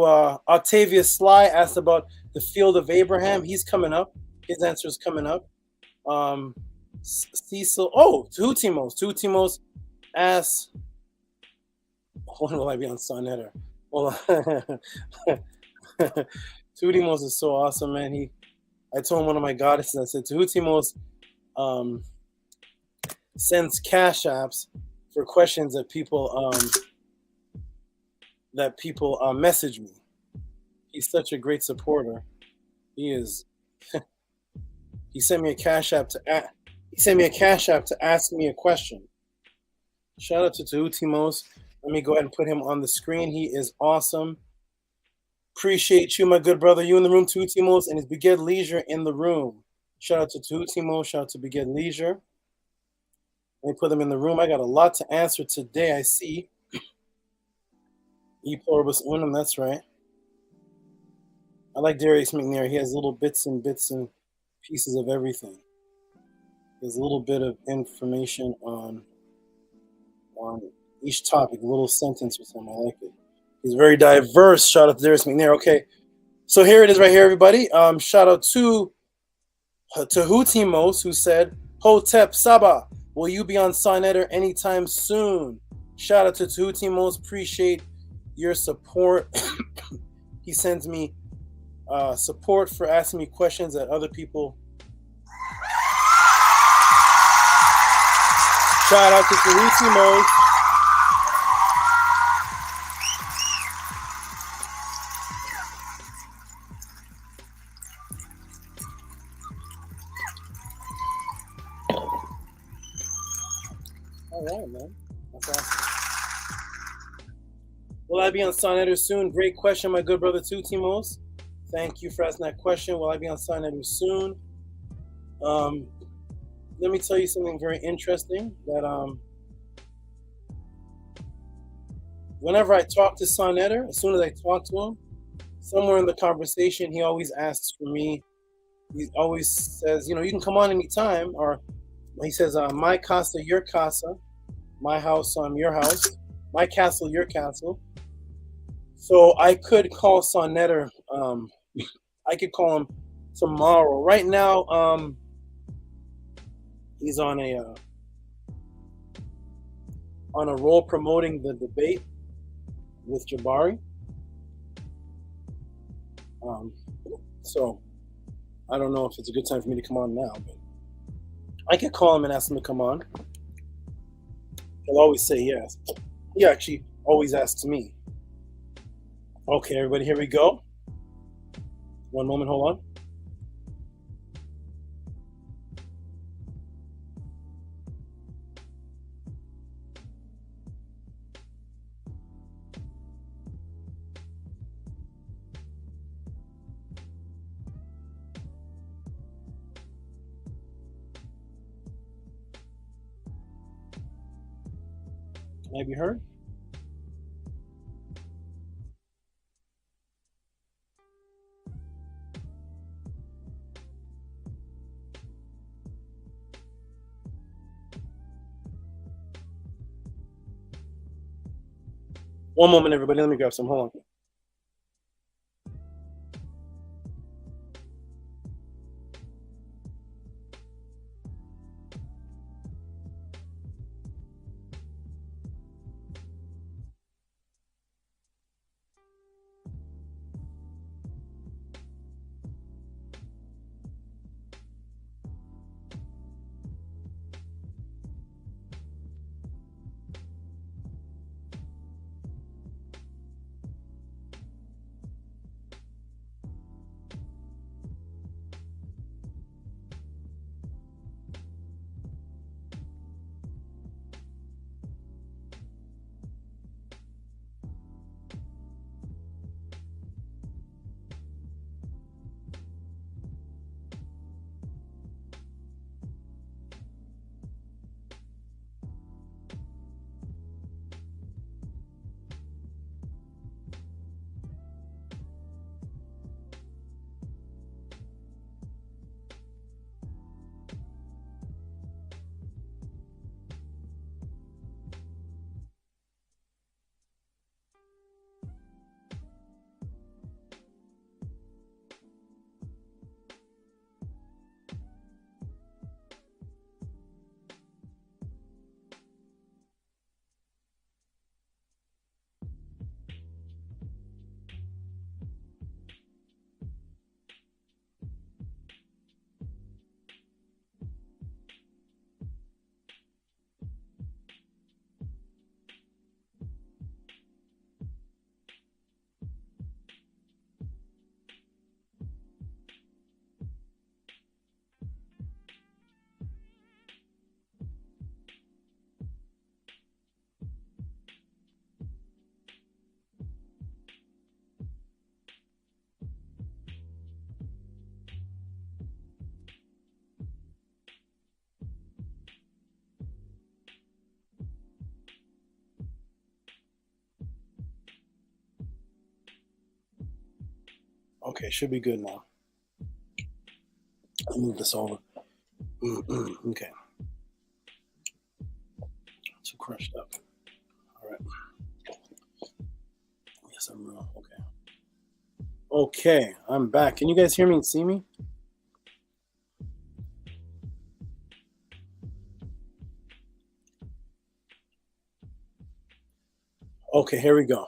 OCTAVIUS SLIGH asked about the field of Abraham. He's coming up. His answer is coming up. Cecil. Oh, Tehuti asks, when will I be on Sonnetter? Well, Tehuti is so awesome, man. I told one of my goddesses, I said, Tehuti sends cash apps for questions that people message me. He's such a great supporter. He is. He sent me a cash app to ask me a question. Shout out to Tehuti. Let me go ahead and put him on the screen. He is awesome. Appreciate you, my good brother. You in the room, Tehuti, and his Be Get Leisure in the room. Shout out to Tehuti. Shout out to Be Get Leisure. Let me put them in the room. I got a lot to answer today, I see. E pluribus unum, that's right. I like Darius McNair. He has little bits and pieces of everything. There's a little bit of information on each topic, a little sentence or something. I like it. He's very diverse. Shout out to Darius McNair. Okay, so here it is right here, everybody. Shout out to Tehuti, who said, Hotep SABA, will you be on Sonnetter anytime soon? Shout out to Tehuti. Appreciate your support. He sends me support for asking me questions that other people. Shout out to Tehuti. All right, man. That's awesome. Will I be on Sonnetter soon? Great question, my good brother Tehuti. Thank you for asking that question. Will I be on Sonnetter soon? Let me tell you something very interesting that whenever I talk to Son Eder, as soon as I talk to him, somewhere in the conversation, he always asks for me. He always says, you can come on anytime. Or he says, my casa, your casa. My house, your house. My castle, your castle. So I could call Son Eder. I could call him tomorrow. Right now, he's on a roll promoting the debate with Jabari. So I don't know if it's a good time for me to come on now, but I could call him and ask him to come on. He'll always say yes. He actually always asks me. Okay, everybody, here we go. One moment, hold on. Can I be heard? One moment, everybody. Let me grab some. Hold on. Okay, should be good now. I'll move this over. Okay. Too crushed up. All right. Yes, I'm real. Okay. Okay, I'm back. Can you guys hear me and see me? Okay, here we go.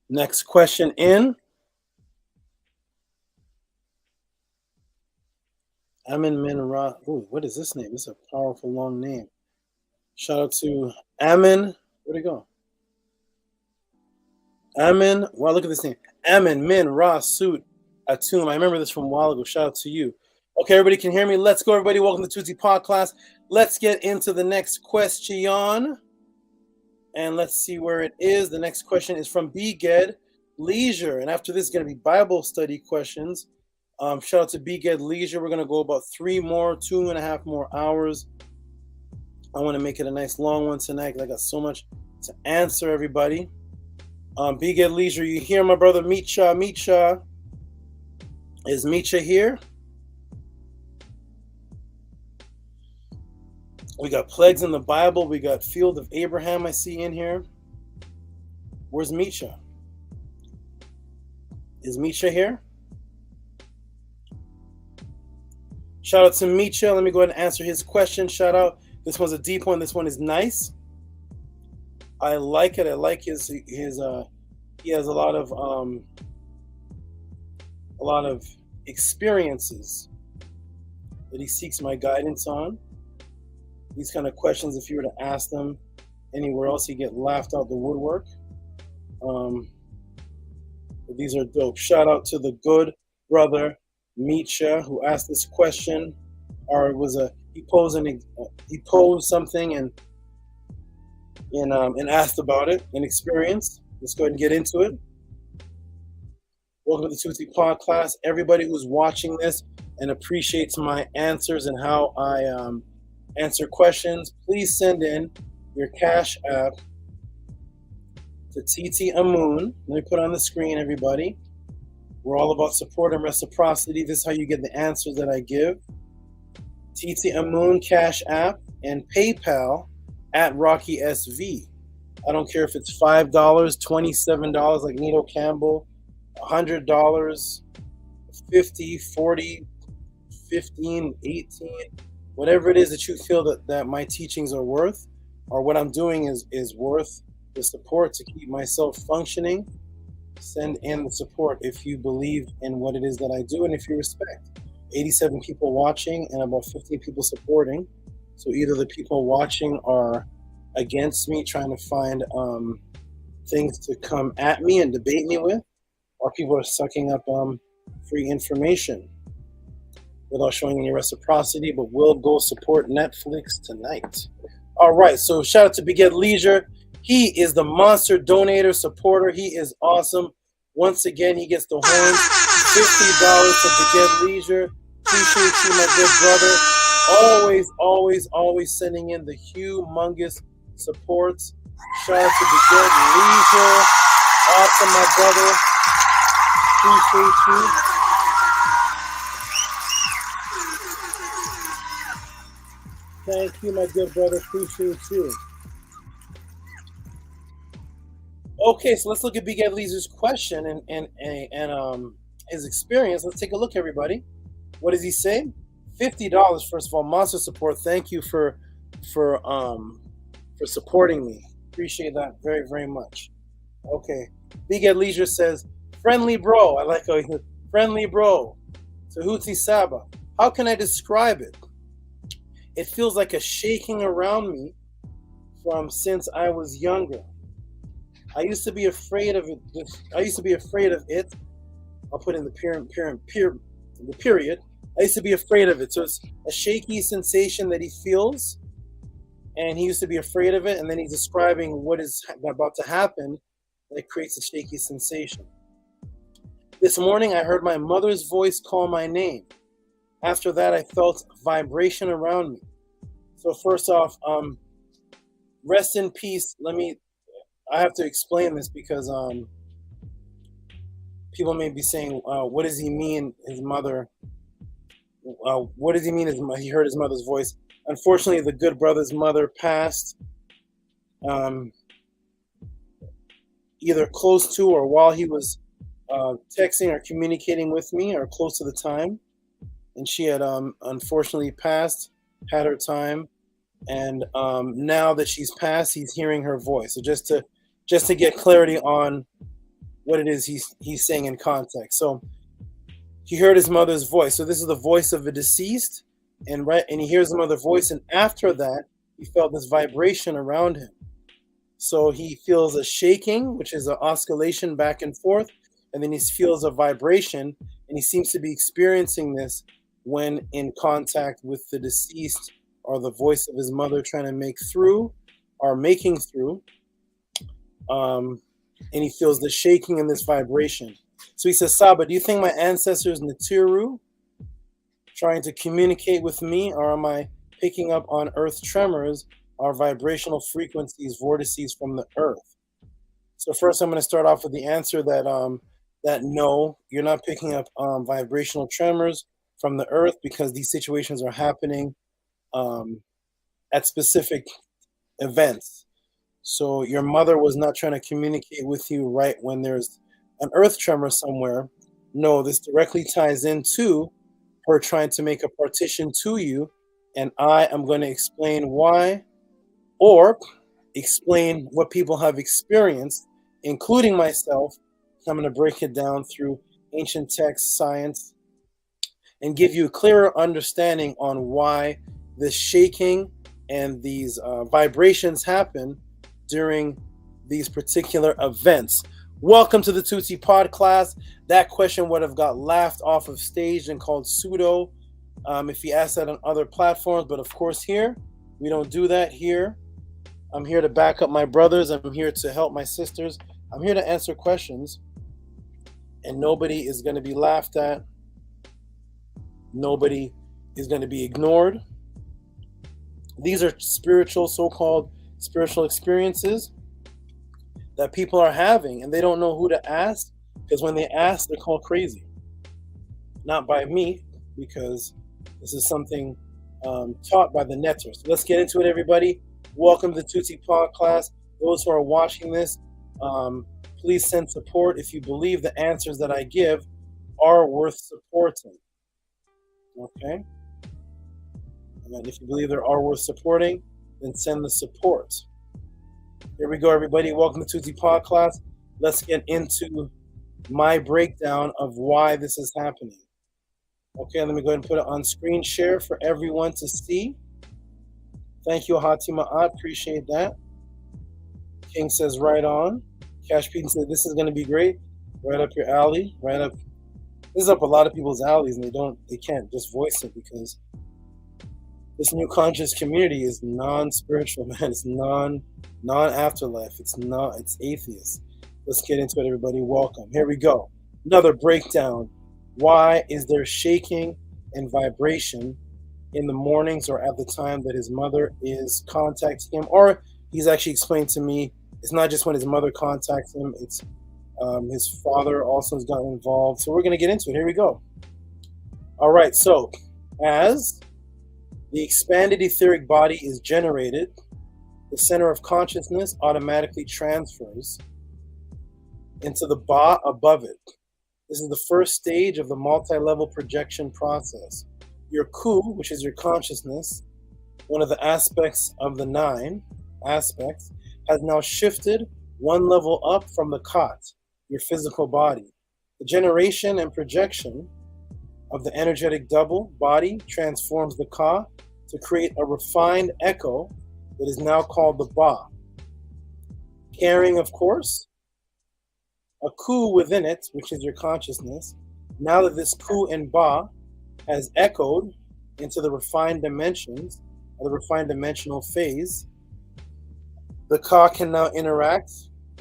Next question in. Amin Minra. Ooh, what is this name? This is a powerful long name. Shout out to Amin. Where'd it go? Amin. Wow, look at this name. Amin Min Ra Suit Atum. I remember this from a while ago. Shout out to you. Okay, everybody can hear me. Let's go, everybody. Welcome to Tehuti Podcast. Let's get into the next question. And let's see where it is. The next question is from Beged Leisure. And after this is going to be Bible study questions. Shout out to Beged Leisure. We're going to go about 2.5 more hours. I want to make it a nice long one tonight because I got so much to answer everybody. Big at Leisure, you hear my brother Micha? Micha. Is Micha here? We got plagues in the Bible. We got Field of Abraham I see in here. Where's Micha? Is Micha here? Shout out to Micha. Let me go ahead and answer his question. Shout out. This one's a deep one. This one is nice. I like it. I like his he has a lot of experiences that he seeks my guidance on. These kind of questions, if you were to ask them anywhere else, you get laughed out the woodwork. But these are dope. Shout out to the good brother Micha who asked this question, or he posed something and asked about it, an experience. Let's go ahead and get into it. Welcome to the Tehuti podcast. Everybody who's watching this and appreciates my answers and how I answer questions, please send in your Cash App to T.O.M. Let me put on the screen, everybody. We're all about support and reciprocity. This is how you get the answers that I give. T.O.M. Cash App and PayPal at Rocky SV. I don't care if it's $5, $27 like Nito Campbell, $100, $50, $40, $15, $18, whatever it is that you feel that my teachings are worth, or what I'm doing is worth the support to keep myself functioning. Send in the support if you believe in what it is that I do and if you respect. 87 people watching and about 15 people supporting. So either the people watching are against me, trying to find things to come at me and debate me with, or people are sucking up free information without showing any reciprocity, but will go support Netflix tonight. All right, so shout out to Beget Leisure. He is the monster donator supporter. He is awesome. Once again, he gets the horns. $50 for Beget Leisure. Appreciate you, my good brother. Always sending in the humongous supports. Shout out to Beget Leisure. Awesome, my brother. Appreciate you. Thank you, my good brother. Appreciate you. Okay, so let's look at Big Ed Leeser's question and his experience. Let's take a look, everybody. What does he say? $50, first of all, monster support. Thank you for supporting me. Appreciate that very, very much. Okay, Big Ed Leisure says, friendly bro. I like how he says, friendly bro. Tehuti SABA. How can I describe it? It feels like a shaking around me from since I was younger. I used to be afraid of it. I'll put in the period. I used to be afraid of it. So it's a shaky sensation that he feels, and he used to be afraid of it. And then he's describing what is about to happen that creates a shaky sensation. This morning, I heard my mother's voice call my name. After that, I felt vibration around me. So first off, rest in peace. I have to explain this because people may be saying, what does he mean his mother? What does he mean he heard his mother's voice? Unfortunately, the good brother's mother passed either close to or while he was texting or communicating with me or close to the time. And she had unfortunately passed, had her time. And now that she's passed, he's hearing her voice. So just to get clarity on what it is he's saying in context. So he heard his mother's voice. So this is the voice of a deceased, and he hears the mother's voice, and after that, he felt this vibration around him. So he feels a shaking, which is an oscillation back and forth, and then he feels a vibration, and he seems to be experiencing this when in contact with the deceased or the voice of his mother trying to make through or making through. And he feels the shaking and this vibration. So he says, Saba, do you think my ancestors Natiru trying to communicate with me, or am I picking up on earth tremors are vibrational frequencies, vortices from the earth. So first I'm going to start off with the answer that that no, you're not picking up vibrational tremors from the earth, because these situations are happening at specific events. So your mother was not trying to communicate with you right when there's an earth tremor somewhere. No, this directly ties into her trying to make a partition to you, and I am going to explain why, or explain what people have experienced, including myself. I'm going to break it down through ancient texts, science, and give you a clearer understanding on why this shaking and these vibrations happen during these particular events. Welcome to the Tehuti Pod class. That question would have got laughed off of stage and called pseudo if you asked that on other platforms. But of course here, we don't do that here. I'm here to back up my brothers. I'm here to help my sisters. I'm here to answer questions. And nobody is going to be laughed at. Nobody is going to be ignored. These are spiritual, so-called spiritual experiences that people are having, and they don't know who to ask, because when they ask, they're called crazy. Not by me, because this is something taught by the netter. So let's get into it, everybody. Welcome to the Tehuti Pod class. Those who are watching this, please send support if you believe the answers that I give are worth supporting. Okay? And if you believe they are worth supporting, then send the support. Here we go, everybody. Welcome to Tehuti Pod class. Let's get into my breakdown of why this is happening. Okay, let me go ahead and put it on screen share for everyone to see. Thank you, Hatima. I appreciate that. King says right on. Cash Pete said this is going to be great. Right up your alley. Right up. This is up a lot of people's alleys, and they can't just voice it, because this new conscious community is non-spiritual, man. It's non-afterlife. It's atheist. Let's get into it, everybody. Welcome. Here we go. Another breakdown. Why is there shaking and vibration in the mornings or at the time that his mother is contacting him? Or he's actually explained to me, it's not just when his mother contacts him, it's his father also has gotten involved. So we're going to get into it. Here we go. All right. So as the expanded etheric body is generated, the center of consciousness automatically transfers into the Ba above it. This is the first stage of the multi-level projection process. Your Ku, which is your consciousness, one of the aspects of the 9 aspects, has now shifted one level up from the Kat, your physical body. The generation and projection of the energetic double body transforms the Ka to create a refined echo that is now called the Ba. Carrying, of course, a Ku within it, which is your consciousness. Now that this Ku and Ba has echoed into the refined dimensions, or the refined dimensional phase, the Ka can now interact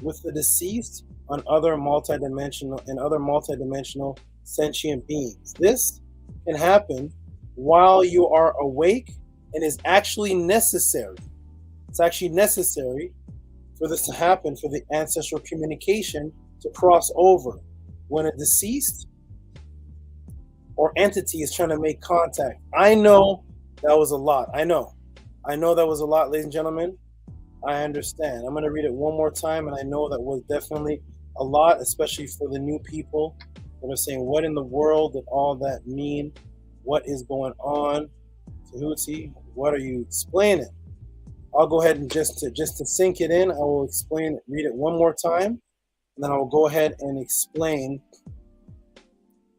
with the deceased on other multidimensional sentient beings. This can happen while you are awake and is actually necessary. It's actually necessary for this to happen, for the ancestral communication to cross over. When a deceased or entity is trying to make contact. I know that was a lot. I know that was a lot, ladies and gentlemen. I understand. I'm going to read it one more time, and I know that was definitely a lot, especially for the new people that are saying, what in the world did all that mean? What is going on? Tehuti, what are you explaining? I'll go ahead and just to sink it in, I will explain it, read it one more time, and then I will go ahead and explain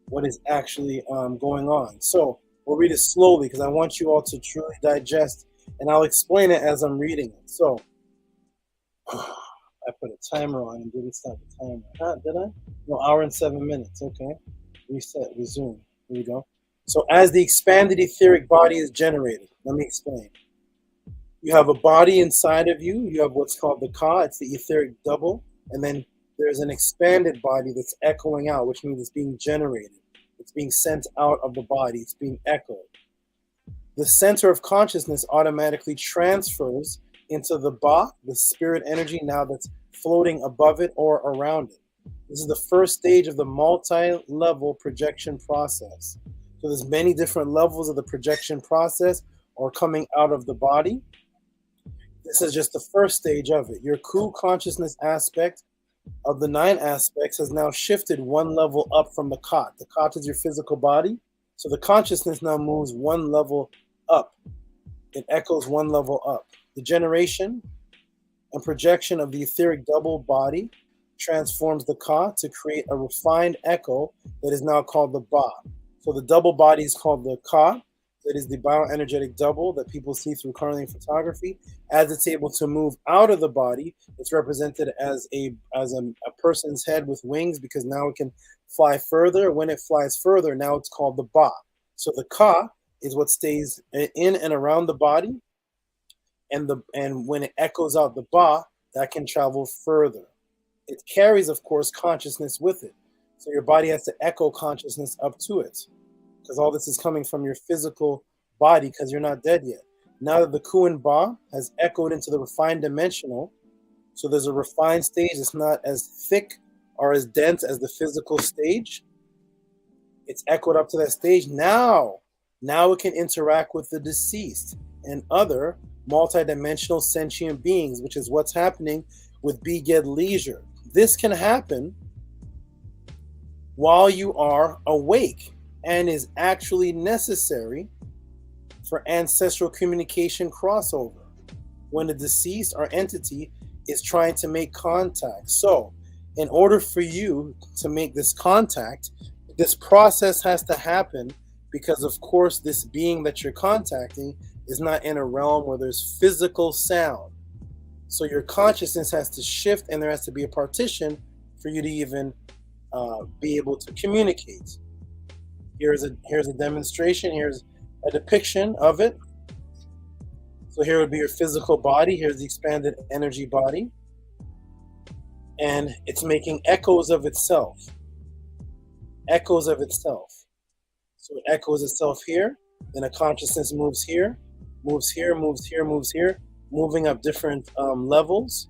what is actually going on. So we'll read it slowly because I want you all to truly digest, and I'll explain it as I'm reading it. So I put a timer on and didn't stop the timer. Did I? No, hour and 7 minutes. Okay. Reset, resume. Here we go. So as the expanded etheric body is generated, let me explain. You have a body inside of you. You have what's called the Ka. It's the etheric double. And then there's an expanded body that's echoing out, which means it's being generated. It's being sent out of the body. It's being echoed. The center of consciousness automatically transfers into the Ba, the spirit energy now that's floating above it or around it. This is the first stage of the multi-level projection process. So there's many different levels of the projection process or coming out of the body. This is just the first stage of it. Your Ku consciousness aspect of the 9 aspects has now shifted one level up from the Ka. The Ka is your physical body. So the consciousness now moves one level up. It echoes one level up. The generation and projection of the etheric double body transforms the Ka to create a refined echo that is now called the Ba. So the double body is called the Ka. That is the bioenergetic double that people see through Carnelian photography. As it's able to move out of the body, it's represented as a person's head with wings, because now it can fly further. When it flies further, now it's called the Ba. So the Ka is what stays in and around the body, and when it echoes out the Ba, that can travel further. It carries, of course, consciousness with it. So your body has to echo consciousness up to it, because all this is coming from your physical body, because you're not dead yet. Now that the Ku and Ba has echoed into the refined dimensional, so there's a refined stage that's not as thick or as dense as the physical stage. It's echoed up to that stage. Now it can interact with the deceased and other multidimensional sentient beings, which is what's happening with Beged Leisure. This can happen while you are awake, and is actually necessary for ancestral communication crossover when a deceased or entity is trying to make contact. So in order for you to make this contact, this process has to happen, because of course this being that you're contacting is not in a realm where there's physical sound. So your consciousness has to shift, and there has to be a partition for you to even be able to communicate. Here's a demonstration. Here's a depiction of it. So here would be your physical body. Here's the expanded energy body. And it's making echoes of itself. Echoes of itself. So it echoes itself here. Then a consciousness moves here, moves here, moves here, moves here, moving up different levels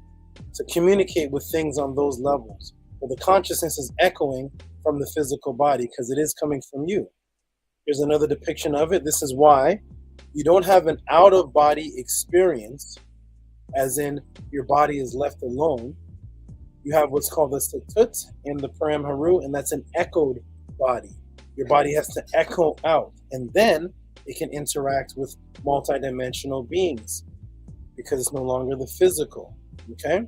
to communicate with things on those levels. But the consciousness is echoing from the physical body, because it is coming from you. Here's another depiction of it. This is why you don't have an out-of-body experience, as in your body is left alone. You have what's called the Satut in the Param Haru, and that's an echoed body. Your body has to echo out, and then it can interact with multidimensional beings, because it's no longer the physical. Okay?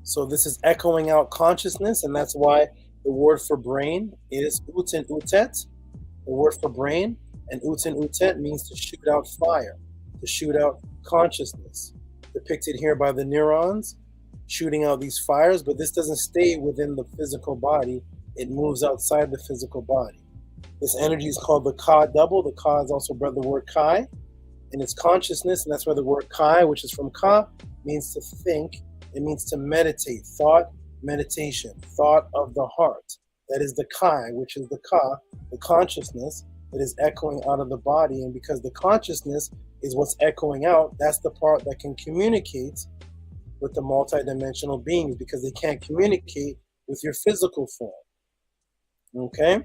So this is echoing out consciousness, and that's why the word for brain is Utin Utet, the word for brain, and Utin Utet means to shoot out fire, to shoot out consciousness, depicted here by the neurons, shooting out these fires, but this doesn't stay within the physical body, it moves outside the physical body. This energy is called the Ka double. The Ka is also the word Kai, and it's consciousness, and that's where the word Kai, which is from Ka, means to think. It means to meditate, thought, meditation, thought of the heart. That is the Kai, which is the Ka, the consciousness that is echoing out of the body. And because the consciousness is what's echoing out, that's the part that can communicate with the multidimensional beings, because they can't communicate with your physical form. Okay?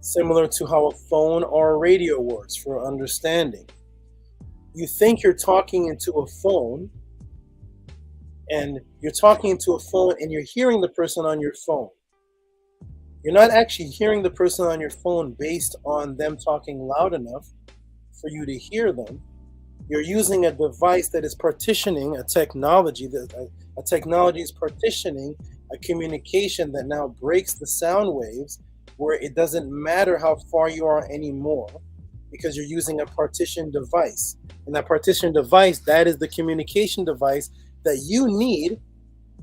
Similar to how a phone or a radio works for understanding. You think you're talking into a phone, and you're talking into a phone and you're hearing the person on your phone. You're not actually hearing the person on your phone based on them talking loud enough for you to hear them. You're using a device that is partitioning a technology. A technology is partitioning a communication that now breaks the sound waves, where it doesn't matter how far you are anymore, because you're using a partition device. And that partition device, that is the communication device that you need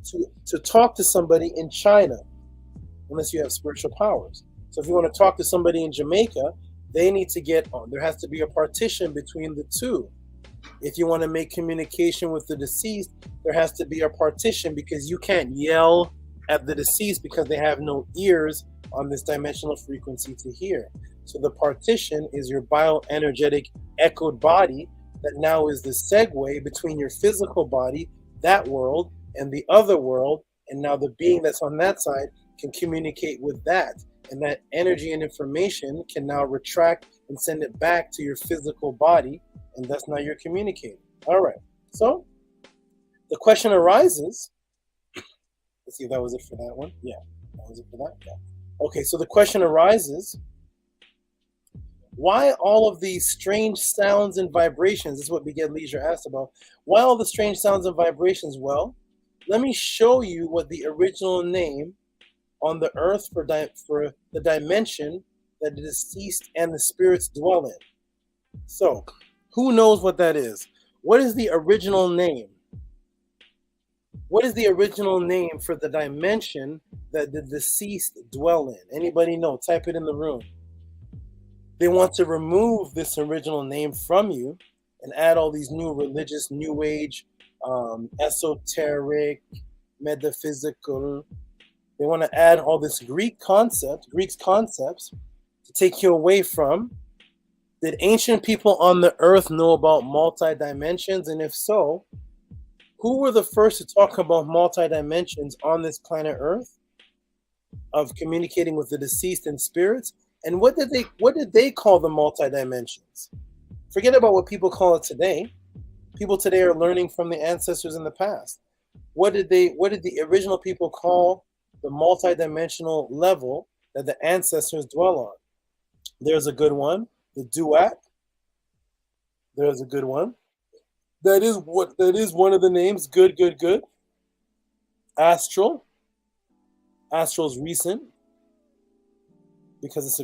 to talk to somebody in China, unless you have spiritual powers. So if you want to talk to somebody in Jamaica, they need to get on. There has to be a partition between the two. If you want to make communication with the deceased, there has to be a partition, because you can't yell at the deceased because they have no ears on this dimensional frequency to hear. So the partition is your bioenergetic echoed body that now is the segue between your physical body, that world, and the other world, and now the being that's on that side can communicate with that. And that energy and information can now retract and send it back to your physical body, and thus now you're communicating. All right. So the question arises. Let's see if that was it for that one. Yeah, that was it for that. Yeah. Okay, so the question arises, why all of these strange sounds and vibrations? This is what Miguel Leisure asked about. Why all the strange sounds and vibrations? Well, let me show you what the original name on the earth for the dimension that the deceased and the spirits dwell in. So, who knows what that is? What is the original name? What is the original name for the dimension that the deceased dwell in? Anybody know? Type it in the room. They want to remove this original name from you and add all these new religious, new age, esoteric, metaphysical. They want to add all this Greek concepts to take you away from. Did ancient people on the earth know about multi-dimensions? And if so, who were the first to talk about multi-dimensions on this planet Earth, of communicating with the deceased and spirits? And what did they call the multi-dimensions? Forget about what people call it today. People today are learning from the ancestors in the past. What did the original people call the multi-dimensional level that the ancestors dwell on? There's a good one, the duat. There's a good one. That is one of the names. Good. Astral. Astral's recent because it's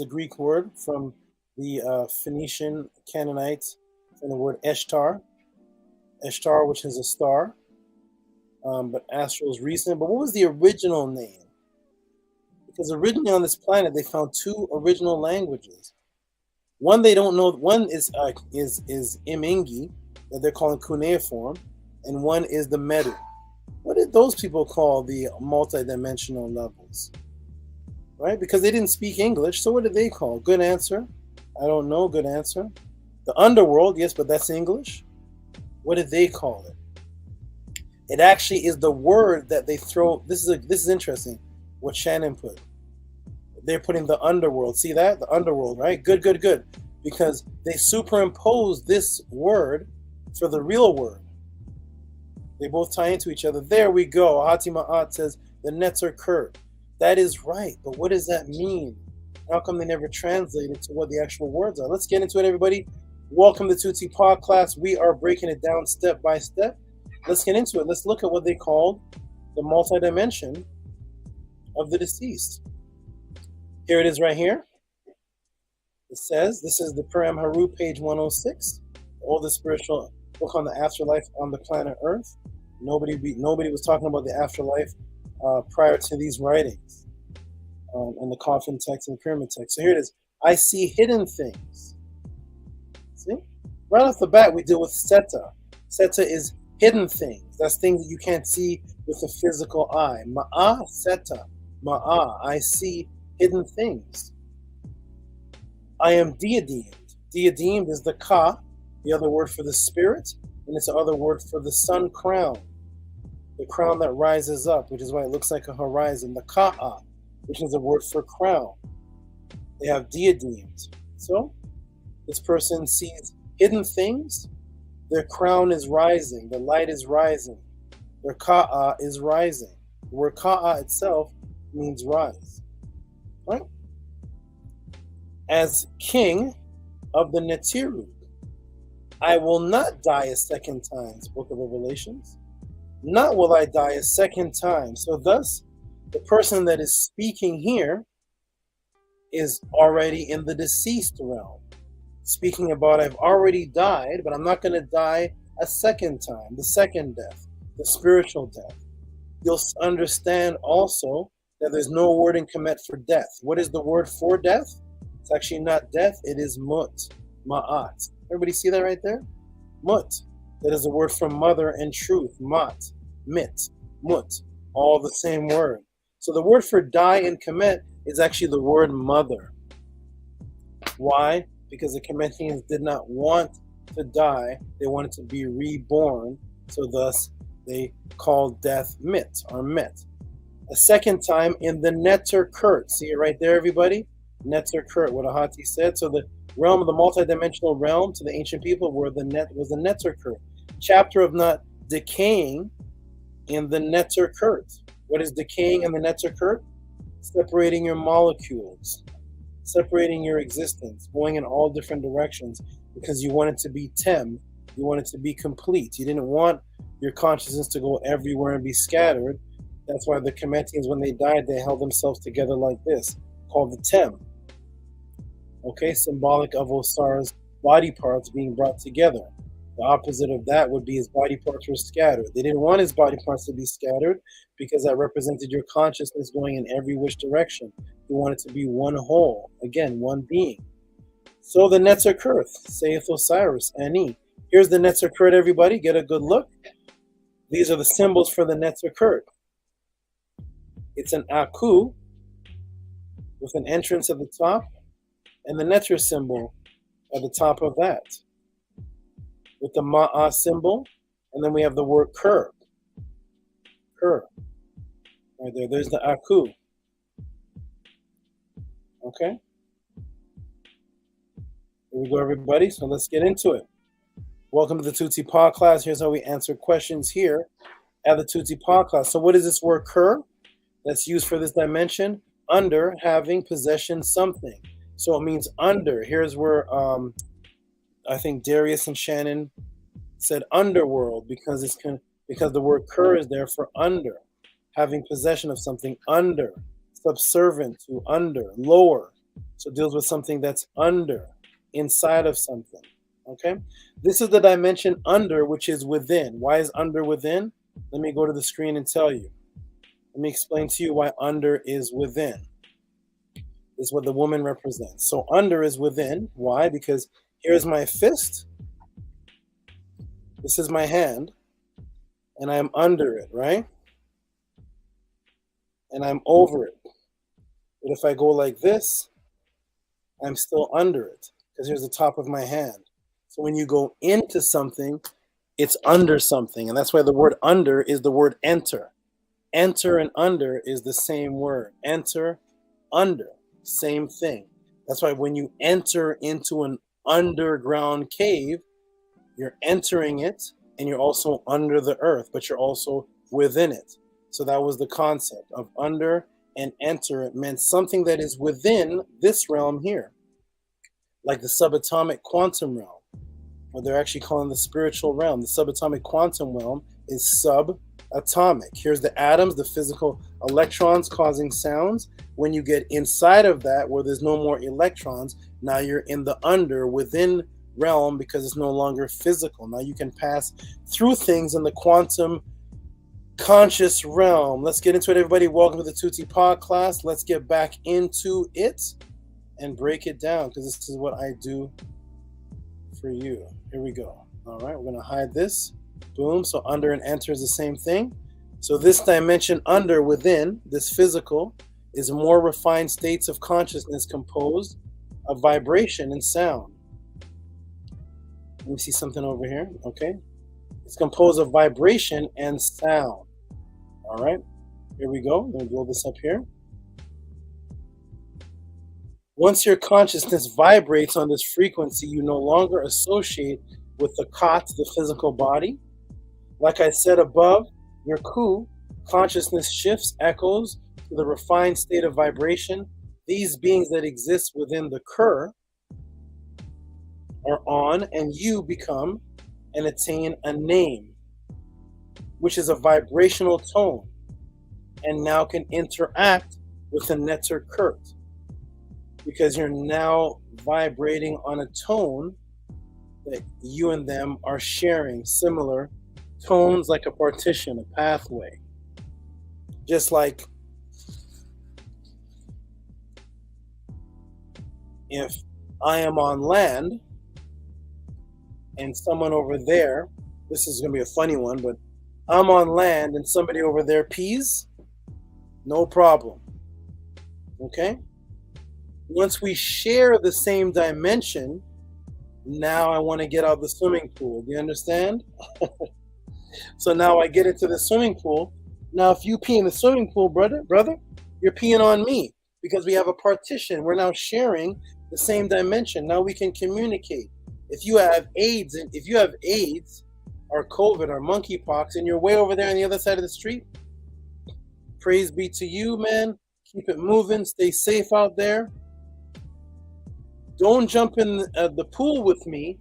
a Greek word from the Phoenician Canaanites, from the word Eshtar, which is a star. But Astral's recent. But what was the original name? Because originally on this planet they found two original languages. One they don't know. One is Imingi, that they're calling cuneiform, and one is the Medu. What did those people call the multidimensional levels? Right? Because they didn't speak English, so what did they call? Good answer. I don't know. Good answer. The underworld, yes, but that's English. What did they call it? It actually is the word that they throw. This is interesting. What Shannon put. They're putting the underworld. See that? The underworld, right? Good. Because they superimpose this word for the real word. They both tie into each other. There we go. Hati Ma'at says the nets are curved. That is right, but what does that mean? How come they never translate it to what the actual words are? Let's get into it, everybody. Welcome to Tehuti Pod Class. We are breaking it down step by step. Let's get into it. Let's look at what they called the multidimension of the deceased. Here it is right here. It says, this is the Param Haru, page 106, all the spiritual book on the afterlife on the planet Earth. Nobody was talking about the afterlife prior to these writings in the coffin text and the pyramid text. So here it is. I see hidden things. See? Right off the bat, we deal with Seta. Seta is hidden things. That's things that you can't see with the physical eye. Ma'a Seta. Ma'a. I see hidden things. I am diademed. Diademed is the Ka, the other word for the spirit, and it's the other word for the sun crown. The crown that rises up, which is why it looks like a horizon. The Ka'a, which is a word for crown. They have diademed. So, this person sees hidden things. Their crown is rising. The light is rising. Their Ka'a is rising. The word Ka'a itself means rise. Right? As king of the Netirug, I will not die a second time. Book of Revelations. Not will I die a second time. So thus, the person that is speaking here is already in the deceased realm. Speaking about, I've already died, but I'm not going to die a second time. The second death, the spiritual death. You'll understand also that there's no word in Kemet for death. What is the word for death? It's actually not death, it is mut, ma'at. Everybody see that right there? Mut. That is a word from mother and truth. Mat, mit, mut. All the same word. So the word for die in Kemet is actually the word mother. Why? Because the Kemetians did not want to die. They wanted to be reborn. So thus, they called death mit, or met. A second time in the Neter Kurt. See it right there, everybody? Neter Kurt, what Ahati said. So the realm of the multidimensional realm to the ancient people was the Neter Kurt. Chapter of not decaying in the Neter Kurt. What is decaying in the Neter Kurt? Separating your molecules, separating your existence, going in all different directions because you want it to be T.O.M. You want it to be complete. You didn't want your consciousness to go everywhere and be scattered. That's why the Kemetians, when they died, they held themselves together like this, called the T.O.M. Okay, symbolic of Osiris' body parts being brought together. The opposite of that would be his body parts were scattered. They didn't want his body parts to be scattered because that represented your consciousness going in every which direction. You want it to be one whole, again, one being. So the Neter Kurt, saith Osiris, Ani. Here's the Neter Kurt, everybody. Get a good look. These are the symbols for the Neter Kurt. It's an Aku with an entrance at the top and the Neter symbol at the top of that, with the Ma'ah symbol, and then we have the word Kur. Kur. Right there. There's the Aku. Okay? Here we go, everybody. So let's get into it. Welcome to the Tehuti Pod class. Here's how we answer questions here at the Tehuti Pod class. So what is this word Kur that's used for this dimension? Under, having, possession, something. So it means under. Here's where I think Darius and Shannon said underworld because the word Kur is there for under, having possession of something, under, subservient to, under, lower. So it deals with something that's under, inside of something. Okay, this is the dimension under, which is within. Why is under within? Let me go to the screen and tell you. Let me explain to you why under is within. This is what the woman represents. So under is within. Why? Because here's my fist. This is my hand. And I'm under it, right? And I'm over it. But if I go like this, I'm still under it. Because here's the top of my hand. So when you go into something, it's under something. And that's why the word under is the word enter. Enter and under is the same word. Enter, under, same thing. That's why when you enter into an underground cave, you're entering it and you're also under the earth, but you're also within it. So that was the concept of under and enter. It meant something that is within this realm here, like the subatomic quantum realm, or they're actually calling the spiritual realm. The subatomic quantum realm is subatomic. Here's the atoms, the physical electrons causing sounds. When you get inside of that, where there's no more electrons, now you're in the under, within realm, because it's no longer physical. Now you can pass through things in the quantum conscious realm. Let's get into it, everybody. Welcome to the Tehuti Pod class. Let's get back into it and break it down, because this is what I do for you. Here we go. All right, we're going to hide this. Boom. So under and enter is the same thing. So this dimension under, within, this physical, is more refined states of consciousness composed of vibration and sound. Let me see something over here. Okay. It's composed of vibration and sound. All right. Here we go. I'm going to blow this up here. Once your consciousness vibrates on this frequency, you no longer associate with the Khat, the physical body. Like I said above, your Ku, consciousness shifts, echoes to the refined state of vibration. These beings that exist within the Kur are on, and you become and attain a name, which is a vibrational tone, and now can interact with the Neter Kurt, because you're now vibrating on a tone that you and them are sharing, similar tones, like a partition, a pathway. Just like if I am on land and someone over there, this is going to be a funny one, but I'm on land and somebody over there pees, no problem. Okay? Once we share the same dimension, Now I want to get out of the swimming pool. Do you understand? So now I get into the swimming pool. Now, if you pee in the swimming pool, brother, you're peeing on me because we have a partition. We're now sharing the same dimension. Now we can communicate. If you have AIDS or COVID or monkeypox and you're way over there on the other side of the street, praise be to you, man. Keep it moving. Stay safe out there. Don't jump in the pool with me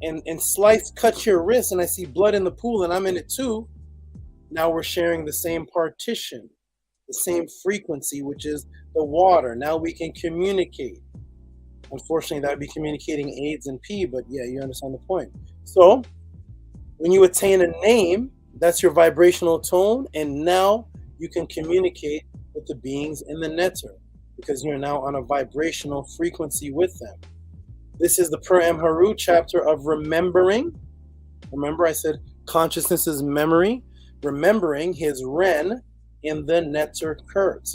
and cut your wrist and I see blood in the pool and I'm in it too. Now we're sharing the same partition, the same frequency, which is the water. Now we can communicate. Unfortunately, that would be communicating AIDS and P, but yeah, you understand the point. So when you attain a name, that's your vibrational tone, and now you can communicate with the beings in the netter because you're now on a vibrational frequency with them. This is the Per Amharu chapter of remembering. Remember, I said consciousness is memory. Remembering his Ren in the Netter Kurt.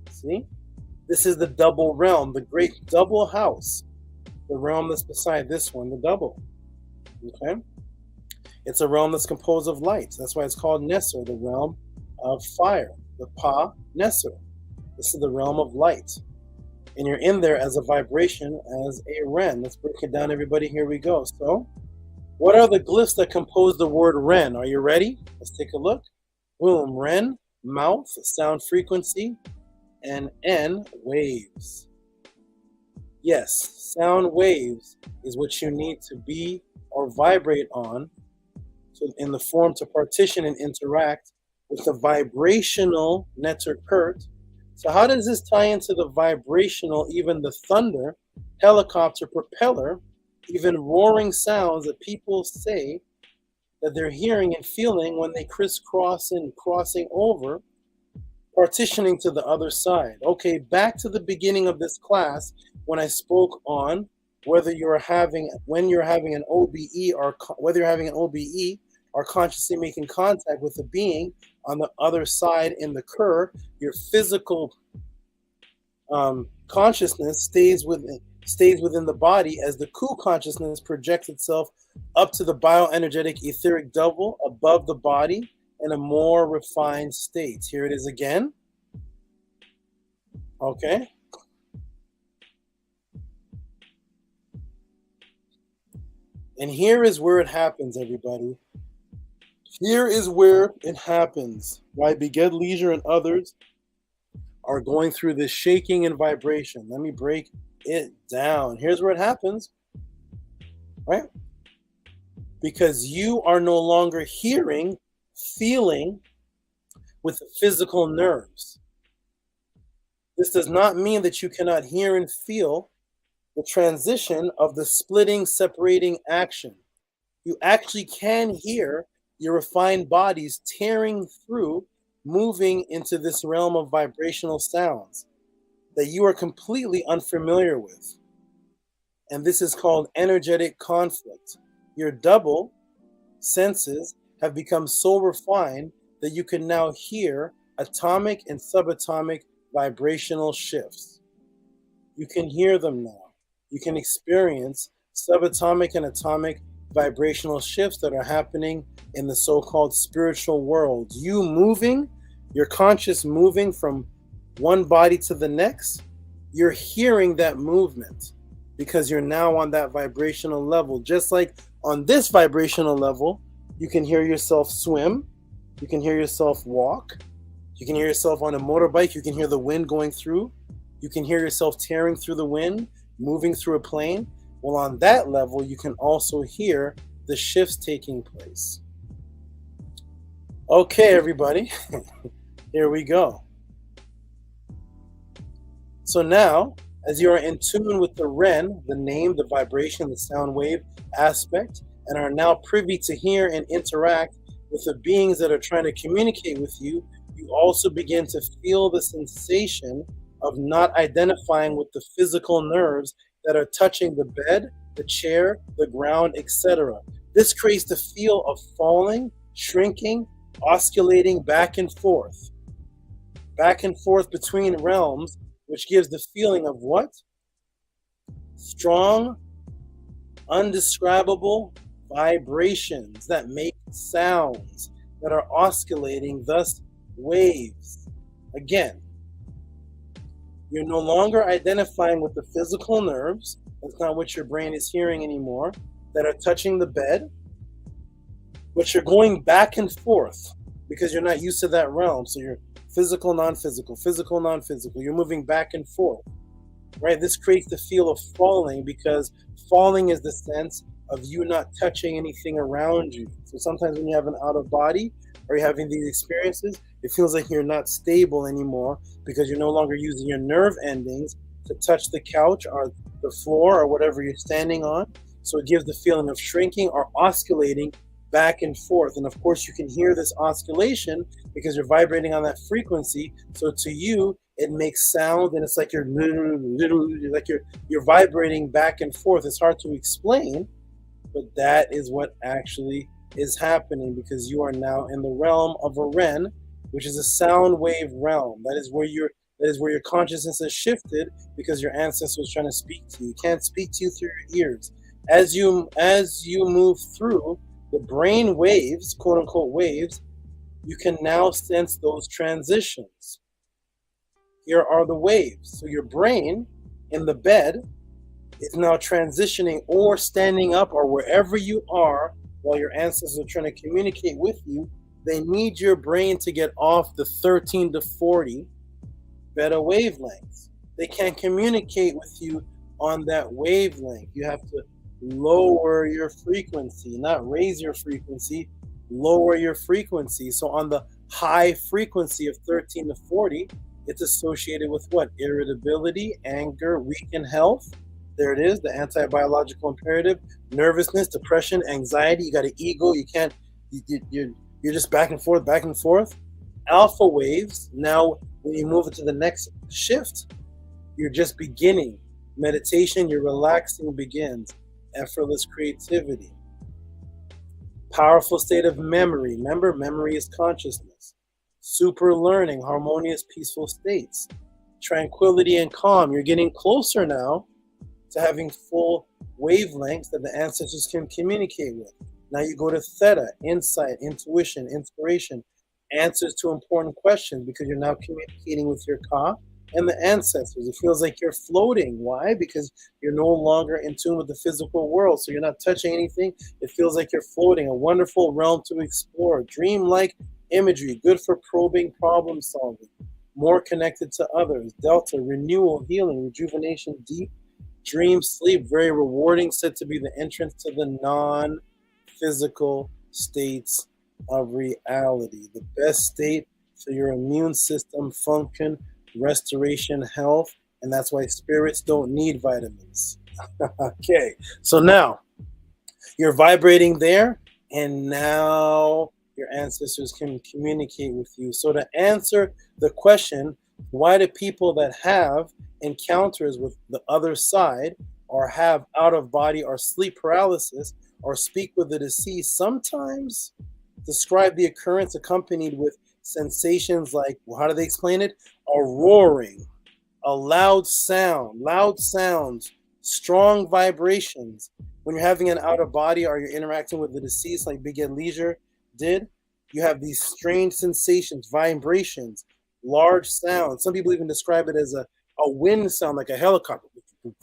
See? This is the double realm, the great double house. The realm that's beside this one, the double. Okay? It's a realm that's composed of light. That's why it's called Nesser, the realm of fire. The Pa Nesser. This is the realm of light. And you're in there as a vibration, as a Ren. Let's break it down, everybody. Here we go. So, what are the glyphs that compose the word Ren? Are you ready? Let's take a look. Boom. Ren, mouth, sound frequency, and N, waves. Yes, sound waves is what you need to be or vibrate on in the form to partition and interact with the vibrational Netter Kurt. So how does this tie into the vibrational, even the thunder, helicopter, propeller, even roaring sounds that people say that they're hearing and feeling when they crisscross and crossing over, partitioning to the other side? Okay, back to the beginning of this class when I spoke on when you're having an OBE or consciously making contact with a being on the other side in the Kur, your physical consciousness stays within the body as the Ku consciousness projects itself up to the bioenergetic etheric double above the body in a more refined state. Here it is again. Okay. And here is where it happens, everybody. Here is where it happens. Why Beged Leisure and others are going through this shaking and vibration. Let me break it down. Here's where it happens, right? Because you are no longer hearing, feeling with the physical nerves. This does not mean that you cannot hear and feel the transition of the splitting, separating action. You actually can hear your refined bodies tearing through, moving into this realm of vibrational sounds that you are completely unfamiliar with. And this is called energetic conflict. Your double senses have become so refined that you can now hear atomic and subatomic vibrational shifts. You can hear them now. You can experience subatomic and atomic vibrational shifts that are happening in the so-called spiritual world. You moving, your conscious moving from one body to the next, you're hearing that movement because you're now on that vibrational level. Just like on this vibrational level, you can hear yourself swim, you can hear yourself walk, you can hear yourself on a motorbike, you can hear the wind going through, you can hear yourself tearing through the wind, moving through a plane. Well, on that level, you can also hear the shifts taking place. Okay, everybody, here we go. So now, as you are in tune with the Ren, the name, the vibration, the sound wave aspect, and are now privy to hear and interact with the beings that are trying to communicate with you, you also begin to feel the sensation of not identifying with the physical nerves that are touching the bed, the chair, the ground, etc. This creates the feel of falling, shrinking, oscillating back and forth between realms, which gives the feeling of what? Strong, undescribable vibrations that make sounds that are oscillating, thus waves. Again, you're no longer identifying with the physical nerves. That's not what your brain is hearing anymore, that are touching the bed. But you're going back and forth because you're not used to that realm. So you're physical, non-physical, physical, non-physical. You're moving back and forth, right? This creates the feel of falling, because falling is the sense of you not touching anything around you. So sometimes when you have an out of body or you're having these experiences, it feels like you're not stable anymore because you're no longer using your nerve endings to touch the couch or the floor or whatever you're standing on. So it gives the feeling of shrinking or oscillating back and forth. And of course you can hear this oscillation because you're vibrating on that frequency. So to you, it makes sound, and it's like you're vibrating back and forth. It's hard to explain, but that is what actually is happening, because you are now in the realm of a Ren, which is a sound wave realm. That is where your consciousness has shifted, because your ancestor was trying to speak to you. He can't speak to you through your ears. As you move through the brain waves, quote unquote waves, you can now sense those transitions. Here are the waves. So your brain in the bed is now transitioning or standing up or wherever you are while your ancestors are trying to communicate with you. They need your brain to get off the 13 to 40 beta wavelengths. They can't communicate with you on that wavelength. You have to lower your frequency, not raise your frequency, lower your frequency. So on the high frequency of 13 to 40, it's associated with what? Irritability, anger, weakened health. There it is, the anti-biological imperative, nervousness, depression, anxiety. You got an ego. You can't, you're just back and forth, back and forth. Alpha waves. Now, when you move into the next shift, you're just beginning. Meditation, your relaxing begins. Effortless creativity. Powerful state of memory. Remember, memory is consciousness. Super learning, harmonious, peaceful states. Tranquility and calm. You're getting closer now to having full wavelengths that the ancestors can communicate with. Now you go to theta, insight, intuition, inspiration, answers to important questions, because you're now communicating with your Ka and the ancestors. It feels like you're floating. Why? Because you're no longer in tune with the physical world. So you're not touching anything. It feels like you're floating. A wonderful realm to explore. Dream-like imagery, good for probing, problem solving. More connected to others. Delta, renewal, healing, rejuvenation, deep dream sleep, very rewarding, said to be the entrance to the non-physical states of reality. The best state for your immune system function, restoration, health, and that's why spirits don't need vitamins. Okay, so now you're vibrating there, and now your ancestors can communicate with you. So to answer the question, why do people that have encounters with the other side, or have out of body or sleep paralysis, or speak with the deceased, sometimes describe the occurrence accompanied with sensations like, well, how do they explain it? A roaring, a loud sound, loud sounds, strong vibrations. When you're having an out of body or you're interacting with the deceased, like Big Ed Leisure did, you have these strange sensations, vibrations, large sounds. Some people even describe it as a wind sound, like a helicopter. And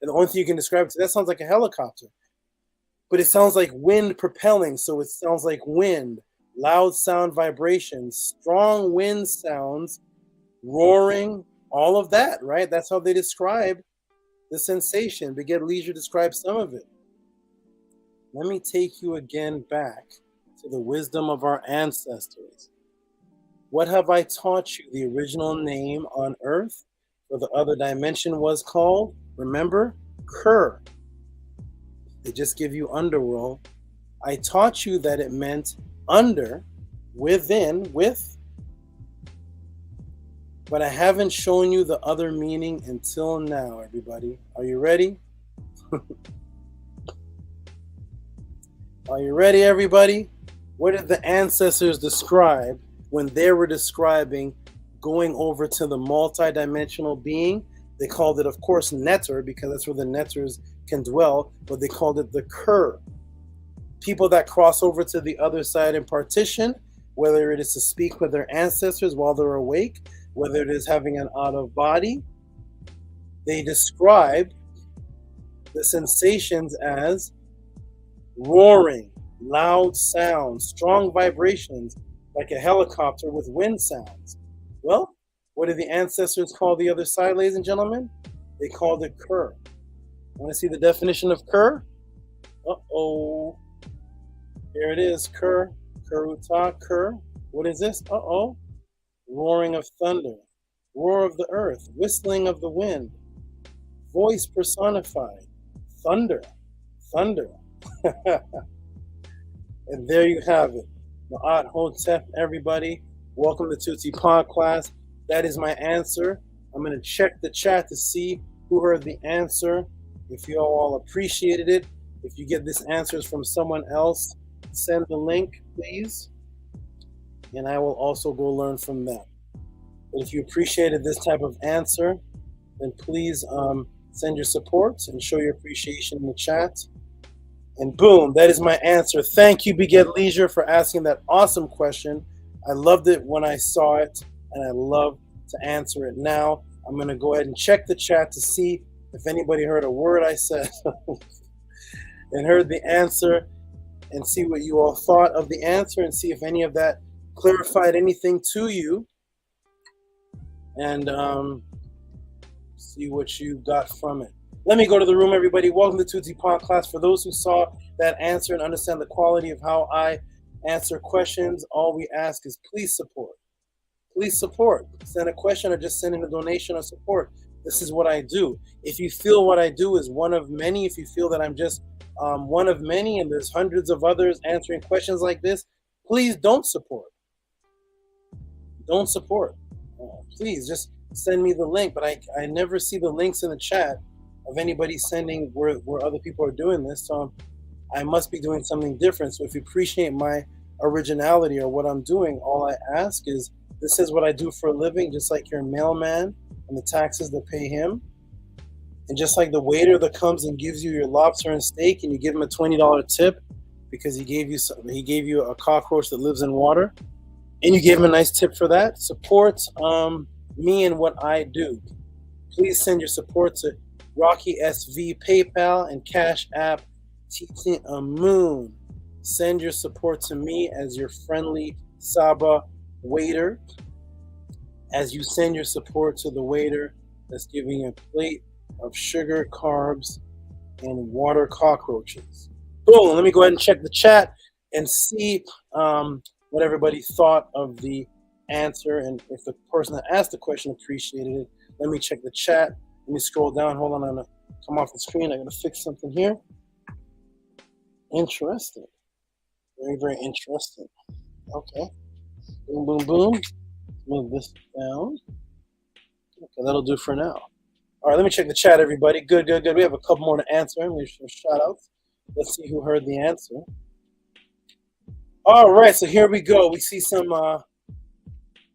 the only thing you can describe it to, that sounds like a helicopter. But it sounds like wind propelling, so it sounds like wind. Loud sound vibrations, strong wind sounds, roaring, all of that, right? That's how they describe the sensation. Big Ed Leisure describes some of it. Let me take you again back to the wisdom of our ancestors. What have I taught you? The original name on earth for the other dimension was called, remember, Kur. They just give you underworld. I taught you that it meant under, within, with, but I haven't shown you the other meaning until now, everybody. Are you ready? Are you ready, everybody? What did the ancestors describe when they were describing going over to the multidimensional being? They called it, of course, netter, because that's where the netters can dwell, but they called it the Kur. People that cross over to the other side in partition, whether it is to speak with their ancestors while they're awake, whether it is having an out-of-body, they describe the sensations as roaring, loud sounds, strong vibrations, like a helicopter with wind sounds. Well, what did the ancestors call the other side, ladies and gentlemen? They called it Kur. Want to see the definition of Kur? Uh-oh. Here it is, Kur, Kuruta, Kur. What is this? Uh-oh. Roaring of thunder, roar of the earth, whistling of the wind, voice personified, thunder, thunder. And there you have it. Ma'at Hotep, everybody. Welcome to Tehuti Podcast. That is my answer. I'm going to check the chat to see who heard the answer. If you all appreciated it, if you get this answers from someone else, send the link, please. And I will also go learn from them. But if you appreciated this type of answer, then please send your support and show your appreciation in the chat. And boom, that is my answer. Thank you, Beget Leisure, for asking that awesome question. I loved it when I saw it, and I love to answer it now. I'm going to go ahead and check the chat to see if anybody heard a word I said and heard the answer, and see what you all thought of the answer, and see if any of that clarified anything to you, and see what you got from it. Let me go to the room, everybody. Welcome to Tehuti Podcast. For those who saw that answer and understand the quality of how I answer questions, all we ask is please support. Please support. Send a question or just send in a donation or support. This is what I do. If you feel what I do is one of many, if you feel that I'm just one of many and there's hundreds of others answering questions like this, please don't support. Don't support. Please just send me the link. But I never see the links in the chat of anybody sending where other people are doing this. So I must be doing something different. So if you appreciate my originality or what I'm doing, all I ask is, this is what I do for a living, just like your mailman and the taxes that pay him. And just like the waiter that comes and gives you your lobster and steak and you give him a $20 tip because he gave you a cockroach that lives in water, and you gave him a nice tip for that. Support me and what I do. Please send your support to Rocky SV PayPal and Cash App T.O.M. Send your support to me as your friendly SABA waiter. As you send your support to the waiter that's giving a plate of sugar, carbs, and water cockroaches. Boom, let me go ahead and check the chat and see what everybody thought of the answer, and if the person that asked the question appreciated it. Let me check the chat. Let me scroll down. Hold on, I'm gonna come off the screen. I'm gonna fix something here. Interesting. Very, very interesting. Okay. Boom, boom, boom. Move this down. Okay, that'll do for now. All right, let me check the chat, everybody. Good, good, good. We have a couple more to answer. Let me shout outs. Let's see who heard the answer. All right, so here we go. We see some,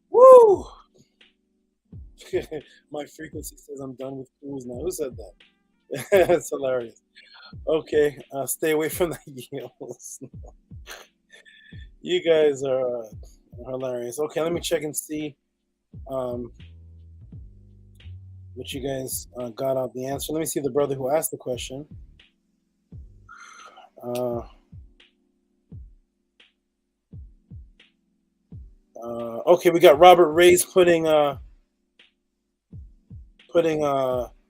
woo! My frequency says I'm done with cruise now. Who said that? That's hilarious. Okay, stay away from the yields. You guys are hilarious. Okay, let me check and see what you guys got out the answer. Let me see the brother who asked the question. Okay, we got Robert Ray's putting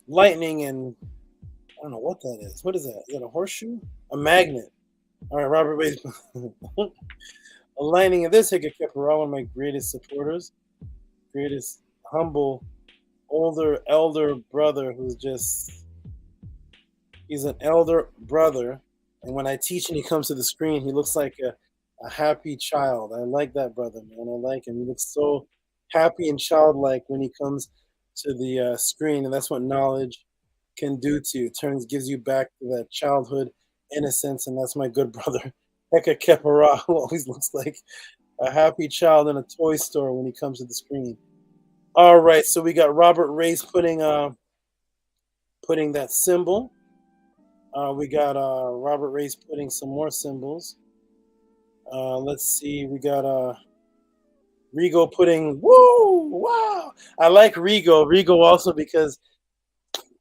lightning in. I don't know what that is. What is that? Is that a horseshoe? A magnet. All right, Robert Ray's a lightning in this. Hika Kepara, one of my greatest supporters, greatest humble, elder brother who's just, he's an elder brother. And when I teach and he comes to the screen, he looks like a happy child. I like that brother, man. I like him. He looks so happy and childlike when he comes to the screen, and that's what knowledge can do to you. It gives you back to that childhood innocence, and that's my good brother, Heka Kepara, who always looks like a happy child in a toy store when he comes to the screen. All right, so we got Robert Ray's putting putting that symbol. We got Robert Ray's putting some more symbols. Let's see. We got Rigo putting woo, wow. I like Rigo also because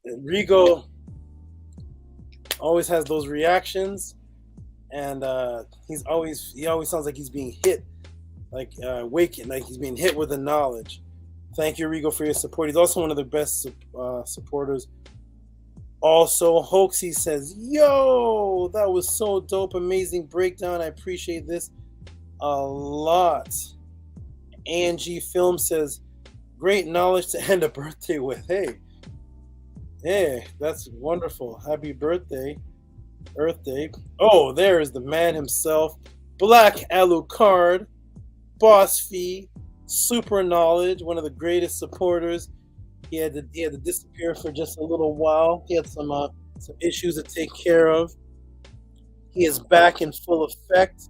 Rigo always has those reactions, and he always sounds like he's being hit, like waking, like he's being hit with the knowledge. Thank you, Rigo, for your support. He's also one of the best supporters. Also, Hoaxy says, yo, that was so dope, amazing breakdown. I appreciate this a lot. Angie Film says, great knowledge to end a birthday with. Hey, that's wonderful. Happy birthday, Earth Day. Oh, there is the man himself, Black Alucard, Boss Fee, Super Knowledge, one of the greatest supporters. He had to disappear for just a little while. He had some issues to take care of. He is back in full effect.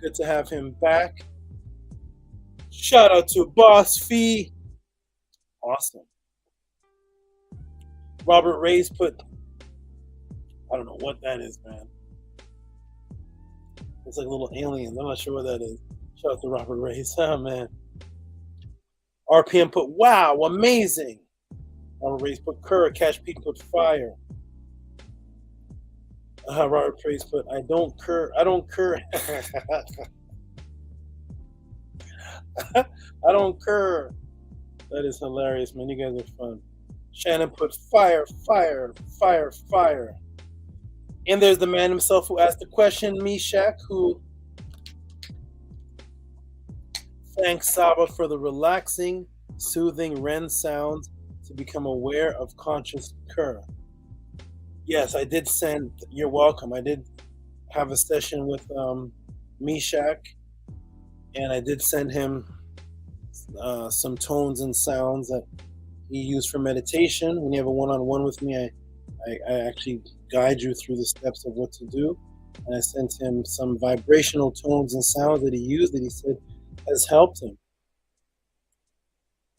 Good to have him back. Shout out to Boss Fee. Awesome. Robert Ray's put, I don't know what that is, man. It's like little aliens. I'm not sure what that is. Shout out to Robert Ray's. Oh, man. RPM put, wow, amazing. Robert Ray's put Cur. Cash Pete put fire. Robert Ray's put, I don't cur. I don't cur. I don't cur. That is hilarious, man. You guys are fun. Shannon put fire, fire, fire, fire. And there's the man himself who asked the question, Meshach, who thanks SABA for the relaxing, soothing Ren sounds to become aware of conscious Cur. Yes, I did send, you're welcome. I did have a session with Meshach, and I did send him some tones and sounds that he used for meditation. When you have a one-on-one with me, I actually guide you through the steps of what to do. And I sent him some vibrational tones and sounds that he used that he said has helped him.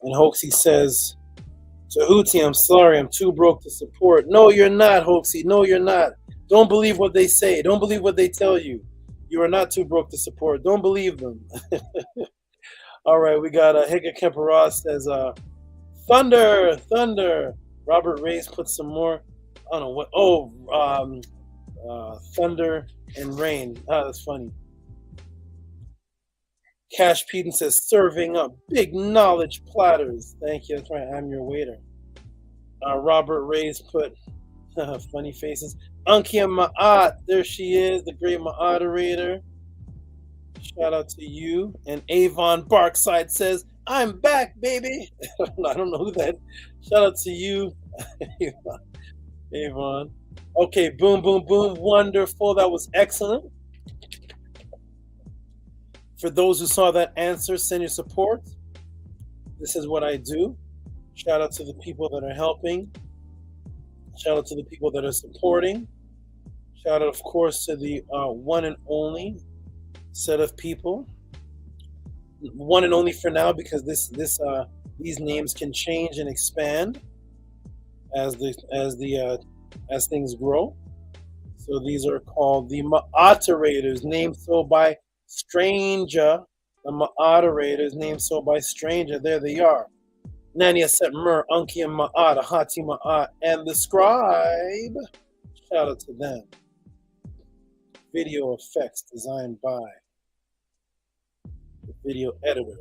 And Hoaxy says, Tehuti, I'm sorry, I'm too broke to support. No, you're not, Hoaxy. No, you're not. Don't believe what they say. Don't believe what they tell you. You are not too broke to support. Don't believe them. All right, we got Higa Kempera says, Thunder, Thunder. Robert Ray's put some more. I don't know what. Oh, Thunder and Rain. That's funny. Cash Peden says, serving up big knowledge platters. Thank you. That's right. I'm your waiter. Robert Ray's put funny faces. Ankia Ma'at. There she is, the great moderator. Shout out to you. And Avon Barkside says, I'm back, baby. I don't know who that is. Shout out to you, Avon. Okay, boom, boom, boom. Wonderful. That was excellent. For those who saw that answer, send your support. This is what I do. Shout out to the people that are helping. Shout out to the people that are supporting. Shout out, of course, to the one and only set of people. One and only for now, because these names can change and expand as things grow. So these are called the Ma'aterators, named so by Stranger. The Ma'aterators, named so by Stranger. There they are. Nania Set Mer, Unki and Ma'at, Hati Ma'at, and the Scribe. Shout out to them. Video effects designed by the video editor.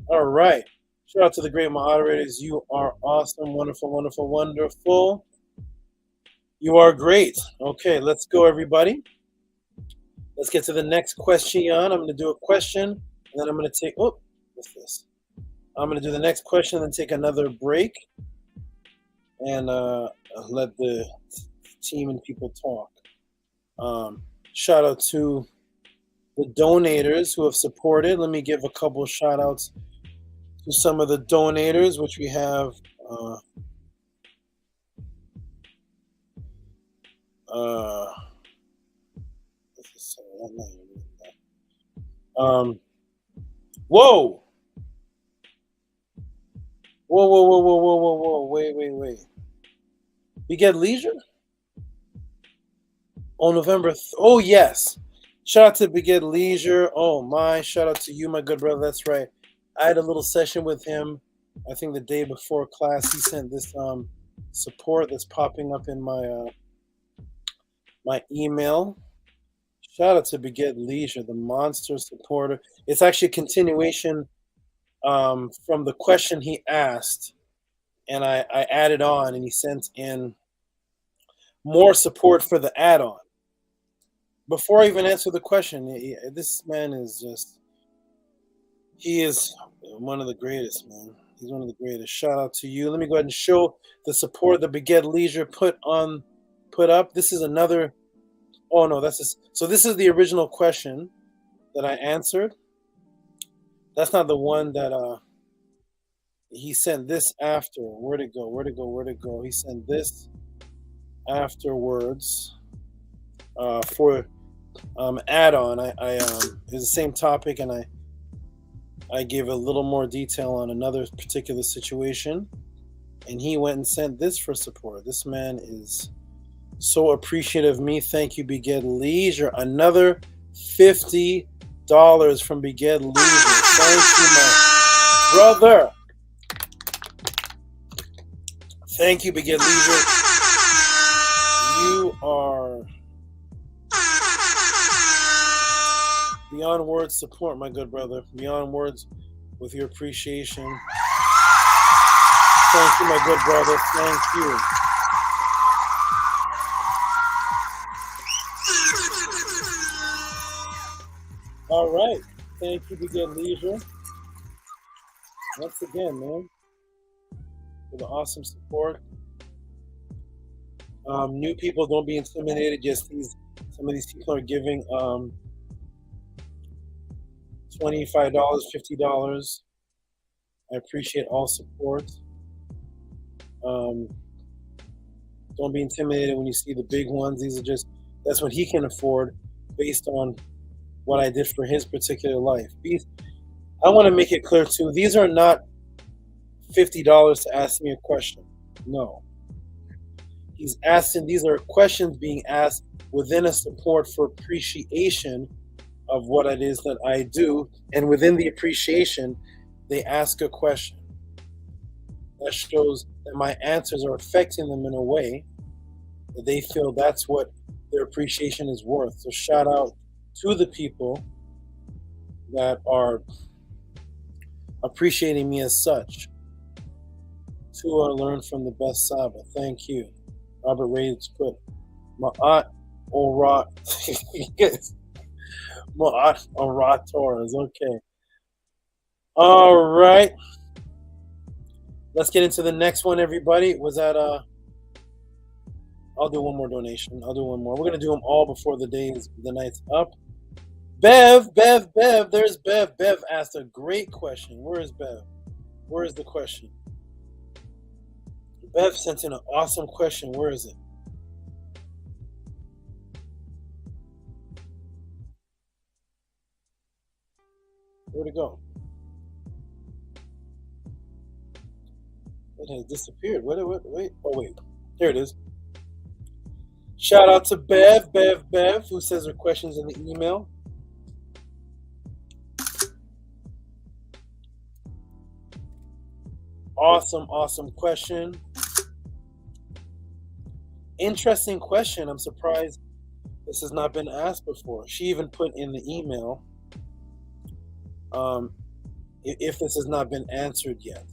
All right. Shout out to the great moderators. You are awesome, wonderful, wonderful, wonderful. You are great. Okay, let's go, everybody. Let's get to the next question. I'm going to do a question, and then I'm going to take, what's this? I'm going to do the next question and then take another break and let the team and people talk. Shout out to the donators who have supported. Let me give a couple shout outs to some of the donators, which we have whoa! Whoa. Wait. We get leisure? Oh, November. Oh, yes. Shout out to Beget Leisure. Oh, my. Shout out to you, my good brother. That's right. I had a little session with him, I think the day before class. He sent this support that's popping up in my my email. Shout out to Beget Leisure, the monster supporter. It's actually a continuation from the question he asked, and I added on, and he sent in more support for the add-on. Before I even answer the question, this man is he is one of the greatest, man. He's one of the greatest. Shout out to you. Let me go ahead and show the support that Beget Leisure put up. This is another. Oh no, so this is the original question that I answered. That's not the one that he sent this after. Where'd it go? He sent this afterwards for add-on. It's the same topic, and I gave a little more detail on another particular situation, and he went and sent this for support. This man is so appreciative of me. Thank you, Beget Leisure. Another $50 from Beget Leisure. Thank you, my brother. Thank you, Beget Leisure. You are beyond words support, my good brother. Beyond words with your appreciation. Thank you, my good brother. Thank you. All right. Thank you, Beget Leisure. Once again, man, for the awesome support. New people, don't be intimidated. Some of these people are giving $25, $50. I appreciate all support. Don't be intimidated when you see the big ones. That's what he can afford based on what I did for his particular life. I want to make it clear too, these are not $50 to ask me a question. No. These are questions being asked within a support for appreciation of what it is that I do. And within the appreciation, they ask a question. That shows that my answers are affecting them in a way that they feel that's what their appreciation is worth. So shout out to the people that are appreciating me as such. To learn from the best SABA. Thank you. Robert Reyes put Ma'at Orat. Ma'at Orators. Okay. All right. Let's get into the next one, everybody. Was that I'll do one more donation. I'll do one more. We're gonna do them all before the night's up. Bev. There's Bev. Bev asked a great question. Where is Bev? Where is the question? Bev sent in an awesome question. Where is it? Where'd it go? It has disappeared. Wait. Oh, wait. Here it is. Shout out to Bev, who says her question's in the email. Awesome question. Interesting question. I'm surprised this has not been asked before. She even put in the email if this has not been answered yet.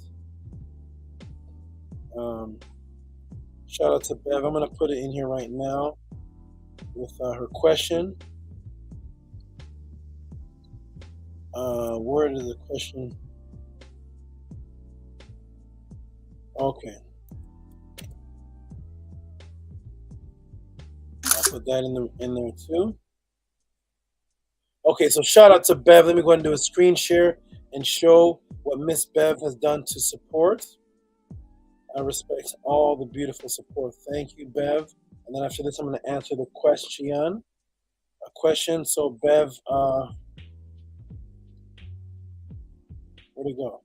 Shout out to Bev. I'm going to put it in here right now with her question. Where is the question? Okay. I'll put that in there too. Okay, so shout out to Bev. Let me go ahead and do a screen share and show what Miss Bev has done to support. I respect all the beautiful support. Thank you, Bev. And then after this, I'm going to answer the question. So Bev, where'd it go?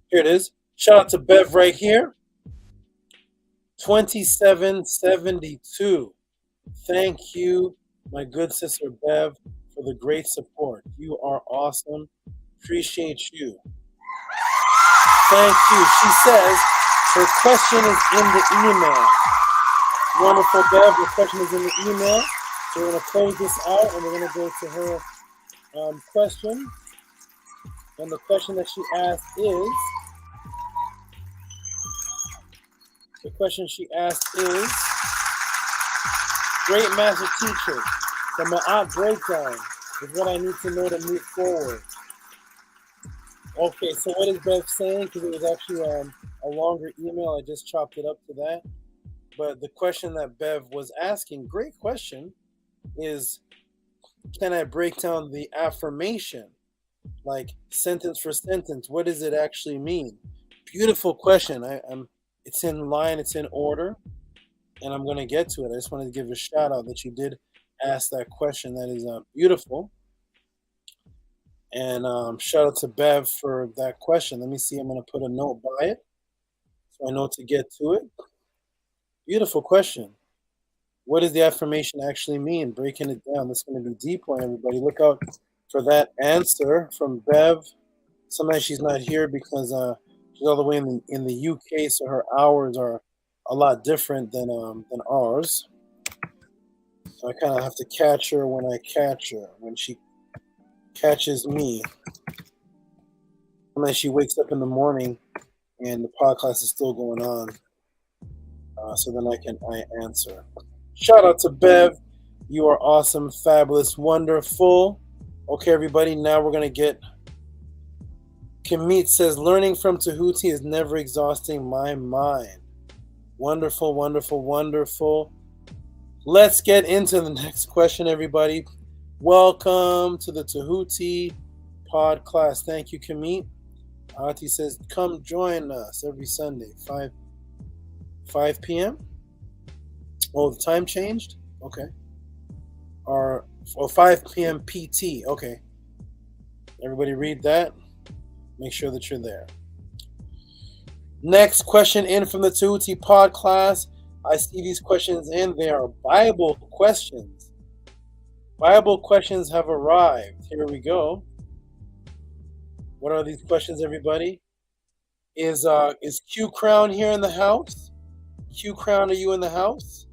Here it is. Shout out to Bev right here. 2772. Thank you, my good sister Bev, for the great support. You are awesome. Appreciate you. Thank you. She says her question is in the email. Wonderful, Bev. The question is in the email. So we're going to close this out and we're going to go to her question. And the question that she asked is, Great Master Teacher, the Ma'at breakdown is what I need to know to move forward. Okay, so what is Bev saying? Because it was actually a longer email. I just chopped it up to that. But the question that Bev was asking, great question, is can I break down the affirmation? Like sentence for sentence, what does it actually mean? Beautiful question. It's in line, it's in order, and I'm going to get to it. I just wanted to give a shout out that you did ask that question. That is beautiful. And shout out to Bev for that question. Let me see. I'm going to put a note by it so I know to get to it. Beautiful question. What does the affirmation actually mean? Breaking it down. That's going to be deep one, everybody. Look out for that answer from Bev. Sometimes she's not here because she's all the way in the UK, so her hours are a lot different than ours. So I kind of have to catch her when I catch her. When she catches me. Sometimes she wakes up in the morning and the podcast is still going on. So then I answer. Shout out to Bev. You are awesome, fabulous, wonderful. Okay, everybody, now we're going to get... Kamit says, learning from Tehuti is never exhausting my mind. Wonderful, wonderful, wonderful. Let's get into the next question, everybody. Welcome to the Tehuti pod class. Thank you, Kamit. Ati says, come join us every Sunday, 5 p.m. Oh, the time changed? Okay. Or 5 p.m. PT. Okay. Everybody read that. Make sure that you're there. Next question in from the Tehuti pod class. I see these questions in. They are Bible questions. Bible questions have arrived. Here we go. What are these questions, everybody? Is Q Crown here in the house? Q Crown, are you in the house?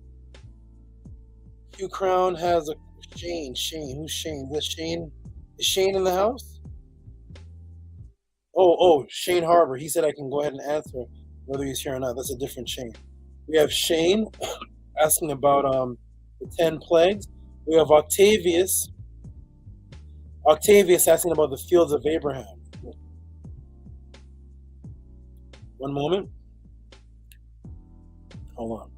Q Crown has a Shane. Who's Shane? Is Shane? Is Shane in the house? Oh, Shane Harbor. He said I can go ahead and answer whether he's here or not. That's a different Shane. We have Shane asking about the 10 plagues. We have Octavius. Octavius asking about the fields of Abraham. One moment. Hold on.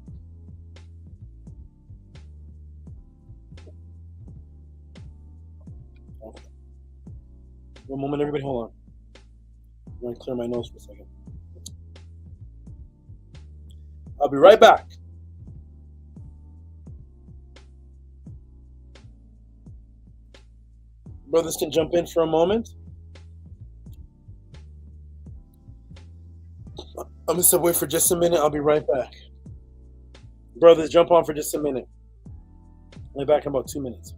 Okay. One moment, everybody. Hold on. I'm going to clear my nose for a second. I'll be right back. Brothers can jump in for a moment. I'm going to wait for just a minute. I'll be right back. Brothers, jump on for just a minute. I'll be back in about 2 minutes.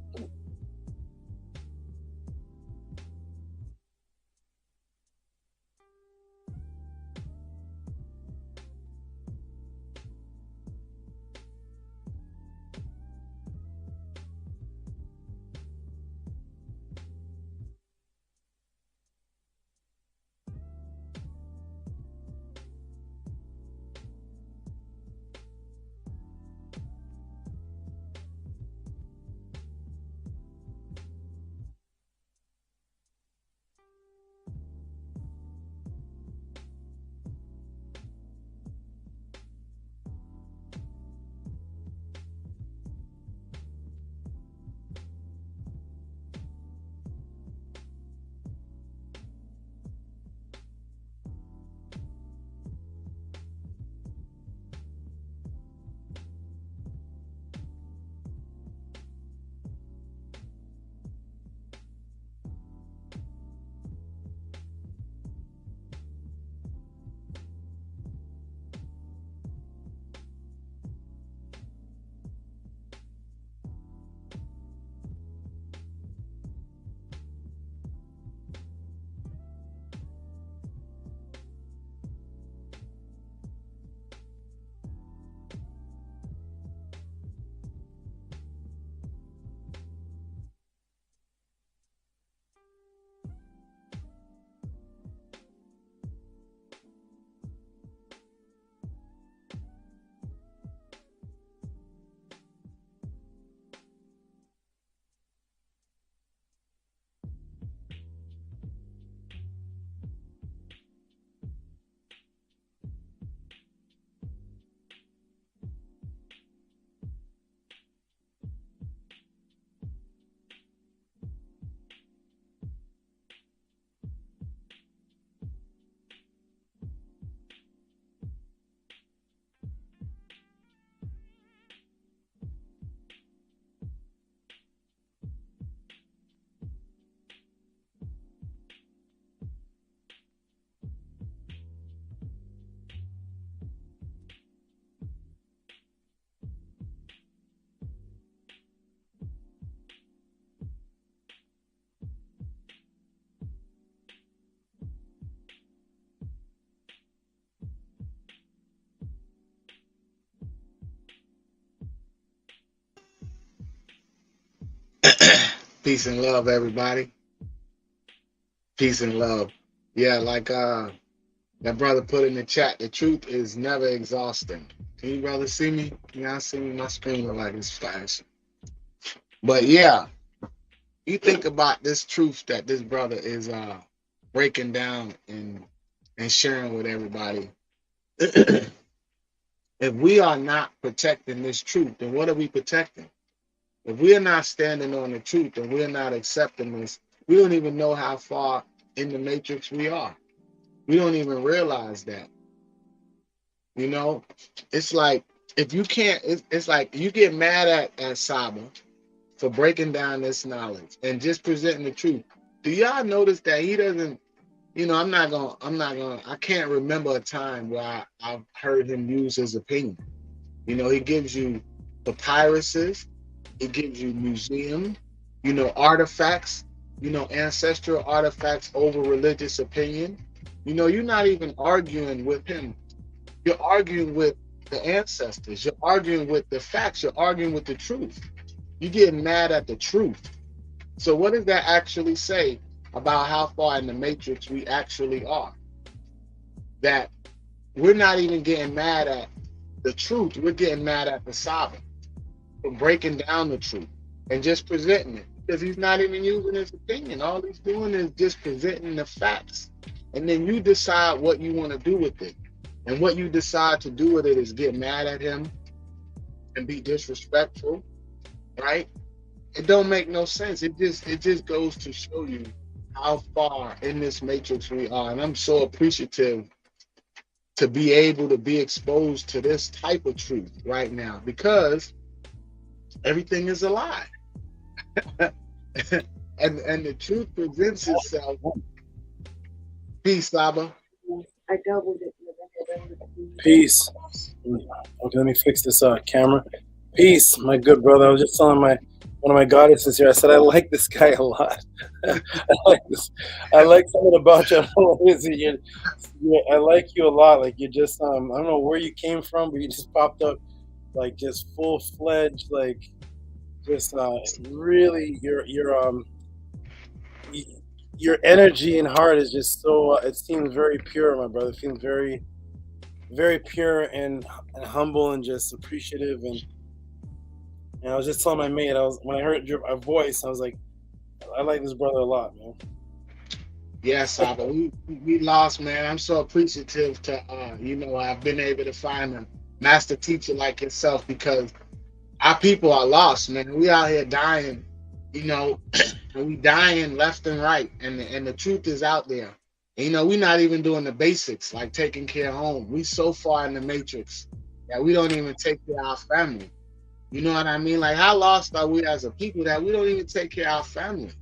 Peace and love, everybody. Peace and love. Yeah, like that brother put in the chat, the truth is never exhausting. Can you brothers see me? Yeah, I see me. My screen look like it's flashing. But yeah, you think about this truth that this brother is breaking down and sharing with everybody. If we are not protecting this truth, then what are we protecting? If we are not standing on the truth and we're not accepting this, we don't even know how far in the matrix we are. We don't even realize that. You know, it's like if you can't, it's like you get mad at SABA for breaking down this knowledge and just presenting the truth. Do y'all notice that he doesn't, you know, I can't remember a time where I've heard him use his opinion. You know, he gives you papyruses, he gives you museum, you know, artifacts, you know, ancestral artifacts over religious opinion. You know, you're not even arguing with him. You're arguing with the ancestors. You're arguing with the facts. You're arguing with the truth. You're getting mad at the truth. So what does that actually say about how far in the matrix we actually are? That we're not even getting mad at the truth. We're getting mad at the SABA for breaking down the truth and just presenting it. Because he's not even using his opinion. All he's doing is just presenting the facts. And then you decide what you want to do with it. And what you decide to do with it is get mad at him and be disrespectful, right? It don't make no sense. It just goes to show you how far in this matrix we are. And I'm so appreciative to be able to be exposed to this type of truth right now, because everything is a lie. and the truth presents itself. Peace, Saba. I doubled it. Peace. Okay, let me fix this camera. Peace, my good brother. I was just telling one of my goddesses here. I said I like this guy a lot. I like something about you. I like you a lot. Like you just I don't know where you came from, but you just popped up like just full-fledged, like just really your energy and heart is just so it seems very pure, my brother. It seems very, very pure and humble and just appreciative. And I was just telling my mate, when I heard your voice, I was like, I like this brother a lot, man. Yes, Saba, we lost, man. I'm so appreciative to you know, I've been able to find a master teacher like yourself, because our people are lost, man. We out here dying, you know, and we dying left and right, and the truth is out there. And, you know, we're not even doing the basics like taking care of home. We so far in the matrix that we don't even take care of our family. You know what I mean? Like, how lost are we as a people that we don't even take care of our family?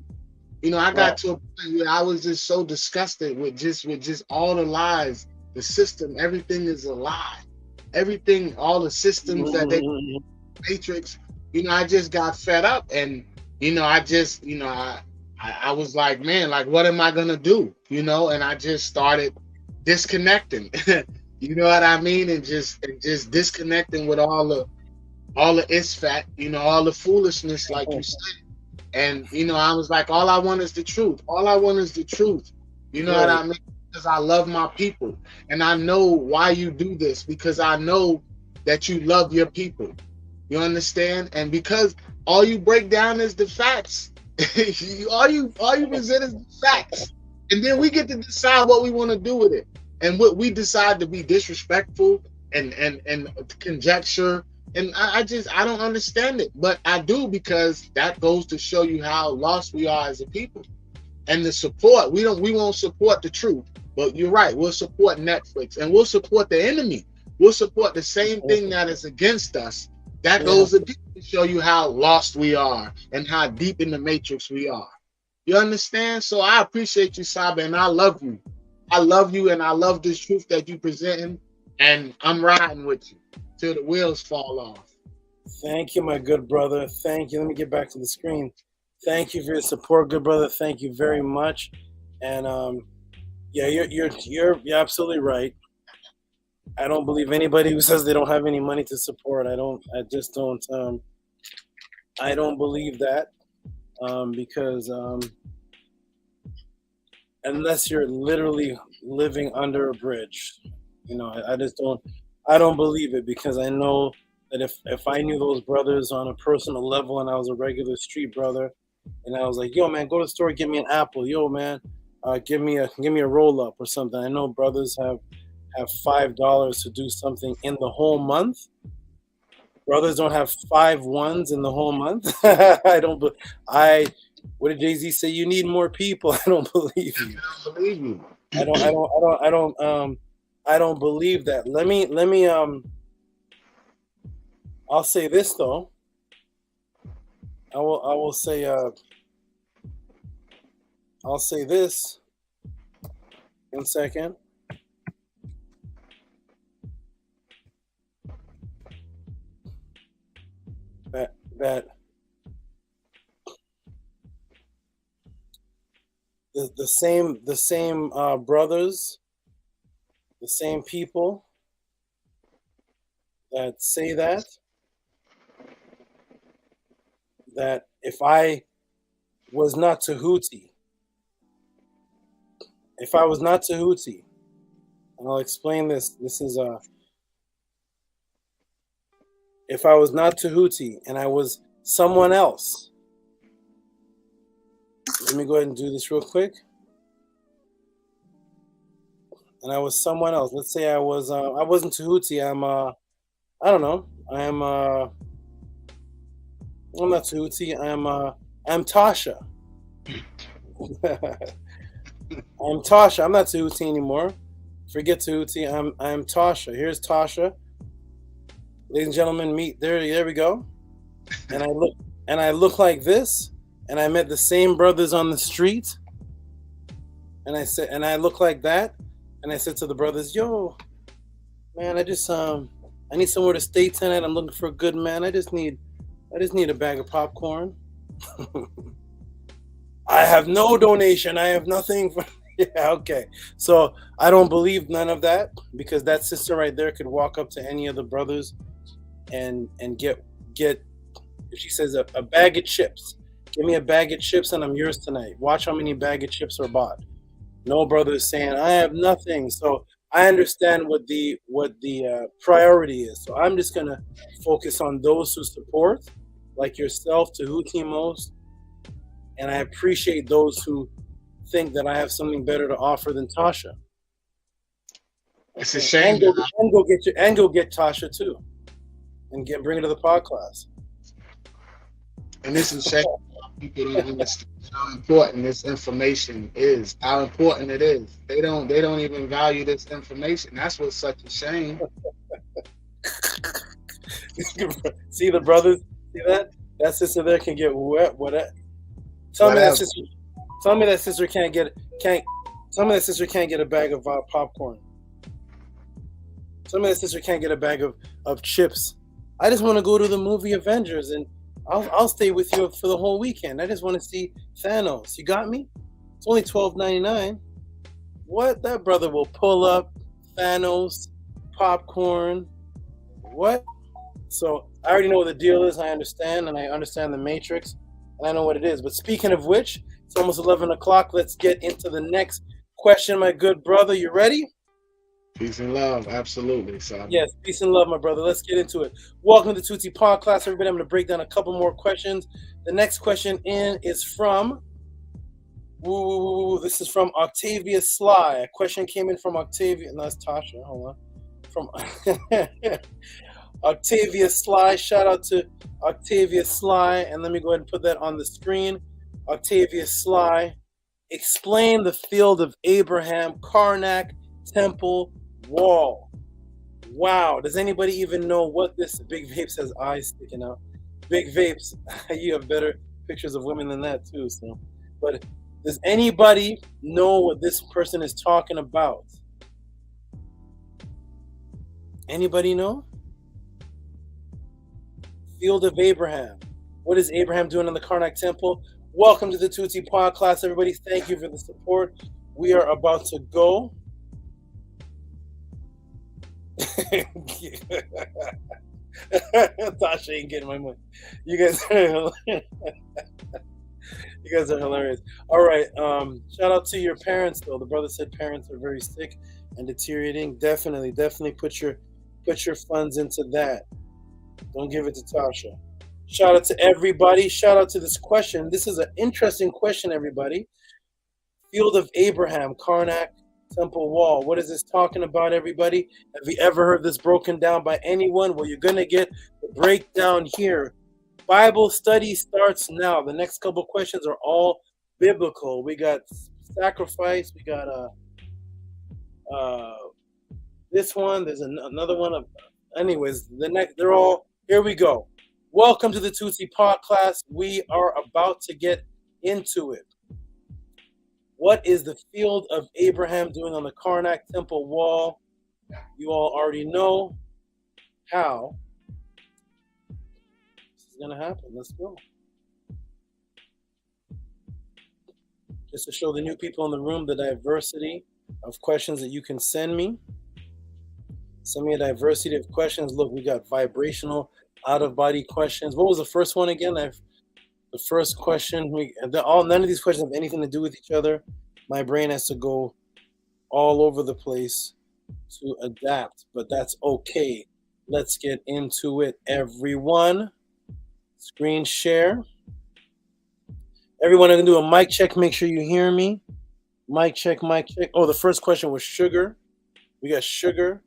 You know, I got to a point where I was just so disgusted with just all the lies, the system. Everything is a lie. Everything, all the systems that they matrix. You know, I just got fed up, and you know, I was like, man, like, what am I gonna do? You know, and I just started disconnecting. You know what I mean? And just disconnecting with all the isfat, you know, all the foolishness, like you said. And you know, I was like, all I want is the truth. All I want is the truth. You know what I mean? Because I love my people, and I know why you do this, because I know that you love your people. You understand? And because all you break down is the facts. all you present is the facts, and then we get to decide what we want to do with it. And what we decide to be disrespectful and conjecture, and I don't understand it, but I do, because that goes to show you how lost we are as a people. And the support, we won't support the truth, but you're right, we'll support Netflix, and we'll support the enemy. We'll support the same thing that is against us. That goes to show you how lost we are and how deep in the matrix we are. You understand? So I appreciate you, Saba, and I love you. I love you, and I love this truth that you presenting, and I'm riding with you till the wheels fall off. Thank you, my good brother. Thank you. Let me get back to the screen. Thank you for your support, good brother. Thank you very much. And yeah, you're absolutely right. I don't believe anybody who says they don't have any money to support. I don't believe that. because unless you're literally living under a bridge, you know, I don't believe it, because I know that if I knew those brothers on a personal level and I was a regular street brother, and I was like, yo man, go to the store, get me an apple, yo man, give me a roll up or something. I know brothers have $5 to do something in the whole month. Brothers don't have 5 ones in the whole month. What did Jay-Z say? You need more people. I don't believe you. I don't believe that. Let me I'll say this though. I will say I'll say this. 1 second. That the same brothers, the same people that say that if I was not Tehuti, and I'll explain this. This is if I was not Tehuti and I was someone else. Let me go ahead and do this real quick. And I was someone else. Let's say I wasn't Tehuti. I'm not Tehuti. I'm Tasha. I'm Tasha. I'm not Tehuti anymore. Forget Tehuti. I'm Tasha. Here's Tasha. Ladies and gentlemen, meet there we go. And I look like this, and I met the same brothers on the street. And I said, and I look like that, and I said to the brothers, yo, man, I need somewhere to stay tonight. I'm looking for a good man. I just need a bag of popcorn. I have no donation. I have nothing for yeah, okay. So I don't believe none of that, because that sister right there could walk up to any of the brothers and get if she says a bag of chips, give me a bag of chips and I'm yours tonight. Watch how many bag of chips are bought. No brother is saying I have nothing. So I understand what the priority is. So I'm just gonna focus on those who support, like yourself, Tehuti most, and I appreciate those who think that I have something better to offer than Tasha. It's a shame. And go get Tasha too, and bring her to the pod class. And this is shame. People don't understand how important this information is. How important it is. They don't even value this information. That's what's such a shame. See the brothers. See that? That sister there can get wet. Tell me that sister can't get a bag of popcorn. Tell me that sister can't get a bag of chips. I just want to go to the movie Avengers, and I'll stay with you for the whole weekend. I just want to see Thanos. You got me? It's only $12.99. What? That brother will pull up Thanos, popcorn. What? So I already know what the deal is. I understand, and I understand the Matrix, and I know what it is. But speaking of which, it's almost 11 o'clock. Let's get into the next question, my good brother. You ready? Peace and love, absolutely. So yes, peace and love, my brother. Let's get into it. Welcome to the Tehuti Pod Class, everybody. I'm going to break down a couple more questions. The next question in is from, this is from Octavius Sly. A question came in from Octavius, and that's Tasha. Hold on. From Octavius Sly. Shout out to Octavius Sly, and let me go ahead and put that on the screen. Octavius Sly, explain the field of Abraham, KARNAK, temple, wall. Wow. Does anybody even know what this? Big Vape says eyes sticking out. Big Vapes, you have better pictures of women than that too. So, but does anybody know what this person is talking about? Anybody know? Field of Abraham. What is Abraham doing in the KARNAK temple? Welcome to the Tehuti Pod Class, everybody. Thank you for the support. We are about to go. Tasha ain't getting my money. You guys, You guys are hilarious. All right. Shout out to your parents, though. The brother said parents are very sick and deteriorating. Definitely put your funds into that. Don't give it to Tasha. Shout out to everybody. Shout out to this question. This is an interesting question, everybody. Field of Abraham, Karnak, Temple Wall. What is this talking about, everybody? Have you ever heard this broken down by anyone? Well, you're going to get the breakdown here. Bible study starts now. The next couple questions are all biblical. We got sacrifice. We got this one. There's another one. Anyways, they're all, here we go. Welcome to the Tehuti podcast. We are about to get into it. What is the field of Abraham doing on the Karnak temple wall? You all already know how this is going to happen. Let's go. Just to show the new people in the room the diversity of questions that you can send me. Send me a diversity of questions. Look, we got vibrational, out-of-body questions. What was the first one again? The first question, none of these questions have anything to do with each other. My brain has to go all over the place to adapt, but that's okay. Let's get into it, everyone. Screen share. Everyone, I'm going to do a mic check. Make sure you hear me. Mic check, mic check. Oh, the first question was sugar. We got sugar,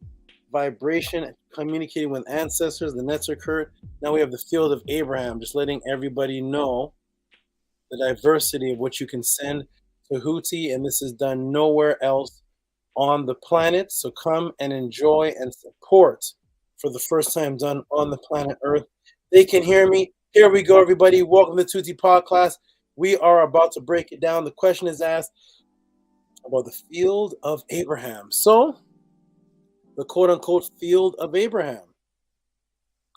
vibration, communicating with ancestors. The nets occurred. Now we have the field of Abraham. Just letting everybody know the diversity of what you can send to Tehuti, and this is done nowhere else on the planet. So come and enjoy and support for the first time done on the planet Earth. They can hear me. Here we go, everybody. Welcome to the Tehuti podcast. We are about to break it down. The question is asked about the field of Abraham. So, the quote-unquote field of Abraham.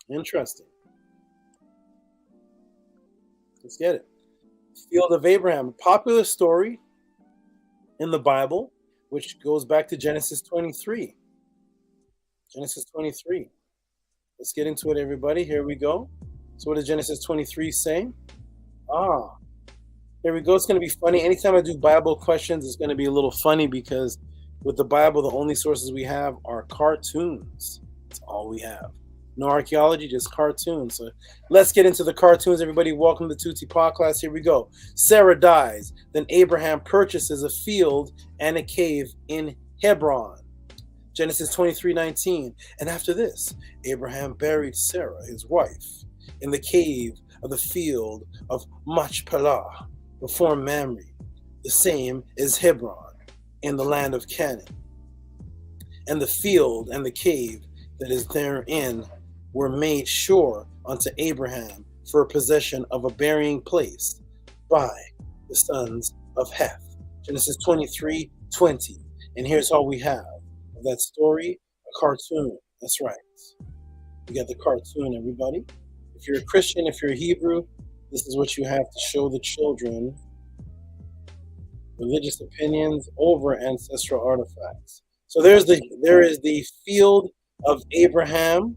Interesting. Let's get it. Field of Abraham, a popular story in the Bible, which goes back to Genesis 23. Genesis 23. Let's get into it, everybody. Here we go. So what does Genesis 23 say? Here we go. It's going to be funny. Anytime I do Bible questions, it's going to be a little funny because with the Bible, the only sources we have are cartoons. That's all we have. No archaeology, just cartoons. So let's get into the cartoons, everybody. Welcome to the Tehuti podcast. Here we go. Sarah dies. Then Abraham purchases a field and a cave in Hebron. Genesis 23:19. And after this, Abraham buried Sarah, his wife, in the cave of the field of Machpelah before Mamre. The same is Hebron in the land of Canaan. And the field and the cave that is therein were made sure unto Abraham for a possession of a burying place by the sons of Heth. Genesis 23:20. And here's all we have of that story, a cartoon. That's right. We got the cartoon, everybody. If you're a Christian, if you're a Hebrew, this is what you have to show the children. Religious opinions over ancestral artifacts. So there is the field of Abraham.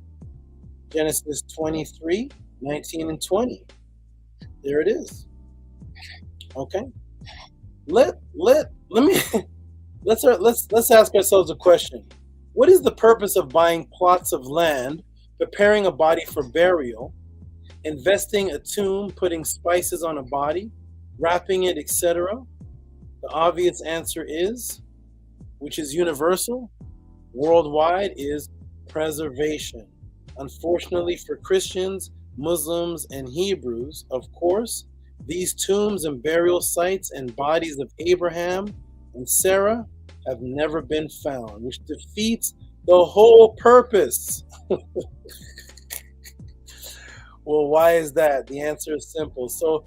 Genesis 23:19 and 20. There it is. Okay. Let's ask ourselves a question. What is the purpose of buying plots of land, preparing a body for burial, investing a tomb, putting spices on a body, wrapping it, etc.? The obvious answer is, which is universal, worldwide, is preservation. Unfortunately for Christians, Muslims, and Hebrews, of course, these tombs and burial sites and bodies of Abraham and Sarah have never been found, which defeats the whole purpose. Well, why is that? The answer is simple. So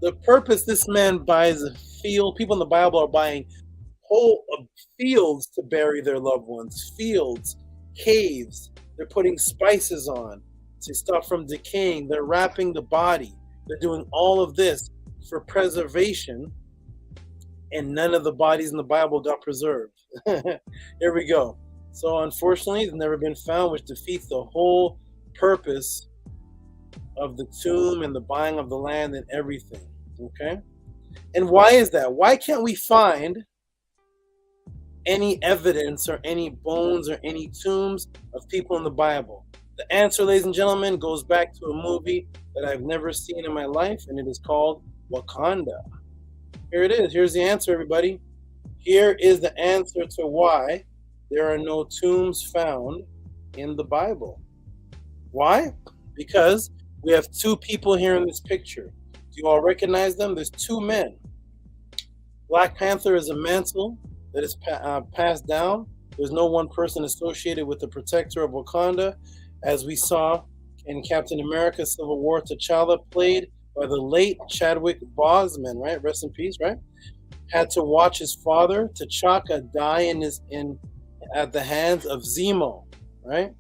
the purpose, this man buys a field. People in the Bible are buying whole fields to bury their loved ones. Fields, caves. They're putting spices on to stop from decaying. They're wrapping the body. They're doing all of this for preservation, and none of the bodies in the Bible got preserved. Here we go. So unfortunately, it's never been found, which defeats the whole purpose of the tomb and the buying of the land and everything. Okay? And why is that? Why can't we find any evidence or any bones or any tombs of people in the Bible? The answer, ladies and gentlemen, goes back to a movie that I've never seen in my life, and it is called Wakanda. Here it is. Here's the answer, everybody. Here is the answer to why there are no tombs found in the Bible. Why? Because we have two people here in this picture. Do you all recognize them? There's two men. Black Panther is a mantle that is passed down. There's no one person associated with the protector of Wakanda, as we saw in Captain America Civil War. T'Challa, played by the late Chadwick Boseman, right? Rest in peace, right? Had to watch his father, T'Chaka, die at the hands of Zemo, right?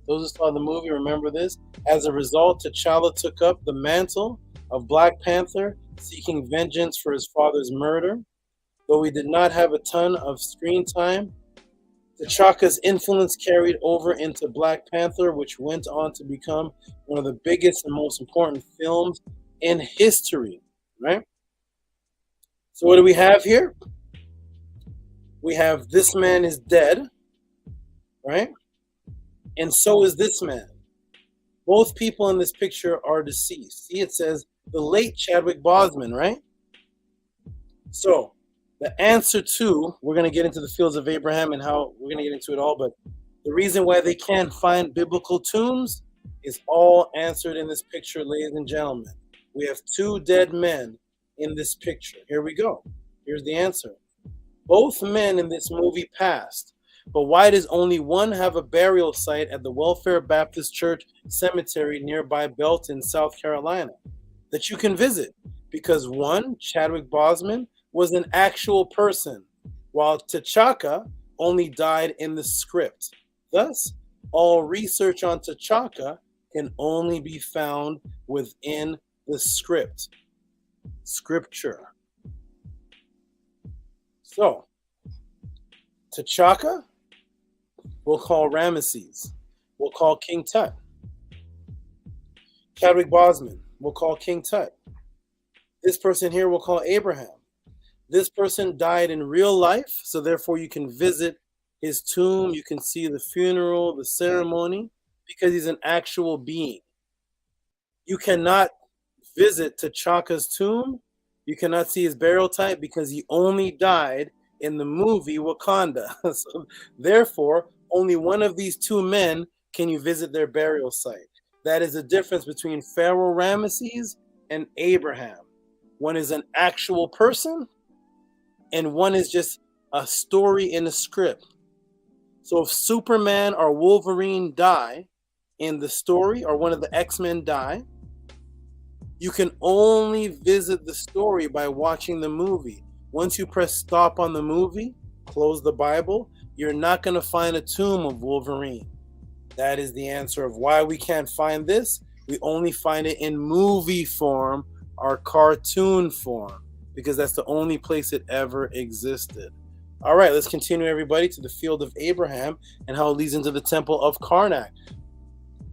Those who saw the movie remember this. As a result, T'Challa took up the mantle of Black Panther, seeking vengeance for his father's murder. Though he did not have a ton of screen time, T'Chaka's influence carried over into Black Panther, which went on to become one of the biggest and most important films in history, right? So what do we have here? We have this man is dead, right? And so is this man. Both people in this picture are deceased. See, it says the late Chadwick Boseman, right? So the answer to, we're going to get into the fields of Abraham and how we're going to get into it all, but the reason why they can't find biblical tombs is all answered in this picture, ladies and gentlemen. We have two dead men in this picture. Here we go. Here's the answer. Both men in this movie passed, but why does only one have a burial site at the Welfare Baptist Church Cemetery nearby Belton, South Carolina, that you can visit? Because one, Chadwick Boseman, was an actual person, while T'Chaka only died in the script. Thus, all research on T'Chaka can only be found within the script. Scripture. So, T'Chaka, we'll call Ramesses. We'll call King Tut. Chadwick Boseman, we'll call King Tut. This person here we'll call Abraham. This person died in real life, so therefore you can visit his tomb, you can see the funeral, the ceremony, because he's an actual being. You cannot visit T'Chaka's tomb, you cannot see his burial site because he only died in the movie Wakanda. So therefore, only one of these two men can you visit their burial site. That is the difference between Pharaoh Ramesses and Abraham. One is an actual person, and one is just a story in a script. So if Superman or Wolverine die in the story, or one of the X-Men die, you can only visit the story by watching the movie. Once you press stop on the movie, close the Bible, you're not going to find a tomb of Wolverine. That is the answer of why we can't find this. We only find it in movie form or cartoon form, because that's the only place it ever existed. All right, let's continue, everybody, to the field of Abraham and how it leads into the temple of Karnak.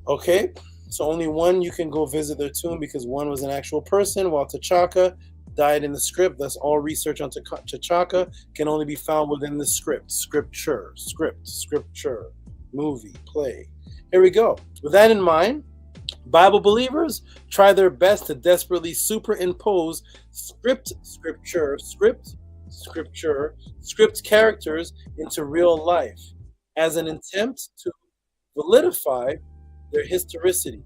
Okay, so only one you can go visit their tomb because one was an actual person, while T'Chaka died in the script. Thus, all research on T'Chaka can only be found within the script. Scripture, movie, play. Here we go. With that in mind, Bible believers try their best to desperately superimpose script characters into real life as an attempt to validify their historicity,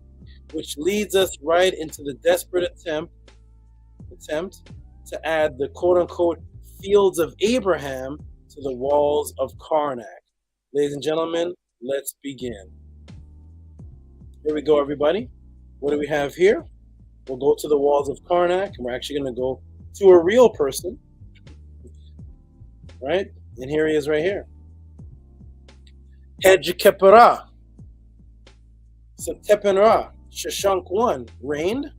which leads us right into the desperate attempt to add the quote-unquote fields of Abraham to the walls of Karnak. Ladies and gentlemen, let's begin. Here we go, everybody. What do we have here? We'll go to the walls of Karnak, and we're actually going to go to a real person, right? And here he is right here. Hedjekepera, Septepenra, Shashank I, reigned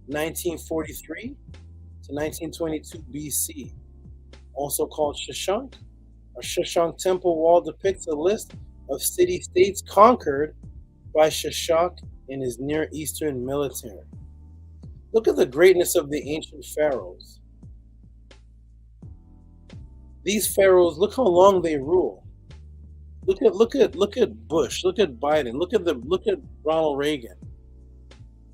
1943 to 1922 BC. Also called Shashank. A Shashank temple wall depicts a list of city-states conquered by Shashank in his Near Eastern military. Look at the greatness of the ancient pharaohs. These pharaohs, look how long they rule. Look at Bush. Look at Biden. Look at Ronald Reagan.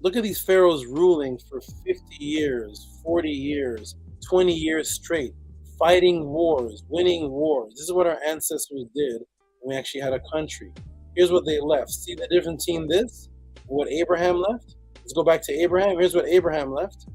Look at these pharaohs ruling for 50 years, 40 years, 20 years straight, fighting wars, winning wars. This is what our ancestors did when we actually had a country. Here's what they left. See the difference between this and what Abraham left? Let's go back to Abraham. Here's what Abraham left.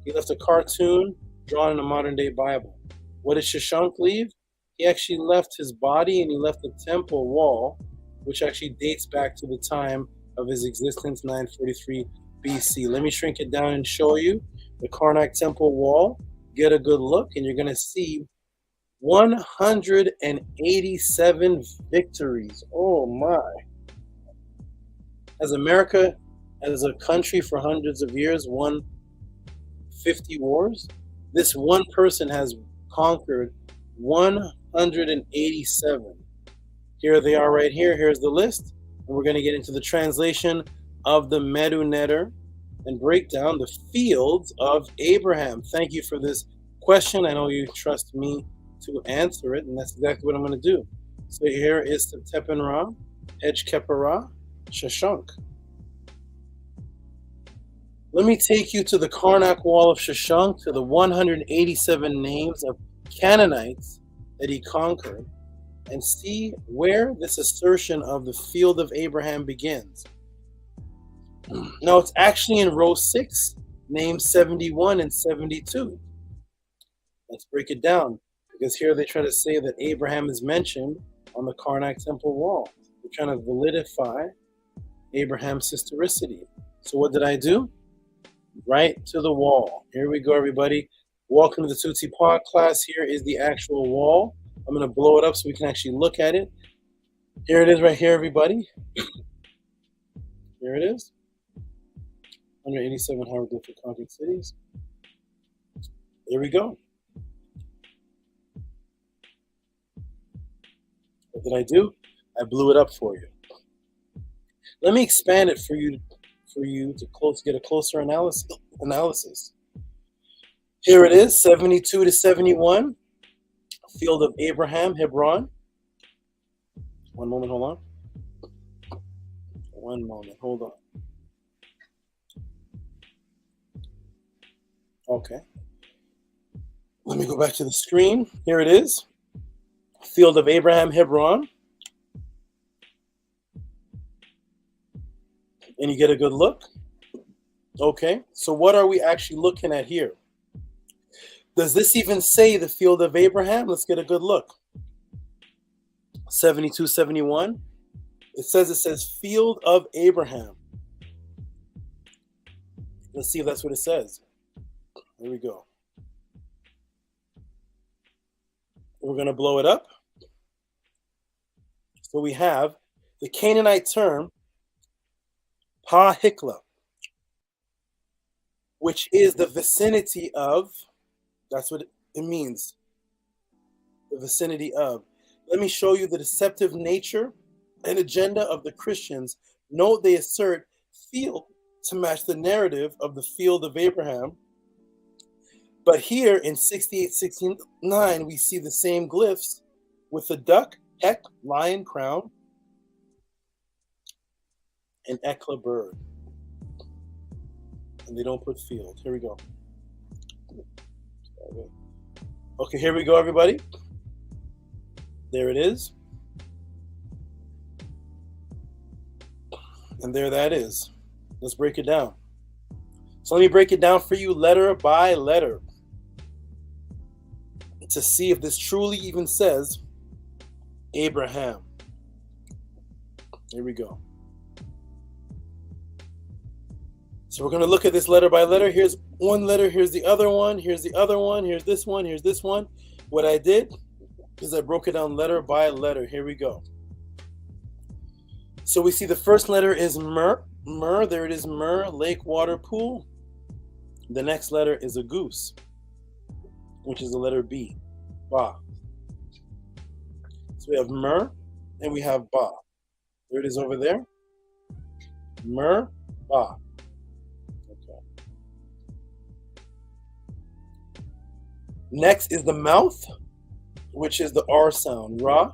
He left a cartoon drawn in a modern day Bible. What did Shashank leave? He actually left his body and he left the temple wall, which actually dates back to the time of his existence, 943 BC. Let me shrink it down and show you the Karnak temple wall. Get a good look and you're going to see 187 victories. Oh my. As America, as a country for hundreds of years, won 50 wars, this one person has conquered 187. Here they are right here. Here's the list. And we're going to get into the translation of the Medu Netter and break down the fields of Abraham. Thank you for this question. I know you trust me to answer it, and that's exactly what I'm going to do. So here is Tepenra, Edgekepera, Shashank. Let me take you to the Karnak wall of Shashank, to the 187 names of Canaanites that he conquered, and see where this assertion of the field of Abraham begins. Now, it's actually in row 6, names 71 and 72. Let's break it down, because here they try to say that Abraham is mentioned on the Karnak temple wall. They're trying to validify Abraham's historicity. So what did I do? Right to the wall. Here we go, everybody. Welcome to the Tehuti Pod class. Here is the actual wall. I'm going to blow it up so we can actually look at it. Here it is right here, everybody. Here it is. 187 hieroglyphic conquered cities. There we go. What did I do? I blew it up for you. Let me expand it for you to get a closer analysis. Here it is, 72 to 71. Field of Abraham, Hebron. One moment, hold on. One moment, hold on. Okay. Let me go back to the screen. Here it is. Field of Abraham, Hebron. And you get a good look. Okay, so what are we actually looking at here? Does this even say the field of Abraham? Let's get a good look. 72, 71. It says field of Abraham. Let's see if that's what it says. Here we go. We're going to blow it up. So we have the Canaanite term Pa-Hikla, which is the vicinity of, that's what it means, the vicinity of. Let me show you the deceptive nature and agenda of the Christians. Note they assert field to match the narrative of the field of Abraham. But here in 6869, we see the same glyphs with the duck, Hek, lion, crown, and Ekla, bird. And they don't put field. Here we go. Okay, here we go, everybody. There it is. And there that is. Let's break it down. So let me break it down for you letter by letter to see if this truly even says Abraham. Here we go. So we're going to look at this letter by letter. Here's one letter, here's the other one, here's the other one, here's this one, here's this one. What I did is I broke it down letter by letter. Here we go. So we see the first letter is Mer. Mer, there it is, Mer, lake, water, pool. The next letter is a goose, which is the letter B, Ba. So we have Mer and we have Ba. There it is over there. Mer, Ba. Okay. Next is the mouth, which is the R sound, Ra.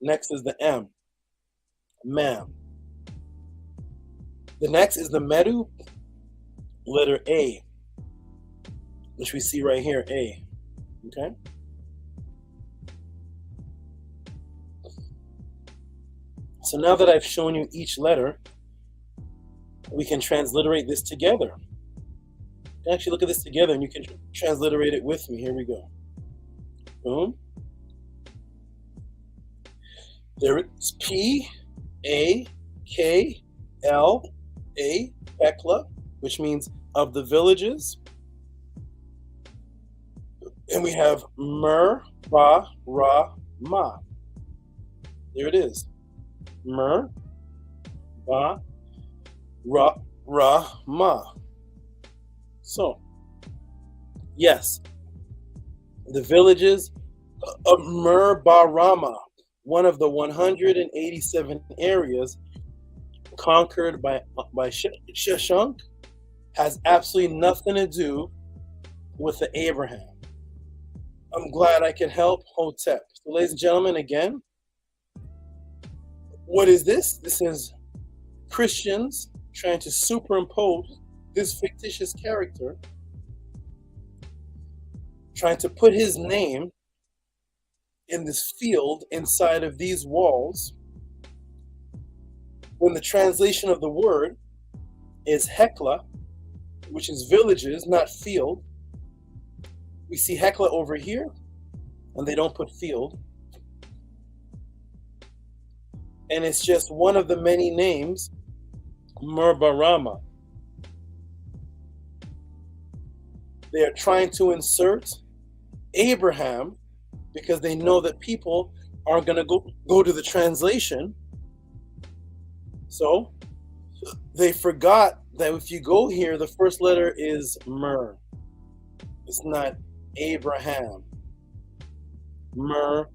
Next is the M, Mam. The next is the Medu, letter A, which we see right here, A. Okay? So now that I've shown you each letter, we can transliterate this together. You can actually look at this together and you can transliterate it with me. Here we go. Boom. There is P, A, K, L, A, Hekla, which means of the villages. And we have Mer, Ba, Ra, Ma. There it is. Mer, Ba, Ra, Ma. So, yes, the villages of Mer, Ba, Rama, one of the 187 areas conquered by Sheshonq, has absolutely nothing to do with the Abraham. I'm glad I can help Hotep. So, ladies and gentlemen, again, what is this? This is Christians trying to superimpose this fictitious character, trying to put his name in this field inside of these walls, when the translation of the word is Hekla, which is villages, not field. We see Hekla over here, and they don't put field. And it's just one of the many names, Merbarama. They are trying to insert Abraham because they know that people aren't going to go to the translation. So they forgot that if you go here, the first letter is Mer. It's not Abraham. Mer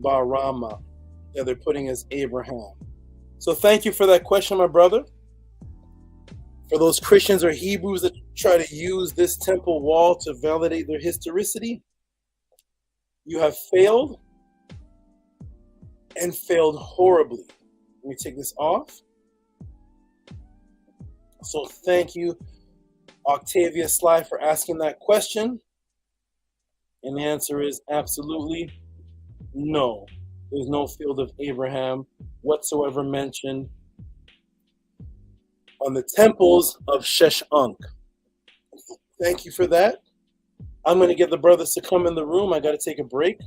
Barama. That they're putting as Abraham. So thank you for that question, my brother. For those Christians or Hebrews that try to use this temple wall to validate their historicity, you have failed and failed horribly. Let me take this off. So thank you, Octavius SLIGH, for asking that question. And the answer is absolutely no. There's no field of Abraham whatsoever mentioned on the temples of Sheshonq. Thank you for that. I'm going to get the brothers to come in the room. I got to take a break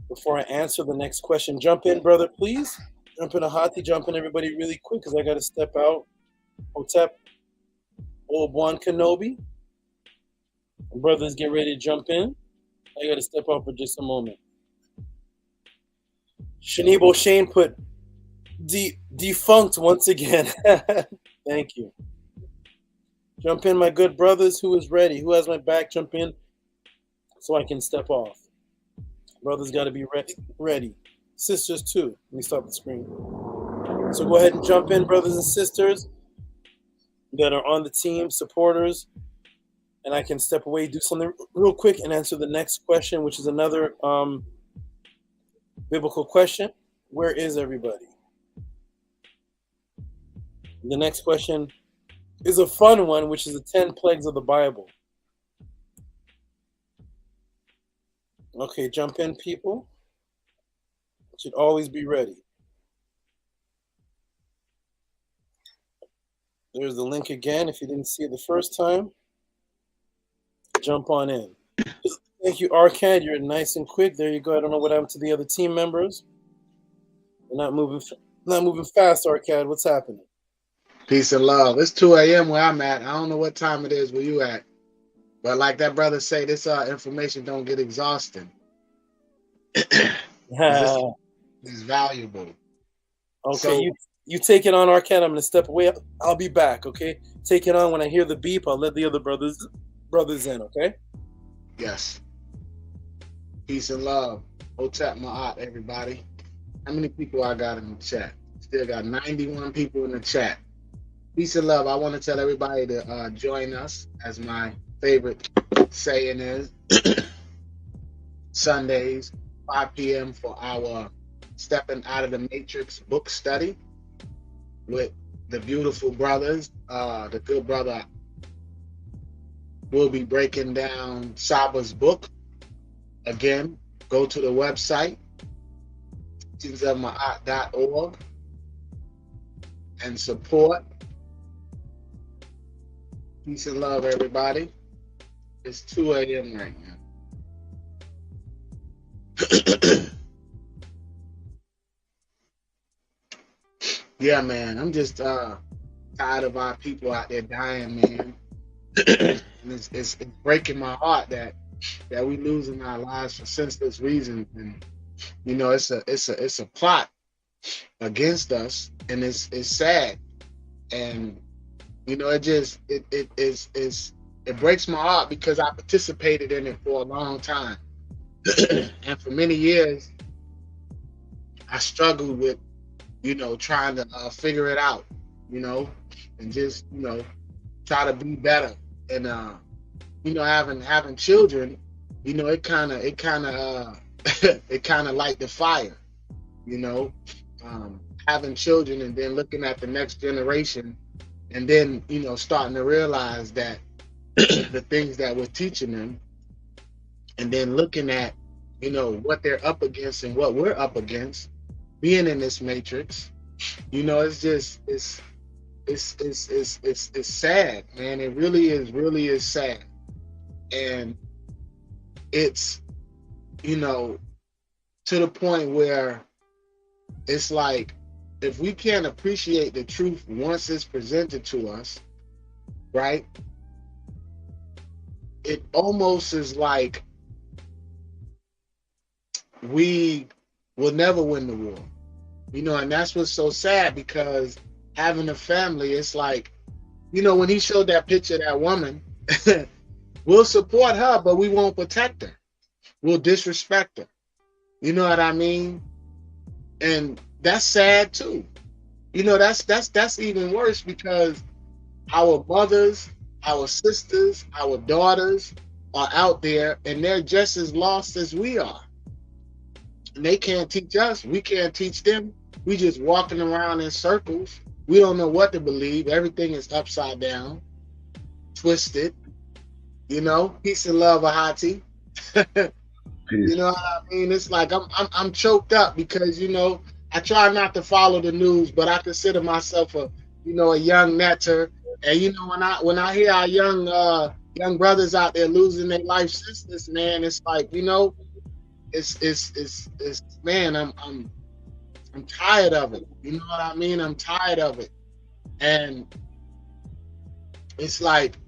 before I answer the next question. Jump in, brother, please. Jump in, Ahati. Jump in, everybody, really quick, because I got to step out. Hotep, Obi-Wan Kenobi. Brothers, get ready to jump in. I got to step out for just a moment. Shanibo Shane put defunct once again. Thank you. Jump in, my good brothers. Who is ready? Who has my back? Jump in so I can step off. Brothers got to be ready. Sisters too. Let me stop the screen. So go ahead and jump in, brothers and sisters that are on the team, supporters. And I can step away, do something real quick, and answer the next question, which is another biblical question. Where is everybody? The next question is a fun one, which is the 10 plagues of the Bible. Okay, jump in, people. Should always be ready. There's the link again. If you didn't see it the first time, jump on in. Thank you, Arcad. You're nice and quick. There you go. I don't know what happened to the other team members. They're not moving fast, Arcad. What's happening? Peace and love. It's 2 a.m. where I'm at. I don't know what time it is where you at. But like that brother say, this information don't get exhausting. It's valuable. Okay, So, you take it on, Arcad. I'm going to step away. I'll be back, okay? Take it on. When I hear the beep, I'll let the other brothers in, okay? yes. Peace and love. Hotep Ma'at, everybody. How many people I got in the chat? Still got 91 people in the chat. Peace and love. I want to tell everybody to join us as my favorite saying is Sundays, 5 p.m. for our Stepping Out of the Matrix book study with the beautiful brothers. The good brother will be breaking down SABA's book. Again, go to the website, teachings.org, and support. Peace and love, everybody. It's 2 a.m. right now. Yeah, man. I'm just tired of our people out there dying, man. And it's breaking my heart that we losing our lives for senseless reasons. And you know, it's a plot against us, and it's sad. And you know, it breaks my heart because I participated in it for a long time. And for many years I struggled with, you know, trying to figure it out, you know, and just, you know, try to be better. And you know, having children, you know, it kind of it kind of light the fire, you know, having children and then looking at the next generation, and then, you know, starting to realize that the things that we're teaching them, and then looking at, you know, what they're up against and what we're up against, being in this matrix, you know, it's just it's sad, man. It really is sad. And it's, you know, to the point where it's like, if we can't appreciate the truth once it's presented to us, right, it almost is like we will never win the war, you know. And that's what's so sad, because having a family, it's like, you know, when he showed that picture of that woman, we'll support her, but we won't protect her. We'll disrespect her. You know what I mean? And that's sad too. You know, that's even worse, because our mothers, our sisters, our daughters are out there, and they're just as lost as we are. And they can't teach us. We can't teach them. We just walking around in circles. We don't know what to believe. Everything is upside down, twisted. You know, peace and love, Ahati. You know what I mean? It's like I'm choked up, because, you know, I try not to follow the news, but I consider myself a young netter. And you know, when I hear our young brothers out there losing their life sisters, man, it's like, you know, it's man, I'm tired of it. You know what I mean? I'm tired of it. And it's like,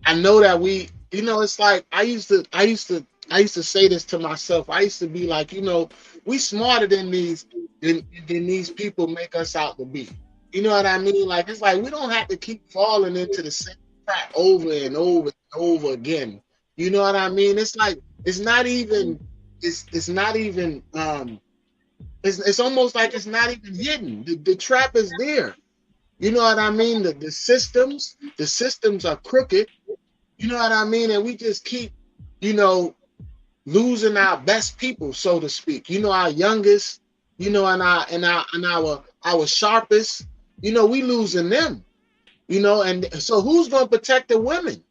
I know that we, you know, it's like I used to say this to myself. I used to be like, you know, we smarter than these people make us out to be. You know what I mean? Like, it's like we don't have to keep falling into the same trap over and over and over again. You know what I mean? It's like it's almost like it's not even hidden. The trap is there. You know what I mean? The systems are crooked. You know what I mean? And we just keep, you know, losing our best people, so to speak. You know, our youngest, you know, and our sharpest, you know, we losing them. You know, and so who's gonna protect the women?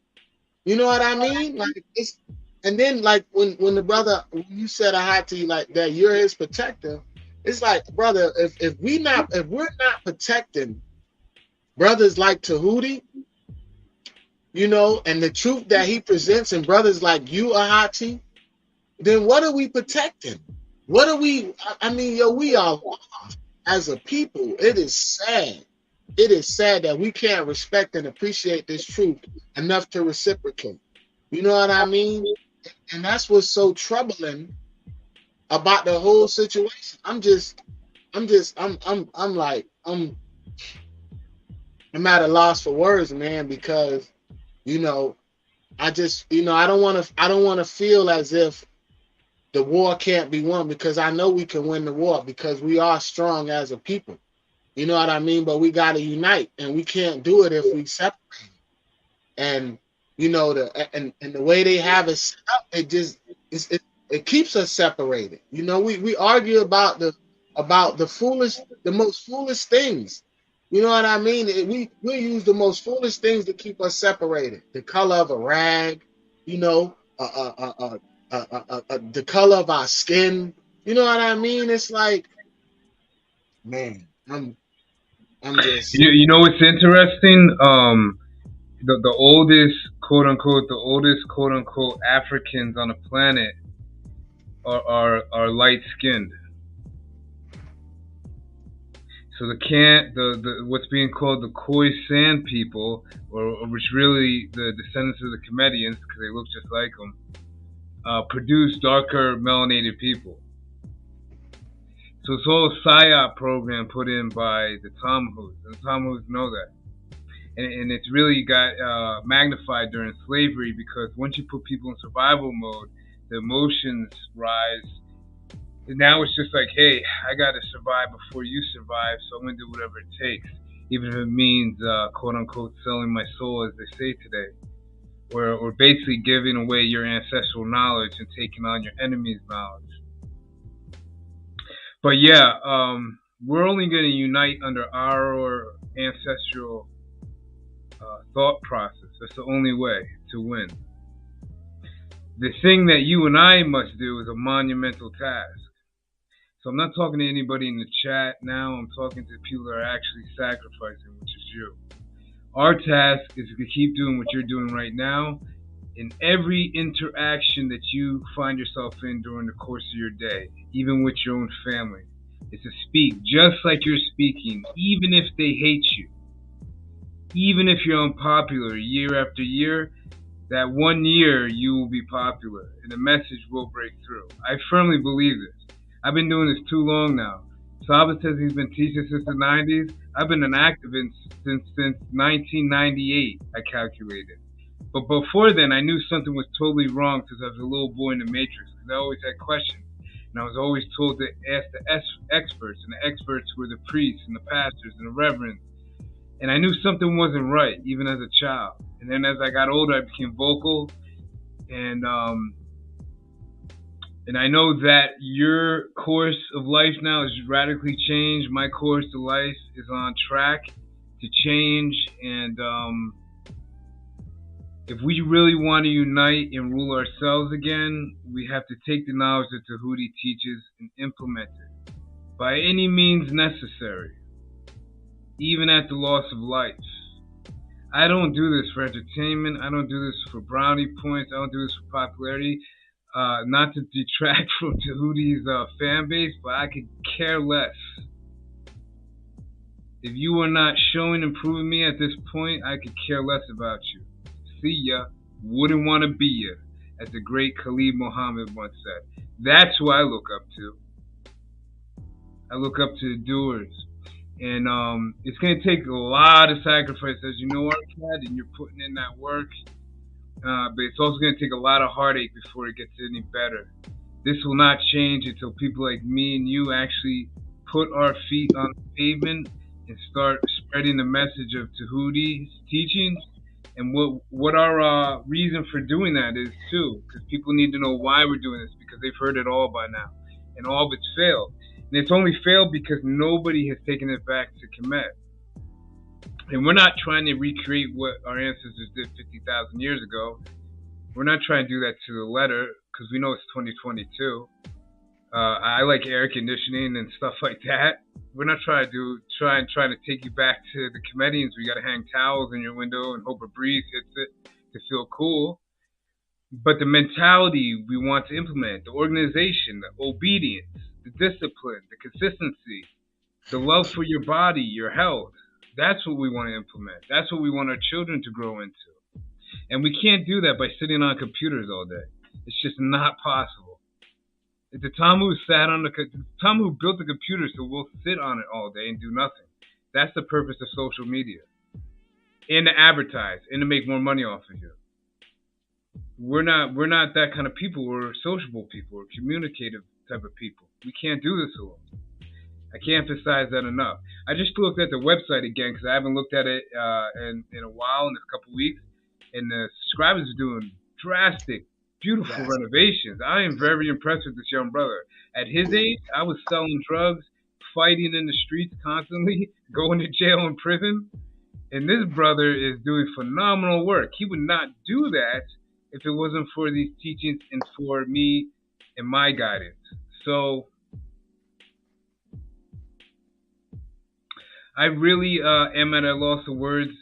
You know what I mean? Like, it's, and then like when the brother, when you said I had to, like, that you're his protector, it's like, brother, if we're not protecting brothers like Tehuti, you know, and the truth that he presents in brothers like you, Ahati, then what are we protecting? What are we? I mean, yo, we are lost as a people. It is sad. It is sad that we can't respect and appreciate this truth enough to reciprocate. You know what I mean? And that's what's so troubling about the whole situation. I'm at a loss for words, man, because, you know, I just, you know, I don't want to feel as if the war can't be won, because I know we can win the war, because we are strong as a people. You know what I mean? But we got to unite, and we can't do it if we separate. And You know, and the way they have it set up, it keeps us separated. You know, we argue about the most foolish things. You know what I mean? We use the most foolish things to keep us separated. The color of a rag, you know, the color of our skin. You know what I mean? It's like, man, I'm just. You know what's interesting? The oldest quote unquote Africans on the planet are light skinned. So the what's being called the Khoisan people, or which really the descendants of the Comedians, because they look just like them, produce darker melanated people. So it's all a PSYOP program put in by the Tammuz, and the Tammuz know that. And it's really got magnified during slavery, because once you put people in survival mode, the emotions rise. And now it's just like, hey, I got to survive before you survive, so I'm going to do whatever it takes, even if it means, quote unquote, selling my soul, as they say today, or basically giving away your ancestral knowledge and taking on your enemy's knowledge. But yeah, we're only going to unite under our ancestral thought process. That's the only way to win. The thing that you and I must do is a monumental task. So I'm not talking to anybody in the chat now. I'm talking to people that are actually sacrificing, which is you. Our task is to keep doing what you're doing right now in every interaction that you find yourself in during the course of your day, even with your own family. Is to speak just like you're speaking, even if they hate you. Even if you're unpopular year after year, that 1 year you will be popular and the message will break through. I firmly believe this. I've been doing this too long now. SABA says he's been teaching since the 90s. I've been an activist since 1998, I calculated. But before then, I knew something was totally wrong since I was a little boy in the Matrix, because I always had questions. And I was always told to ask the experts, and the experts were the priests and the pastors and the reverends. And I knew something wasn't right, even as a child. And then as I got older, I became vocal. And I know that your course of life now has radically changed. My course of life is on track to change. And if we really want to unite and rule ourselves again, we have to take the knowledge that Tehuti teaches and implement it by any means necessary, even at the loss of life. I don't do this for entertainment. I don't do this for brownie points. I don't do this for popularity. Not to detract from Tehuti's fan base, but I could care less. If you are not showing and proving me at this point, I could care less about you. See ya, wouldn't want to be ya, as the great Khalid Muhammad once said. That's who I look up to. I look up to the doers. And it's going to take a lot of sacrifice, as you know, Arcad, and you're putting in that work. But it's also going to take a lot of heartache before it gets any better. This will not change until people like me and you actually put our feet on the pavement and start spreading the message of Tehuti's teachings. And what our reason for doing that is, too. Because people need to know why we're doing this, because they've heard it all by now. And all of it's failed. And it's only failed because nobody has taken it back to Kemet. And we're not trying to recreate what our ancestors did 50,000 years ago. We're not trying to do that to the letter, because we know it's 2022. I like air conditioning and stuff like that. We're not trying to take you back to the Comedians. We got to hang towels in your window and hope a breeze hits it to feel cool. But the mentality we want to implement, the organization, the obedience, the discipline, the consistency, the love for your body, your health, that's what we want to implement. That's what we want our children to grow into. And we can't do that by sitting on computers all day. It's just not possible. If the Tammuz built the computer so we'll sit on it all day and do nothing. That's the purpose of social media. And to advertise and to make more money off of you. We're not that kind of people. We're sociable people. We're communicative type of people. We can't do this alone. I can't emphasize that enough. I just looked at the website again because I haven't looked at it in a while, in a couple weeks. and the SCRIIBE is doing drastic, beautiful renovations. I am very impressed with this young brother. At his age, I was selling drugs, fighting in the streets constantly, going to jail and prison. And this brother is doing phenomenal work. He would not do that if it wasn't for these teachings and for me and my guidance. So I really am at a loss of words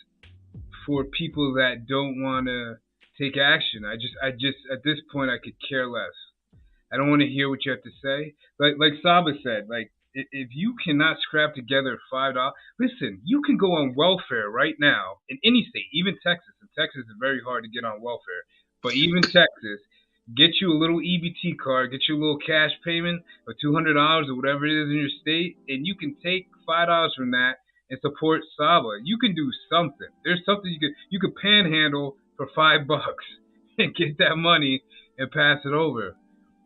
for people that don't want to take action. I just at this point I could care less. I don't want to hear what you have to say. Like SABA said, like if you cannot scrap together $5, listen, you can go on welfare right now in any state, even Texas. And Texas is very hard to get on welfare, but even Texas, get you a little EBT card, get you a little cash payment of $200 or whatever it is in your state, and you can take $5 from that and support SABA. You can do something. There's something you could panhandle for $5 and get that money and pass it over.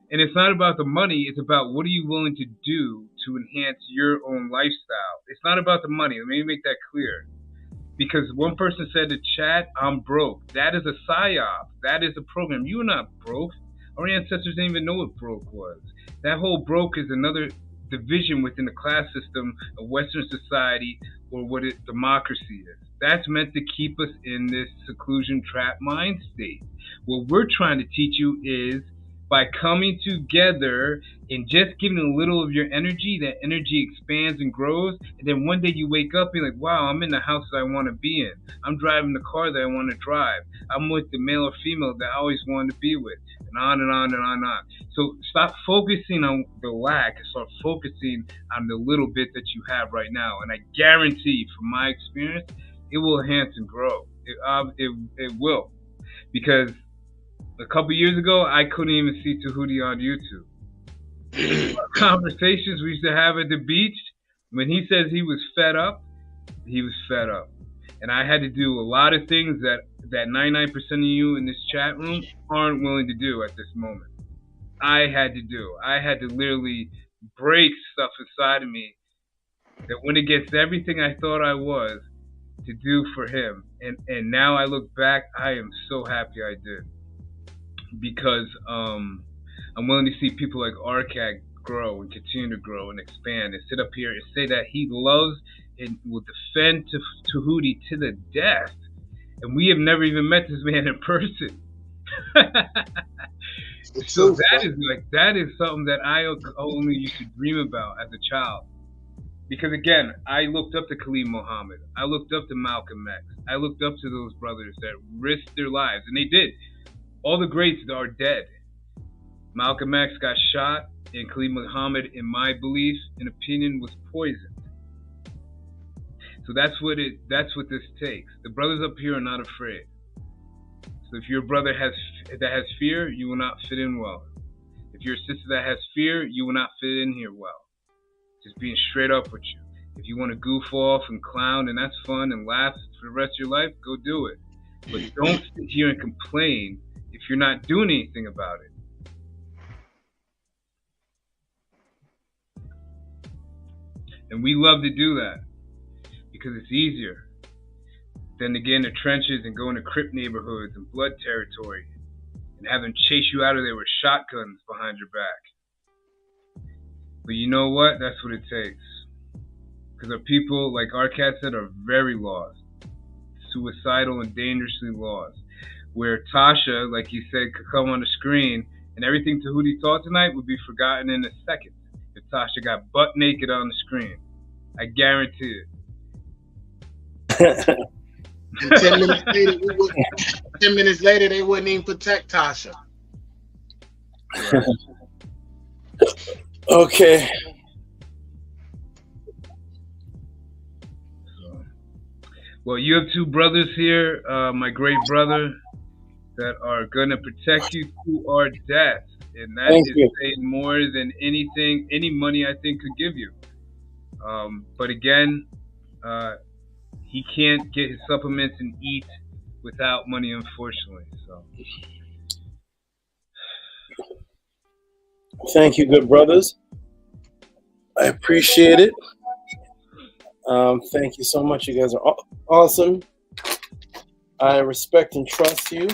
And it's not about the money, it's about what are you willing to do to enhance your own lifestyle. It's not about the money. Let me make that clear. Because one person said to chat, I'm broke. That is a psyop. That is a program. You are not broke. Our ancestors didn't even know what broke was. That whole broke is another division within the class system of Western society or what democracy is. That's meant to keep us in this seclusion trap mind state. What we're trying to teach you is by coming together and just giving a little of your energy, that energy expands and grows. And then one day you wake up and you're like, wow, I'm in the house that I want to be in. I'm driving the car that I want to drive. I'm with the male or female that I always wanted to be with. And on and on and on and on. So stop focusing on the lack and start focusing on the little bit that you have right now. And I guarantee from my experience, it will enhance and grow. It will. Because a couple years ago, I couldn't even see Tehuti on YouTube. Conversations we used to have at the beach, when he says he was fed up, he was fed up. And I had to do a lot of things that 99% of you in this chat room aren't willing to do at this moment. I had to do. I had to literally break stuff inside of me that went against everything I thought I was to do for him. And now I look back, I am so happy I did. Because I'm willing to see people like Arcad grow and continue to grow and expand and sit up here and say that he loves and will defend Tehuti to the death. And we have never even met this man in person. So that is something that I only used to dream about as a child. Because again, I looked up to Khalid Muhammad. I looked up to Malcolm X. I looked up to those brothers that risked their lives, and they did. All the greats are dead. Malcolm X got shot, and Khalid Muhammad, in my belief and opinion, was poisoned. So that's what this takes. The brothers up here are not afraid. So if your brother that has fear, you will not fit in well. If you're a sister that has fear, you will not fit in here well. Just being straight up with you. If you want to goof off and clown, and that's fun, and laugh for the rest of your life, go do it. But don't sit here and complain if you're not doing anything about it. And we love to do that because it's easier than to get in the trenches and go into Crip neighborhoods and blood territory and have them chase you out of there with shotguns behind your back. But you know what? That's what it takes. Because our people, like Arcad said, are very lost. Suicidal and dangerously lost. Where Tasha, like you said, could come on the screen and everything Tehuti taught tonight would be forgotten in a second if Tasha got butt naked on the screen. I guarantee it. 10 minutes later, they wouldn't even protect Tasha. Okay. Well, you have two brothers here, my great brother, that are going to protect you to our death. And that is saying more than anything, any money I think could give you. But again, he can't get his supplements and eat without money, unfortunately. So, thank you, good brothers. I appreciate it. Thank you so much. You guys are awesome. I respect and trust you.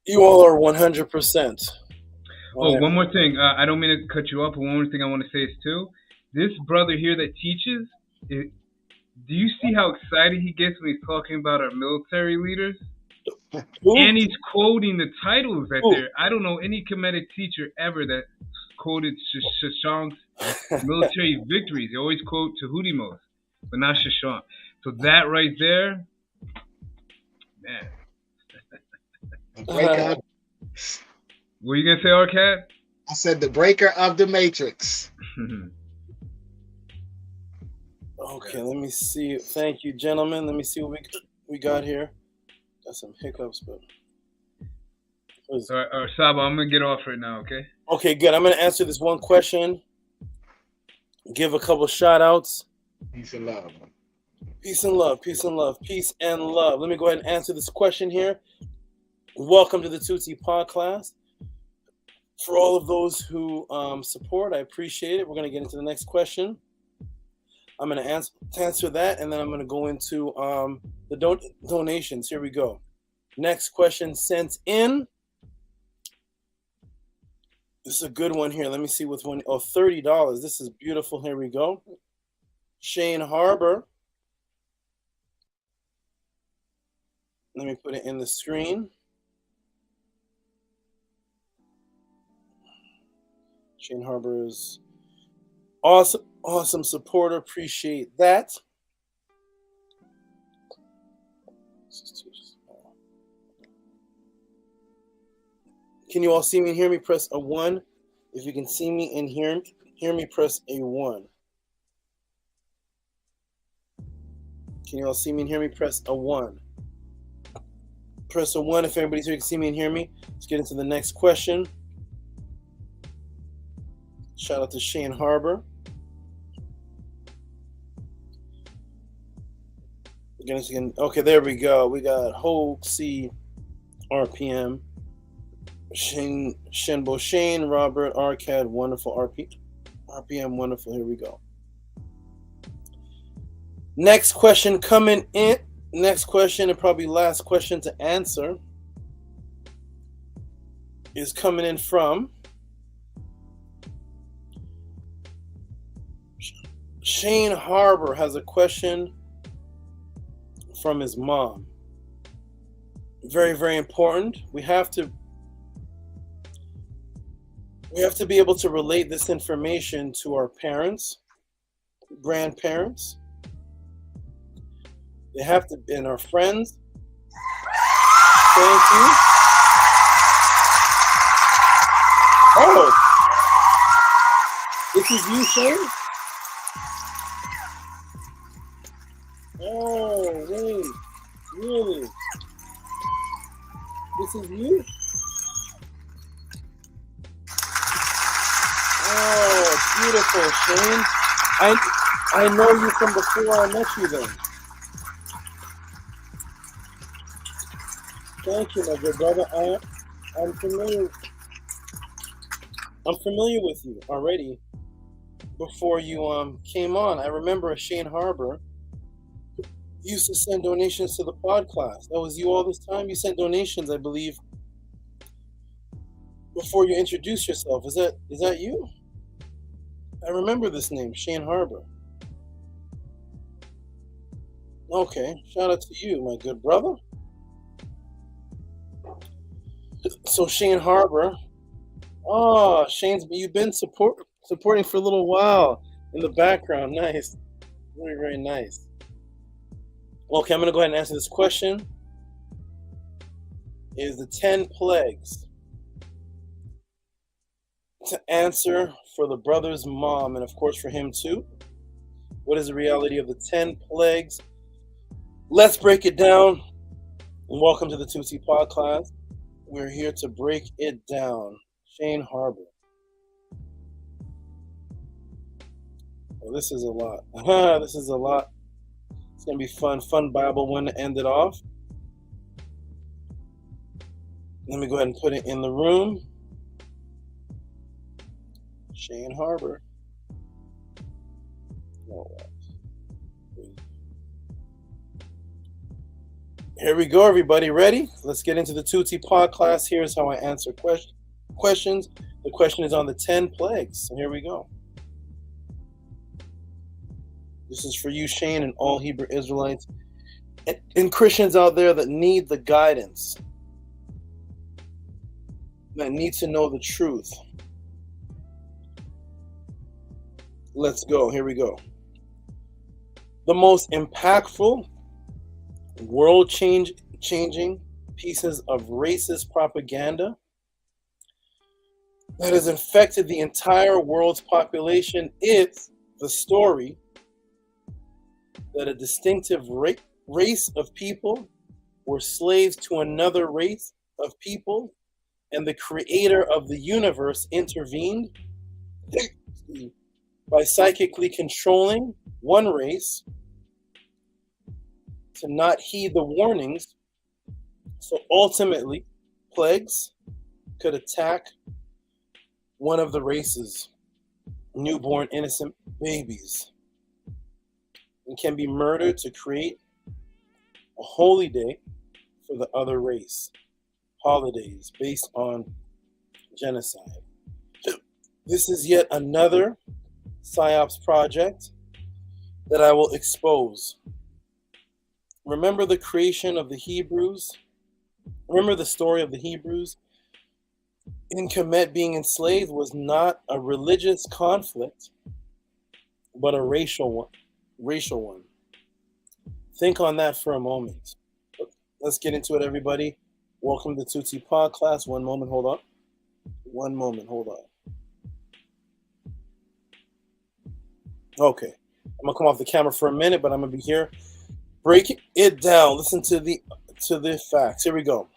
You all are 100%. Oh, one more thing. I don't mean to cut you off, but one more thing I want to say is too. This brother here that teaches, do you see how excited he gets when he's talking about our military leaders? And he's quoting the titles that they're. I don't know any Kemetic teacher ever that quoted Shashank's military victories. They always quote Tehuti most, but not Shashank. So that right there, man. What were you gonna say, Arcad? I said the breaker of the matrix. Okay, let me see. Thank you, gentlemen. Let me see what we got here. Got some hiccups, but. All right, Saba, I'm gonna get off right now. Okay. Okay, good. I'm gonna answer this one question. Give a couple shout outs. Peace and love. Peace and love. Peace and love. Peace and love. Let me go ahead and answer this question here. Welcome to the Tehuti podcast. For all of those who support, I appreciate it. We're going to get into the next question. I'm going to answer that, and then I'm going to go into the donations. Here we go. Next question sent in. This is a good one here. Let me see which one. Oh, $30. This is beautiful. Here we go. Shane Harbor. Let me put it in the screen. Shane Harbor is awesome supporter. Appreciate that. Can you all see me and hear me? Press a 1. If you can see me and hear me, press a 1. Can you all see me and hear me? Press a 1. Press a 1 if everybody's here can see me and hear me. Let's get into the next question. Shout out to Shane Harbor. Okay, there we go. We got Hoaxy RPM. Shenbo Shane, Robert, Arcad, wonderful RPM, wonderful. Here we go. Next question coming in. Next question, and probably last question to answer, is coming in from Shane Harbor. Has a question from his mom. Very, very important. We have to be able to relate this information to our parents, grandparents. They have to, and our friends. Thank you. Oh, this is you, Shane? Oh, wait, really? This is you? Oh, beautiful, Shane. I know you from before I met you then. Thank you, my good brother. I'm familiar with you already before you came on. I remember Shane Harbor used to send donations to the pod class. That was you all this time? You sent donations, I believe, before you introduced yourself. Is that you? I remember this name, Shane Harbor. Okay, shout out to you, my good brother. So Shane Harbor. Oh, you've been supporting for a little while in the background. Nice. Very, very nice. Okay, I'm going to go ahead and answer this question. Is the 10 plagues to answer for the brother's mom, and of course for him too. What is the reality of the 10 plagues? Let's break it down. And welcome to the Tehuti podcast. We're here to break it down. Shane Harbor. Well, this is a lot. This is a lot. It's going to be fun. Fun Bible one to end it off. Let me go ahead and put it in the room. Shane Harbor. All right. Here we go, everybody. Ready? Let's get into the Tehuti pod class. Here's how I answer questions. The question is on the 10 plagues. So here we go. This is for you, Shane, and all Hebrew Israelites and Christians out there that need the guidance, that need to know the truth. Let's go. Here we go. The most impactful, world-changing pieces of racist propaganda that has infected the entire world's population is the story that a distinctive race of people were slaves to another race of people, and the creator of the universe intervened by psychically controlling one race to not heed the warnings, so ultimately plagues could attack one of the races, newborn innocent babies, and can be murdered to create a holy day for the other race, holidays based on genocide. This is yet another PSYOPs project that I will expose. Remember the creation of the Hebrews? Remember the story of the Hebrews? In Kemet, being enslaved was not a religious conflict, but a racial one. Think on that for a moment. Let's get into it, everybody. Welcome to Tehuti Pod class. One moment, hold on. Okay, I'm gonna come off the camera for a minute, but I'm gonna be here. Break it down. Listen to the facts. Here we go.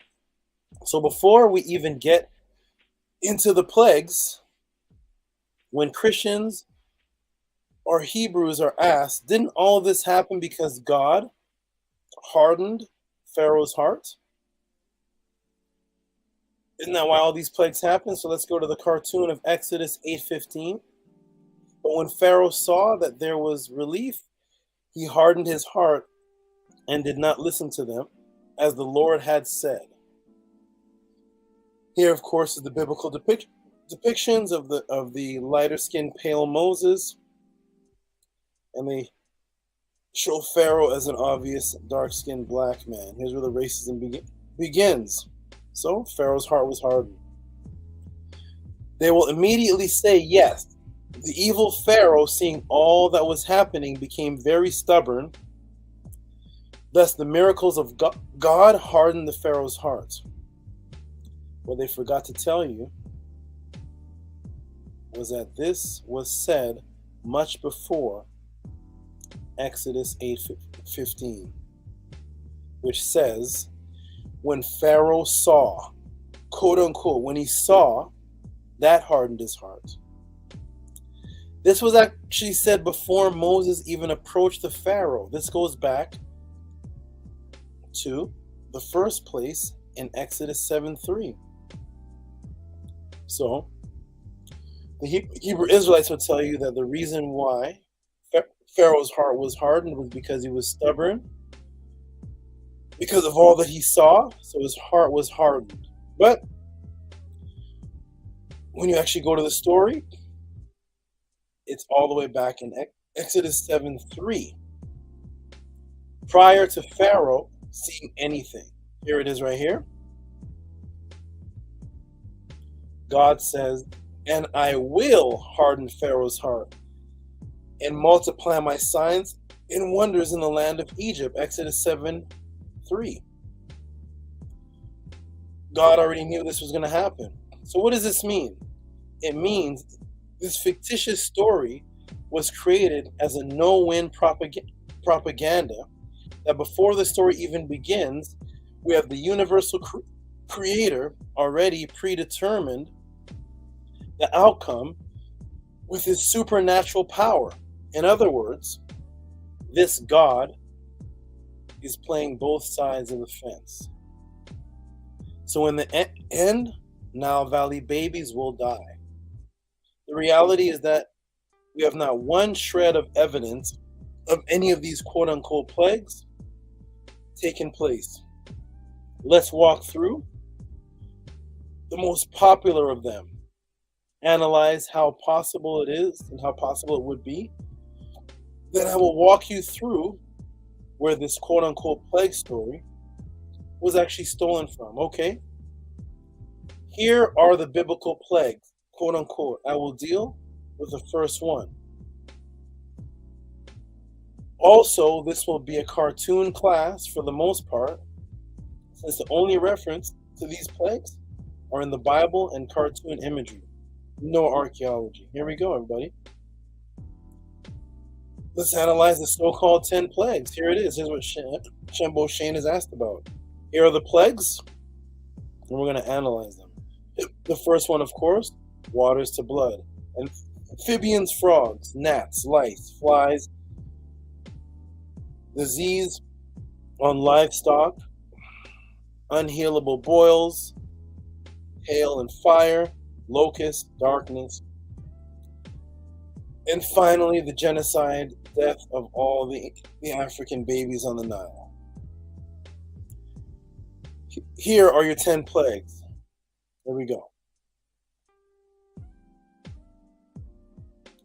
So before we even get into the plagues, when Christians or Hebrews are asked, didn't all this happen because God hardened Pharaoh's heart? Isn't that why all these plagues happened? So let's go to the cartoon of Exodus 8:15. But when Pharaoh saw that there was relief, he hardened his heart and did not listen to them, as the Lord had said. Here, of course, is the biblical depictions of the lighter-skinned pale Moses, and they show Pharaoh as an obvious dark-skinned black man. Here's where the racism begins. So Pharaoh's heart was hardened. They will immediately say yes. The evil Pharaoh, seeing all that was happening, became very stubborn. Thus, the miracles of God hardened the Pharaoh's heart. What they forgot to tell you was that this was said much before Exodus 8:15, which says, when Pharaoh saw, quote unquote, when he saw, that hardened his heart. This was actually said before Moses even approached the Pharaoh. This goes back to the first place in Exodus 7:3. So the Hebrew Israelites would tell you that the reason why Pharaoh's heart was hardened was because he was stubborn, because of all that he saw, so his heart was hardened. But when you actually go to the story, it's all the way back in Exodus 7:3. Prior to Pharaoh seeing anything. Here it is right here. God says, and I will harden Pharaoh's heart and multiply my signs and wonders in the land of Egypt. Exodus 7:3. God already knew this was going to happen. So what does this mean? It means this fictitious story was created as a no-win propaganda, that before the story even begins, we have the universal creator already predetermined the outcome with his supernatural power. In other words, this God is playing both sides of the fence. So in the end, Nile Valley babies will die. The reality is that we have not one shred of evidence of any of these quote-unquote plagues taking place. Let's walk through the most popular of them, analyze how possible it is and how possible it would be. Then I will walk you through where this quote-unquote plague story was actually stolen from. Okay, here are the biblical plagues, quote-unquote. I will deal with the first one. Also, this will be a cartoon class for the most part, since the only reference to these plagues are in the Bible and cartoon imagery. No archaeology. Here we go, everybody. Let's analyze the so-called 10 plagues. Here it is. Here's what Shambo Shane has asked about. Here are the plagues, and we're going to analyze them. The first one, of course, waters to blood. Amphibians, frogs, gnats, lice, flies, disease on livestock, unhealable boils, hail and fire, locusts, darkness, and finally the genocide, death of all the African babies on the Nile. Here are your 10 plagues. Here we go.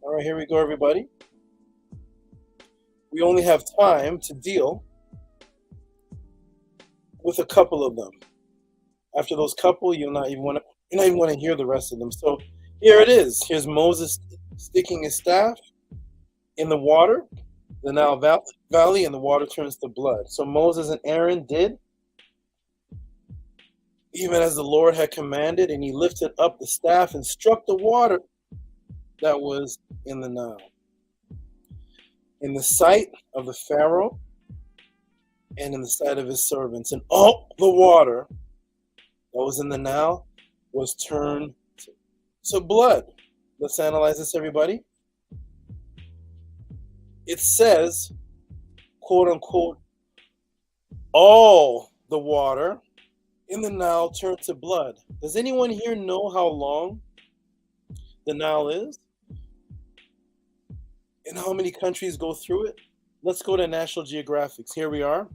All right, here we go, everybody. We only have time to deal with a couple of them. After those couple, you're not even want to hear the rest of them. So here it is. Here's Moses sticking his staff in the water, the Nile Valley, and the water turns to blood. So Moses and Aaron did even as the Lord had commanded, and he lifted up the staff and struck the water that was in the Nile. In the sight of the Pharaoh and in the sight of his servants, and all the water that was in the Nile was turned to blood. Let's analyze this, everybody. It says, quote unquote, all the water in the Nile turned to blood. Does anyone here know how long the Nile is? And how many countries go through it? Let's go to National Geographic. Here we are.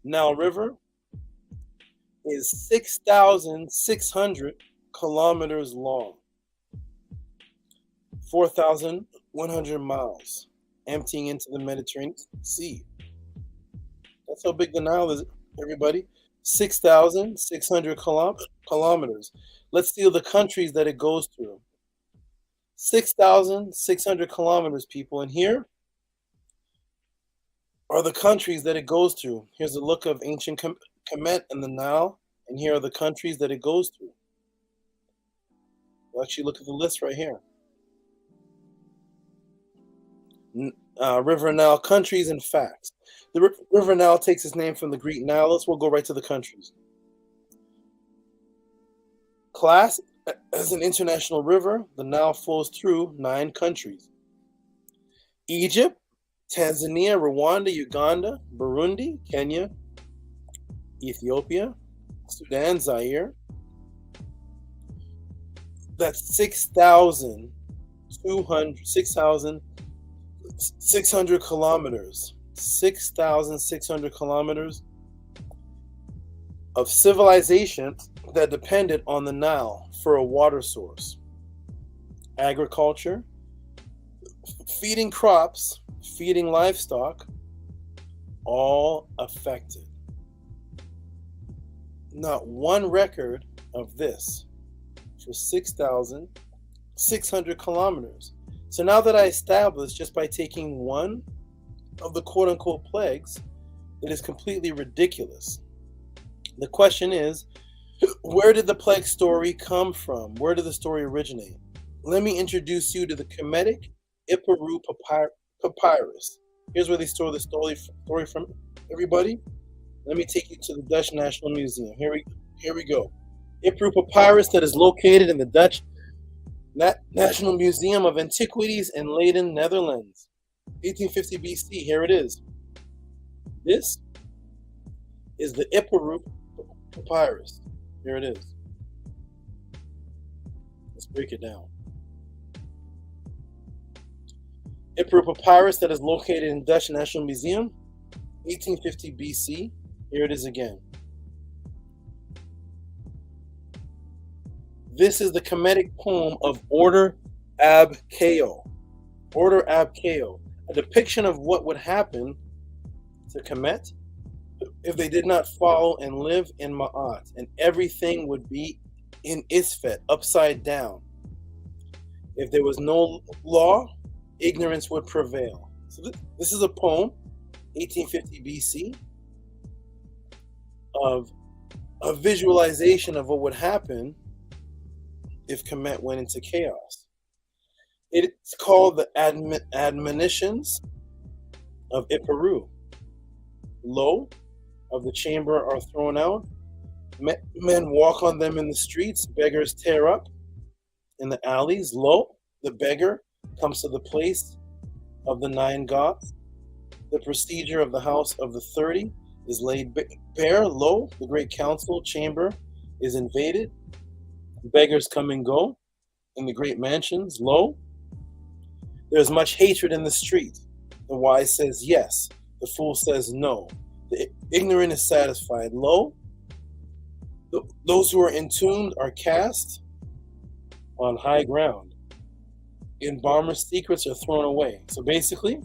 Nile River is 6,600 kilometers long, 4,100 miles, emptying into the Mediterranean Sea. That's how big the Nile is, everybody. 6,600 kilometers. Let's see the countries that it goes through. 6,600 kilometers, people. And here are the countries that it goes through. Here's a look of ancient Kemet and the Nile. And here are the countries that it goes through. We'll actually look at the list right here. River Nile countries and facts. The River Nile takes its name from the Greek Nilus. We'll go right to the countries. Class, as an international river, the Nile flows through 9 countries. Egypt, Tanzania, Rwanda, Uganda, Burundi, Kenya, Ethiopia, Sudan, Zaire. That's 6,600 kilometers. 6,600 kilometers of civilization that depended on the Nile for a water source. Agriculture, feeding crops, feeding livestock, all affected. Not one record of this for 6,600 kilometers. So now that I established just by taking one of the quote-unquote plagues, it is completely ridiculous. The question is, where did the plague story come from? Where did the story originate? Let me introduce you to the Kemetic Iparu Papyrus. Here's where they store the story from, everybody. Let me take you to the Dutch National Museum. Here we go. Iparu Papyrus that is located in the Dutch National Museum of Antiquities in Leiden, Netherlands. 1850 BC. Here it is. This is the Iparu Papyrus. Here it is. Let's break it down. Iparu Papyrus that is located in Dutch National Museum, 1850 BC. Here it is again. This is the Kemetic poem of Order Ab Kao. Order Ab Kao, a depiction of what would happen to Kemet if they did not follow and live in Ma'at, and everything would be in Isfet, upside down. If there was no law, ignorance would prevail. So this is a poem, 1850 BC, of a visualization of what would happen if Kemet went into chaos. It's called the Admonitions of Iparu. Lo, of the chamber are thrown out. Men walk on them in the streets. Beggars tear up in the alleys. Lo, the beggar comes to the place of the 9 gods. The procedure of the house of the 30 is laid bare. Lo, the great council chamber is invaded. Beggars come and go in the great mansions. Lo, there's much hatred in the street. The wise says yes. The fool says no. The ignorant is satisfied. Lo, those who are entombed are cast on high ground. Embalmer's secrets are thrown away. So basically,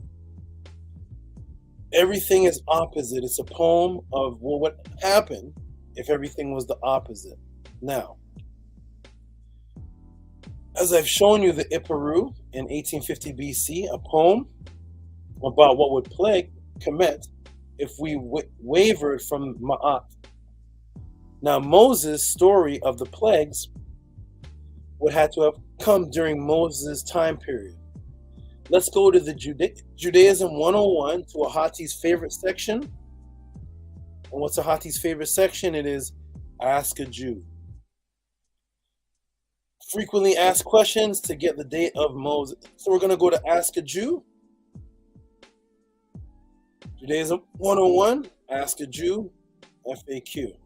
everything is opposite. It's a poem of what would happen if everything was the opposite. Now, as I've shown you the Iparu in 1850 BC, a poem about what would plague Kemet if we wavered from Ma'at. Now, Moses' story of the plagues would have to have come during Moses' time period. Let's go to the Judaism 101, to Ahati's favorite section. And what's Ahati's favorite section? It is Ask a Jew. Frequently asked questions to get the date of Moses. So we're going to go to Ask a Jew. Judaism 101, Ask a Jew, FAQ.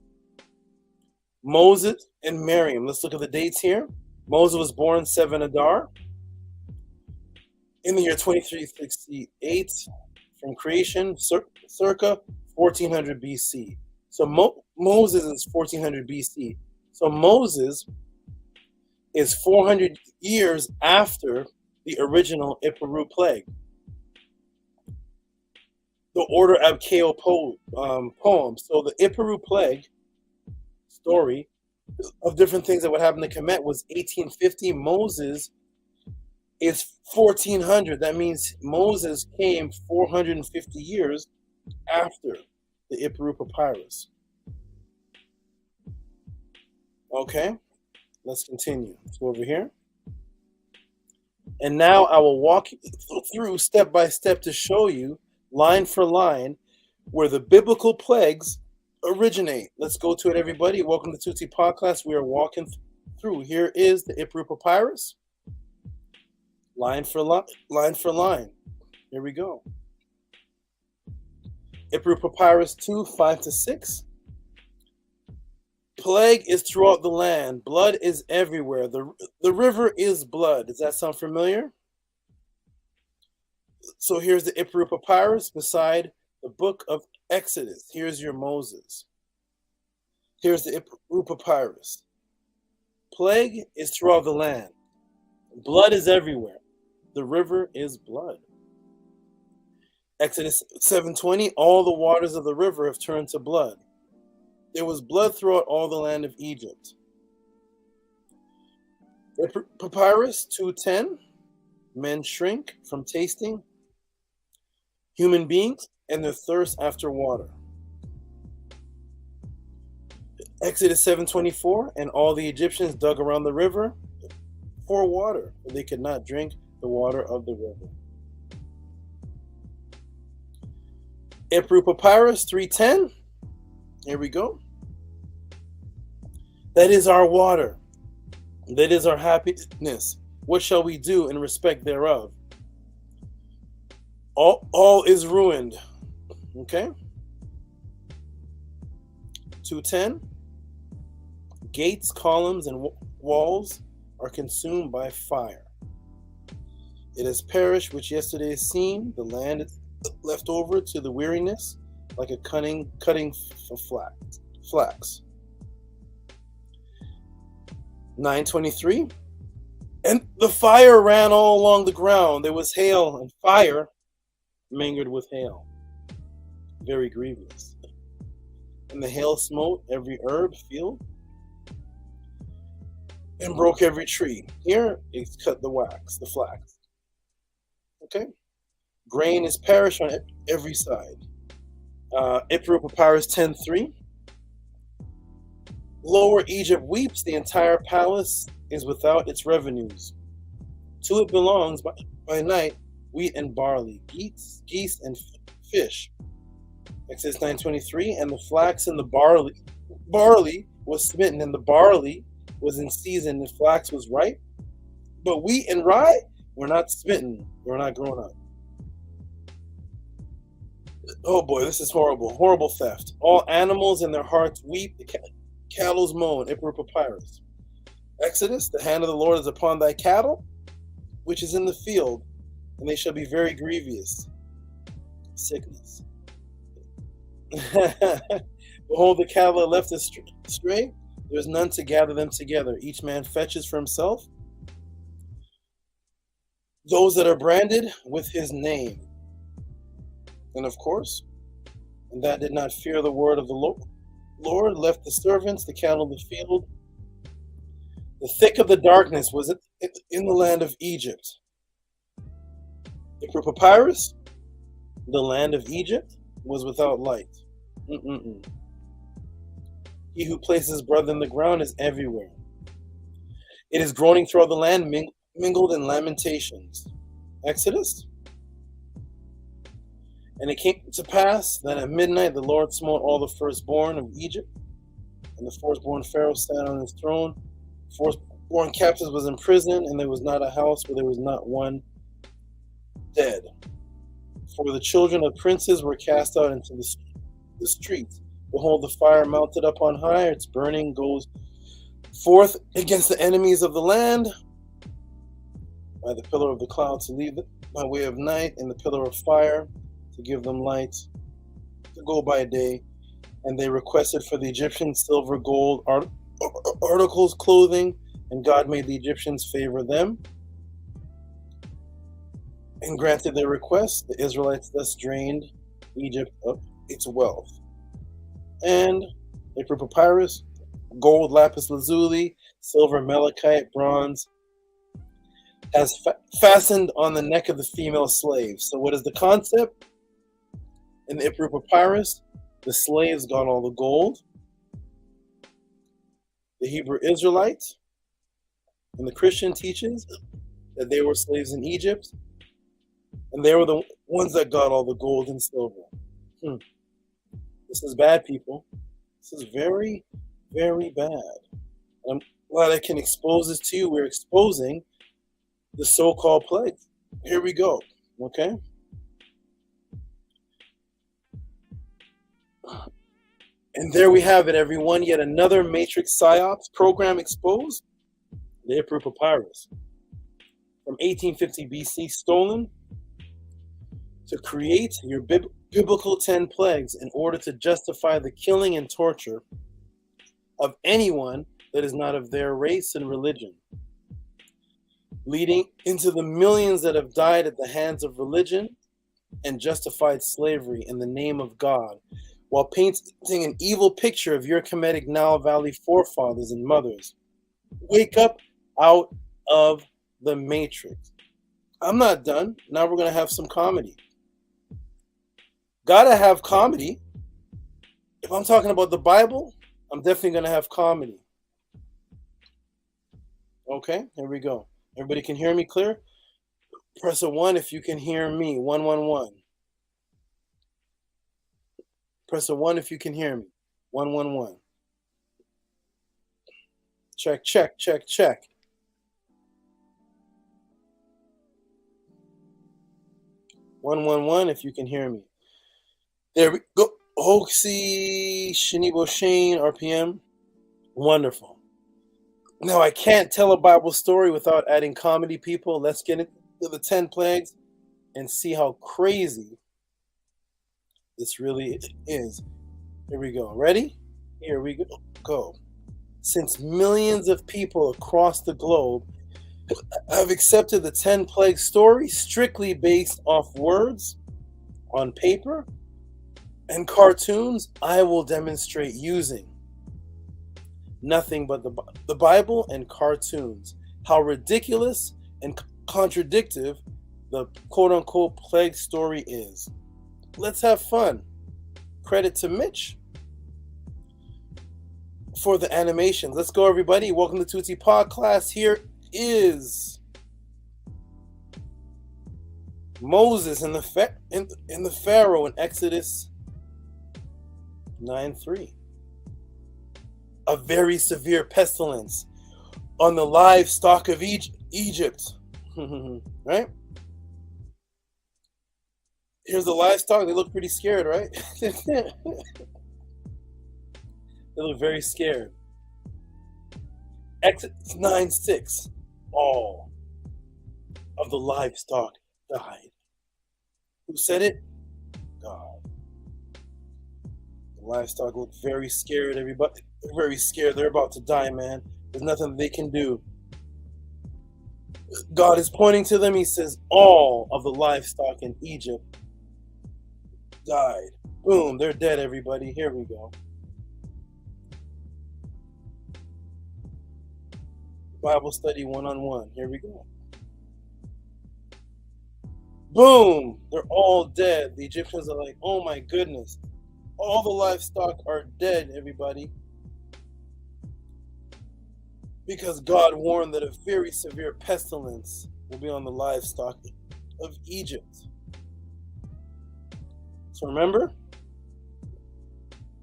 Moses and Miriam. Let's look at the dates here. Moses was born 7 Adar in the year 2368 from creation, circa 1400 BC. So Moses is 1400 BC. So Moses is 400 years after the original Iparu plague. The Order Ab Kao poem. So the Iparu plague story of different things that would happen to Kemet was 1850. Moses is 1400. That means Moses came 450 years after the Iparu papyrus. Okay, let's continue. Let's go over here. And now I will walk you through step by step to show you, line for line, where the biblical plagues originate. Let's go to it, everybody. Welcome to Tehuti Podcast. We are walking through. Here is the Iparu papyrus. Line for line. Here we go. Iparu papyrus 2, 5-6. Plague is throughout the land. Blood is everywhere. The river is blood. Does that sound familiar? So here's the Iparu papyrus beside the book of Exodus. Here's your Moses. Here's the Iparu papyrus. Plague is throughout the land. Blood is everywhere. The river is blood. Exodus 7:20, all the waters of the river have turned to blood. There was blood throughout all the land of Egypt. Papyrus 2:10, men shrink from tasting human beings and their thirst after water. Exodus 7:24, and all the Egyptians dug around the river for water, but they could not drink the water of the river. Iparu papyrus 3:10. Here we go. That is our water. That is our happiness. What shall we do in respect thereof? All is ruined. Okay. 2:10. Gates, columns, and walls are consumed by fire. It has perished which yesterday is seen. The land is left over to the weariness, like a cutting for flax. 9:23. And the fire ran all along the ground. There was hail and fire mingled with hail. Very grievous. And the hail smote every herb field and broke every tree. Here it's cut the flax. Okay? Grain is perished on every side. Ipru Papyrus 10:3. Lower Egypt weeps, the entire palace is without its revenues. To it belongs by night wheat and barley, geese and fish. Exodus 9:23. And the flax and the barley was smitten, and the barley was in season, and flax was ripe. But wheat and rye were not smitten, they were not grown up. Oh boy, this is horrible. Horrible theft. All animals in their hearts weep, the cattle's moan. Ipru Papyrus. Exodus, the hand of the Lord is upon thy cattle, which is in the field, and they shall be very grievous. Sickness. Behold, the cattle are left astray. There is none to gather them together. Each man fetches for himself those that are branded with his name. And of course, and that did not fear the word of the Lord left the servants, the cattle of the field. The thick of the darkness was in the land of Egypt. Ipru Papyrus, the land of Egypt was without light. He who places brother in the ground is everywhere. It is groaning throughout the land, mingled in lamentations. Exodus. And it came to pass that at midnight the Lord smote all the firstborn of Egypt, and the firstborn Pharaoh sat on his throne. Firstborn captives was in prison, and there was not a house where there was not one dead. For the children of princes were cast out into the streets. Behold, the fire mounted up on high, its burning goes forth against the enemies of the land. By the pillar of the cloud to lead them by way of night, and the pillar of fire to give them light to go by day. And they requested for the Egyptians silver, gold, articles, clothing, and God made the Egyptians favor them and granted their request. The Israelites thus drained Egypt of its wealth. And Ipru Papyrus, gold, lapis lazuli, silver, malachite, bronze, has fastened on the neck of the female slave. So what is the concept? In the Ipru Papyrus, the slaves got all the gold. The Hebrew Israelites and the Christian teaches that they were slaves in Egypt, and they were the ones that got all the gold and silver. This is bad, people. This is very, very bad. And I'm glad I can expose this to you. We're exposing the so-called plagues. Here we go. Okay? And there we have it, everyone. Yet another Matrix PSYOPs program exposed. The Ipru Papyrus. From 1850 BC, stolen to create your biblical 10 plagues in order to justify the killing and torture of anyone that is not of their race and religion, leading into the millions that have died at the hands of religion and justified slavery in the name of God, while painting an evil picture of your Kemetic Nile Valley forefathers and mothers. Wake up out of the Matrix. I'm not done. Now we're going to have some comedy. Gotta have comedy. If I'm talking about the Bible, I'm definitely going to have comedy. Okay, here we go. Everybody can hear me clear? Press a 1 if you can hear me. 111. Press a 1 if you can hear me. 111. Check, check, check, check. (111) if you can hear me. There we go. Hoaxy, Shinibo Shane, RPM. Wonderful. Now, I can't tell a Bible story without adding comedy, people. Let's get into the 10 plagues and see how crazy this really is. Here we go. Ready? Here we go. since millions of people across the globe have accepted the 10 plague story strictly based off words on paper and cartoons, I will demonstrate using nothing but the Bible and cartoons how ridiculous and contradictive the quote-unquote plague story is. Let's have fun. Credit to Mitch for the animations. Let's go, everybody. Welcome to Tutti Podcast. Here is Moses and the Pharaoh in Exodus 9:3. A very severe pestilence on the livestock of Egypt. Right? Here's the livestock. They look pretty scared, right? They look very scared. Exodus 9:6. All of the livestock died. Who said it? God. The livestock look very scared, everybody. They're very scared. They're about to die, man. There's nothing they can do. God is pointing to them. He says, all of the livestock in Egypt died. Boom, they're dead, everybody. Here we go. Bible study 1-on-1. Here we go. Boom, they're all dead. The Egyptians are like, oh my goodness. All the livestock are dead, everybody. Because God warned that a very severe pestilence will be on the livestock of Egypt. So remember,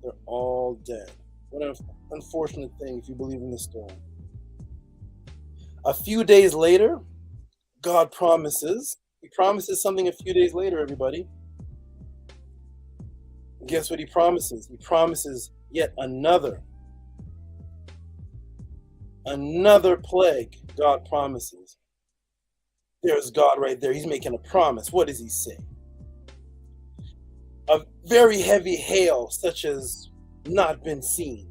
they're all dead. What an unfortunate thing if you believe in the story. A few days later, God promises. He promises something a few days later, everybody. Guess what he promises? He promises yet another plague. God promises. There's God right there. He's making a promise. What does he say? A very heavy hail, such as not been seen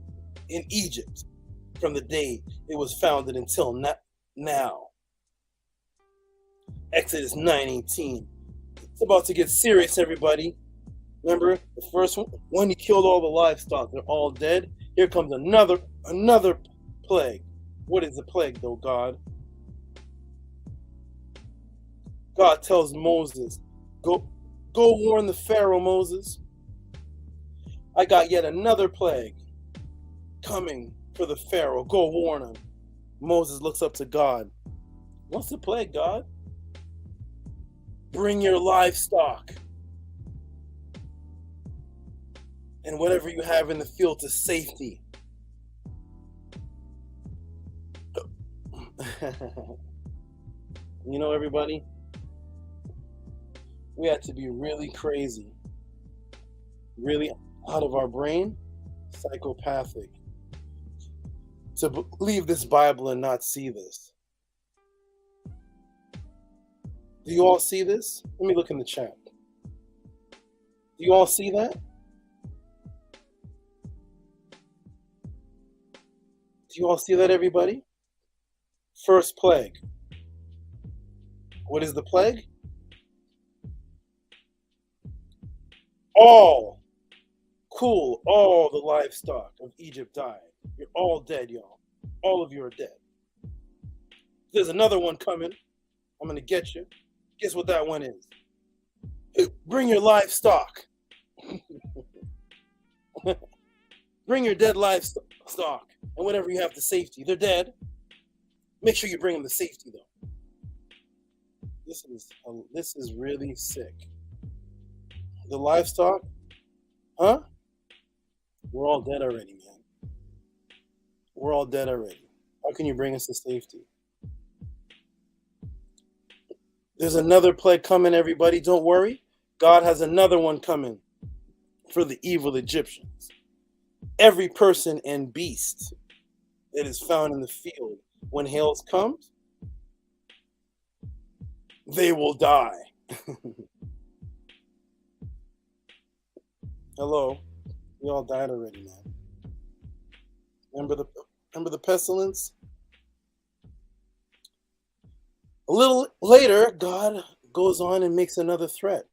in Egypt from the day it was founded until now. Exodus 9:18. It's about to get serious, everybody. Remember, the first one, he killed all the livestock. They're all dead. Here comes another plague. What is the plague, though, God? God tells Moses, go warn the Pharaoh, Moses. I got yet another plague coming for the Pharaoh. Go warn him. Moses looks up to God. What's the plague, God? Bring your livestock and whatever you have in the field to safety. You know, everybody, we had to be really crazy, really out of our brain, psychopathic, to believe this Bible and not see this. Do you all see this? Let me look in the chat. Do you all see that? Do you all see that, everybody? First plague. What is the plague? All the livestock of Egypt died. You're all dead, y'all. All of you are dead. There's another one coming. I'm going to get you. Guess what that one is? Bring your livestock. Bring your dead livestock and whatever you have to safety. They're dead. Make sure you bring them to safety, though. This is really sick. The livestock, huh? We're all dead already, man. We're all dead already. How can you bring us to safety? There's another plague coming, everybody. Don't worry. God has another one coming for the evil Egyptians. Every person and beast that is found in the field, when hail comes, they will die. Hello. We all died already, man. Remember the Remember the pestilence? A little later, God goes on and makes another threat.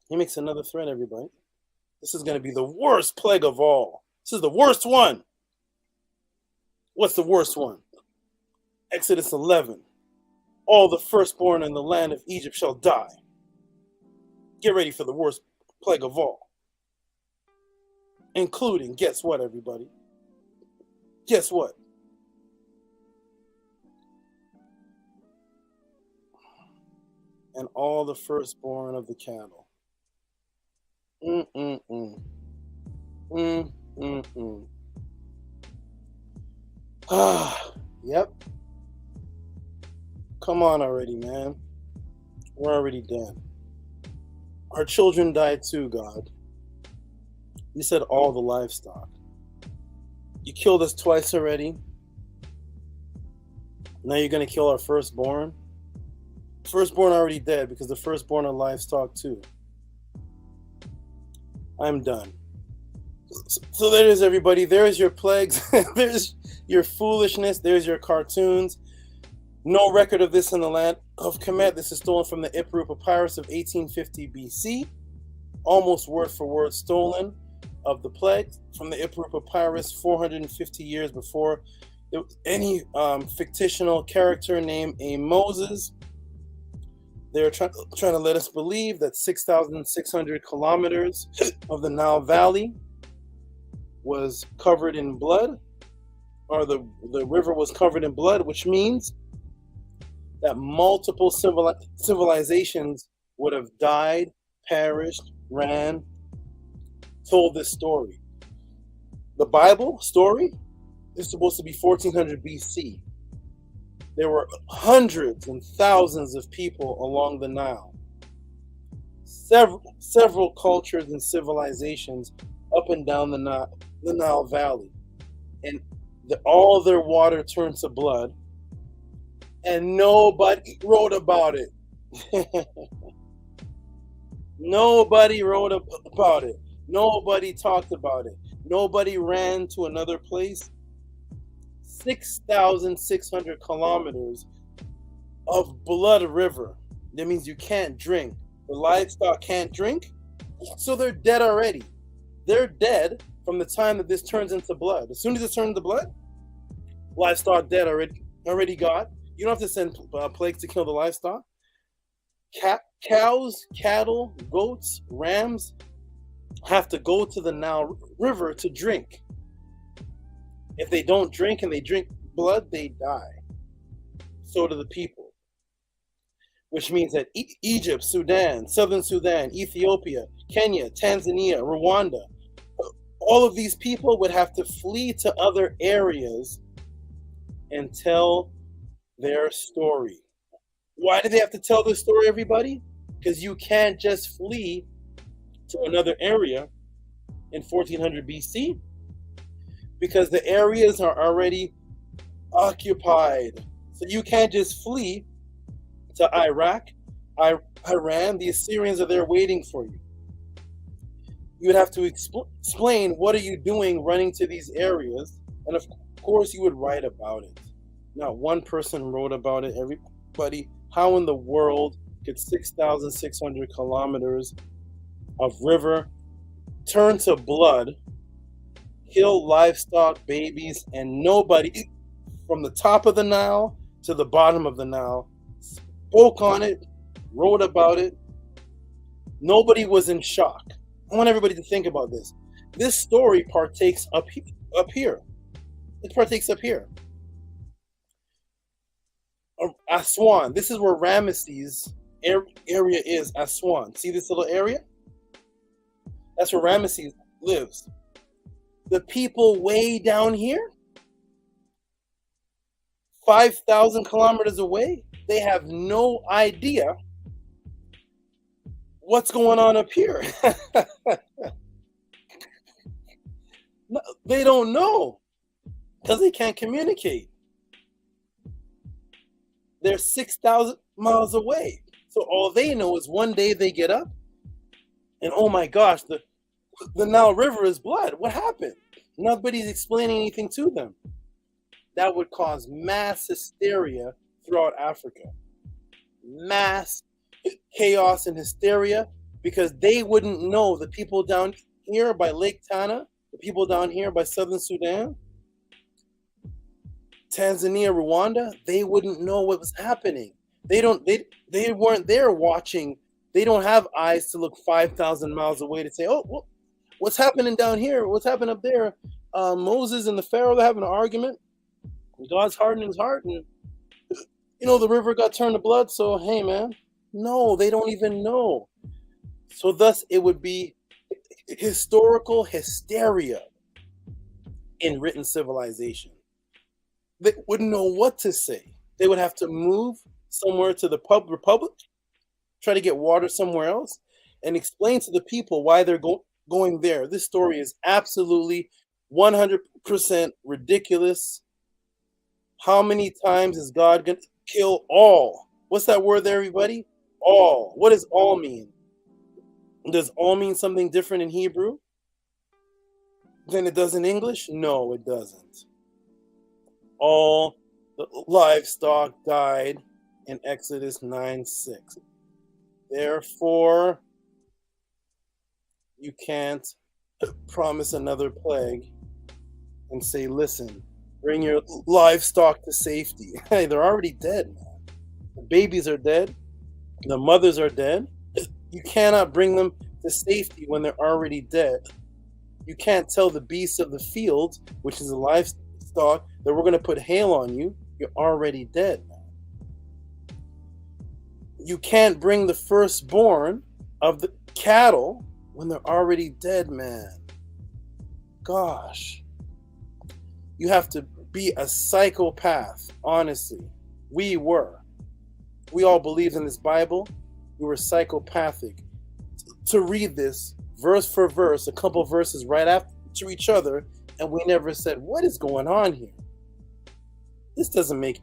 He makes another threat, everybody. This is going to be the worst plague of all. This is the worst one. What's the worst one? Exodus 11. All the firstborn in the land of Egypt shall die. Get ready for the worst plague of all. Including, guess what, everybody? Guess what? And all the firstborn of the cattle. Yep. Come on already, man. We're already dead. Our children died too, God. You said all the livestock. You killed us twice already. Now you're going to kill our firstborn? Firstborn already dead because the firstborn are livestock too. I'm done. So there it is, everybody. There's your plagues. There's your foolishness. There's your cartoons. No record of this in the land of Kemet. This is stolen from the Ipru Papyrus of 1850 BC. Almost word for word stolen of the plague from the Ipru Papyrus 450 years before there was any fictional character named a Moses. They're trying to let us believe that 6,600 kilometers of the Nile Valley was covered in blood, or the river was covered in blood, which means that multiple civilizations would have died, perished, ran, told this story. The Bible story is supposed to be 1400 BC. There were hundreds and thousands of people along the Nile. Several cultures and civilizations up and down the Nile Valley. And all their water turned to blood. And nobody wrote about it. Nobody wrote about it. Nobody talked about it. Nobody ran to another place. 6,600 kilometers of blood river. That means you can't drink. The livestock can't drink, so they're dead already. They're dead from the time that this turns into blood. As soon as it turns into blood, livestock dead already God. You don't have to send plagues to kill the livestock. Cows, cattle, goats, rams have to go to the Nile River to drink. If they don't drink and they drink blood, they die. So do the people. Which means that Egypt, Sudan, Southern Sudan, Ethiopia, Kenya, Tanzania, Rwanda, all of these people would have to flee to other areas and tell their story. Why do they have to tell their story, everybody? Because you can't just flee to another area in 1400 BC. Because the areas are already occupied. So you can't just flee to Iraq, Iran. The Assyrians are there waiting for you. You would have to explain, what are you doing running to these areas? And of course you would write about it. Not one person wrote about it. Everybody, how in the world could 6,600 kilometers of river turn to blood, kill livestock, babies, and nobody from the top of the Nile to the bottom of the Nile spoke on it, wrote about it? Nobody was in shock. I want everybody to think about this. This story partakes up here. It partakes up here. Aswan. This is where Ramesses area is. Aswan. See this little area? That's where Ramesses lives. The people way down here, 5,000 kilometers away, they have no idea what's going on up here. No, they don't know because they can't communicate. They're 6,000 miles away. So all they know is one day they get up and, oh my gosh, the Nile River is blood. What happened? Nobody's explaining anything to them. that would cause mass hysteria throughout Africa. Mass chaos and hysteria, because they wouldn't know, the people down here by Lake Tana, the people down here by Southern Sudan, Tanzania, Rwanda, they wouldn't know what was happening. They weren't there watching. They don't have eyes to look 5,000 miles away to say, oh, what's happening down here? What's happening up there? Moses and the Pharaoh, they're having an argument. God's hardening his heart, and the river got turned to blood. So hey, man, no, they don't even know. So thus, it would be historical hysteria in written civilization. They wouldn't know what to say. They would have to move somewhere to the republic, try to get water somewhere else, and explain to the people why they're going there. This story is absolutely 100% ridiculous. How many times is God going to kill all? What's that word there, everybody? All. What does all mean? Does all mean something different in Hebrew than it does in English? No, it doesn't. All the livestock died in Exodus 9:6. Therefore, you can't promise another plague and say, listen, bring your livestock to safety. Hey, they're already dead, man. The babies are dead. The mothers are dead. You cannot bring them to safety when they're already dead. You can't tell the beasts of the field, which is the livestock, that we're going to put hail on you. You're already dead, man. You can't bring the firstborn of the cattle when they're already dead, man. Gosh. You have to be a psychopath, honestly. We were. We all believed in this Bible. We were psychopathic. To read this verse for verse, a couple verses right after each other, and we never said, what is going on here? This doesn't make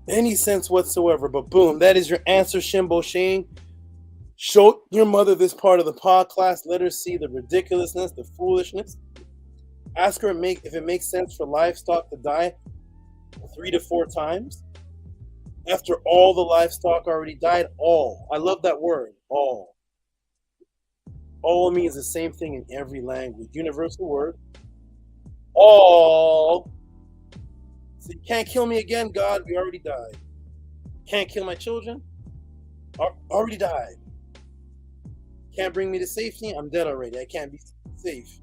any sense whatsoever, but boom, that is your answer, Shimbo Shane. Show your mother this part of the podcast. Let her see the ridiculousness, the foolishness. Ask her if it makes sense for livestock to die 3 to 4 times after all the livestock already died. All. I love that word, all. All means the same thing in every language. Universal word. All. So you can't kill me again, God. We already died. Can't kill my children. Already died. Can't bring me to safety. I'm dead already. I can't be safe.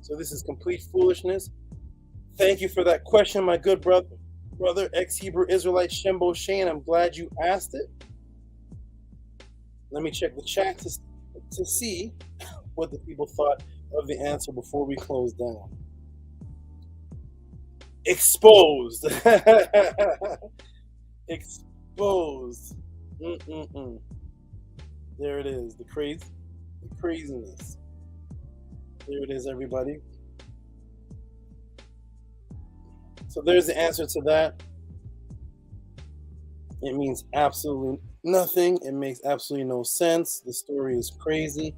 So this is complete foolishness. Thank you for that question, my good brother, ex-Hebrew Israelite Shimbo Shane. I'm glad you asked it. Let me check the chat to see what the people thought of the answer before we close down. Exposed. Exposed. There it is. The craziness. There it is, everybody. So there's the answer to that. It means absolutely nothing. It makes absolutely no sense. The story is crazy.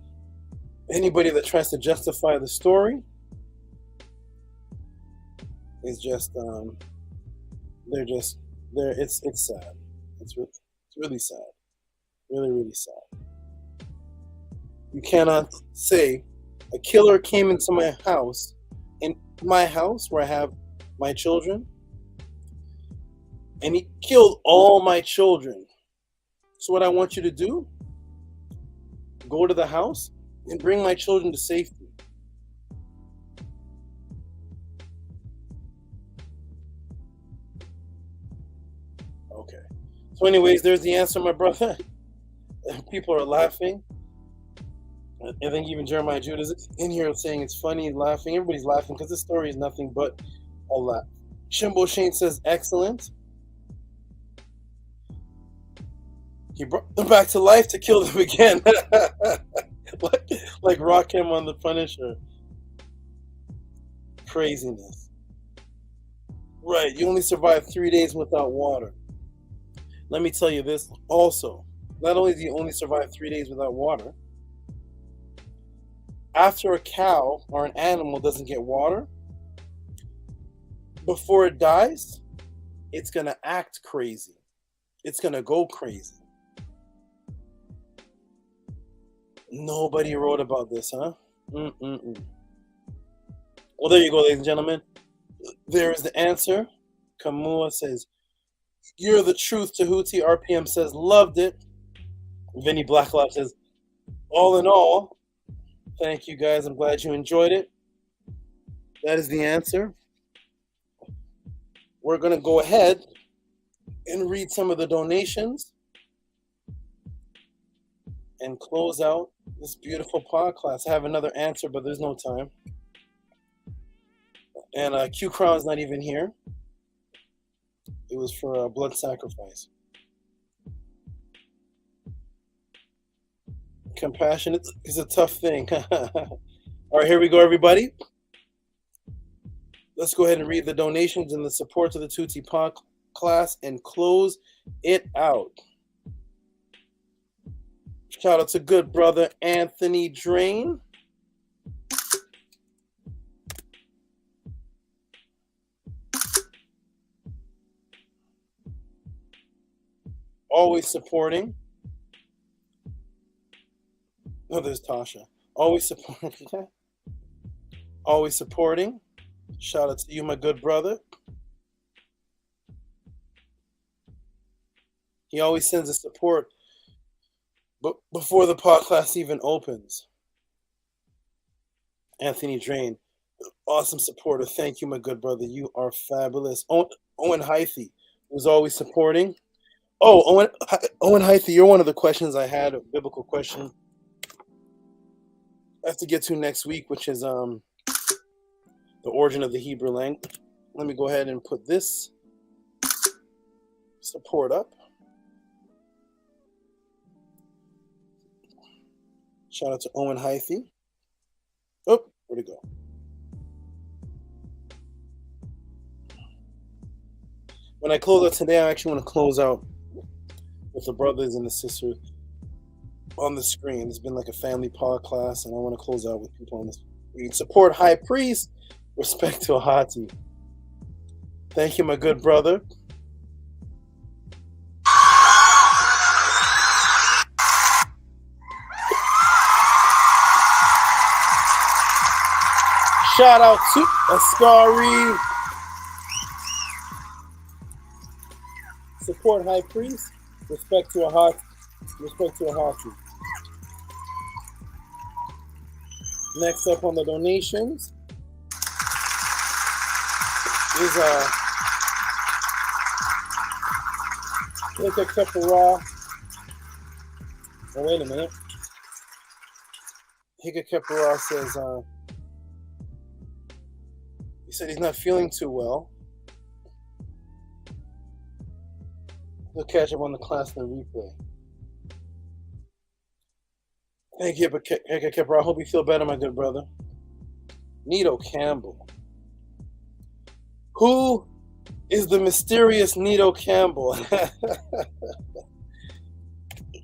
Anybody that tries to justify the story is just it's sad. It's really sad. Really, really sad. You cannot say a killer came into my house where I have my children, and he killed all my children. So what I want you to do, go to the house and bring my children to safety. Okay. So anyways, there's the answer, my brother. People are laughing. I think even Jeremiah Judah is in here saying it's funny, laughing. Everybody's laughing because this story is nothing but a laugh. Shimbo Shane says, excellent. He brought them back to life to kill them again. like Rakim on The Punisher. Craziness. Right, you only survived 3 days without water. Let me tell you this also. Not only do you only survive 3 days without water, after a cow or an animal doesn't get water, before it dies, it's going to act crazy. It's going to go crazy. Nobody wrote about this, huh? Well, there you go, ladies and gentlemen. There is the answer. Kamua says, "You're the truth, Tehuti." RPM says, "Loved it." Vinny Blacklap says, "All in all, thank you guys. I'm glad you enjoyed it." That is the answer. We're going to go ahead and read some of the donations and close out this beautiful podcast. I have another answer, but there's no time. And Q Crown's not even here. It was for a blood sacrifice. Compassion is a tough thing. All right, here we go, everybody. Let's go ahead and read the donations and the support to the Tehuti podcast and close it out. Shout out to good brother Anthony Drain. Always supporting. Oh, there's Tasha. Always supporting. Always supporting. Shout out to you, my good brother. He always sends us support but before the podcast even opens. Anthony Drain, awesome supporter. Thank you, my good brother. You are fabulous. Owen Hythe, who's always supporting. Oh, Owen Hythe, you're one of the questions I had, a biblical question I have to get to next week, which is the origin of the Hebrew language. Let me go ahead and put this support up. Shout out to Owen Hythe. Oh, where'd it go? When I close out today, I actually want to close out with the brothers and the sisters on the screen. It's been like a family podcast, and I want to close out with people on the screen. Support High Priest. Respect to Ahati. Thank you, my good brother. Shout out to Ascari. Support High Priest. Respect to Ahati. Respect to Ahati. Next up on the donations is Hika Kepara. Oh, wait a minute. Hika Kepara says he said he's not feeling too well. We'll catch up on the class in the replay. Thank you, Hika Kepara. I hope you feel better, my good brother. Nito Campbell. Who is the mysterious Nito Campbell?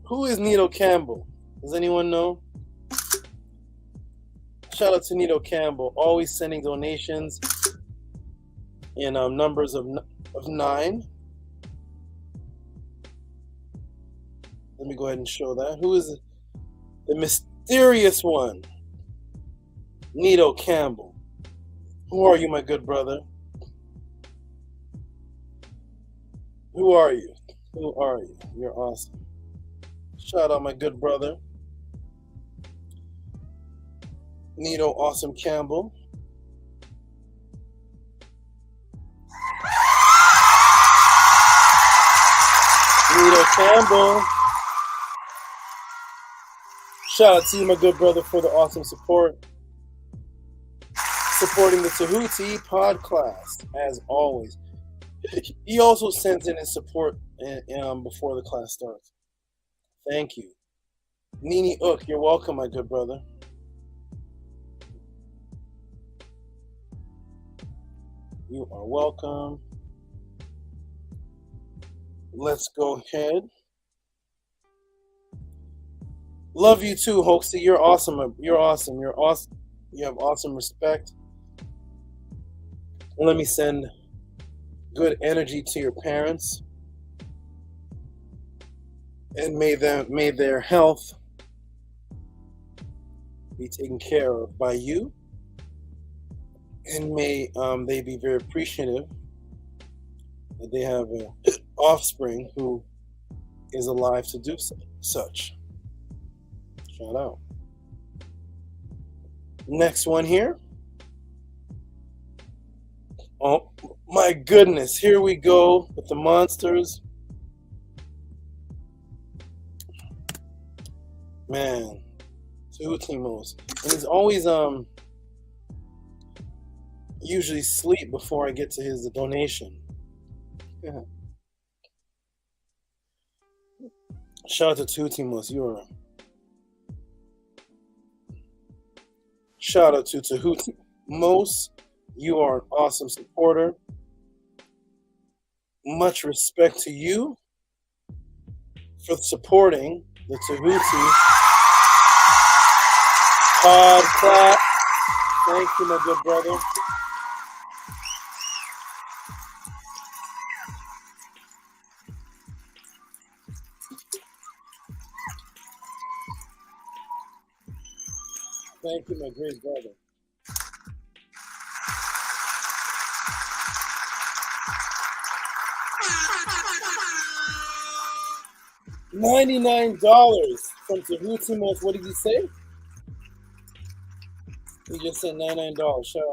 Who is Nito Campbell? Does anyone know? Shout out to Nito Campbell, always sending donations in numbers of 9. Let me go ahead and show that. Who is the mysterious one? Nito Campbell. Who are you, my good brother? Who are you? Who are you? You're awesome. Shout out my good brother, Nito Awesome Campbell. Nito Campbell. Shout out to you, my good brother, for the awesome support. Supporting the Tehuti podcast, as always. He also sends in his support before the class starts. Thank you. Nini Ook, you're welcome, my good brother. You are welcome. Let's go ahead. Love you too, Hoaxy. You're awesome. You're awesome. You're awesome. You have awesome respect. Let me send good energy to your parents, and may their health be taken care of by you, and may they be very appreciative that they have an offspring who is alive to do such. Shout out. Next one here. Oh my goodness, here we go with the monsters. Man, Tehuti, and he's always usually sleep before I get to his donation. Yeah. Shout out to Tehuti, you are. Shout out to Tehuti Mos. You are an awesome supporter. Much respect to you for supporting the Tehuti Pod Clap. Thank you, my good brother. Thank you, my great brother. $99 from Tehuti Mos. What did he say? He just said $99.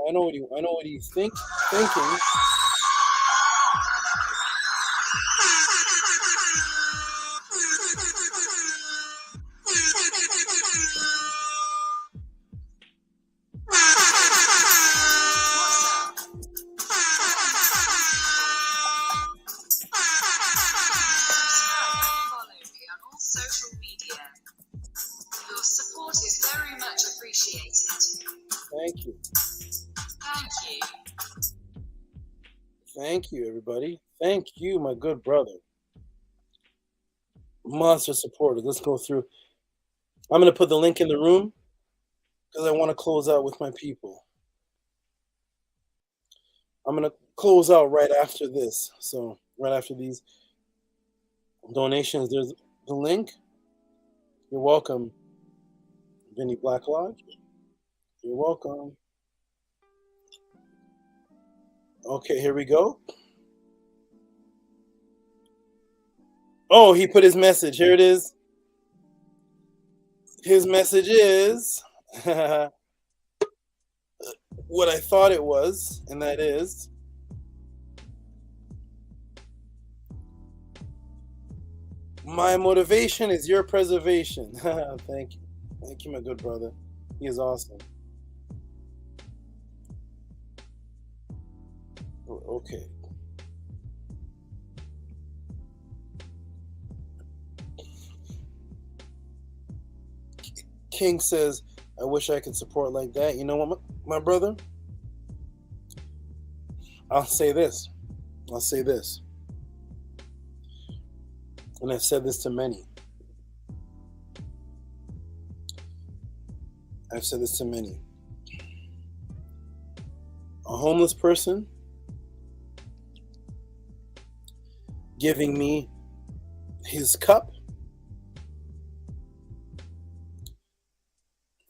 I know what he's thinking. Thank you, everybody. Thank you, my good brother. Monster supporters. Let's go through. I'm going to put the link in the room because I want to close out with my people. I'm going to close out right after this. So right after these donations, there's the link. You're welcome, Vinny Black Lodge. You're welcome. Okay, here we go. Oh, he put his message. Here it is. His message is what I thought it was, and that is my motivation is your preservation. Thank you. Thank you, my good brother. He is awesome. Okay. King says, I wish I could support like that. You know what, my brother? I'll say this. And I've said this to many. A homeless person giving me his cup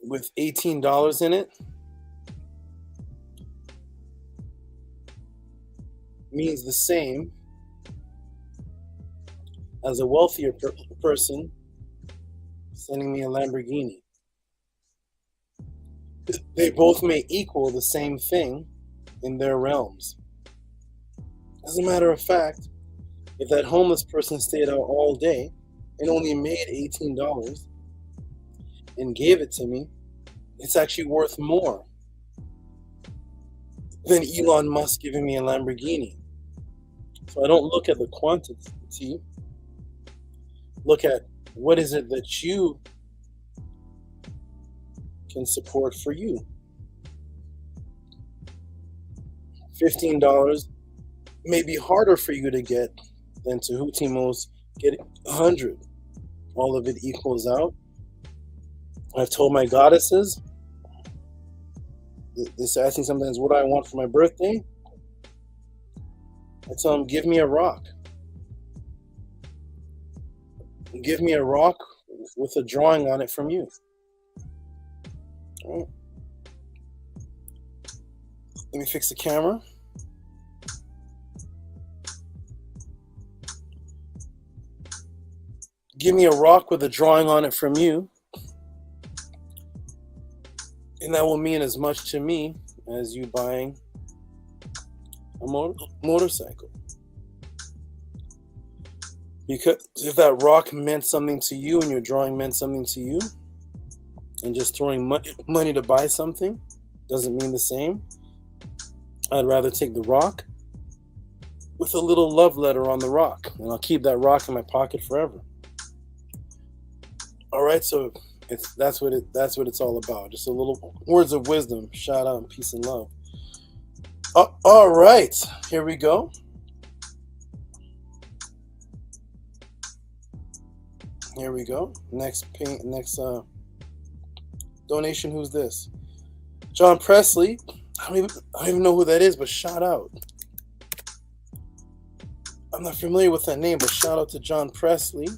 with $18 in it means the same as a wealthier person sending me a Lamborghini. They both may equal the same thing in their realms. As a matter of fact, if that homeless person stayed out all day and only made $18 and gave it to me, it's actually worth more than Elon Musk giving me a Lamborghini. So I don't look at the quantity. Look at what is it that you can support for you. $15 may be harder for you to get than Tehuti Mos get 100. All of it equals out. I've told my goddesses, this asking sometimes what I want for my birthday. I tell him, give me a rock. Give me a rock with a drawing on it from you. All right. Let me fix the camera. Give me a rock with a drawing on it from you. And that will mean as much to me as you buying a motorcycle. Because if that rock meant something to you and your drawing meant something to you, and just throwing money to buy something doesn't mean the same, I'd rather take the rock with a little love letter on the rock, and I'll keep that rock in my pocket forever. All right, so that's what it's all about. Just a little words of wisdom. Shout out and peace and love. All right, here we go. Here we go. Next donation. Who's this? John Presley. I don't even know who that is, but shout out. I'm not familiar with that name, but shout out to John Presley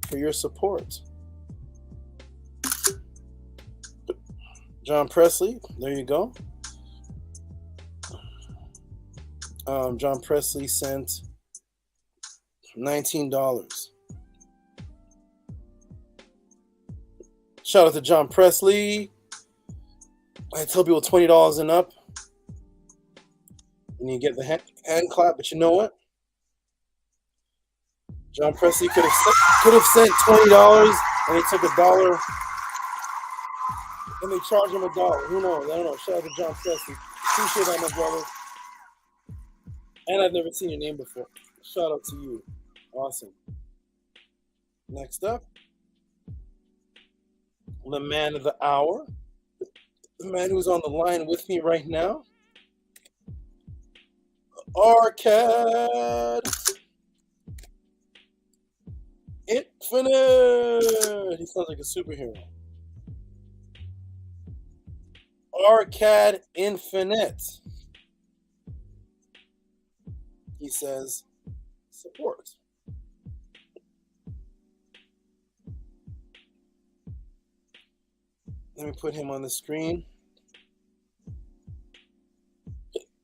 for your support. John Presley, there you go. John Presley sent $19. Shout out to John Presley. I tell people $20 and up, and you get the hand clap. But you know what? John Presley could have sent $20, and he took $1, and they charge him $1. Who knows? I don't know. Shout out to John Presley. Appreciate that, my brother. And I've never seen your name before. Shout out to you. Awesome. Next up, the man of the hour. The man who's on the line with me right now. Arcad Infinite. He sounds like a superhero. Arcad Infinite. He says, support. Let me put him on the screen.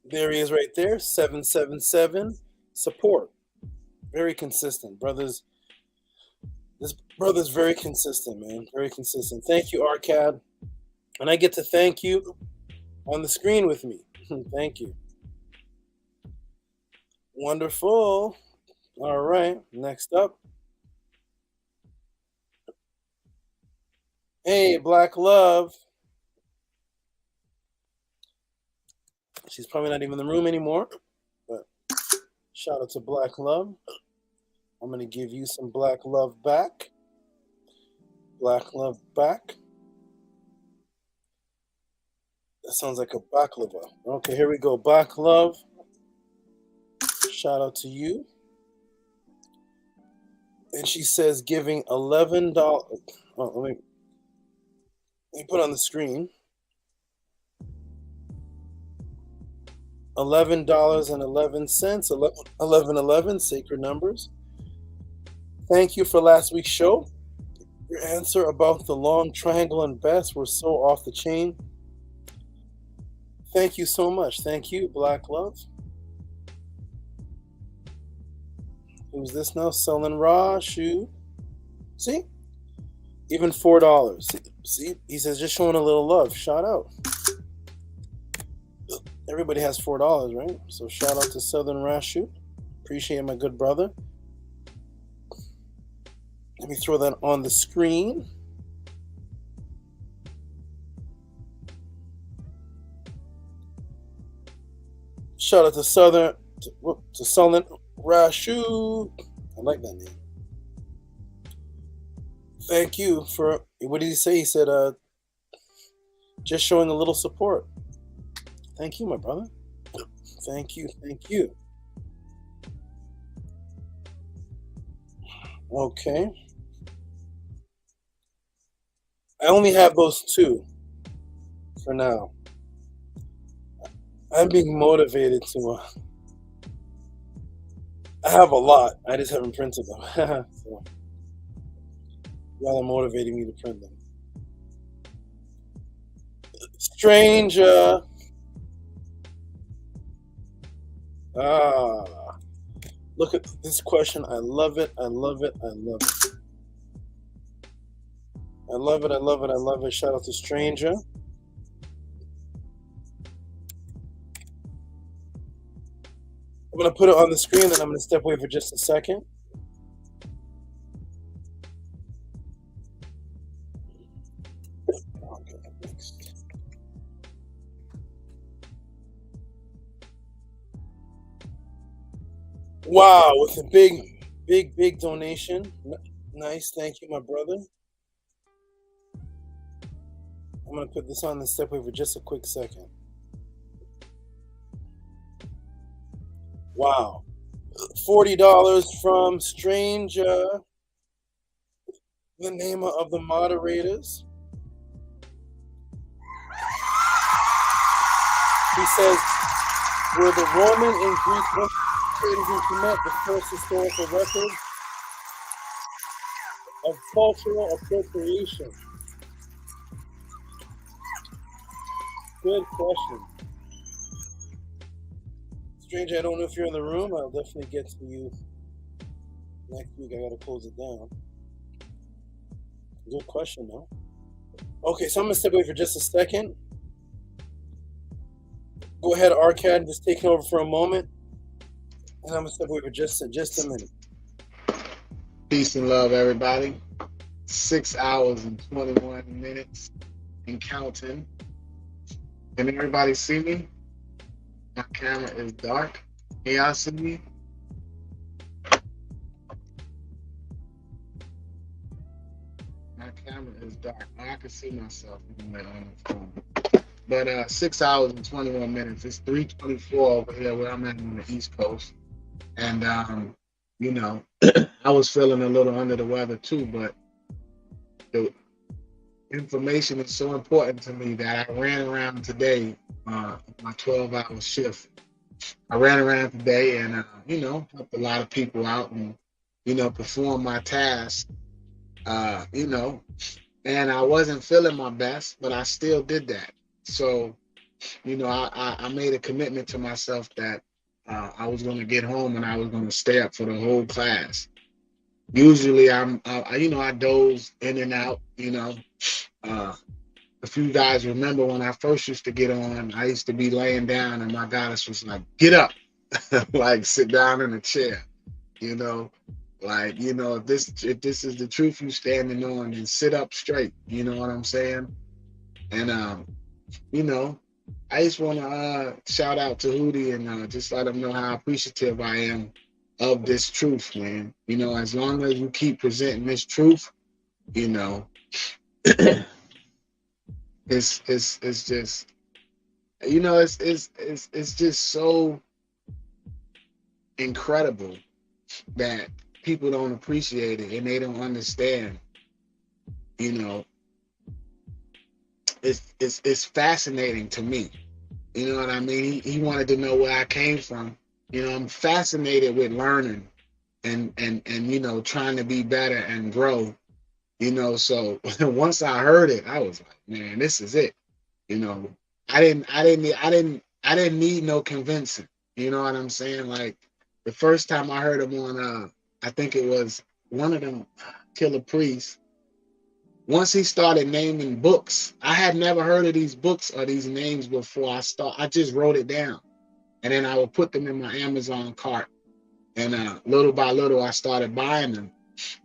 There he is right there, 777, support. Very consistent, brothers. This brother's very consistent, man, very consistent. Thank you, Arcad. And I get to thank you on the screen with me. Thank you. Wonderful. All right, next up. Hey, Black Love. She's probably not even in the room anymore, but shout out to Black Love. I'm going to give you some Black Love back. Black Love back. That sounds like a baklava. Okay, here we go. Black Love. Shout out to you. And she says giving $11. Oh, let me put on the screen. $11.11, 1111, sacred numbers. Thank you for last week's show. Your answer about the long triangle and best were so off the chain. Thank you so much. Thank you, Black Love. Who's this now? Selling raw shoe. See? Even $4. See? He says just showing a little love. Shout out. Everybody has $4, right? So shout out to Southern Rashu. Appreciate my good brother. Let me throw that on the screen. Shout out to Southern Rashu. I like that name. Thank you for, what did he say? He said, just showing a little support. Thank you, my brother. Thank you. Thank you. Okay. I only have those two for now. I'm being motivated to I have a lot. I just haven't printed them. So, y'all are motivating me to print them. Strange. Look at this question. I love it. I love it. I love it. I love it. I love it. I love it. Shout out to Stranger. I'm going to put it on the screen, then I'm going to step away for just a second. Wow, with a big donation. Nice. Thank you, my brother. I'm going to put this on and step away for just a quick second. Wow. $40 from Strange. The name of the moderators. He says, were the Roman and Greek traders implement the first historical record of cultural appropriation? Good question. Strange, I don't know if you're in the room. I'll definitely get to you next week. I gotta close it down. Good question, though. Okay, so I'm gonna step away for just a second. Go ahead, Arcad, just taking over for a moment. And I'm gonna step away for just a minute. Peace and love, everybody. 6 hours and 21 minutes and counting. Can everybody see me? My camera is dark. Can y'all see me? My camera is dark. I can see myself on the phone. But 6 hours and 21 minutes. It's 3:24 over here where I'm at on the East Coast. And, you know, I was feeling a little under the weather too, but the information is so important to me that I ran around today, my 12-hour shift. I ran around today and, you know, helped a lot of people out and, you know, performed my task, you know, and I wasn't feeling my best, but I still did that. So, you know, I made a commitment to myself that I was going to get home and I was going to stay up for the whole class. Usually you know, I doze in and out, you know. If you guys remember when I first used to get on, I used to be laying down and my goddess was like, get up, like sit down in a chair, you know, like, you know, if this is the truth you standing on, then sit up straight, you know what I'm saying? And, you know, I just want to shout out to Tehuti and just let him know how appreciative I am of this truth, man. You know, as long as you keep presenting this truth, you know, it's just, you know, it's just so incredible that people don't appreciate it and they don't understand. You know, it's fascinating to me. You know what I mean? He wanted to know where I came from. You know, I'm fascinated with learning and you know, trying to be better and grow. You know, so once I heard it, I was like, man, this is it. You know, I didn't need no convincing. You know what I'm saying? Like the first time I heard him on I think it was one of them Killer Priests. Once he started naming books, I had never heard of these books or these names before. I just wrote it down, and then I would put them in my Amazon cart, and little by little I started buying them,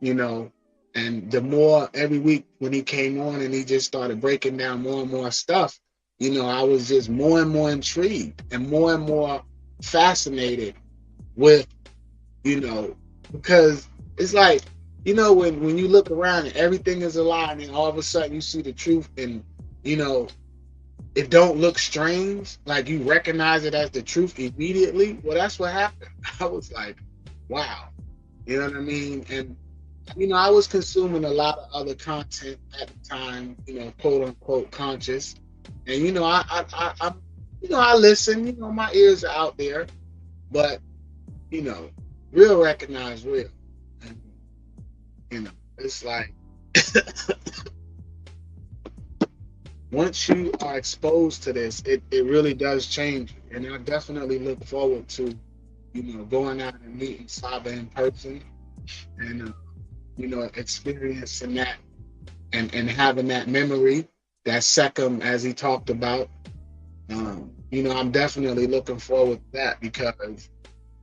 you know. And the more every week when he came on and he just started breaking down more and more stuff, you know, I was just more and more intrigued and more fascinated with, you know, because it's like, you know, when you look around and everything is a lie, and then all of a sudden you see the truth, and you know, it don't look strange, like you recognize it as the truth immediately. Well, that's what happened. I was like, wow, you know what I mean? And you know, I was consuming a lot of other content at the time, you know, quote unquote conscious, and you know, I listen. You know, my ears are out there, but you know, real recognize real. And, you know, it's like once you are exposed to this, it really does change you. And I definitely look forward to, you know, going out and meeting SABA in person and, you know, experiencing that and having that memory, that second as he talked about. You know, I'm definitely looking forward to that because,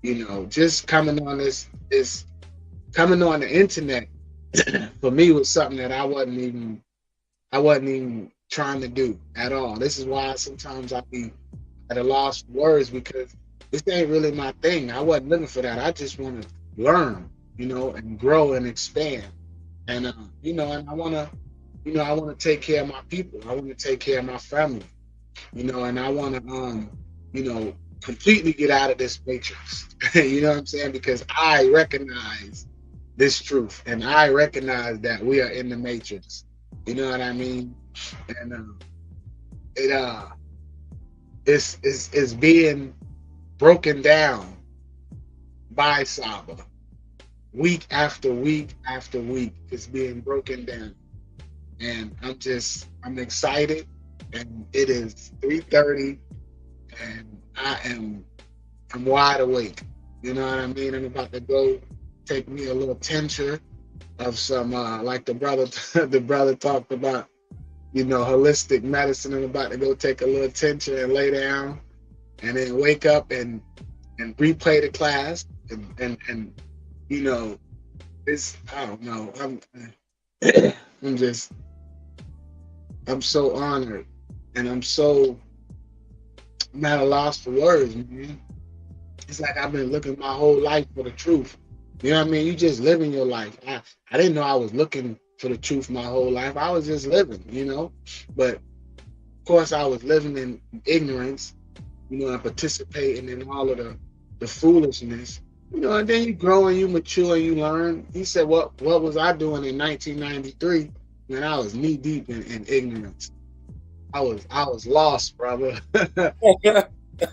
you know, just coming on coming on the internet for me was something that I wasn't even trying to do at all. This is why sometimes I be at a loss for words because this ain't really my thing. I wasn't looking for that. I just want to learn, you know, and grow and expand. And you know, and I want to take care of my people. I want to take care of my family, you know, and I want to you know, completely get out of this matrix. You know what I'm saying? Because I recognize this truth and I recognize that we are in the matrix. You know what I mean? And it's being broken down by SABA week after week after week. It's being broken down, and I'm excited. And it is 3:30, and I'm wide awake. You know what I mean? I'm about to go take me a little tincture of some like the brother talked about, you know, holistic medicine. I'm about to go take a little tincture and lay down and then wake up and replay the class and you know, it's, I don't know, I'm so honored and I'm at a loss for words, man. It's like I've been looking my whole life for the truth. You know what I mean? You just living your life. I didn't know I was looking for the truth my whole life. I was just living, you know? But of course I was living in ignorance, you know, and participating in all of the foolishness. You know, and then you grow and you mature and you learn. He said, what was I doing in 1993 when I was knee deep in ignorance? I was lost, brother. I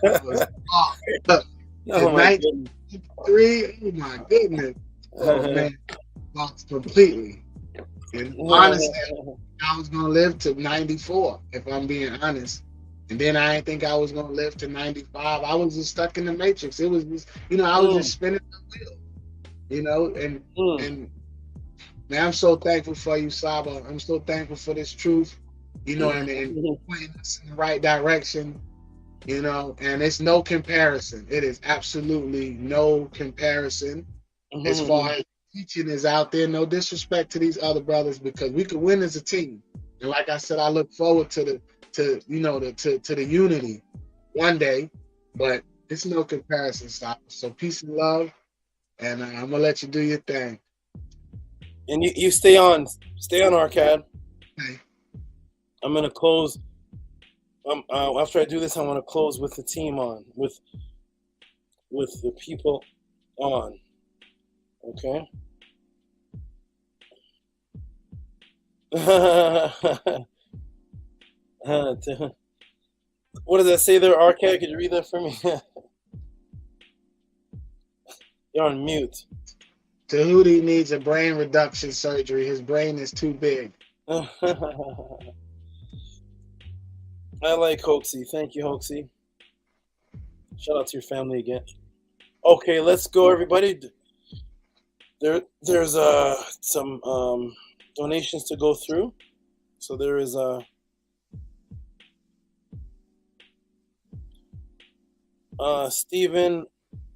was lost. Oh In my goodness. 1993, oh my goodness. Oh man, lost completely. And honestly, I was gonna live to 94, if I'm being honest. And then I didn't think I was gonna live to 95. I was just stuck in the matrix. It was just, you know, I was just spinning the wheel. You know, and man, I'm so thankful for you, SABA. I'm so thankful for this truth, you know, and pointing us in the right direction, you know, and it's no comparison. It is absolutely no comparison as far as teaching is out there. No disrespect to these other brothers because we could win as a team. And like I said, I look forward to the unity one day, but it's no comparison, SABA. So peace and love, and I'm gonna let you do your thing. And you stay on Arcad. Okay. I'm gonna close. After I do this, I want to close with the team on, with the people on. Okay. What does that say there, Arcad? Could you read that for me? You're on mute. Tehuti needs a brain reduction surgery. His brain is too big. I like Hoaxy. Thank you, Hoaxy. Shout out to your family again. Okay, let's go, everybody. There's some donations to go through. So there is Stephen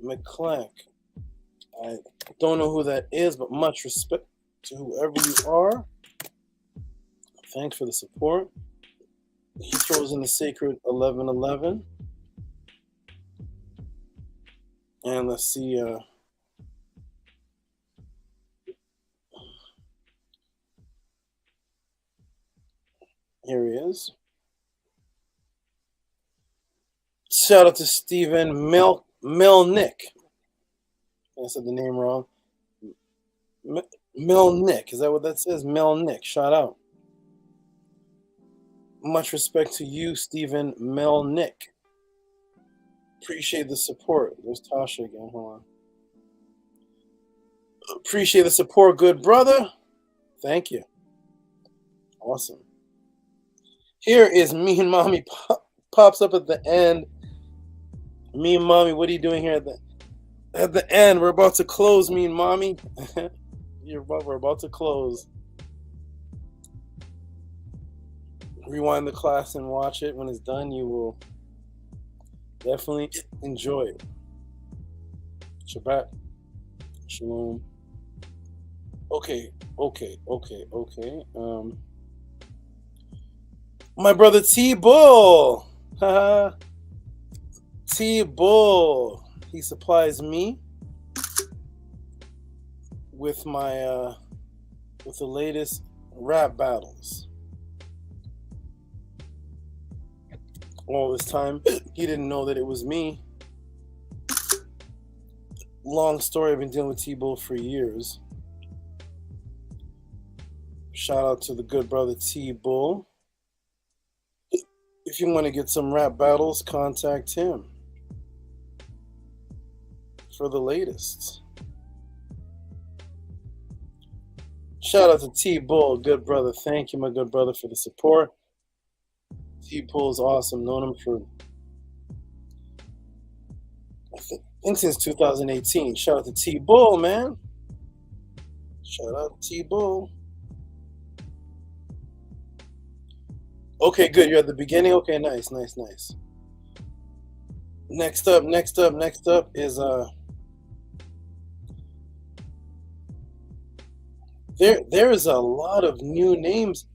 McClank. I don't know who that is, but much respect to whoever you are. Thanks for the support. He throws in the sacred 1111. And let's see. Here he is. Shout out to Stephen Melnick. I said the name wrong. Melnick. Is that what that says? Melnick. Shout out. Much respect to you, Stephen Melnick. Appreciate the support. There's Tasha again. Hold on. Appreciate the support, good brother. Thank you. Awesome. Here is Me and Mommy pops up at the end. Me and Mommy, what are you doing here at the end? We're about to close, Me and Mommy. We're about to close. Rewind the class and watch it. When it's done, you will definitely enjoy it. Shabbat Shalom. Okay. My brother T-Bull. T-Bull. He supplies me with my with the latest rap battles. All this time, he didn't know that it was me. Long story, I've been dealing with T-Bull for years. Shout out to the good brother T-Bull. If you want to get some rap battles, contact him for the latest. Shout out to T-Bull, good brother. Thank you, my good brother, for the support. T-Bull is awesome. Known him for, I think since 2018. Shout out to T-Bull, man. Shout out to T-Bull. Okay, good. You're at the beginning. Okay, nice. Next up is there is a lot of new names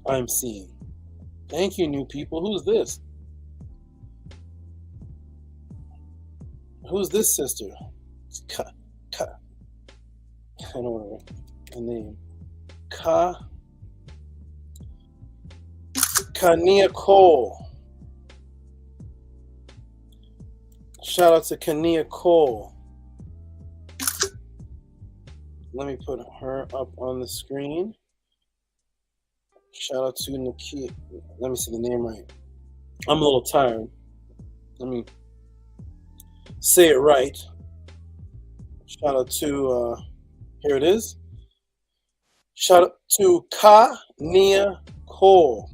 I'm seeing. Thank you, new people. Who's this? Who's this sister? I don't know the name. Kania Cole. Shout out to Kania Cole. Let me put her up on the screen. Shout out to Nikki. Let me see the name right. I'm a little tired. Let me say it right. Shout out to, here it is. Shout out to Kania Cole.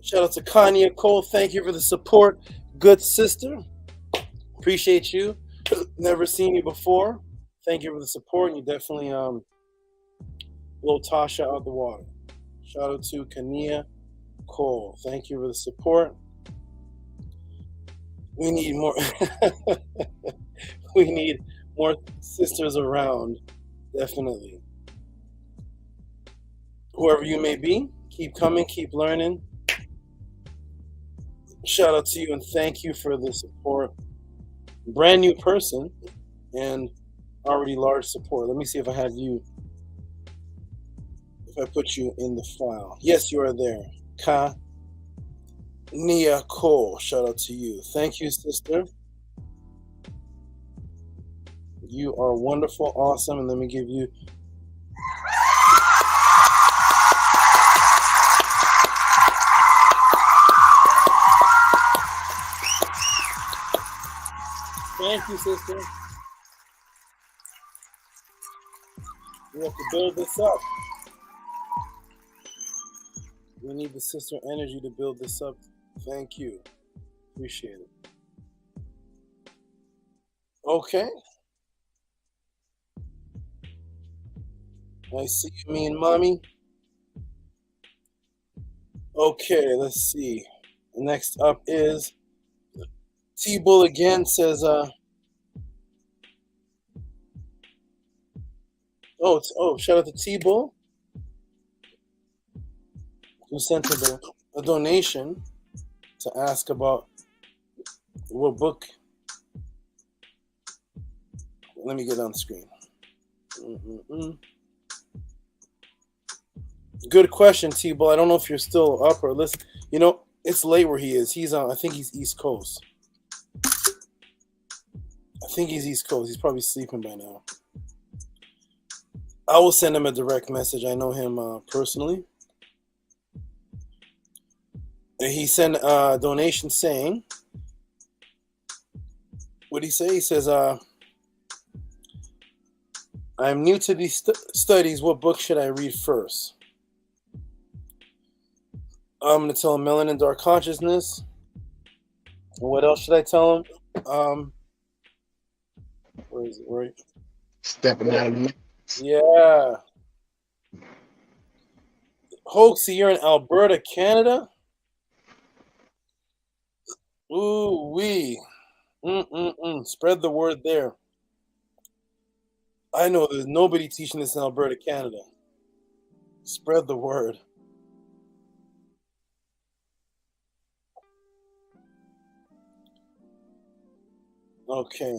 Shout out to Kania Cole. Thank you for the support. Good sister. Appreciate you. Never seen you before. Thank you for the support. And you definitely blow Tasha out the water. Shout out to Kania Cole. Thank you for the support. We need more. We need more sisters around. Definitely. Whoever you may be, keep coming, keep learning. Shout out to you and thank you for the support. Brand new person and already large support. Let me see if I have you. If I put you in the file. Yes, you are there. Kania Cole. Shout out to you. Thank you, sister. You are wonderful, awesome, and let me give you. Thank you, sister. We have to build this up. We need the sister energy to build this up. Thank you. Appreciate it. Okay. I see you, me and mommy. Okay, let's see. Next up is T-Bull again says, shout out to T-Bull, who sent a donation to ask about what book. Let me get on the screen. Good question, T-Bull. I don't know if you're still up or listen. You know, it's late where he is. He's on, I think he's East Coast. He's probably sleeping by now. I will send him a direct message. I know him personally. And he sent a donation saying, what'd he say? He says, I'm new to these studies. What book should I read first? I'm going to tell him Melanin Dark Consciousness. What else should I tell him? Where is it? Right. Stepping out of the Yeah. Hoaxy, you're in Alberta, Canada? Ooh, wee. Spread the word there. I know there's nobody teaching this in Alberta, Canada. Spread the word. Okay.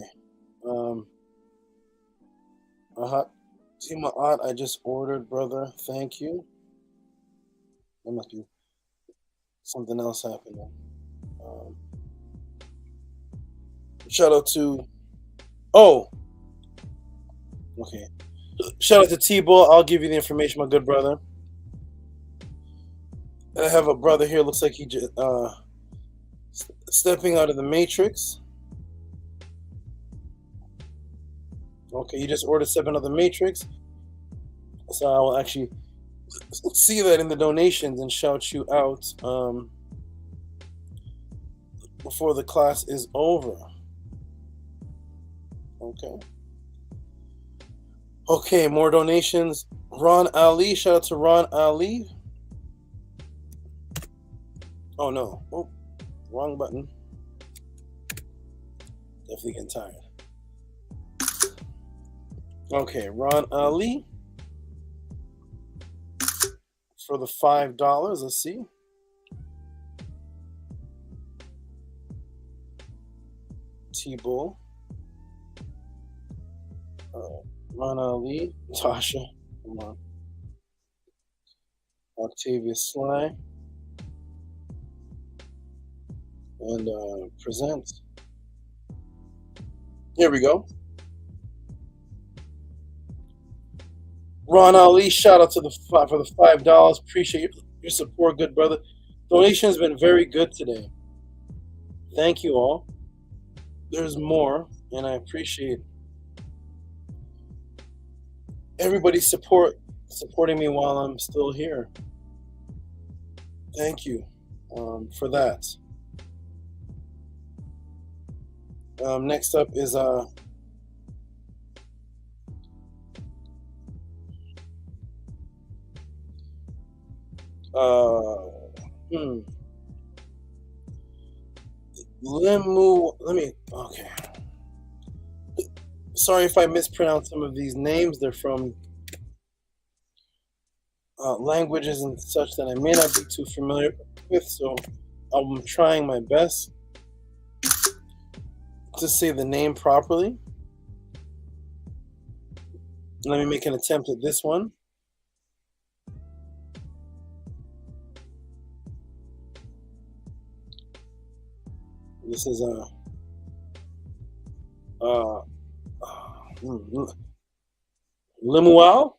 See my aunt I just ordered, brother. Thank you. There must be something else happening. Shout out to... Oh! Okay. Shout out to T-Ball. I'll give you the information, my good brother. I have a brother here. Looks like he just stepping out of the Matrix. Okay, you just ordered 7 of the Matrix. So I will actually see that in the donations and shout you out before the class is over. Okay. Okay, more donations. Ron Ali, shout out to Ron Ali. Oh no. Oh, wrong button. Definitely getting tired. Okay, Ron Ali. For the $5, let's see. T-Bull. Ron Ali. Tasha. Come on. Octavius SLIGH. And present. Here we go. Ron Ali, shout out to for the $5. Appreciate your support, good brother. Donation has been very good today. Thank you all. There's more, and I appreciate everybody's supporting me while I'm still here. Thank you for that. Next up is okay. Sorry if I mispronounce some of these names. They're from languages and such that I may not be too familiar with, so I'm trying my best to say the name properly. Let me make an attempt at this one. This is Lemuel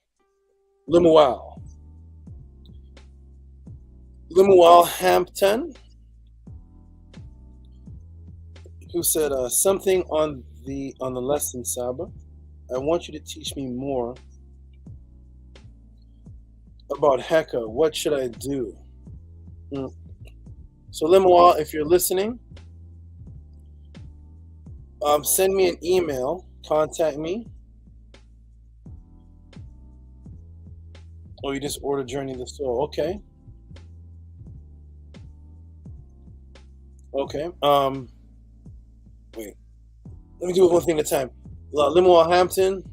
Hampton, who said something on the lesson, Saba. I want you to teach me more about Heka. What should I do? So Lemuel, if you're listening, send me an email, contact me. Oh, you just ordered Journey of the Soul. Okay. Okay. Wait. Let me do it one thing at a time. Lemuel Hampton,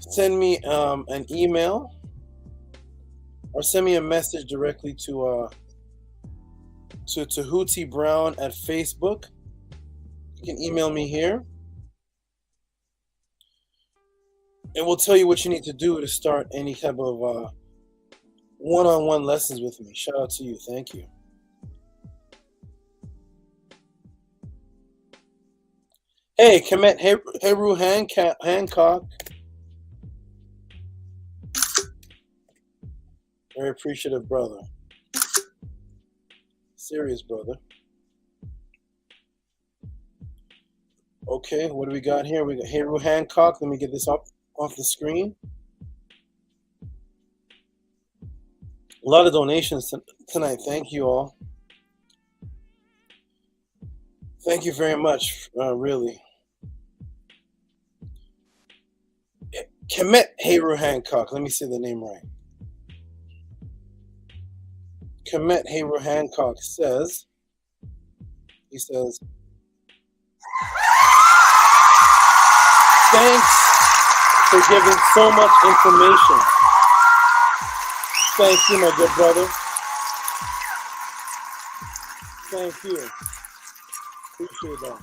send me an email or send me a message directly to Tehuti Brown at Facebook. You can email me here. And we'll tell you what you need to do to start any type of one-on-one lessons with me. Shout out to you. Thank you. Hey, Kemet Heru Hancock. Very appreciative brother. Serious brother. Okay, what do we got here? We got Heru Hancock. Let me get this off the screen. A lot of donations tonight. Thank you all. Thank you very much, really. Kemet Heru Hancock. Let me say the name right. Kemet Heru Hancock says, he says, thanks for giving so much information. Thank you, my good brother. Thank you. Appreciate that.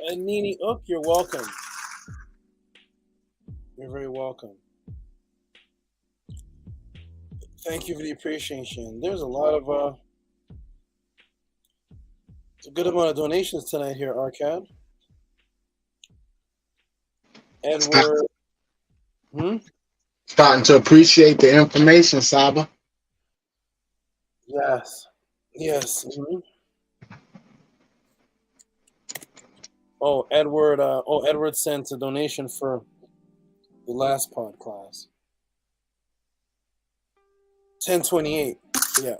And Nini Ook, you're welcome. You're very welcome. Thank you for the appreciation. There's a lot of a good amount of donations tonight here, Arcad. Edward. Starting to appreciate the information, Saba. Yes. Yes. Oh, Edward. Edward sent a donation for the last pod class. 1028. Yeah.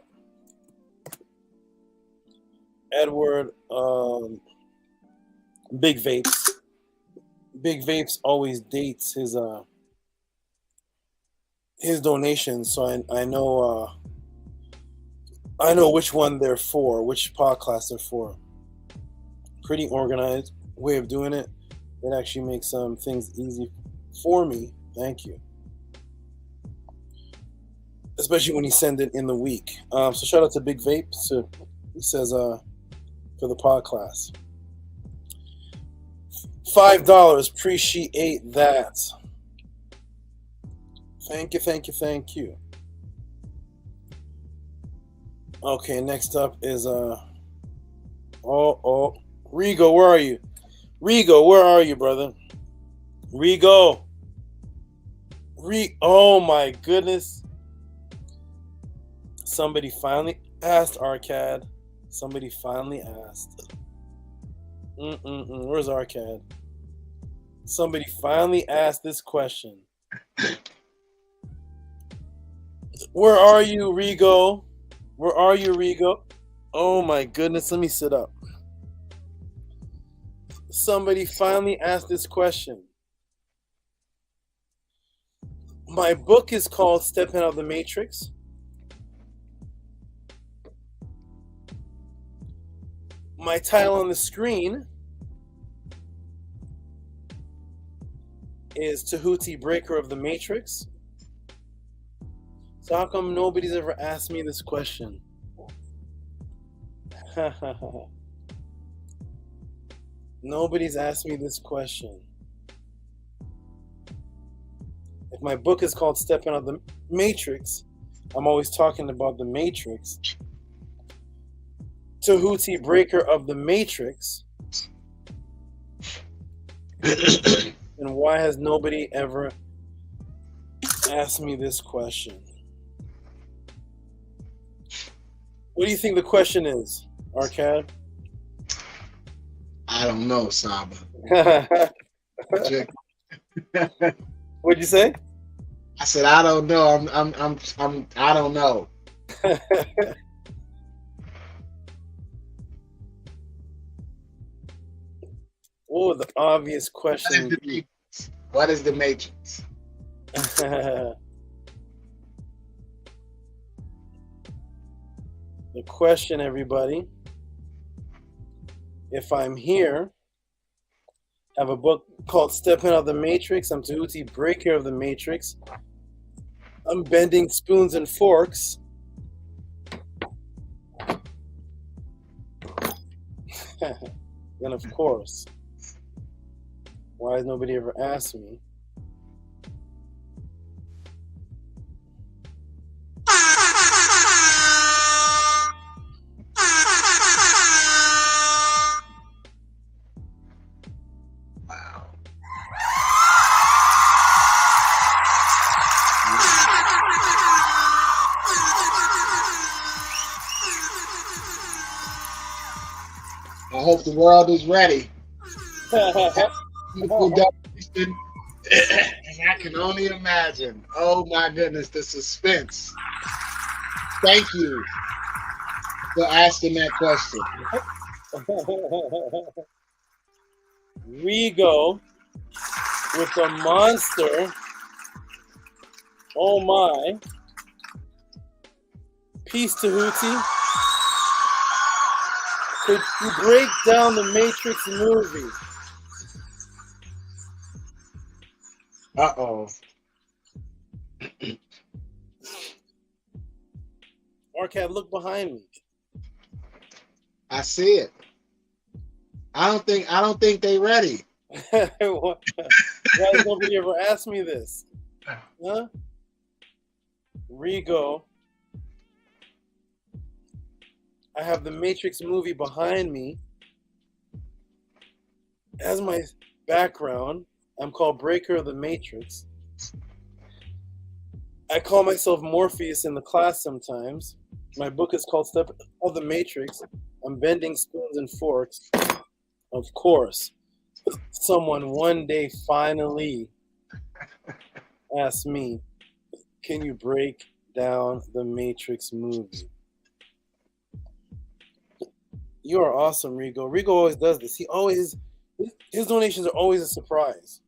Edward. Big Vapes. Big Vapes always dates his donations, so I know which one they're for, which pod class they're for. Pretty organized way of doing it. It actually makes some things easy for me. Thank you. Especially when you send it in the week. So shout out to Big Vape. So he says for the pod class. $5. Appreciate that. Thank you, thank you, thank you. Okay, next up is Rigo, where are you? Rigo, where are you, brother? Rigo. Oh my goodness. Somebody finally asked, Arcad. Somebody finally asked. Where's Arcad? Somebody finally asked this question. Where are you, Rigo? Where are you, Rigo? Oh my goodness, let me sit up. Somebody finally asked this question. My book is called Stepping Out of the Matrix. My title on the screen is Tehuti, Breaker of the Matrix. So how come nobody's ever asked me this question? Nobody's asked me this question. If my book is called Stepping Out of the Matrix, I'm always talking about the Matrix. Tehuti, Breaker of the Matrix. And why has nobody ever asked me this question? What do you think the question is, Arcad? I don't know, Saba. What'd you say? I said I don't know. I don't know. Oh, the obvious question. What is the Matrix? The question, everybody. If I'm here, I have a book called Stepping Out of the Matrix. I'm Tehuti, Breaker of the Matrix. I'm bending spoons and forks. And of course, why has nobody ever asked me? hope the world is ready. Beautiful definition. And I can only imagine. Oh my goodness, the suspense. Thank you for asking that question. Rigo with the monster. Oh my. Peace, Tehuti. Could you break down the Matrix movie? Uh-oh. Arcad, look behind me. I see it. I don't think they ready. Why has nobody ever asked me this? Huh? Rigo. I have the Matrix movie behind me. As my background, I'm called Breaker of the Matrix. I call myself Morpheus in the class sometimes. My book is called Step of the Matrix. I'm bending spoons and forks. Of course, someone one day finally asked me, can you break down the Matrix movie? You are awesome, Rigo. Rigo always does this. His donations are always a surprise.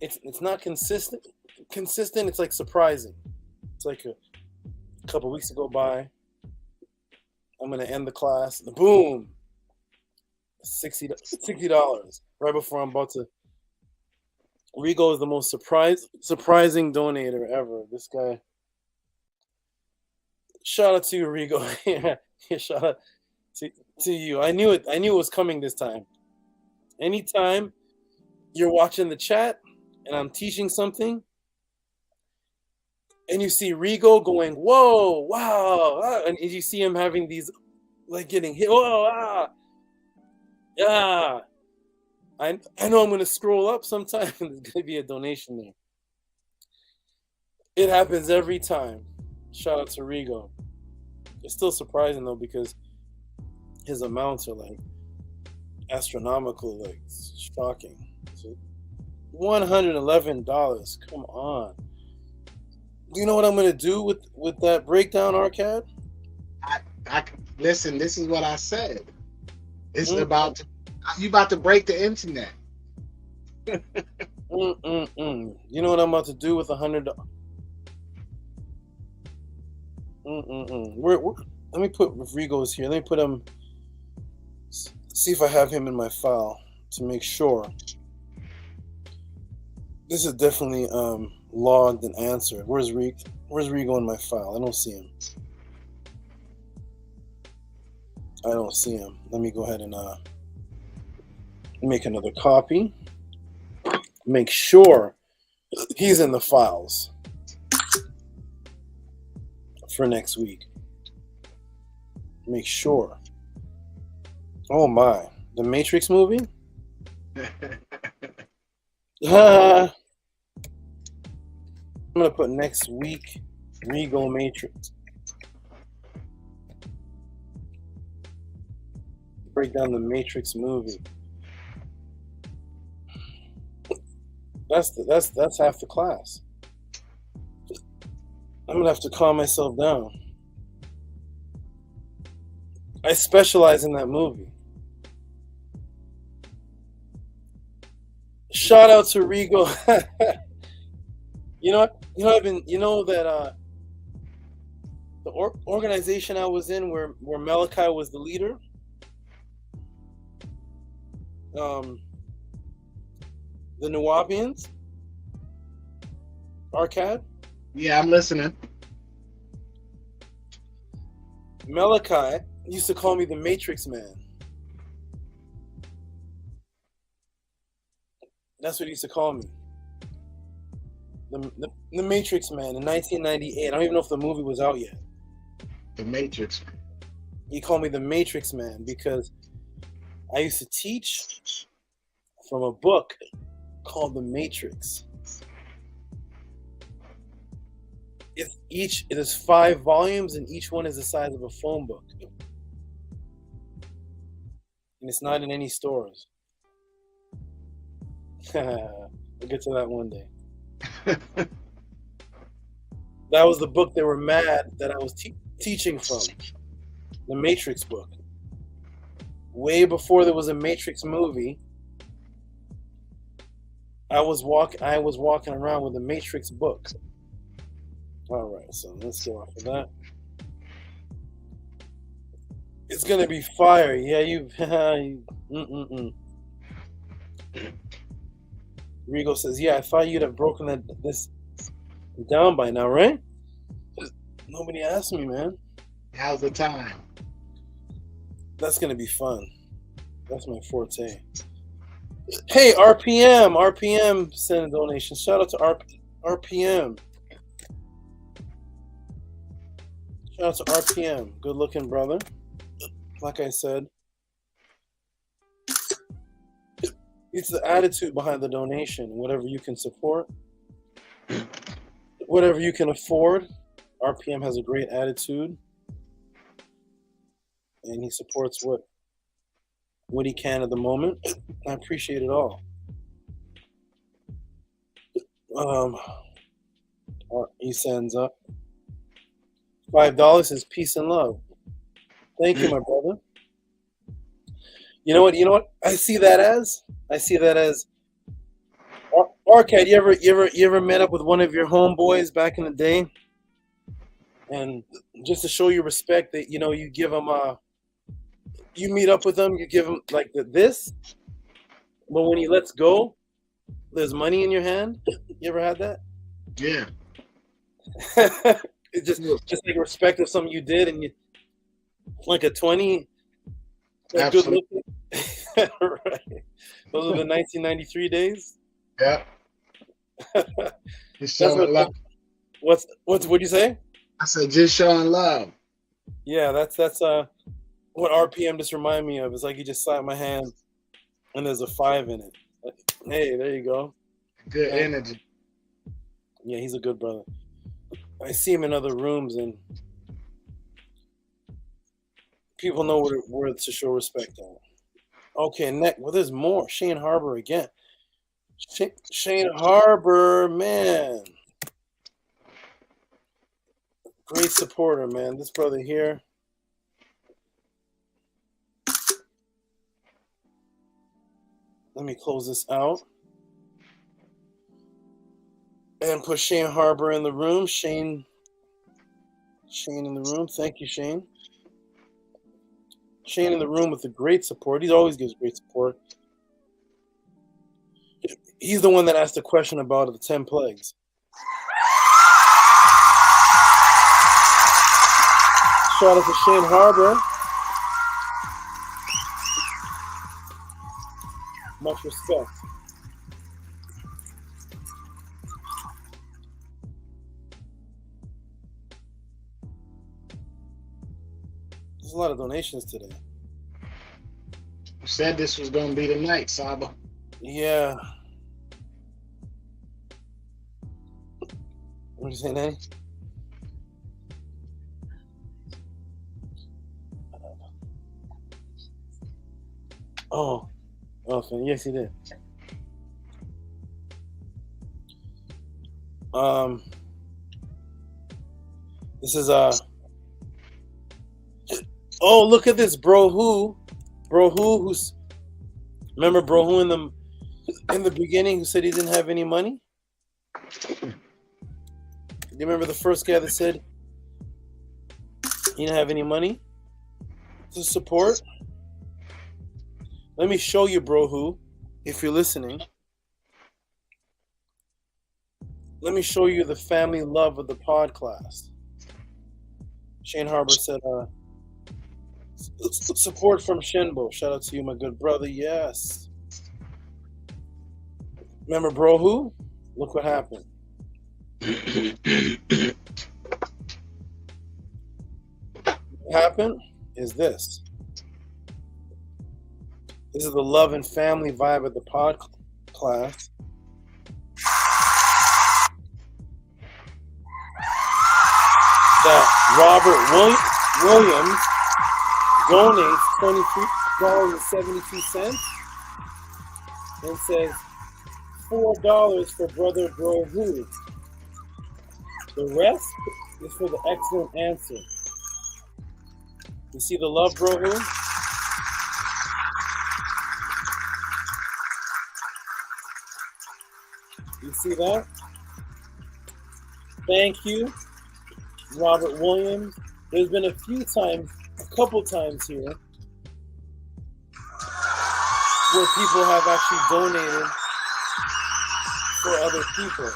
It's not consistent. It's like surprising. It's like a couple weeks go by. I'm gonna end the class. Boom. $60 right before I'm about to. Rigo is the most surprising donator ever. This guy. Shout out to you, Rigo. Yeah, shout out to you. I knew it was coming this time. Anytime you're watching the chat and I'm teaching something, and you see Rigo going, whoa, wow, and you see him having these, like getting hit, whoa, yeah. I know I'm going to scroll up sometime and there's going to be a donation there. It happens every time. Shout out to Rigo. It's still surprising though because his amounts are like astronomical, like shocking. So $111. Come on. Do you know what I'm gonna do with that breakdown, Arcad? I listen. This is what I said. It's you about to break the internet. You know what I'm about to do with $100? Let me put Rigo's here. Let me put him. See if I have him in my file to make sure. This is definitely logged and answered. Where's Rigo in my file? I don't see him. I don't see him. Let me go ahead and make another copy. Make sure he's in the files for next week. Make sure. Oh my, the Matrix movie? I'm gonna put next week Rigo Matrix. Break down the Matrix movie. That's half the class. I'm gonna have to calm myself down. I specialize in that movie. Shout out to Rigo. you know that the organization I was in where Malachi was the leader. The Nuwabians. Arcad? Yeah, I'm listening. Malachi used to call me the Matrix Man. That's what he used to call me. The Matrix Man in 1998. I don't even know if the movie was out yet. The Matrix. He called me the Matrix Man because I used to teach from a book called The Matrix. It is 5 volumes and each one is the size of a phone book. and it's not in any stores. We'll get to that one day. That was the book they were mad that I was teaching from, the Matrix book. Way before there was a Matrix movie, I was walking around with a Matrix book. All right, so let's go off of that. It's gonna be fire. Yeah, Rigo says, yeah, I thought you'd have broken this down by now, right? Nobody asked me, man. How's the time? That's gonna be fun. That's my forte. Hey, RPM sent a donation. Shout out to RPM. Shout out to RPM. Good looking brother. Like I said, it's the attitude behind the donation. Whatever you can support, whatever you can afford. RPM has a great attitude, and he supports what he can at the moment. I appreciate it all. He sends up $5 is peace and love. Thank you, my brother. You know what? I see that as Arcade. You ever met up with one of your homeboys back in the day, and just to show you respect, that you give them you meet up with them, you give them like this, but when he lets go, there's money in your hand. You ever had that? Yeah. It's just like respect of something you did, and you like a 20. Like good looking. Right. Those are the 1993 days. Yeah. Just showing love. What'd you say? I said just showing love. Yeah, that's what RPM just reminded me of. It's like he just slapped my hand and there's a 5 in it. Hey, there you go. Good energy. Yeah, he's a good brother. I see him in other rooms and people know where to show respect on. Okay, next. Well, there's more. Shane Harbor again. Shane Harbor, man. Great supporter, man. This brother here. Let me close this out. And put Shane Harbor in the room. Shane in the room. Thank you, Shane. Shane in the room with the great support. He always gives great support. He's the one that asked the question about the 10 plagues. Shout out to Shane Harbor. Much respect. There's a lot of donations today. You said this was going to be the night, Saba. Yeah. What are you saying, Danny? Oh, yes, he did. This is oh, look at this, who's remember Bro Who in the beginning who said he didn't have any money? You remember the first guy that said he didn't have any money to support? Let me show you, Bro Who, if you're listening. Let me show you the family love of the pod class. Shane Harbor said, support from Shinbo. Shout out to you, my good brother. Yes. Remember Bro Who? Look what happened. What happened is this. This is the love and family vibe of the pod class. That Robert Williams donates $6.72 and says $4 for Brother Bro Who. The rest is for the excellent answer. You see the love, Bro Who? You see that? Thank you, Robert Williams. There's been a couple times here, where people have actually donated for other people.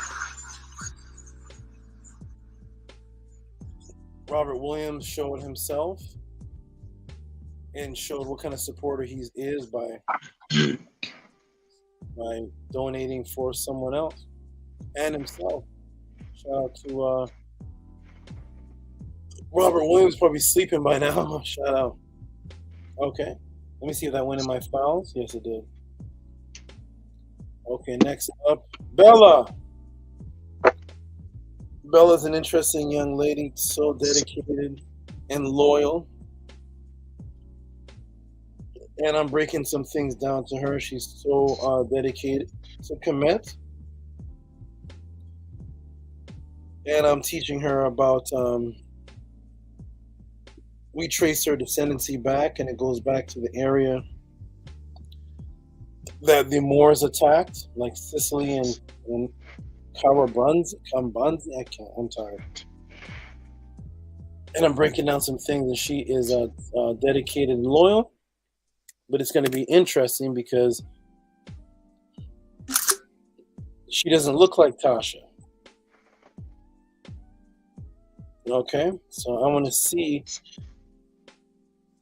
Robert Williams showed himself and showed what kind of supporter he is by donating for someone else and himself. Shout out to Robert Williams, probably sleeping by now. Shout out. Okay. Let me see if that went in my files. Yes, it did. Okay, next up, Bella. Bella's an interesting young lady, so dedicated and loyal. And I'm breaking some things down to her. She's so dedicated to commit. And I'm teaching her about, we trace her descendancy back, and it goes back to the area that the Moors attacked, like Sicily and Cambanzi. I'm tired. And I'm breaking down some things, and she is dedicated and loyal. But it's going to be interesting because she doesn't look like Tasha. Okay, so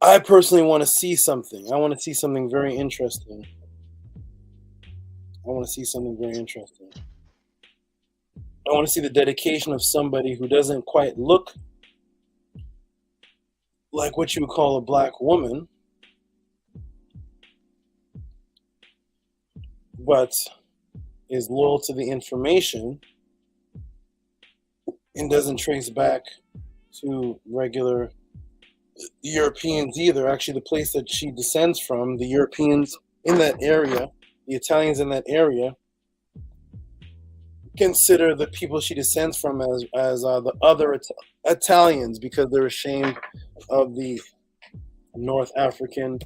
I personally want to see something. I want to see something very interesting. I want to see the dedication of somebody who doesn't quite look like what you would call a black woman, but is loyal to the information and doesn't trace back to regular Europeans either. Actually, the place that she descends from, the Europeans in that area, the Italians in that area, consider the people she descends from as the other Italians because they're ashamed of the North African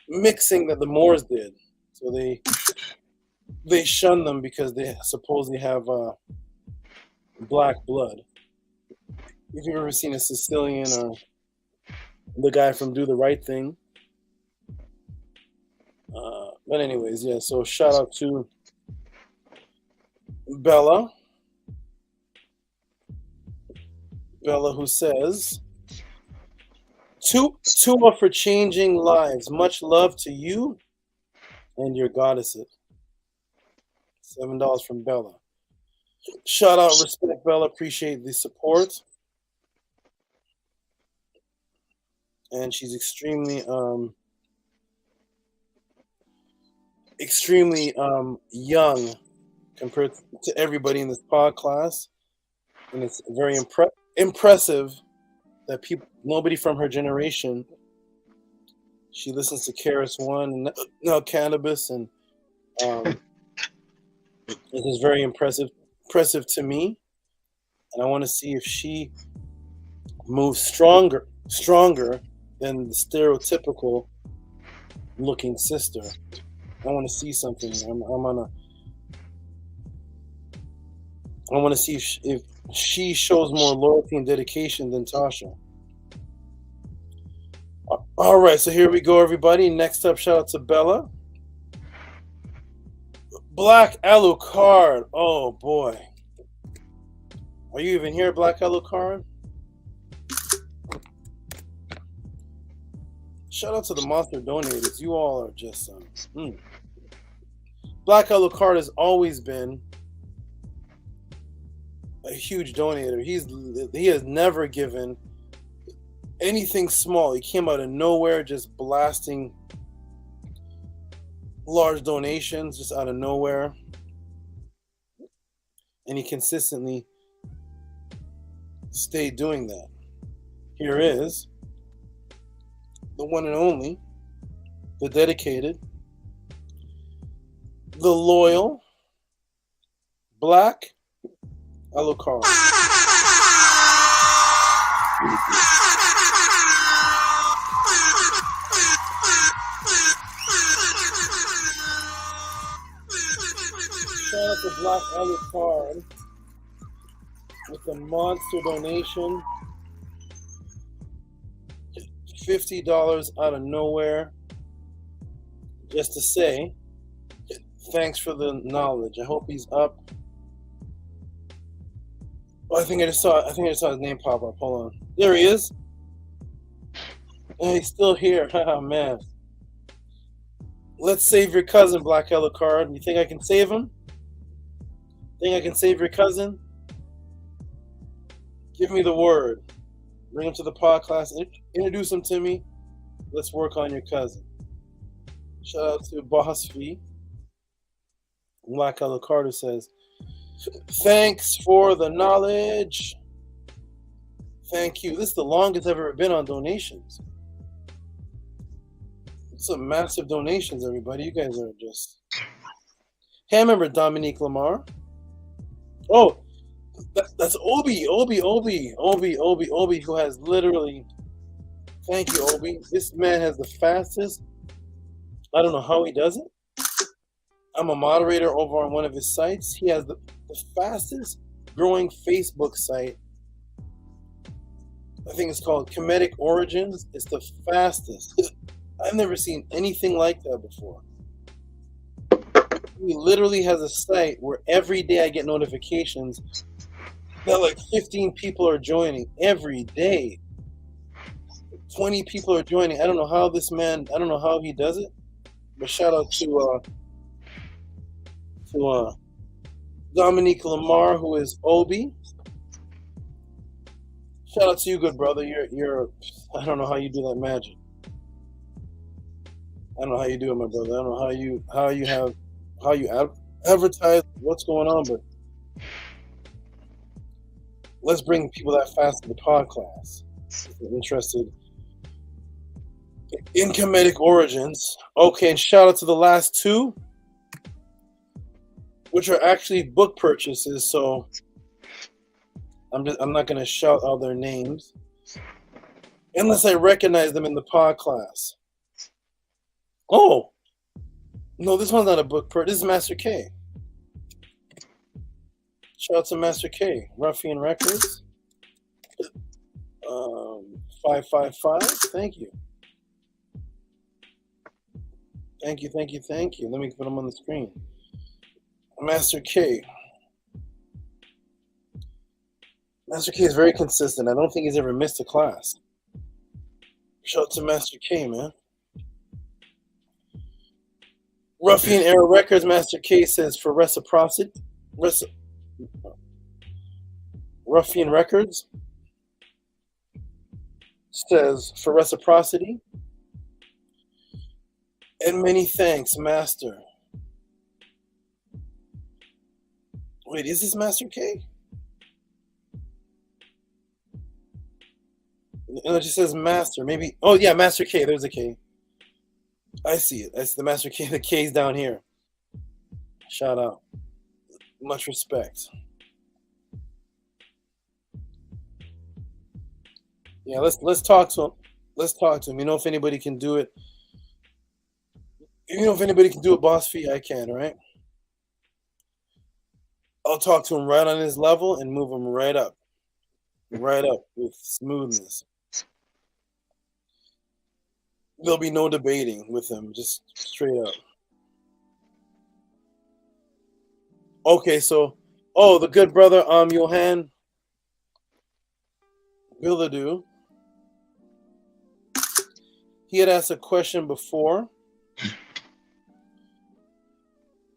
mixing that the Moors did. So they shun them because they supposedly have black blood. If you've ever seen a Sicilian or the guy from Do the Right Thing. But anyways, yeah, so shout out to Bella. Bella, who says, Tua for changing lives. Much love to you and your goddesses. $7 from Bella. Shout out, respect, Bella. Appreciate the support. And she's extremely young compared to everybody in this pod class. And it's very impressive that nobody from her generation, she listens to KRS-One and now Cannabis, and it is very impressive to me. And I want to see if she moves stronger than the stereotypical looking sister. I want to see something. I want to see if she shows more loyalty and dedication than Tasha. All right, so here we go, everybody. Next up, shout out to Bella. Black Alucard. Oh boy, are you even here, Black Alucard? Shout out to the monster donators. You all are just Black Alucard has always been a huge donator. He has never given anything small. He came out of nowhere, just blasting large donations just out of nowhere, and he consistently stayed doing that. Here is the one and only the dedicated, the loyal, Black Alucard. Shout out to Black Alucard with a monster donation. $50 out of nowhere, just to say thanks for the knowledge. I hope he's up. Oh, I think I just saw his name pop up. Hold on. There he is. Oh, he's still here. Oh, man. Let's save your cousin, Black Alucard. You think I can save him? Think I can save your cousin? Give me the word. Bring him to the podcast. Introduce him to me. Let's work on your cousin. Shout out to Boss V. Black Alucard, who says, thanks for the knowledge. Thank you. This is the longest I've ever been on donations. Some massive donations, everybody. You guys are just... Hey, I remember Dominique Lamar. Oh, that's Obi, who has literally... Thank you, Obi. This man has the fastest... I don't know how he does it. I'm a moderator over on one of his sites. He has the fastest growing Facebook site. I think it's called Comedic Origins. It's the fastest. I've never seen anything like that before. He literally has a site where every day I get notifications that like 15 people are joining every day. 20 people are joining. I don't know how this man, I don't know how he does it, but shout out to Dominique Lamar, who is Obi. Shout out to you, good brother. You're I don't know how you do that magic. I don't know how you do it, my brother. I don't know how you advertise what's going on, but let's bring people that fast to the podcast. If you're interested in Comedic Origins. Okay, and shout out to the last two, which are actually book purchases, so I'm not gonna shout out their names unless I recognize them in the podcast. Oh no, this one's not a book purchase. This is Master K. Shout out to Master K, Ruffian Records. 555. Thank you. Thank you. Let me put them on the screen. Master K. Master K is very consistent. I don't think he's ever missed a class. Shout out to Master K, man. Ruffian Era Records, Master K says for reciprocity. Ruffian Records says for reciprocity. And many thanks, Master. Wait, is this Master K? No, it just says Master. Maybe. Oh, yeah, Master K. There's a K. I see it. That's the Master K. The K's down here. Shout out. Much respect. Yeah, let's talk to him. Let's talk to him. You know, if anybody can do it. You know, if anybody can do it, Boss Fee, I can, right? I'll talk to him right on his level and move him right up with smoothness. There'll be no debating with him, just straight up. Okay, so, the good brother, Johan Billadou, he had asked a question before.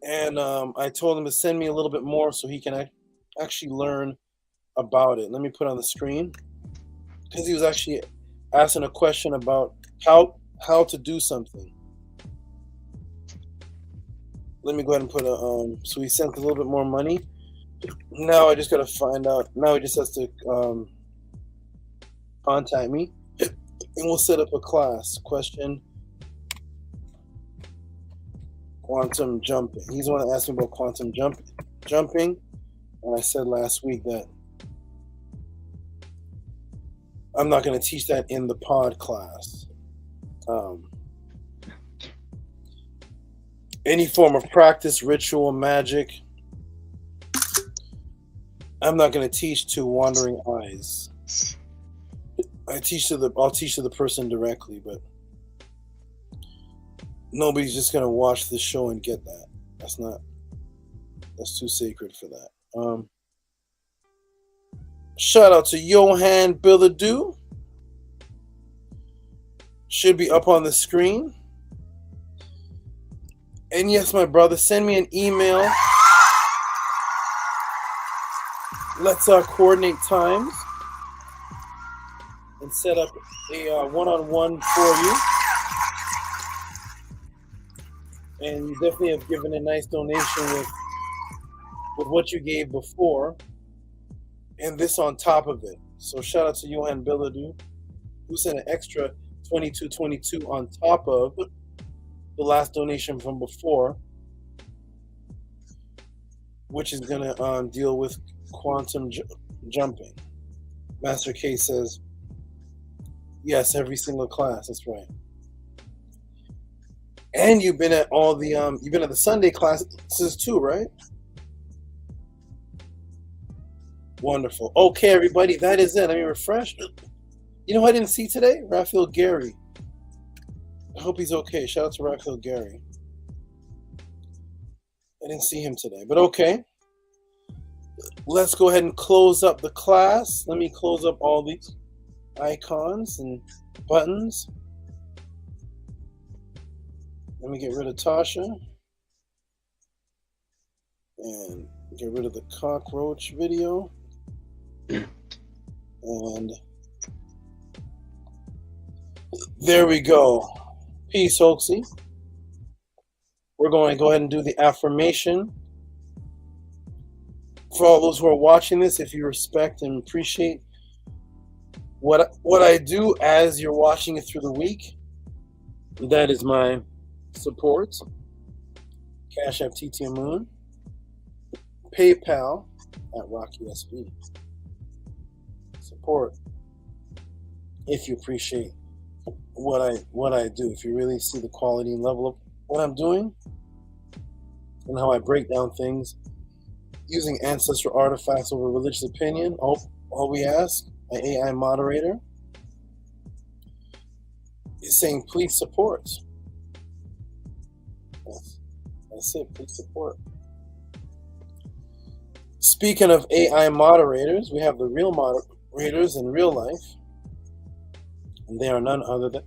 And I told him to send me a little bit more so he can actually learn about it. Let me put it on the screen. Because he was actually asking a question about how to do something. Let me go ahead and put so he sent a little bit more money. Now I just got to find out. Now he just has to contact me. And we'll set up a class. Question quantum jumping. He's the one that asked me about quantum jumping. And I said last week that I'm not going to teach that in the pod class. Any form of practice, ritual, magic, I'm not going to teach to wandering eyes. I'll teach to the person directly, but nobody's just going to watch the show and get that. That's too sacred for that. Shout out to Johan Billadou. Should be up on the screen. And yes, my brother, send me an email. Let's coordinate times and set up a one-on-one for you. And you definitely have given a nice donation with what you gave before, and this on top of it. So shout out to Johan Billadou, who sent an extra $22.22 on top of the last donation from before, which is going to deal with quantum jumping. Master K says, yes, every single class. That's right. And you've been at all the you've been at the Sunday classes too, right? Wonderful. Okay, everybody, that is it. Let me refresh. You know who I didn't see today? Raphael Gary. I hope he's okay. Shout out to Raphael Gary. I didn't see him today, but okay. Let's go ahead and close up the class. Let me close up all these icons and buttons. Let me get rid of Tasha and get rid of the cockroach video. And there we go. Peace, Hoaxy. We're going to go ahead and do the affirmation. For all those who are watching this, if you respect and appreciate what I do as you're watching it through the week, that is my support. Cash App TTM Moon. PayPal at RockUSB. Support if you appreciate what I do. If you really see the quality and level of what I'm doing and how I break down things using ancestral artifacts over religious opinion, all we ask, an AI moderator, is saying please support. That's it, please support. Speaking of AI moderators, we have the real moderators in real life, and they are none other than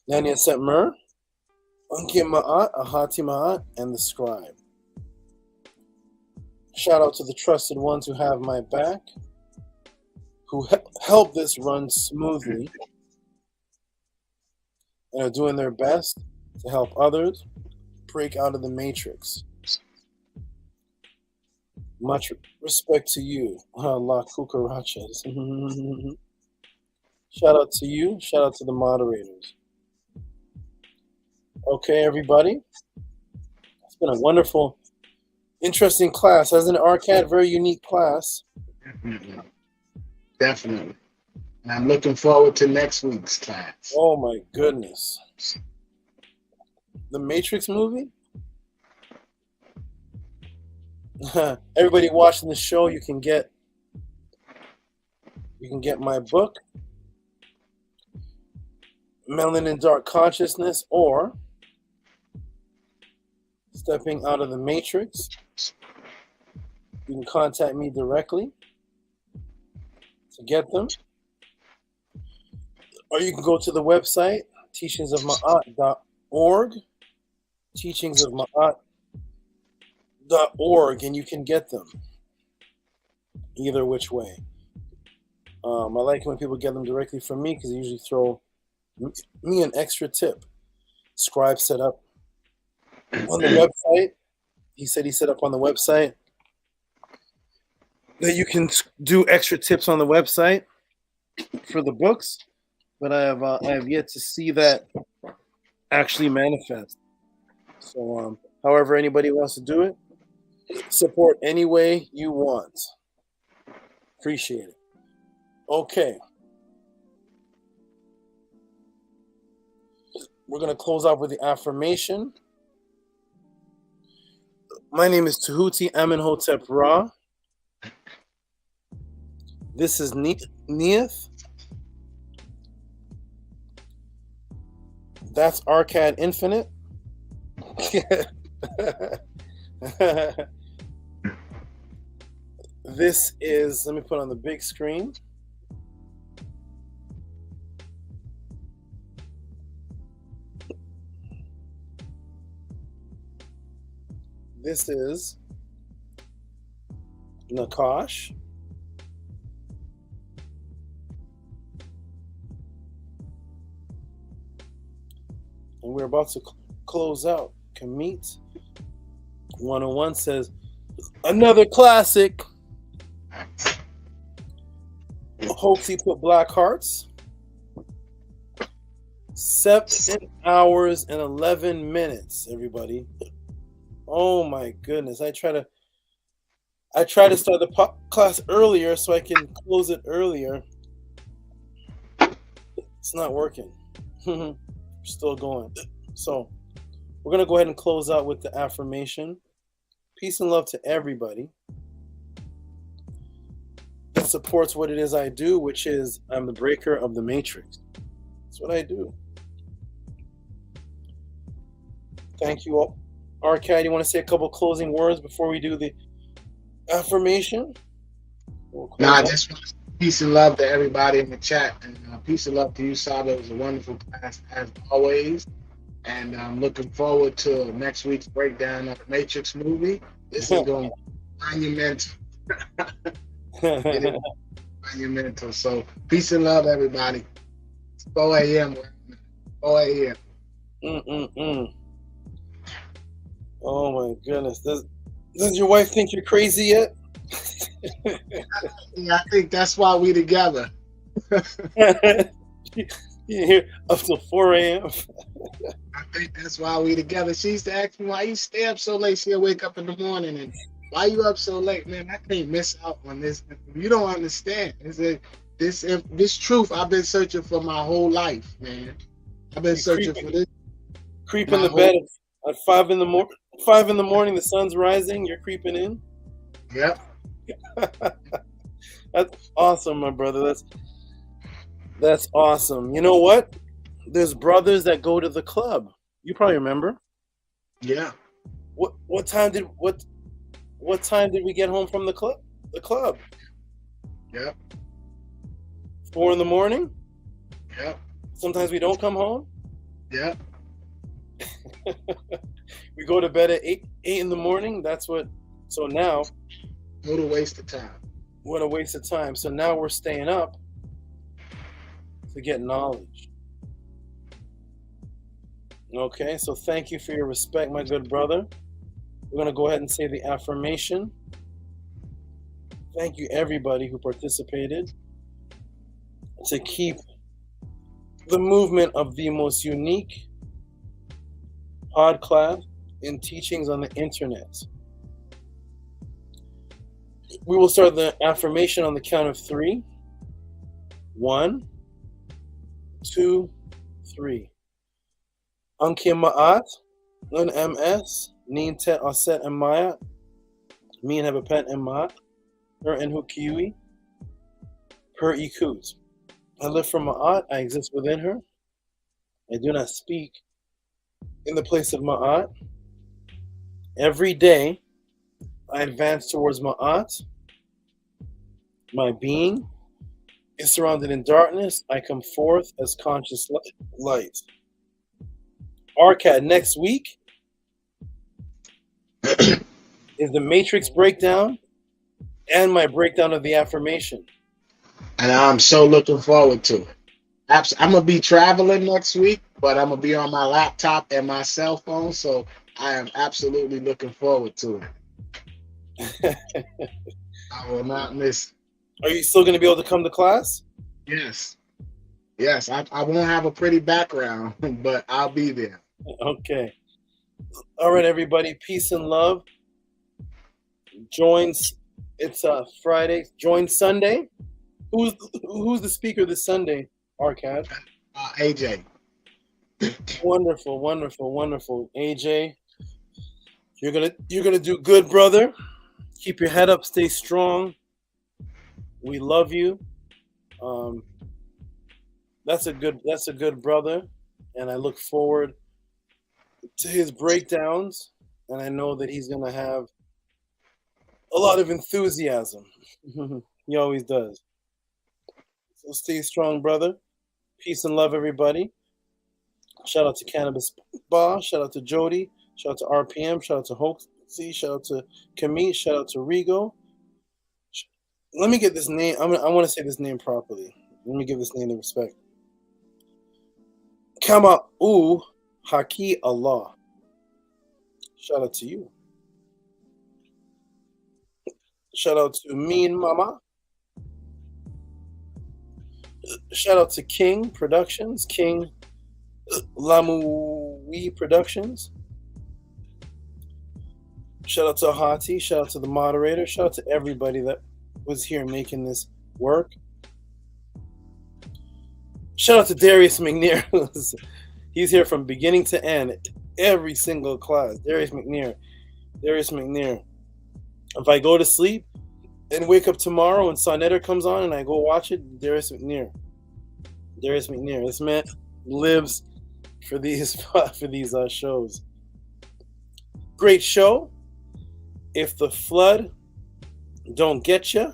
Nanya Setmer, Unki Ma'at, Ahati Ma'at, and the Scribe. Shout out to the trusted ones who have my back, who help this run smoothly, and are doing their best to help others break out of the matrix. Much respect to you, La Cucarachas. Shout out to you. Shout out to the moderators. Okay, everybody. It's been a wonderful, interesting class, hasn't it, Arcad? Very unique class. Definitely. And I'm looking forward to next week's class. Oh, my goodness. The Matrix movie? Everybody watching the show, you can get my book, Melanin Dark Consciousness, or Stepping Out of the Matrix. You can contact me directly to get them, or you can go to the website teachingsofma'at.org, teachingsofma'at.org, and you can get them either which way. I like when people get them directly from me because they usually throw me an extra tip. Scribe set up on the website. He said he set up on the website that you can do extra tips on the website for the books, but I have yet to see that actually manifest. So, however anybody wants to do it, support any way you want. Appreciate it. Okay. We're going to close out with the affirmation. My name is Tehuti Amenhotep Ra. This is Neith. That's Arcad Infinite. This is, let me put on the big screen. This is Nakash. And we're about to close out. Kamit 101 says, another classic. Hopes he put black hearts. 7 hours and 11 minutes, everybody. Oh my goodness. I try to start the class earlier so I can close it earlier. It's not working. We're still going. So we're going to go ahead and close out with the affirmation. Peace and love to everybody that supports what it is I do, which is I'm the breaker of the matrix. That's what I do. Thank you all. Arcad, you want to say a couple closing words before we do the affirmation? Nah, just peace and love to everybody in the chat, and peace and love to you, SABA. It was a wonderful class as always, and I'm looking forward to next week's breakdown of the Matrix movie. This is going to be monumental. It is monumental. So peace and love, everybody. It's 4 a.m. 4 a.m. Oh my goodness. Does your wife think you're crazy yet? Yeah, I think that's why we together. You here up till 4 a.m. I think that's why we together. She used to ask me, why you stay up so late? She'll wake up in the morning and why you up so late? Man, I can't miss out on this. You don't understand. This truth I've been searching for my whole life, man. I've been searching for this. Creep in the bed at 5 in the morning. 5 in the morning, the sun's rising. You're creeping in. Yep. That's awesome, my brother. That's awesome. You know what? There's brothers that go to the club. You probably remember. Yeah. What time did we get home from the club? The club. Yep. 4 in the morning. Yep. Sometimes we don't come home. Yep. We go to bed at 8 in the morning. So now. What a waste of time. What a waste of time. So now we're staying up to get knowledge. Okay, so thank you for your respect, my good brother. We're going to go ahead and say the affirmation. Thank you, everybody who participated, to keep the movement of the most unique podcast in teachings on the internet. We will start the affirmation on the count of 3. 1, 2, 3. Anki ma'at, nun ms, nin te aset emayat, min habapet emat, per en hukiwi, per ikut. I live from ma'at, I exist within her. I do not speak in the place of ma'at. Every day, I advance towards ma'at. My being is surrounded in darkness. I come forth as conscious light. Arcad, next week is the Matrix breakdown and my breakdown of the affirmation. And I'm so looking forward to it. I'm going to be traveling next week, but I'm going to be on my laptop and my cell phone, so I am absolutely looking forward to it. I will not miss it. Are you still going to be able to come to class? Yes. Yes, I won't have a pretty background, but I'll be there. Okay. All right, everybody. Peace and love. It's Friday. Join Sunday. Who's the speaker this Sunday? Arcad. AJ. Wonderful, wonderful, wonderful. AJ, you're gonna do good, brother. Keep your head up. Stay strong. We love you. That's a good brother, and I look forward to his breakdowns. And I know that he's gonna have a lot of enthusiasm. He always does. So stay strong, brother. Peace and love, everybody. Shout out to Cannabis Spa. Shout out to Jody. Shout out to RPM. Shout out to Hoaxy. Shout out to Camille. Shout out to Rigo. Let me get this name. I want to say this name properly. Let me give this name the respect. Kama'u Haki Allah. Shout out to you. Shout out to Mean Mama. Shout out to King Productions. King Lamui Productions. Shout out to Hati. Shout out to the moderator. Shout out to everybody that was here making this work. Shout out to Darius McNair. He's here from beginning to end. Every single class. Darius McNair. If I go to sleep and wake up tomorrow and Sonetta comes on and I go watch it, Darius McNair. This man lives for these shows. Great show. If the flood don't get you,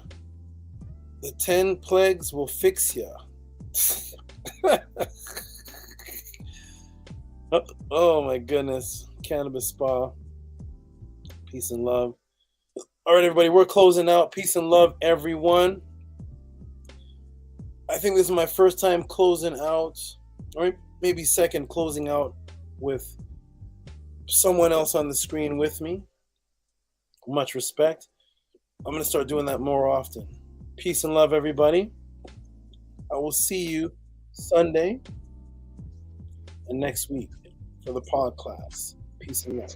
the 10 plagues will fix you. Oh my goodness. Cannabis Spa. Peace and love. All right, everybody, we're closing out. Peace and love, everyone. I think this is my first time closing out, or maybe second closing out with someone else on the screen with me. Much respect. I'm going to start doing that more often. Peace and love, everybody. I will see you Sunday and next week for the pod class. Peace and love.